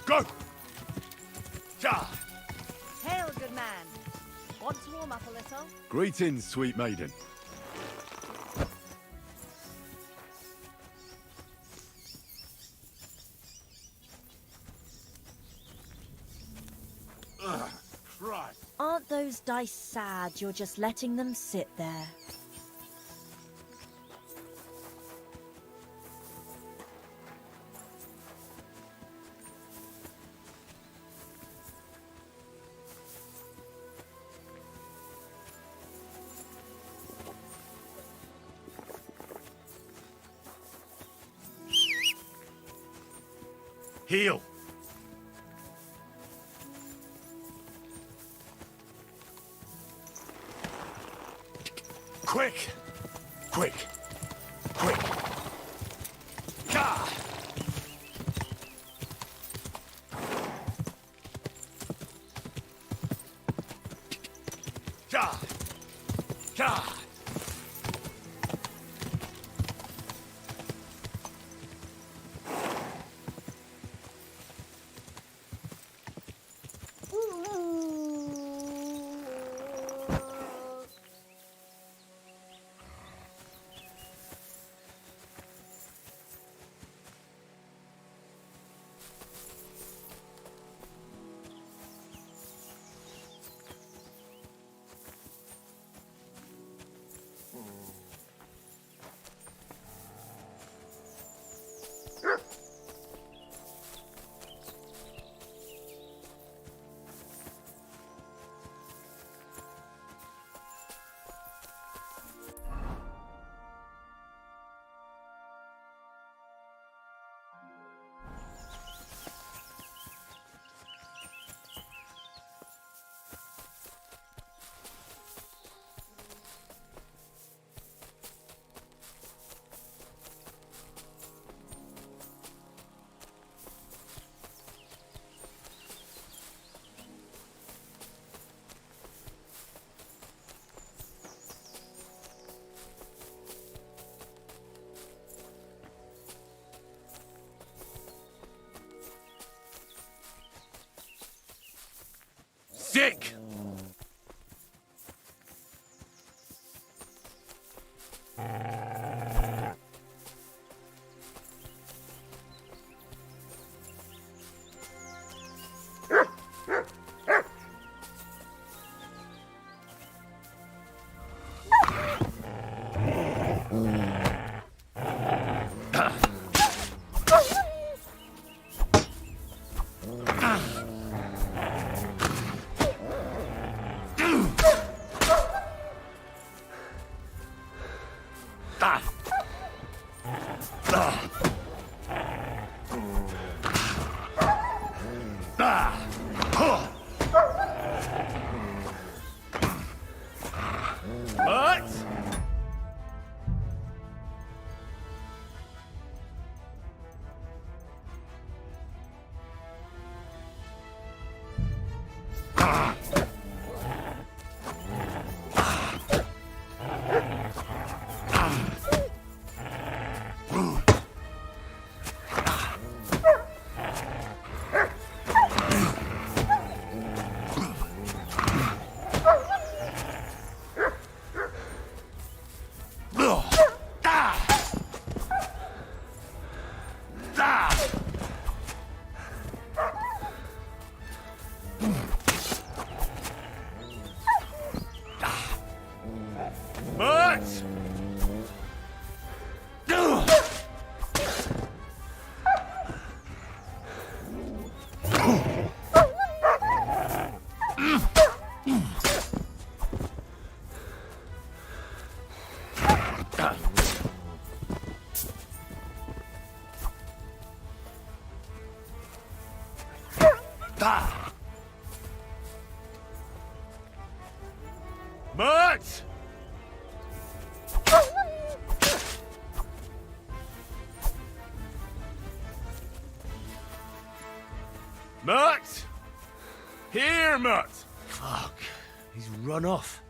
Go! Hail, good man. Want to warm up a little? Greetings, sweet maiden. Ugh, Christ. Aren't those dice sad you're just letting them sit there? Heal. Quick! Quick! Quick! Gah! Gah! Gah! Sick! What? Mutt! Mutt! Here, Mutt! Fuck. He's run off.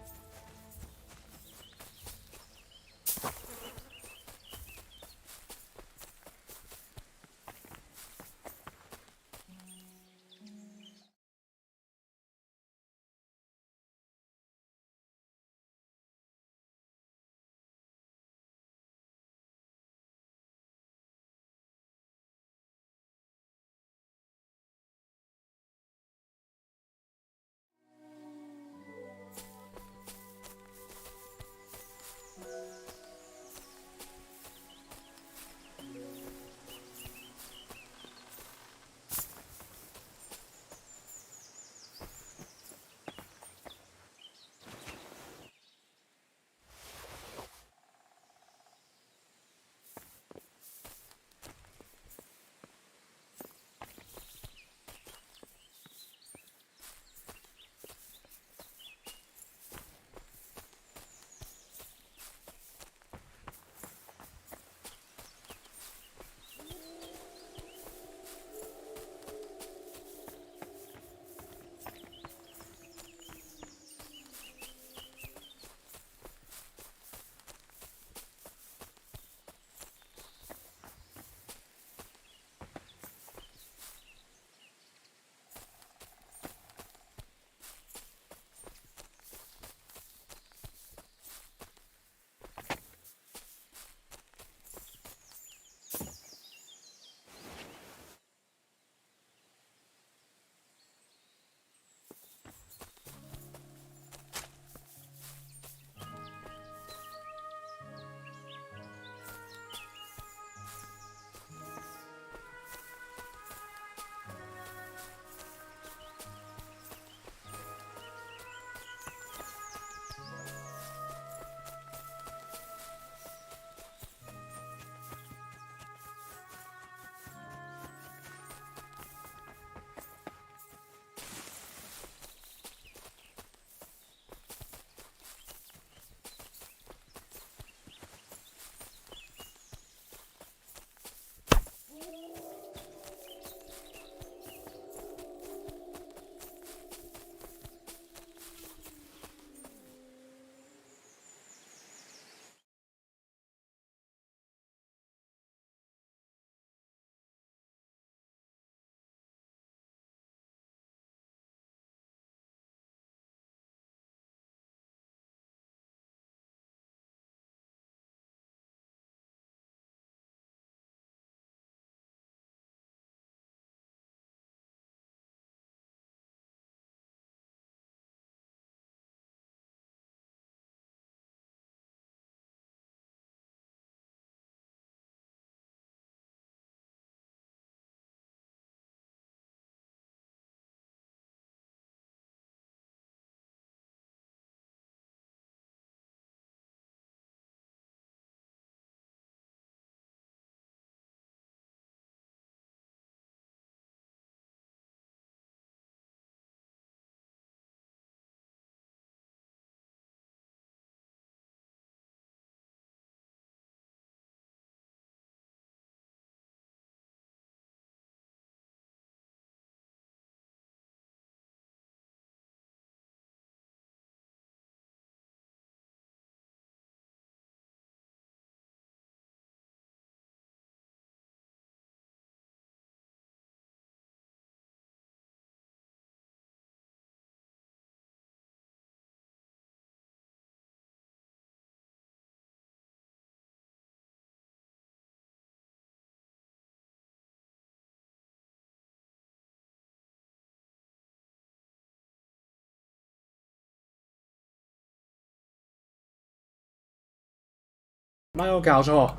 媽有搞錯？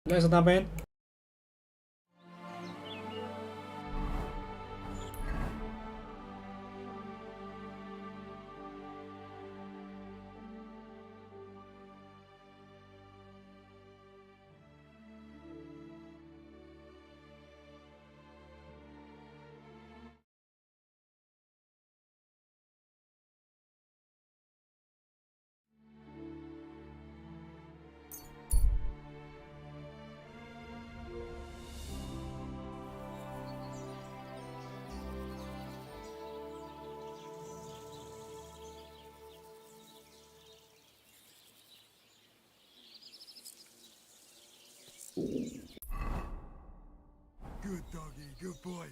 你喺那邊？Good doggy, good boy.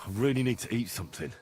I really need to eat something.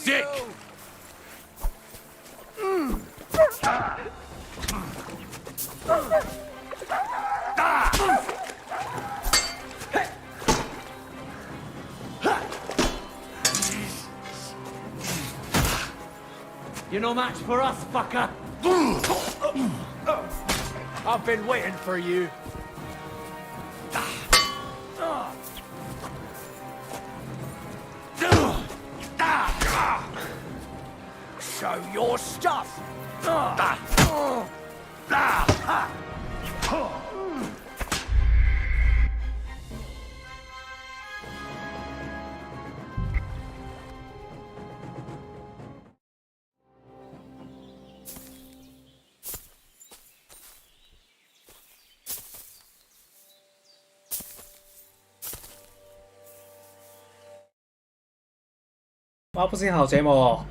Sick! You're no match for us, fucker! I've been waiting for you. Show your stuff!哇，不是好节目哦。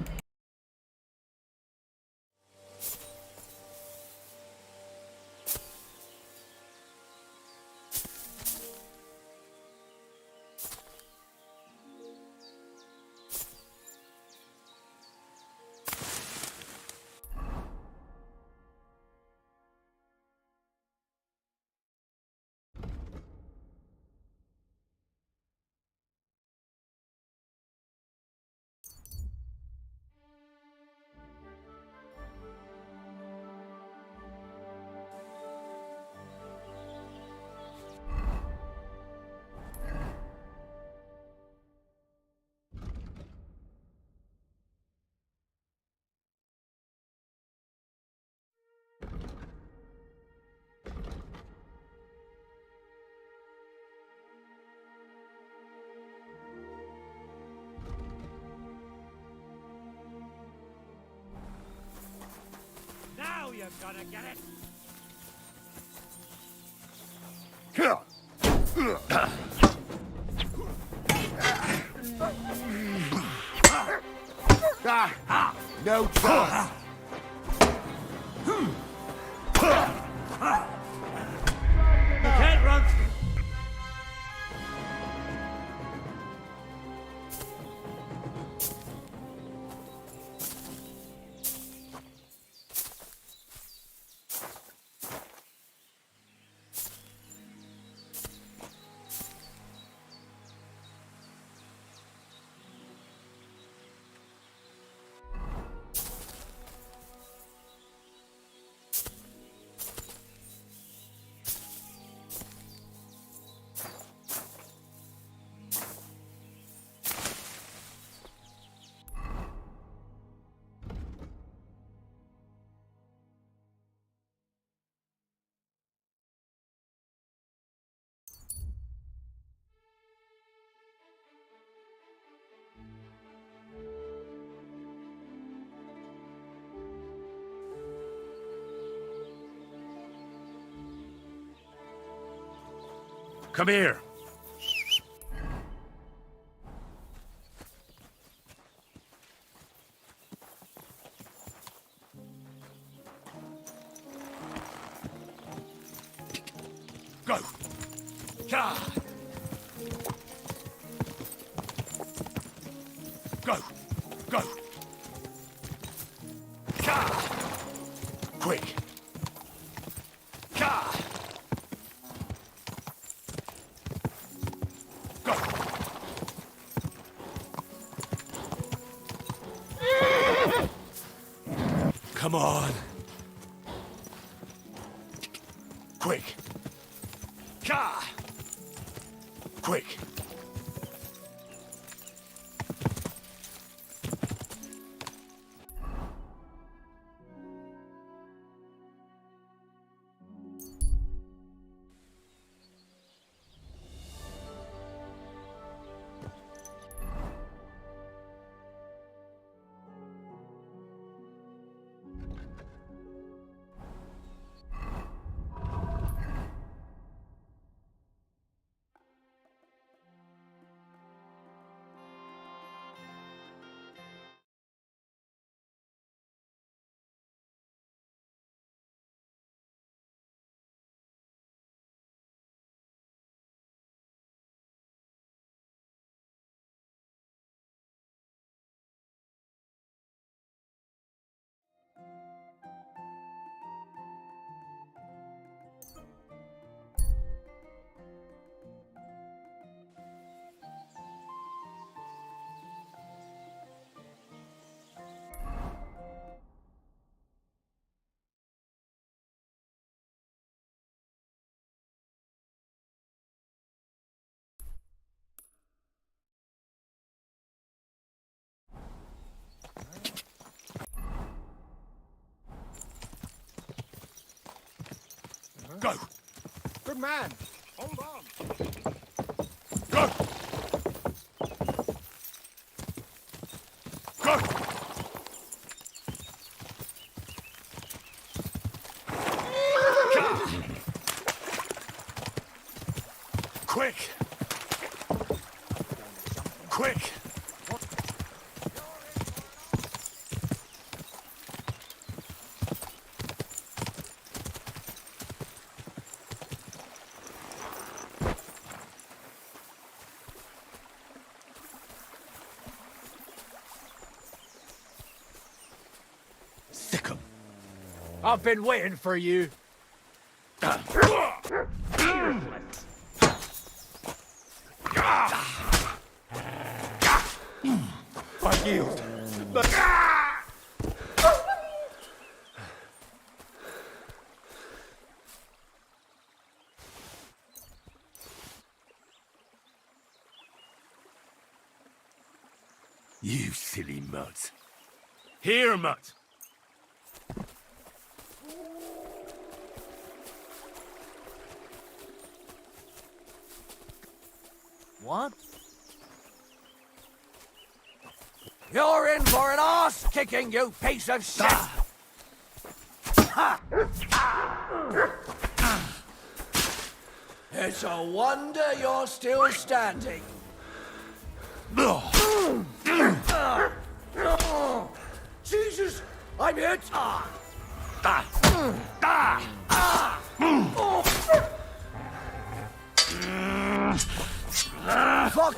Now you're gonna get it! No chance. You can't run! Come here. Go! Cha! Go! Go! Cha! Quick! Cha! Go! Come on! Quick! Cha! Quick! Go! Good man. Hold on. Go! Go! Quick! Quick! I've been waiting for you. I yield. You silly mutt. Here, mutt. What? You're in for an arse-kicking, you piece of shit! It's a wonder you're still standing. Jesus! I'm hit! Fuck!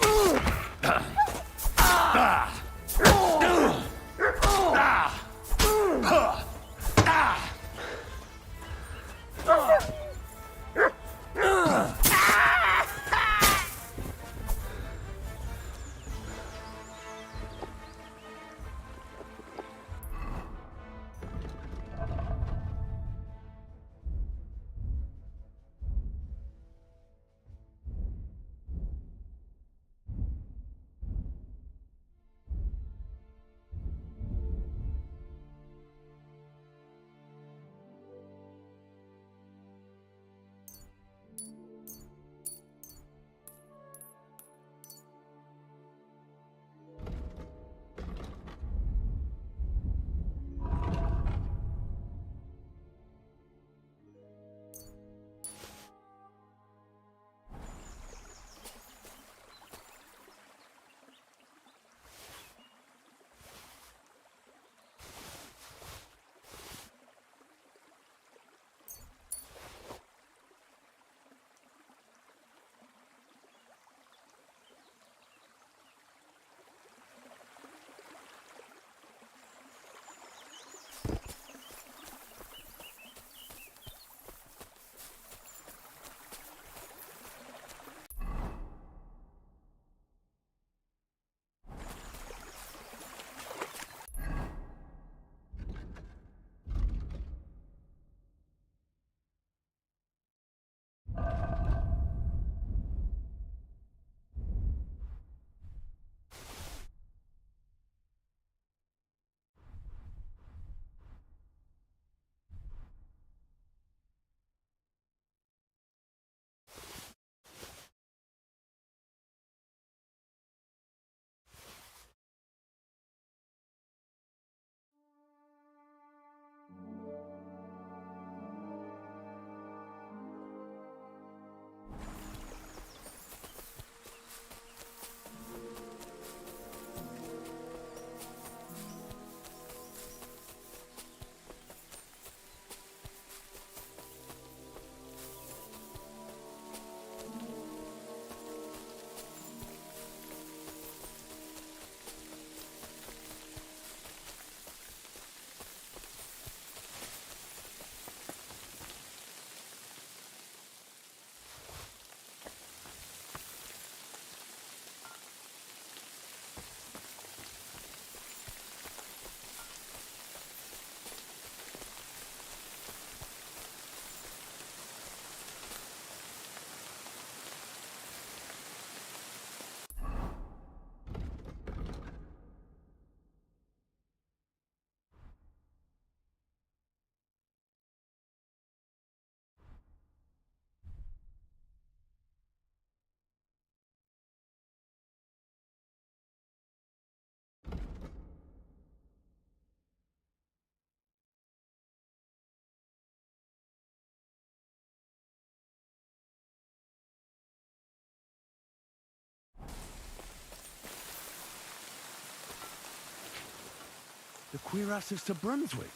The queer access to Brunswick.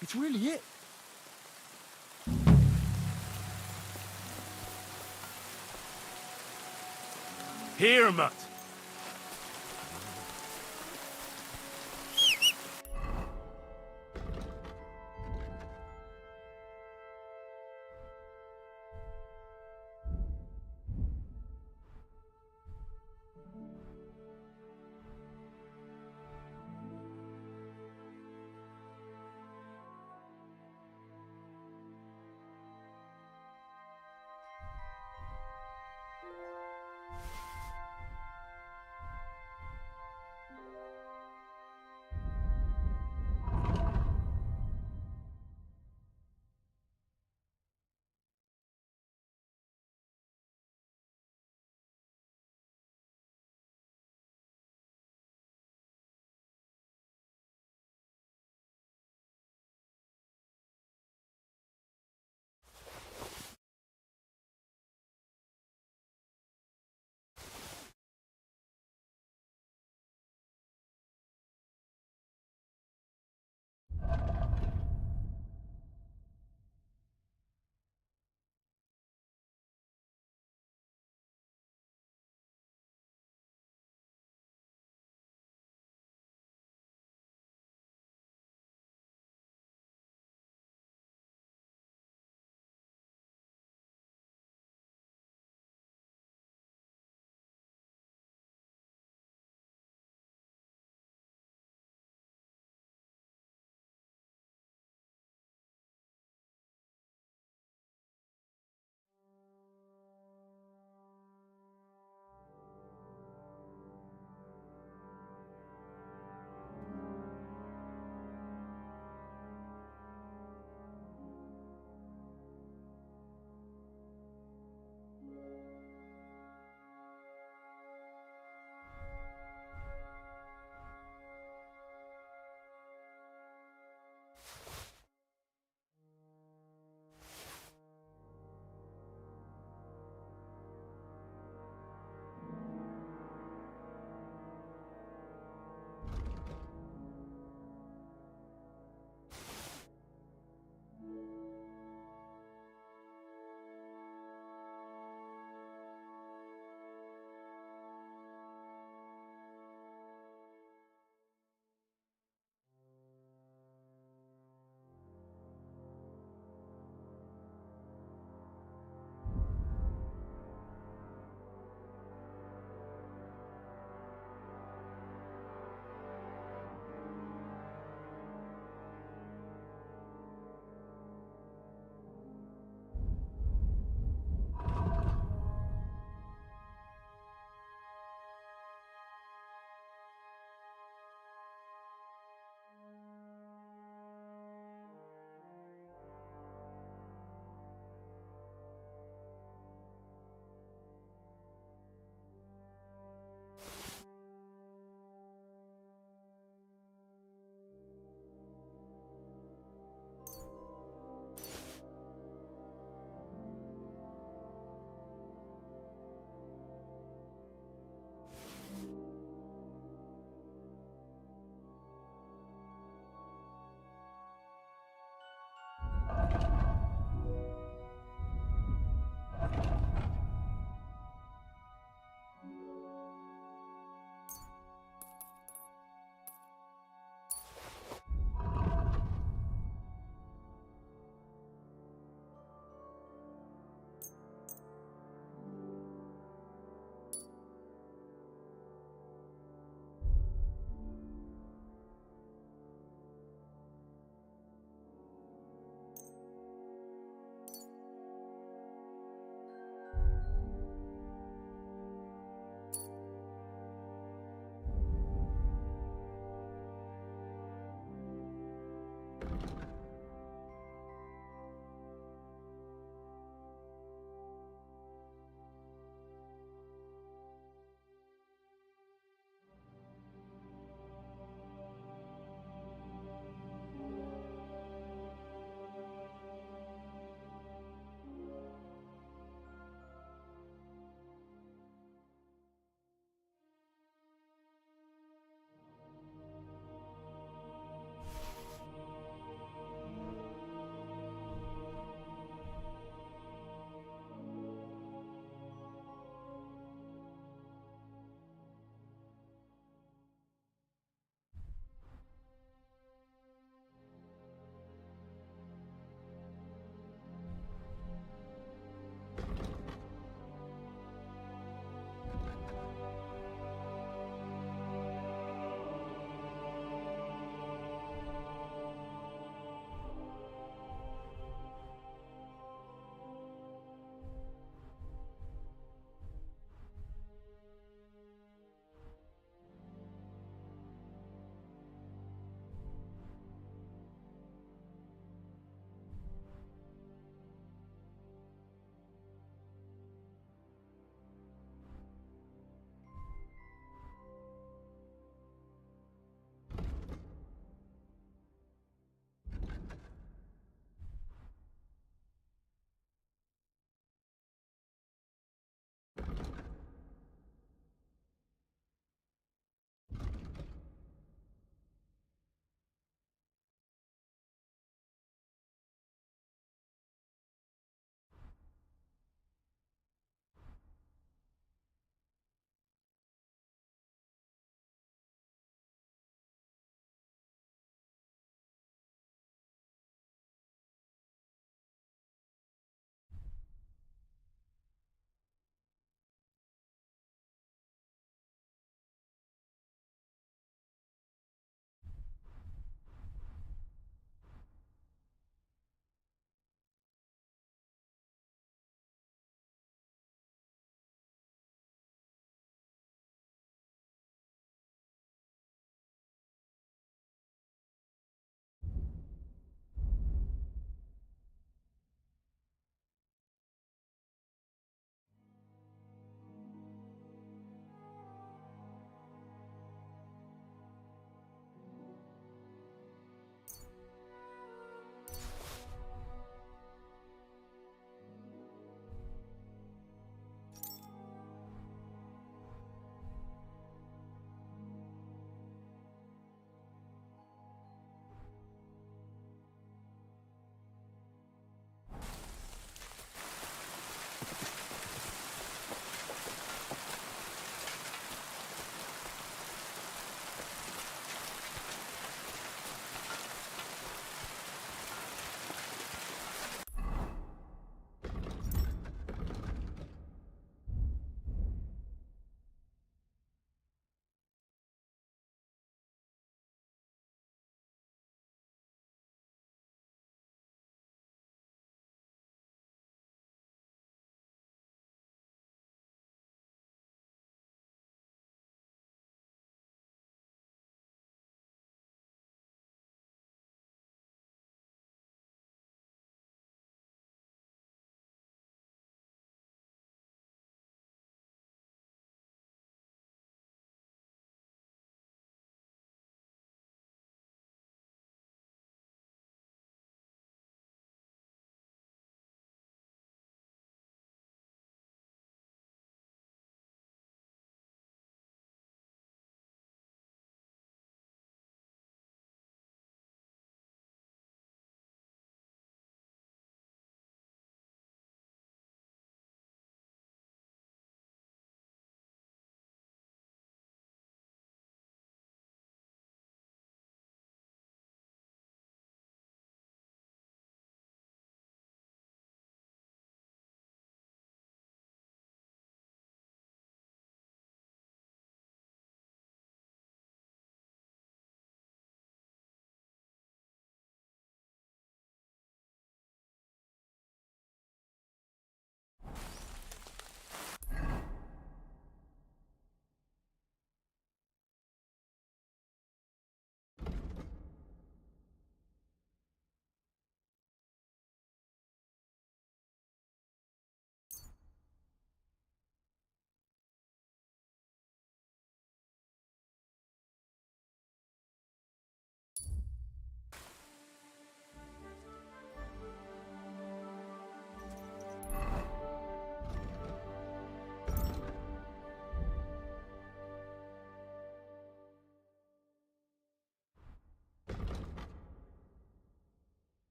It's really it. Here, Mutt.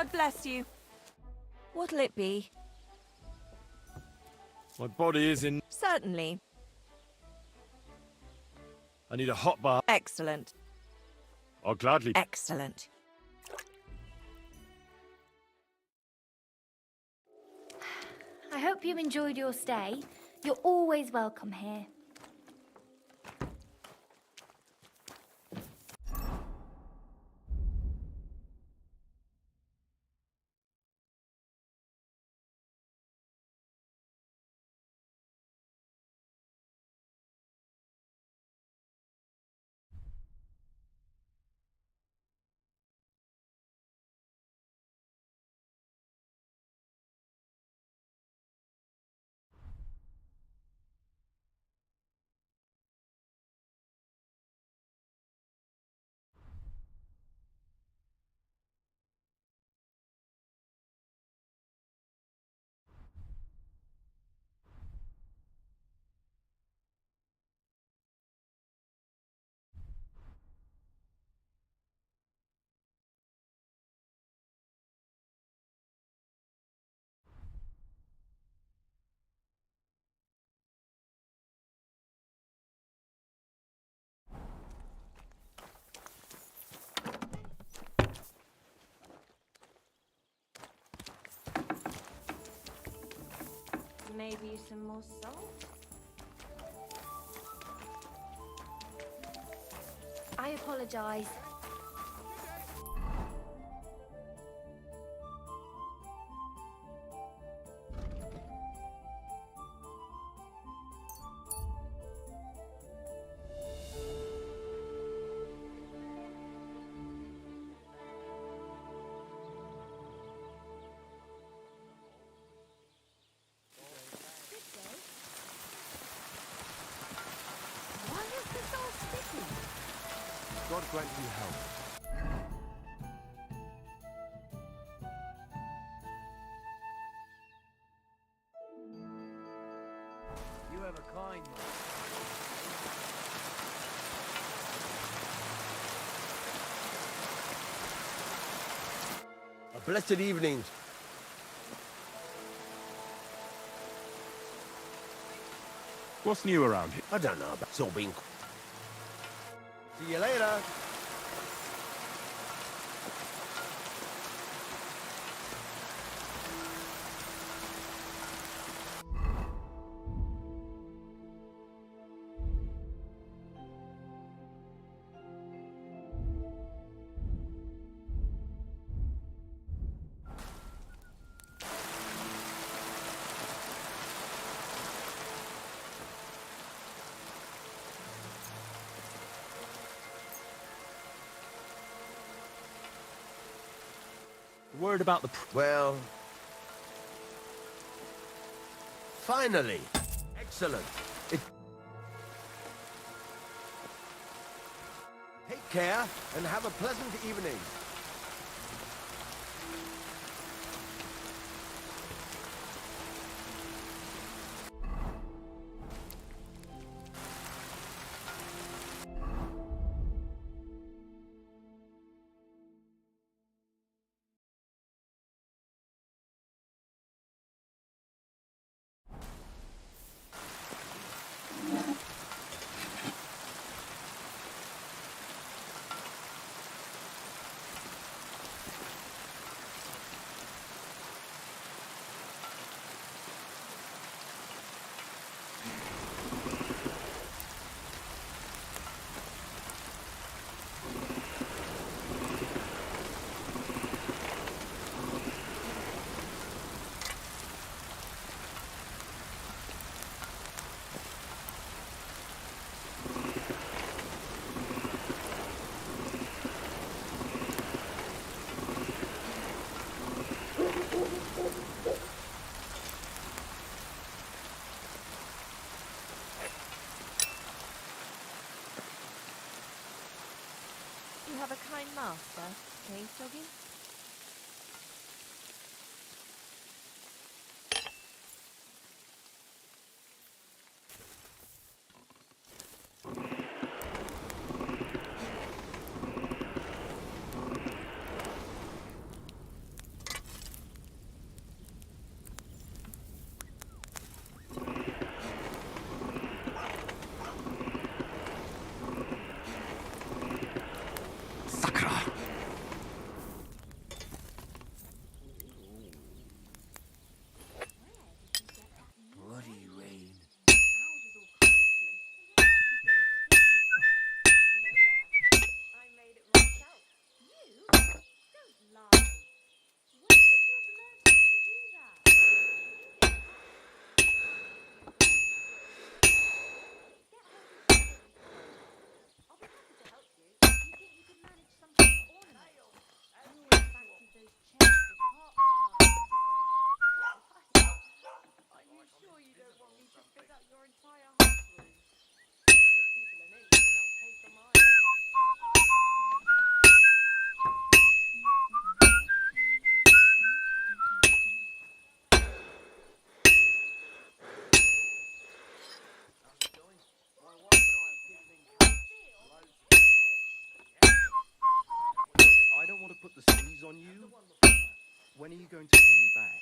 God bless you. What'll it be? My body is in... Certainly. I need a hot bath. Excellent. I'll gladly... Excellent. I hope you enjoyed your stay. You're always welcome here. Maybe some more salt? I apologise. God grant you help. You have a kind mind. A blessed evening. What's new around here? I don't know, but it's all been... See you later. Word about the... Well... Finally! Excellent. Take care and have a pleasant evening. You have a kind master, eh, Soggy? on you. When are you going to pay me back?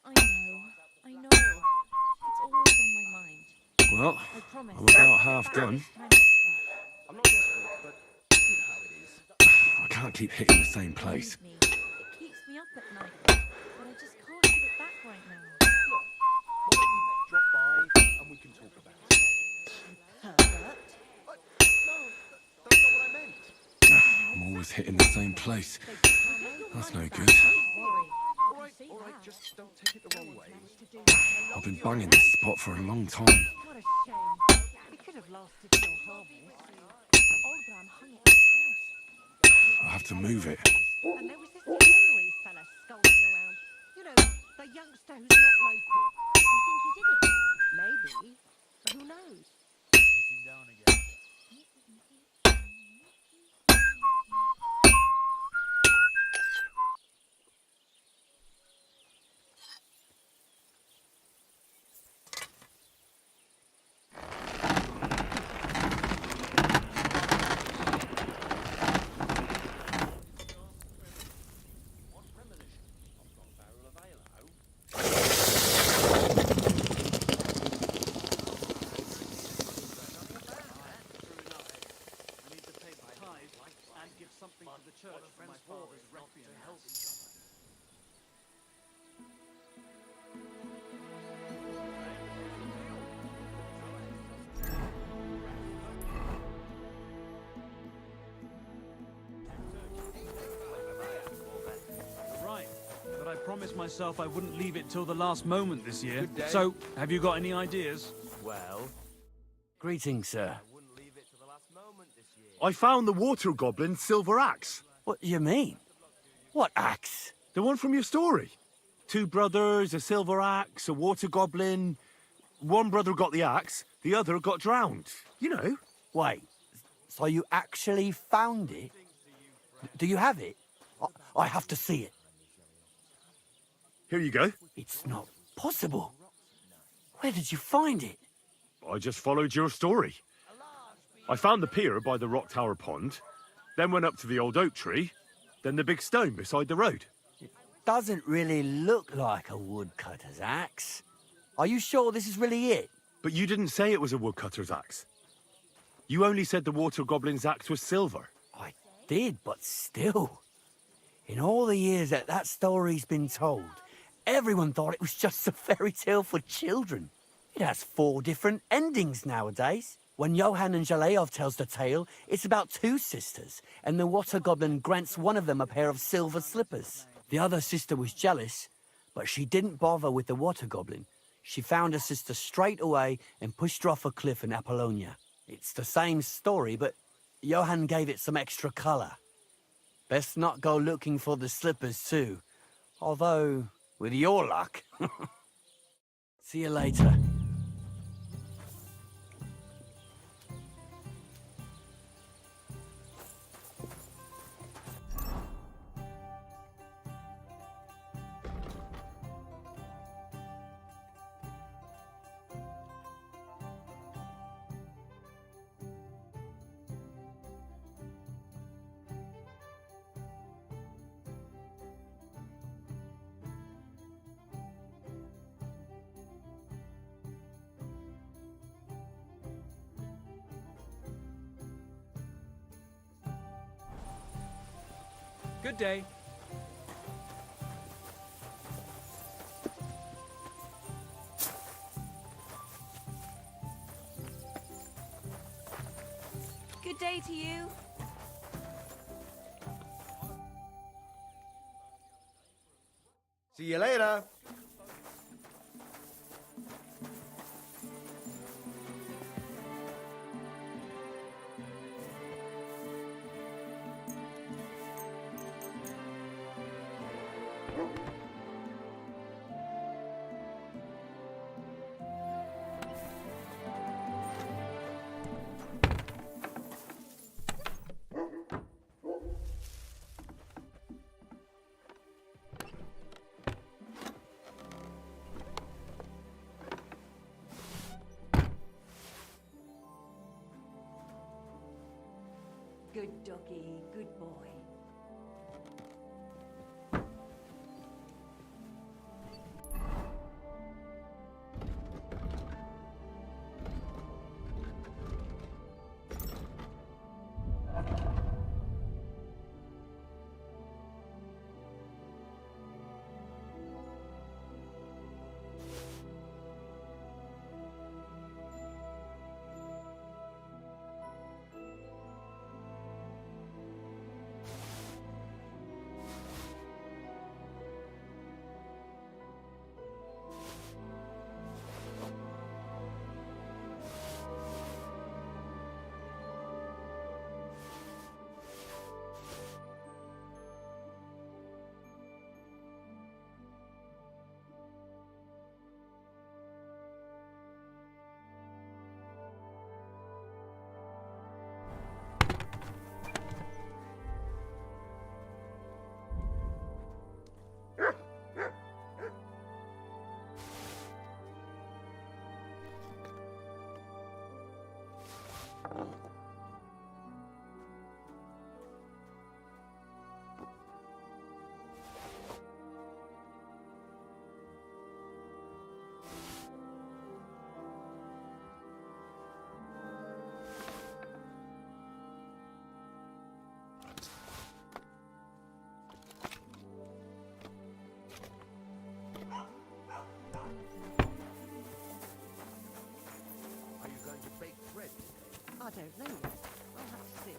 I know. It's always on my mind. Well, I promise. I'm about half done. I'm not desperate, but you know how it is. I can't keep hitting the same place. It keeps me up at night, but I just can't give it back right now. Why don't we drop by and we can talk about it? Herbert? No, that's not what I meant. I'm always hitting the same place. That's no good. All right, just don't take it the wrong way. I've been banging this spot for a long time. What a shame. It could have lasted till harvest. Oldram hung it in his house. I have to move it. And there was this Henry fella skulking around. You know, the youngster who's not local. We think he did it. Maybe. But who knows? Sitting down again. Something to the church for my father's requiem to help each other. Right, but I promised myself I wouldn't leave it till the last moment this year. So, have you got any ideas? Well, greetings, sir. I found the water goblin's silver axe. What do you mean? What axe? The one from your story. 2 brothers, a silver axe, a water goblin. One brother got the axe, the other got drowned. You know. Wait, so you actually found it? Do you have it? I have to see it. Here you go. It's not possible. Where did you find it? I just followed your story. I found the pier by the rock tower pond, then went up to the old oak tree, then the big stone beside the road. Doesn't really look like a woodcutter's axe. Are you sure this is really it? But you didn't say it was a woodcutter's axe. You only said the water goblin's axe was silver. I did, but still. In all the years that story's been told, everyone thought it was just a fairy tale for children. It has 4 different endings nowadays. When Johann and Jaleov tells the tale, it's about 2 sisters, and the water goblin grants one of them a pair of silver slippers. The other sister was jealous, but she didn't bother with the water goblin. She found her sister straight away and pushed her off a cliff in Apollonia. It's the same story, but Johann gave it some extra colour. Best not go looking for the slippers too. Although, with your luck. See you later. Good day. Good day to you. See you later. Good doggy, good boy. there yet? I'll have to see.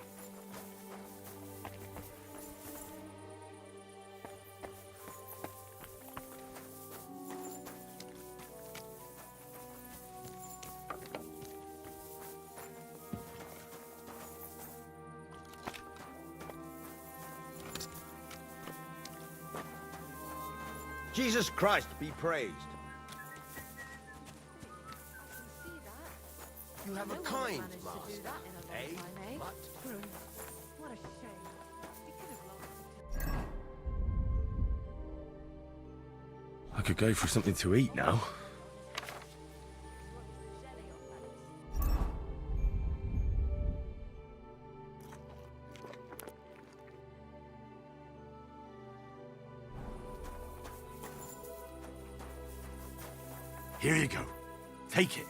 Jesus Christ be praised. You have a kind master, eh? But What a shame. We could have lost. I could go for something to eat now. Here you go. Take it.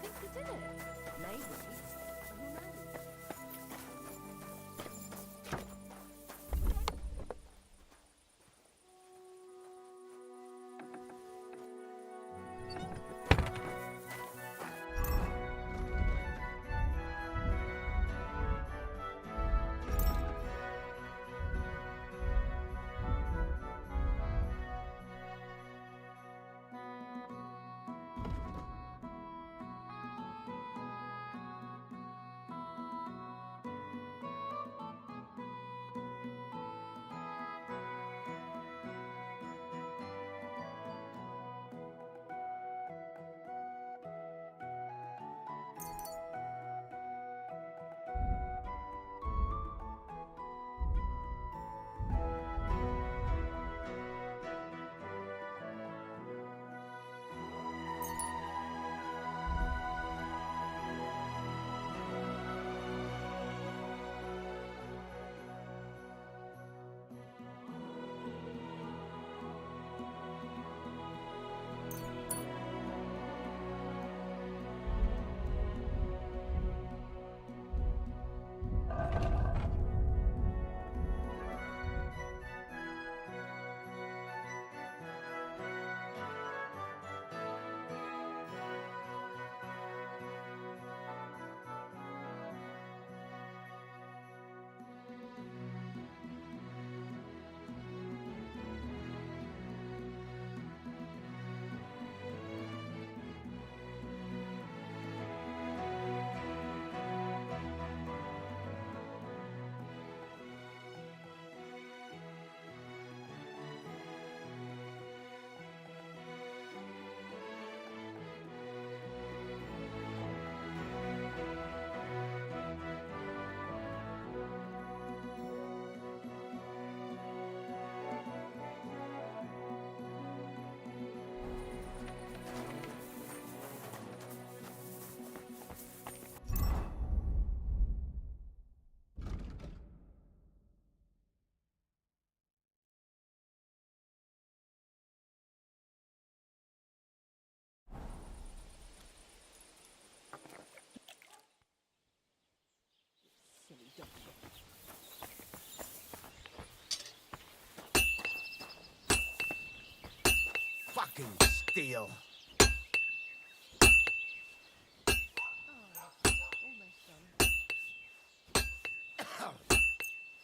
fucking steal.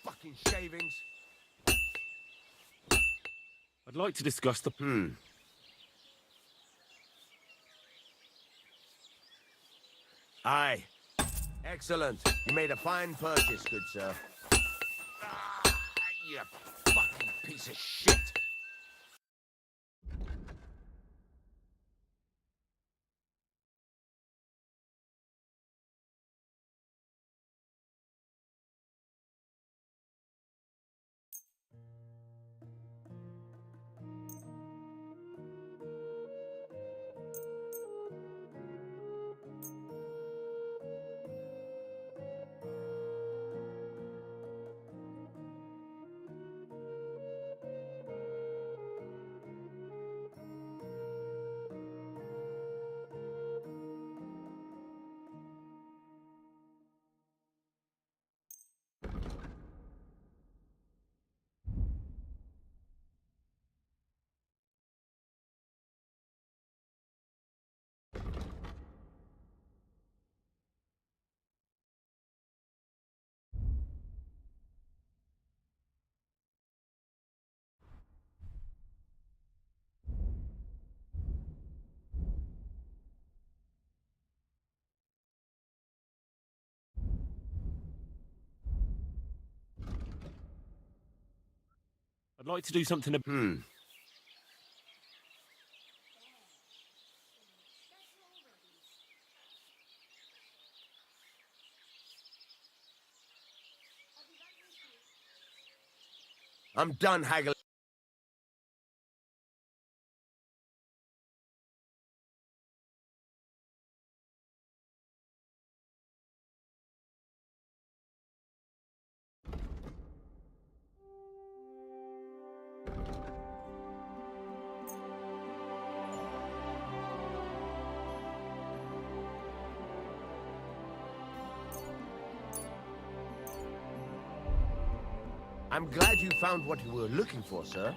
Fucking shavings. I'd like to discuss the... Aye. Excellent. You made a fine purchase, good sir. Ah, you fucking piece of shit. I'd like to do something. I'm done haggling. I'm glad you found what you were looking for, sir.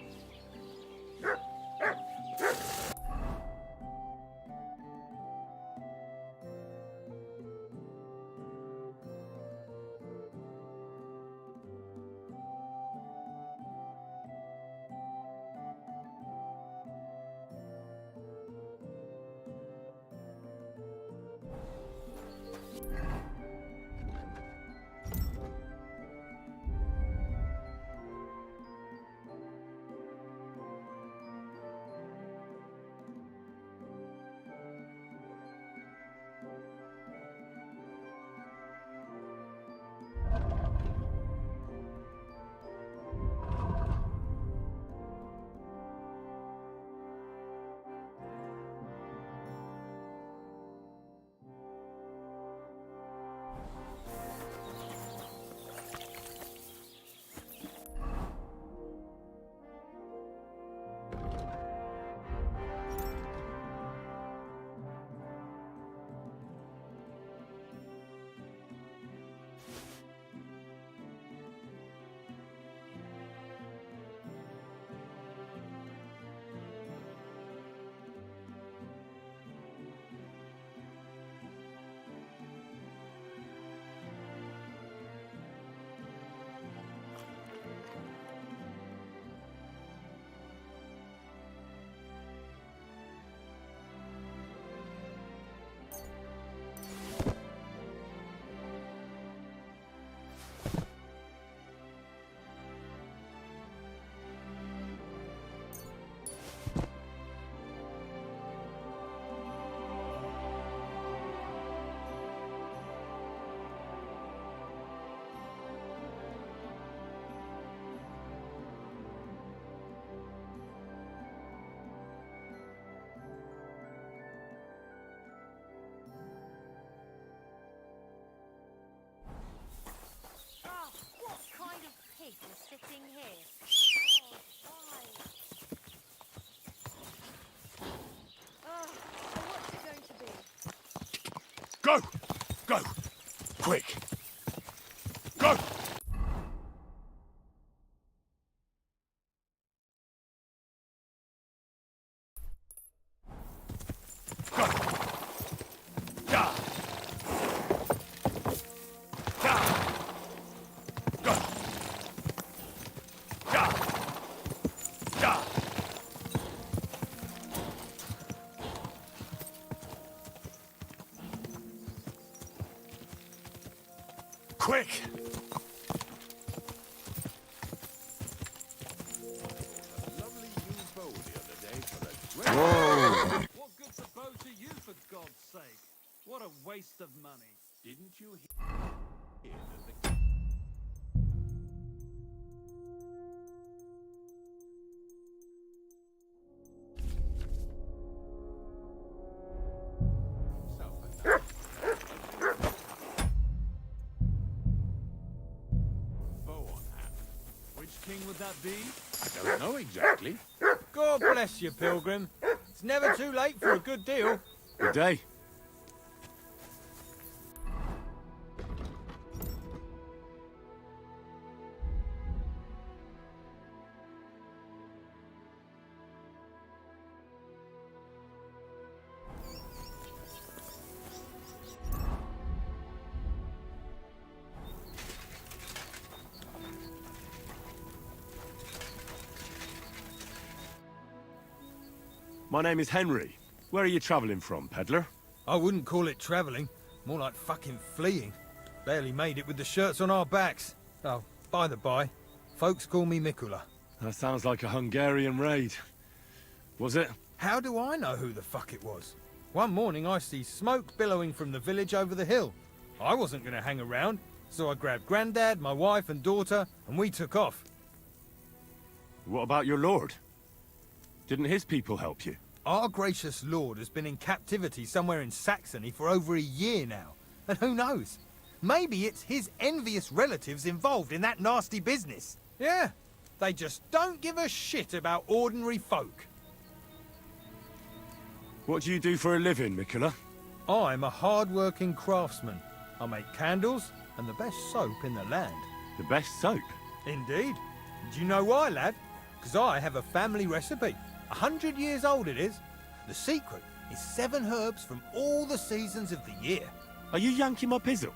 sitting here. Oh, why? Oh, what's it going to be? Go! Go! Quick! Go! Quick! Whoa! What good's a bow to you, for God's sake? What a waste of money. Didn't you hear that the... King would that be? I don't know exactly. God bless you, Pilgrim. It's never too late for a good deal. Good day. My name is Henry. Where are you travelling from, peddler? I wouldn't call it travelling. More like fucking fleeing. Barely made it with the shirts on our backs. Oh, by the by, folks call me Mikula. That sounds like a Hungarian raid. Was it? How do I know who the fuck it was? One morning I see smoke billowing from the village over the hill. I wasn't going to hang around, so I grabbed Grandad, my wife and daughter, and we took off. What about your lord? Didn't his people help you? Our gracious lord has been in captivity somewhere in Saxony for over a year now. And who knows? Maybe it's his envious relatives involved in that nasty business. Yeah, they just don't give a shit about ordinary folk. What do you do for a living, Mikola? I'm a hard-working craftsman. I make candles and the best soap in the land. The best soap? Indeed. Do you know why, lad? Because I have a family recipe. 100 years old it is. The secret is 7 herbs from all the seasons of the year. Are you yanking my pizzle?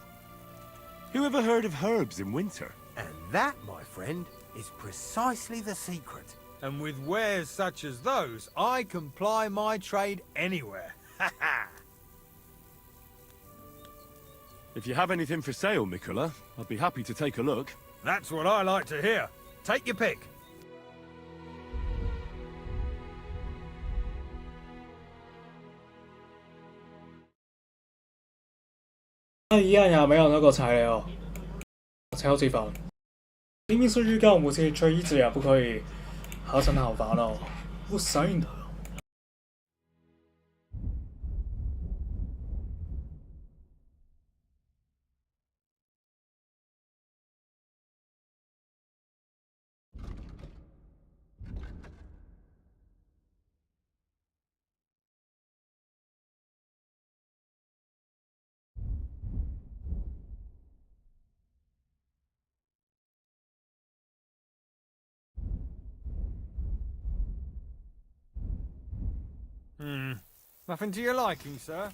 Who ever heard of herbs in winter? And that, my friend, is precisely the secret. And with wares such as those, I can ply my trade anywhere. Ha ha! If you have anything for sale, Mikola, I'd be happy to take a look. That's what I like to hear. Take your pick. 一样也没有那个材料，超级烦。明明是预告武器，却一直也不可以合成好烦哦，不行的。Nothing to your liking, sir?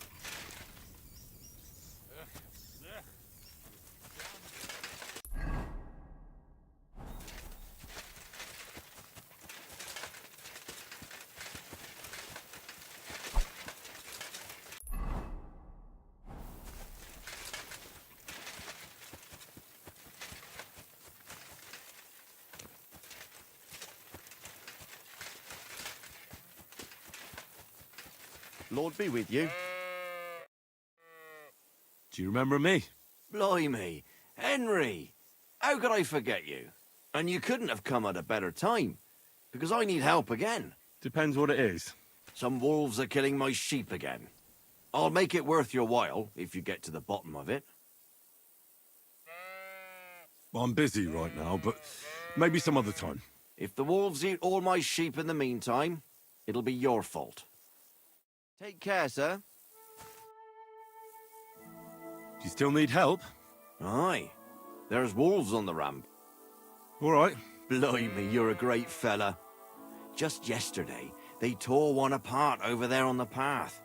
Lord be with you. Do you remember me? Blimey, Henry! How could I forget you? And you couldn't have come at a better time, because I need help again. Depends what it is. Some wolves are killing my sheep again. I'll make it worth your while, if you get to the bottom of it. I'm busy right now, but maybe some other time. If the wolves eat all my sheep in the meantime, it'll be your fault. Take care, sir. Do you still need help? Aye. There's wolves on the ramp. All right. Blimey, you're a great fella. Just yesterday, they tore one apart over there on the path.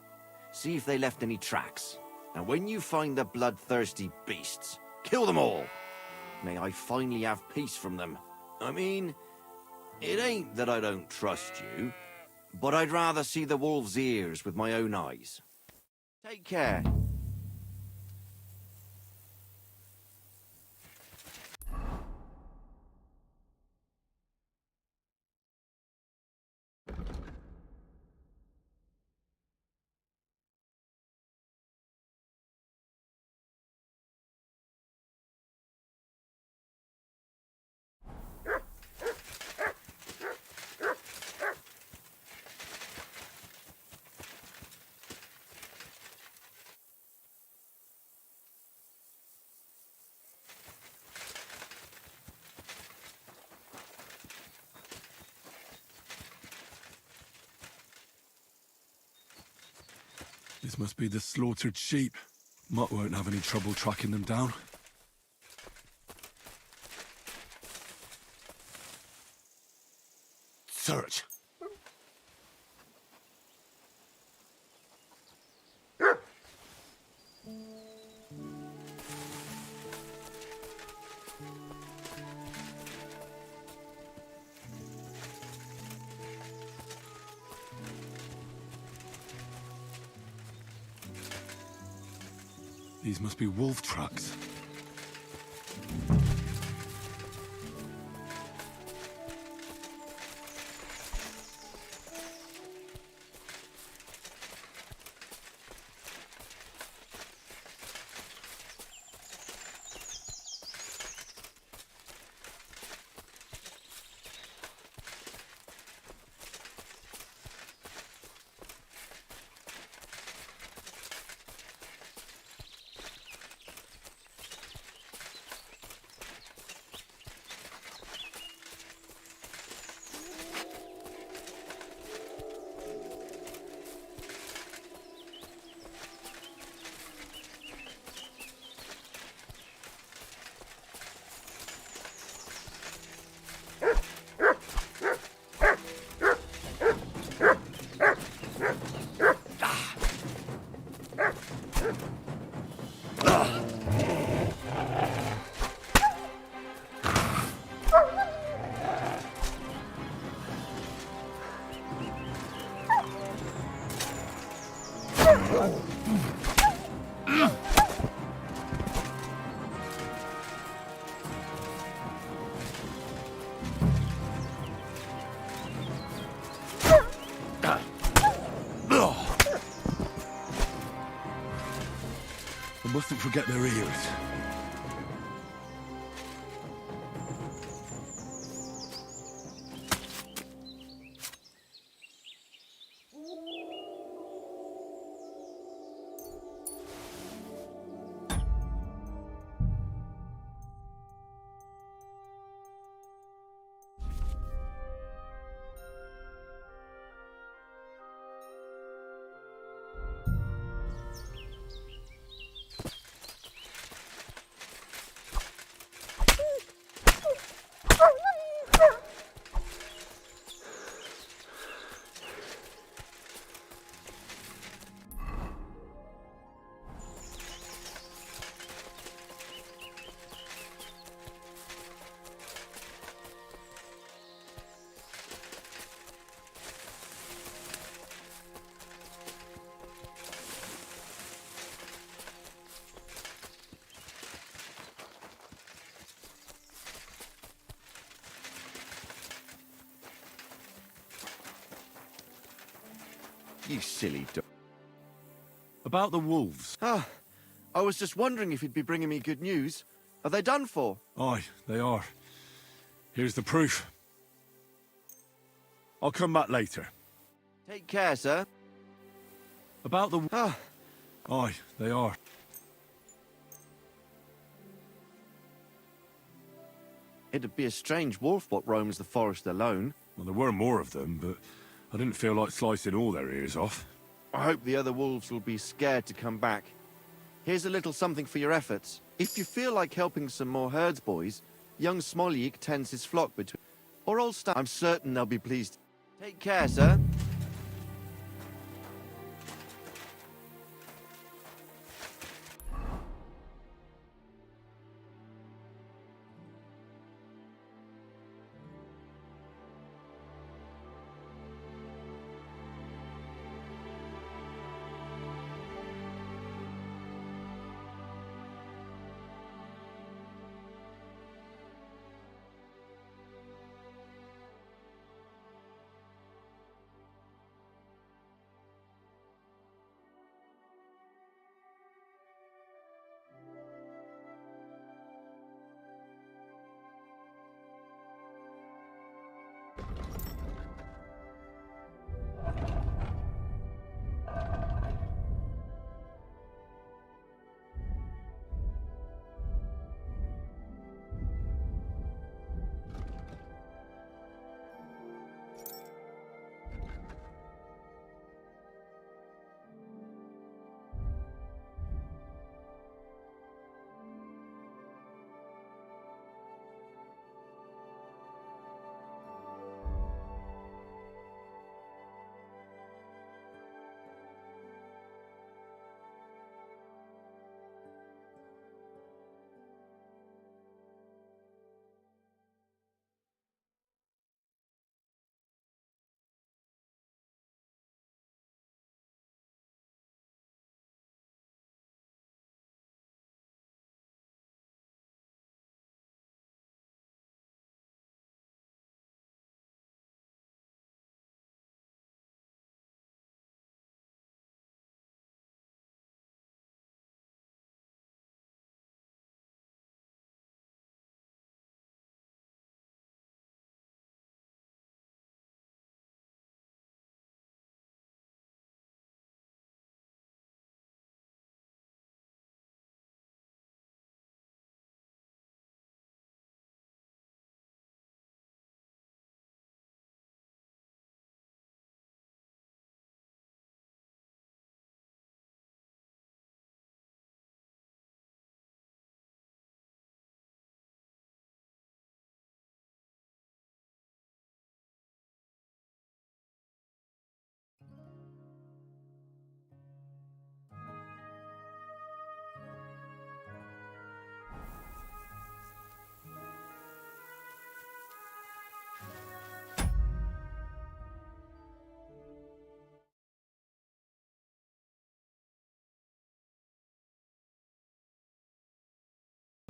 See if they left any tracks. And when you find the bloodthirsty beasts, kill them all. May I finally have peace from them. I mean, it ain't that I don't trust you, but I'd rather see the wolf's ears with my own eyes. Take care. This must be the slaughtered sheep. Mutt won't have any trouble tracking them down. Search. These must be wolf tracks. mustn't forget their ears. You silly dog. About the wolves. Ah, I was just wondering if you'd be bringing me good news. Are they done for? Aye, they are. Here's the proof. I'll come back later. Take care, sir. About the... Ah. Aye, they are. It'd be a strange wolf what roams the forest alone. Well, there were more of them, but I didn't feel like slicing all their ears off. I hope the other wolves will be scared to come back. Here's a little something for your efforts. If you feel like helping some more herds boys, young Smolyik tends his flock between... Or old Stan. I'm certain they'll be pleased. Take care, sir.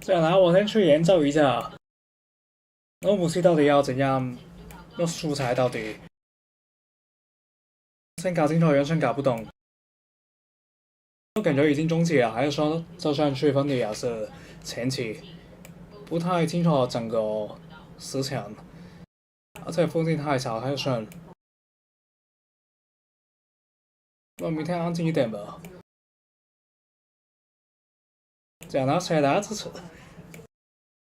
这样，然后我先去研究一下，那武器到底要怎样，那素材到底，先搞清楚，完全搞不懂。我感觉已经终结了，还是说就算区分的也是前期，不太清楚整个事情，而且附近太小，还是我明天安静一点吧。讲到谁来支持？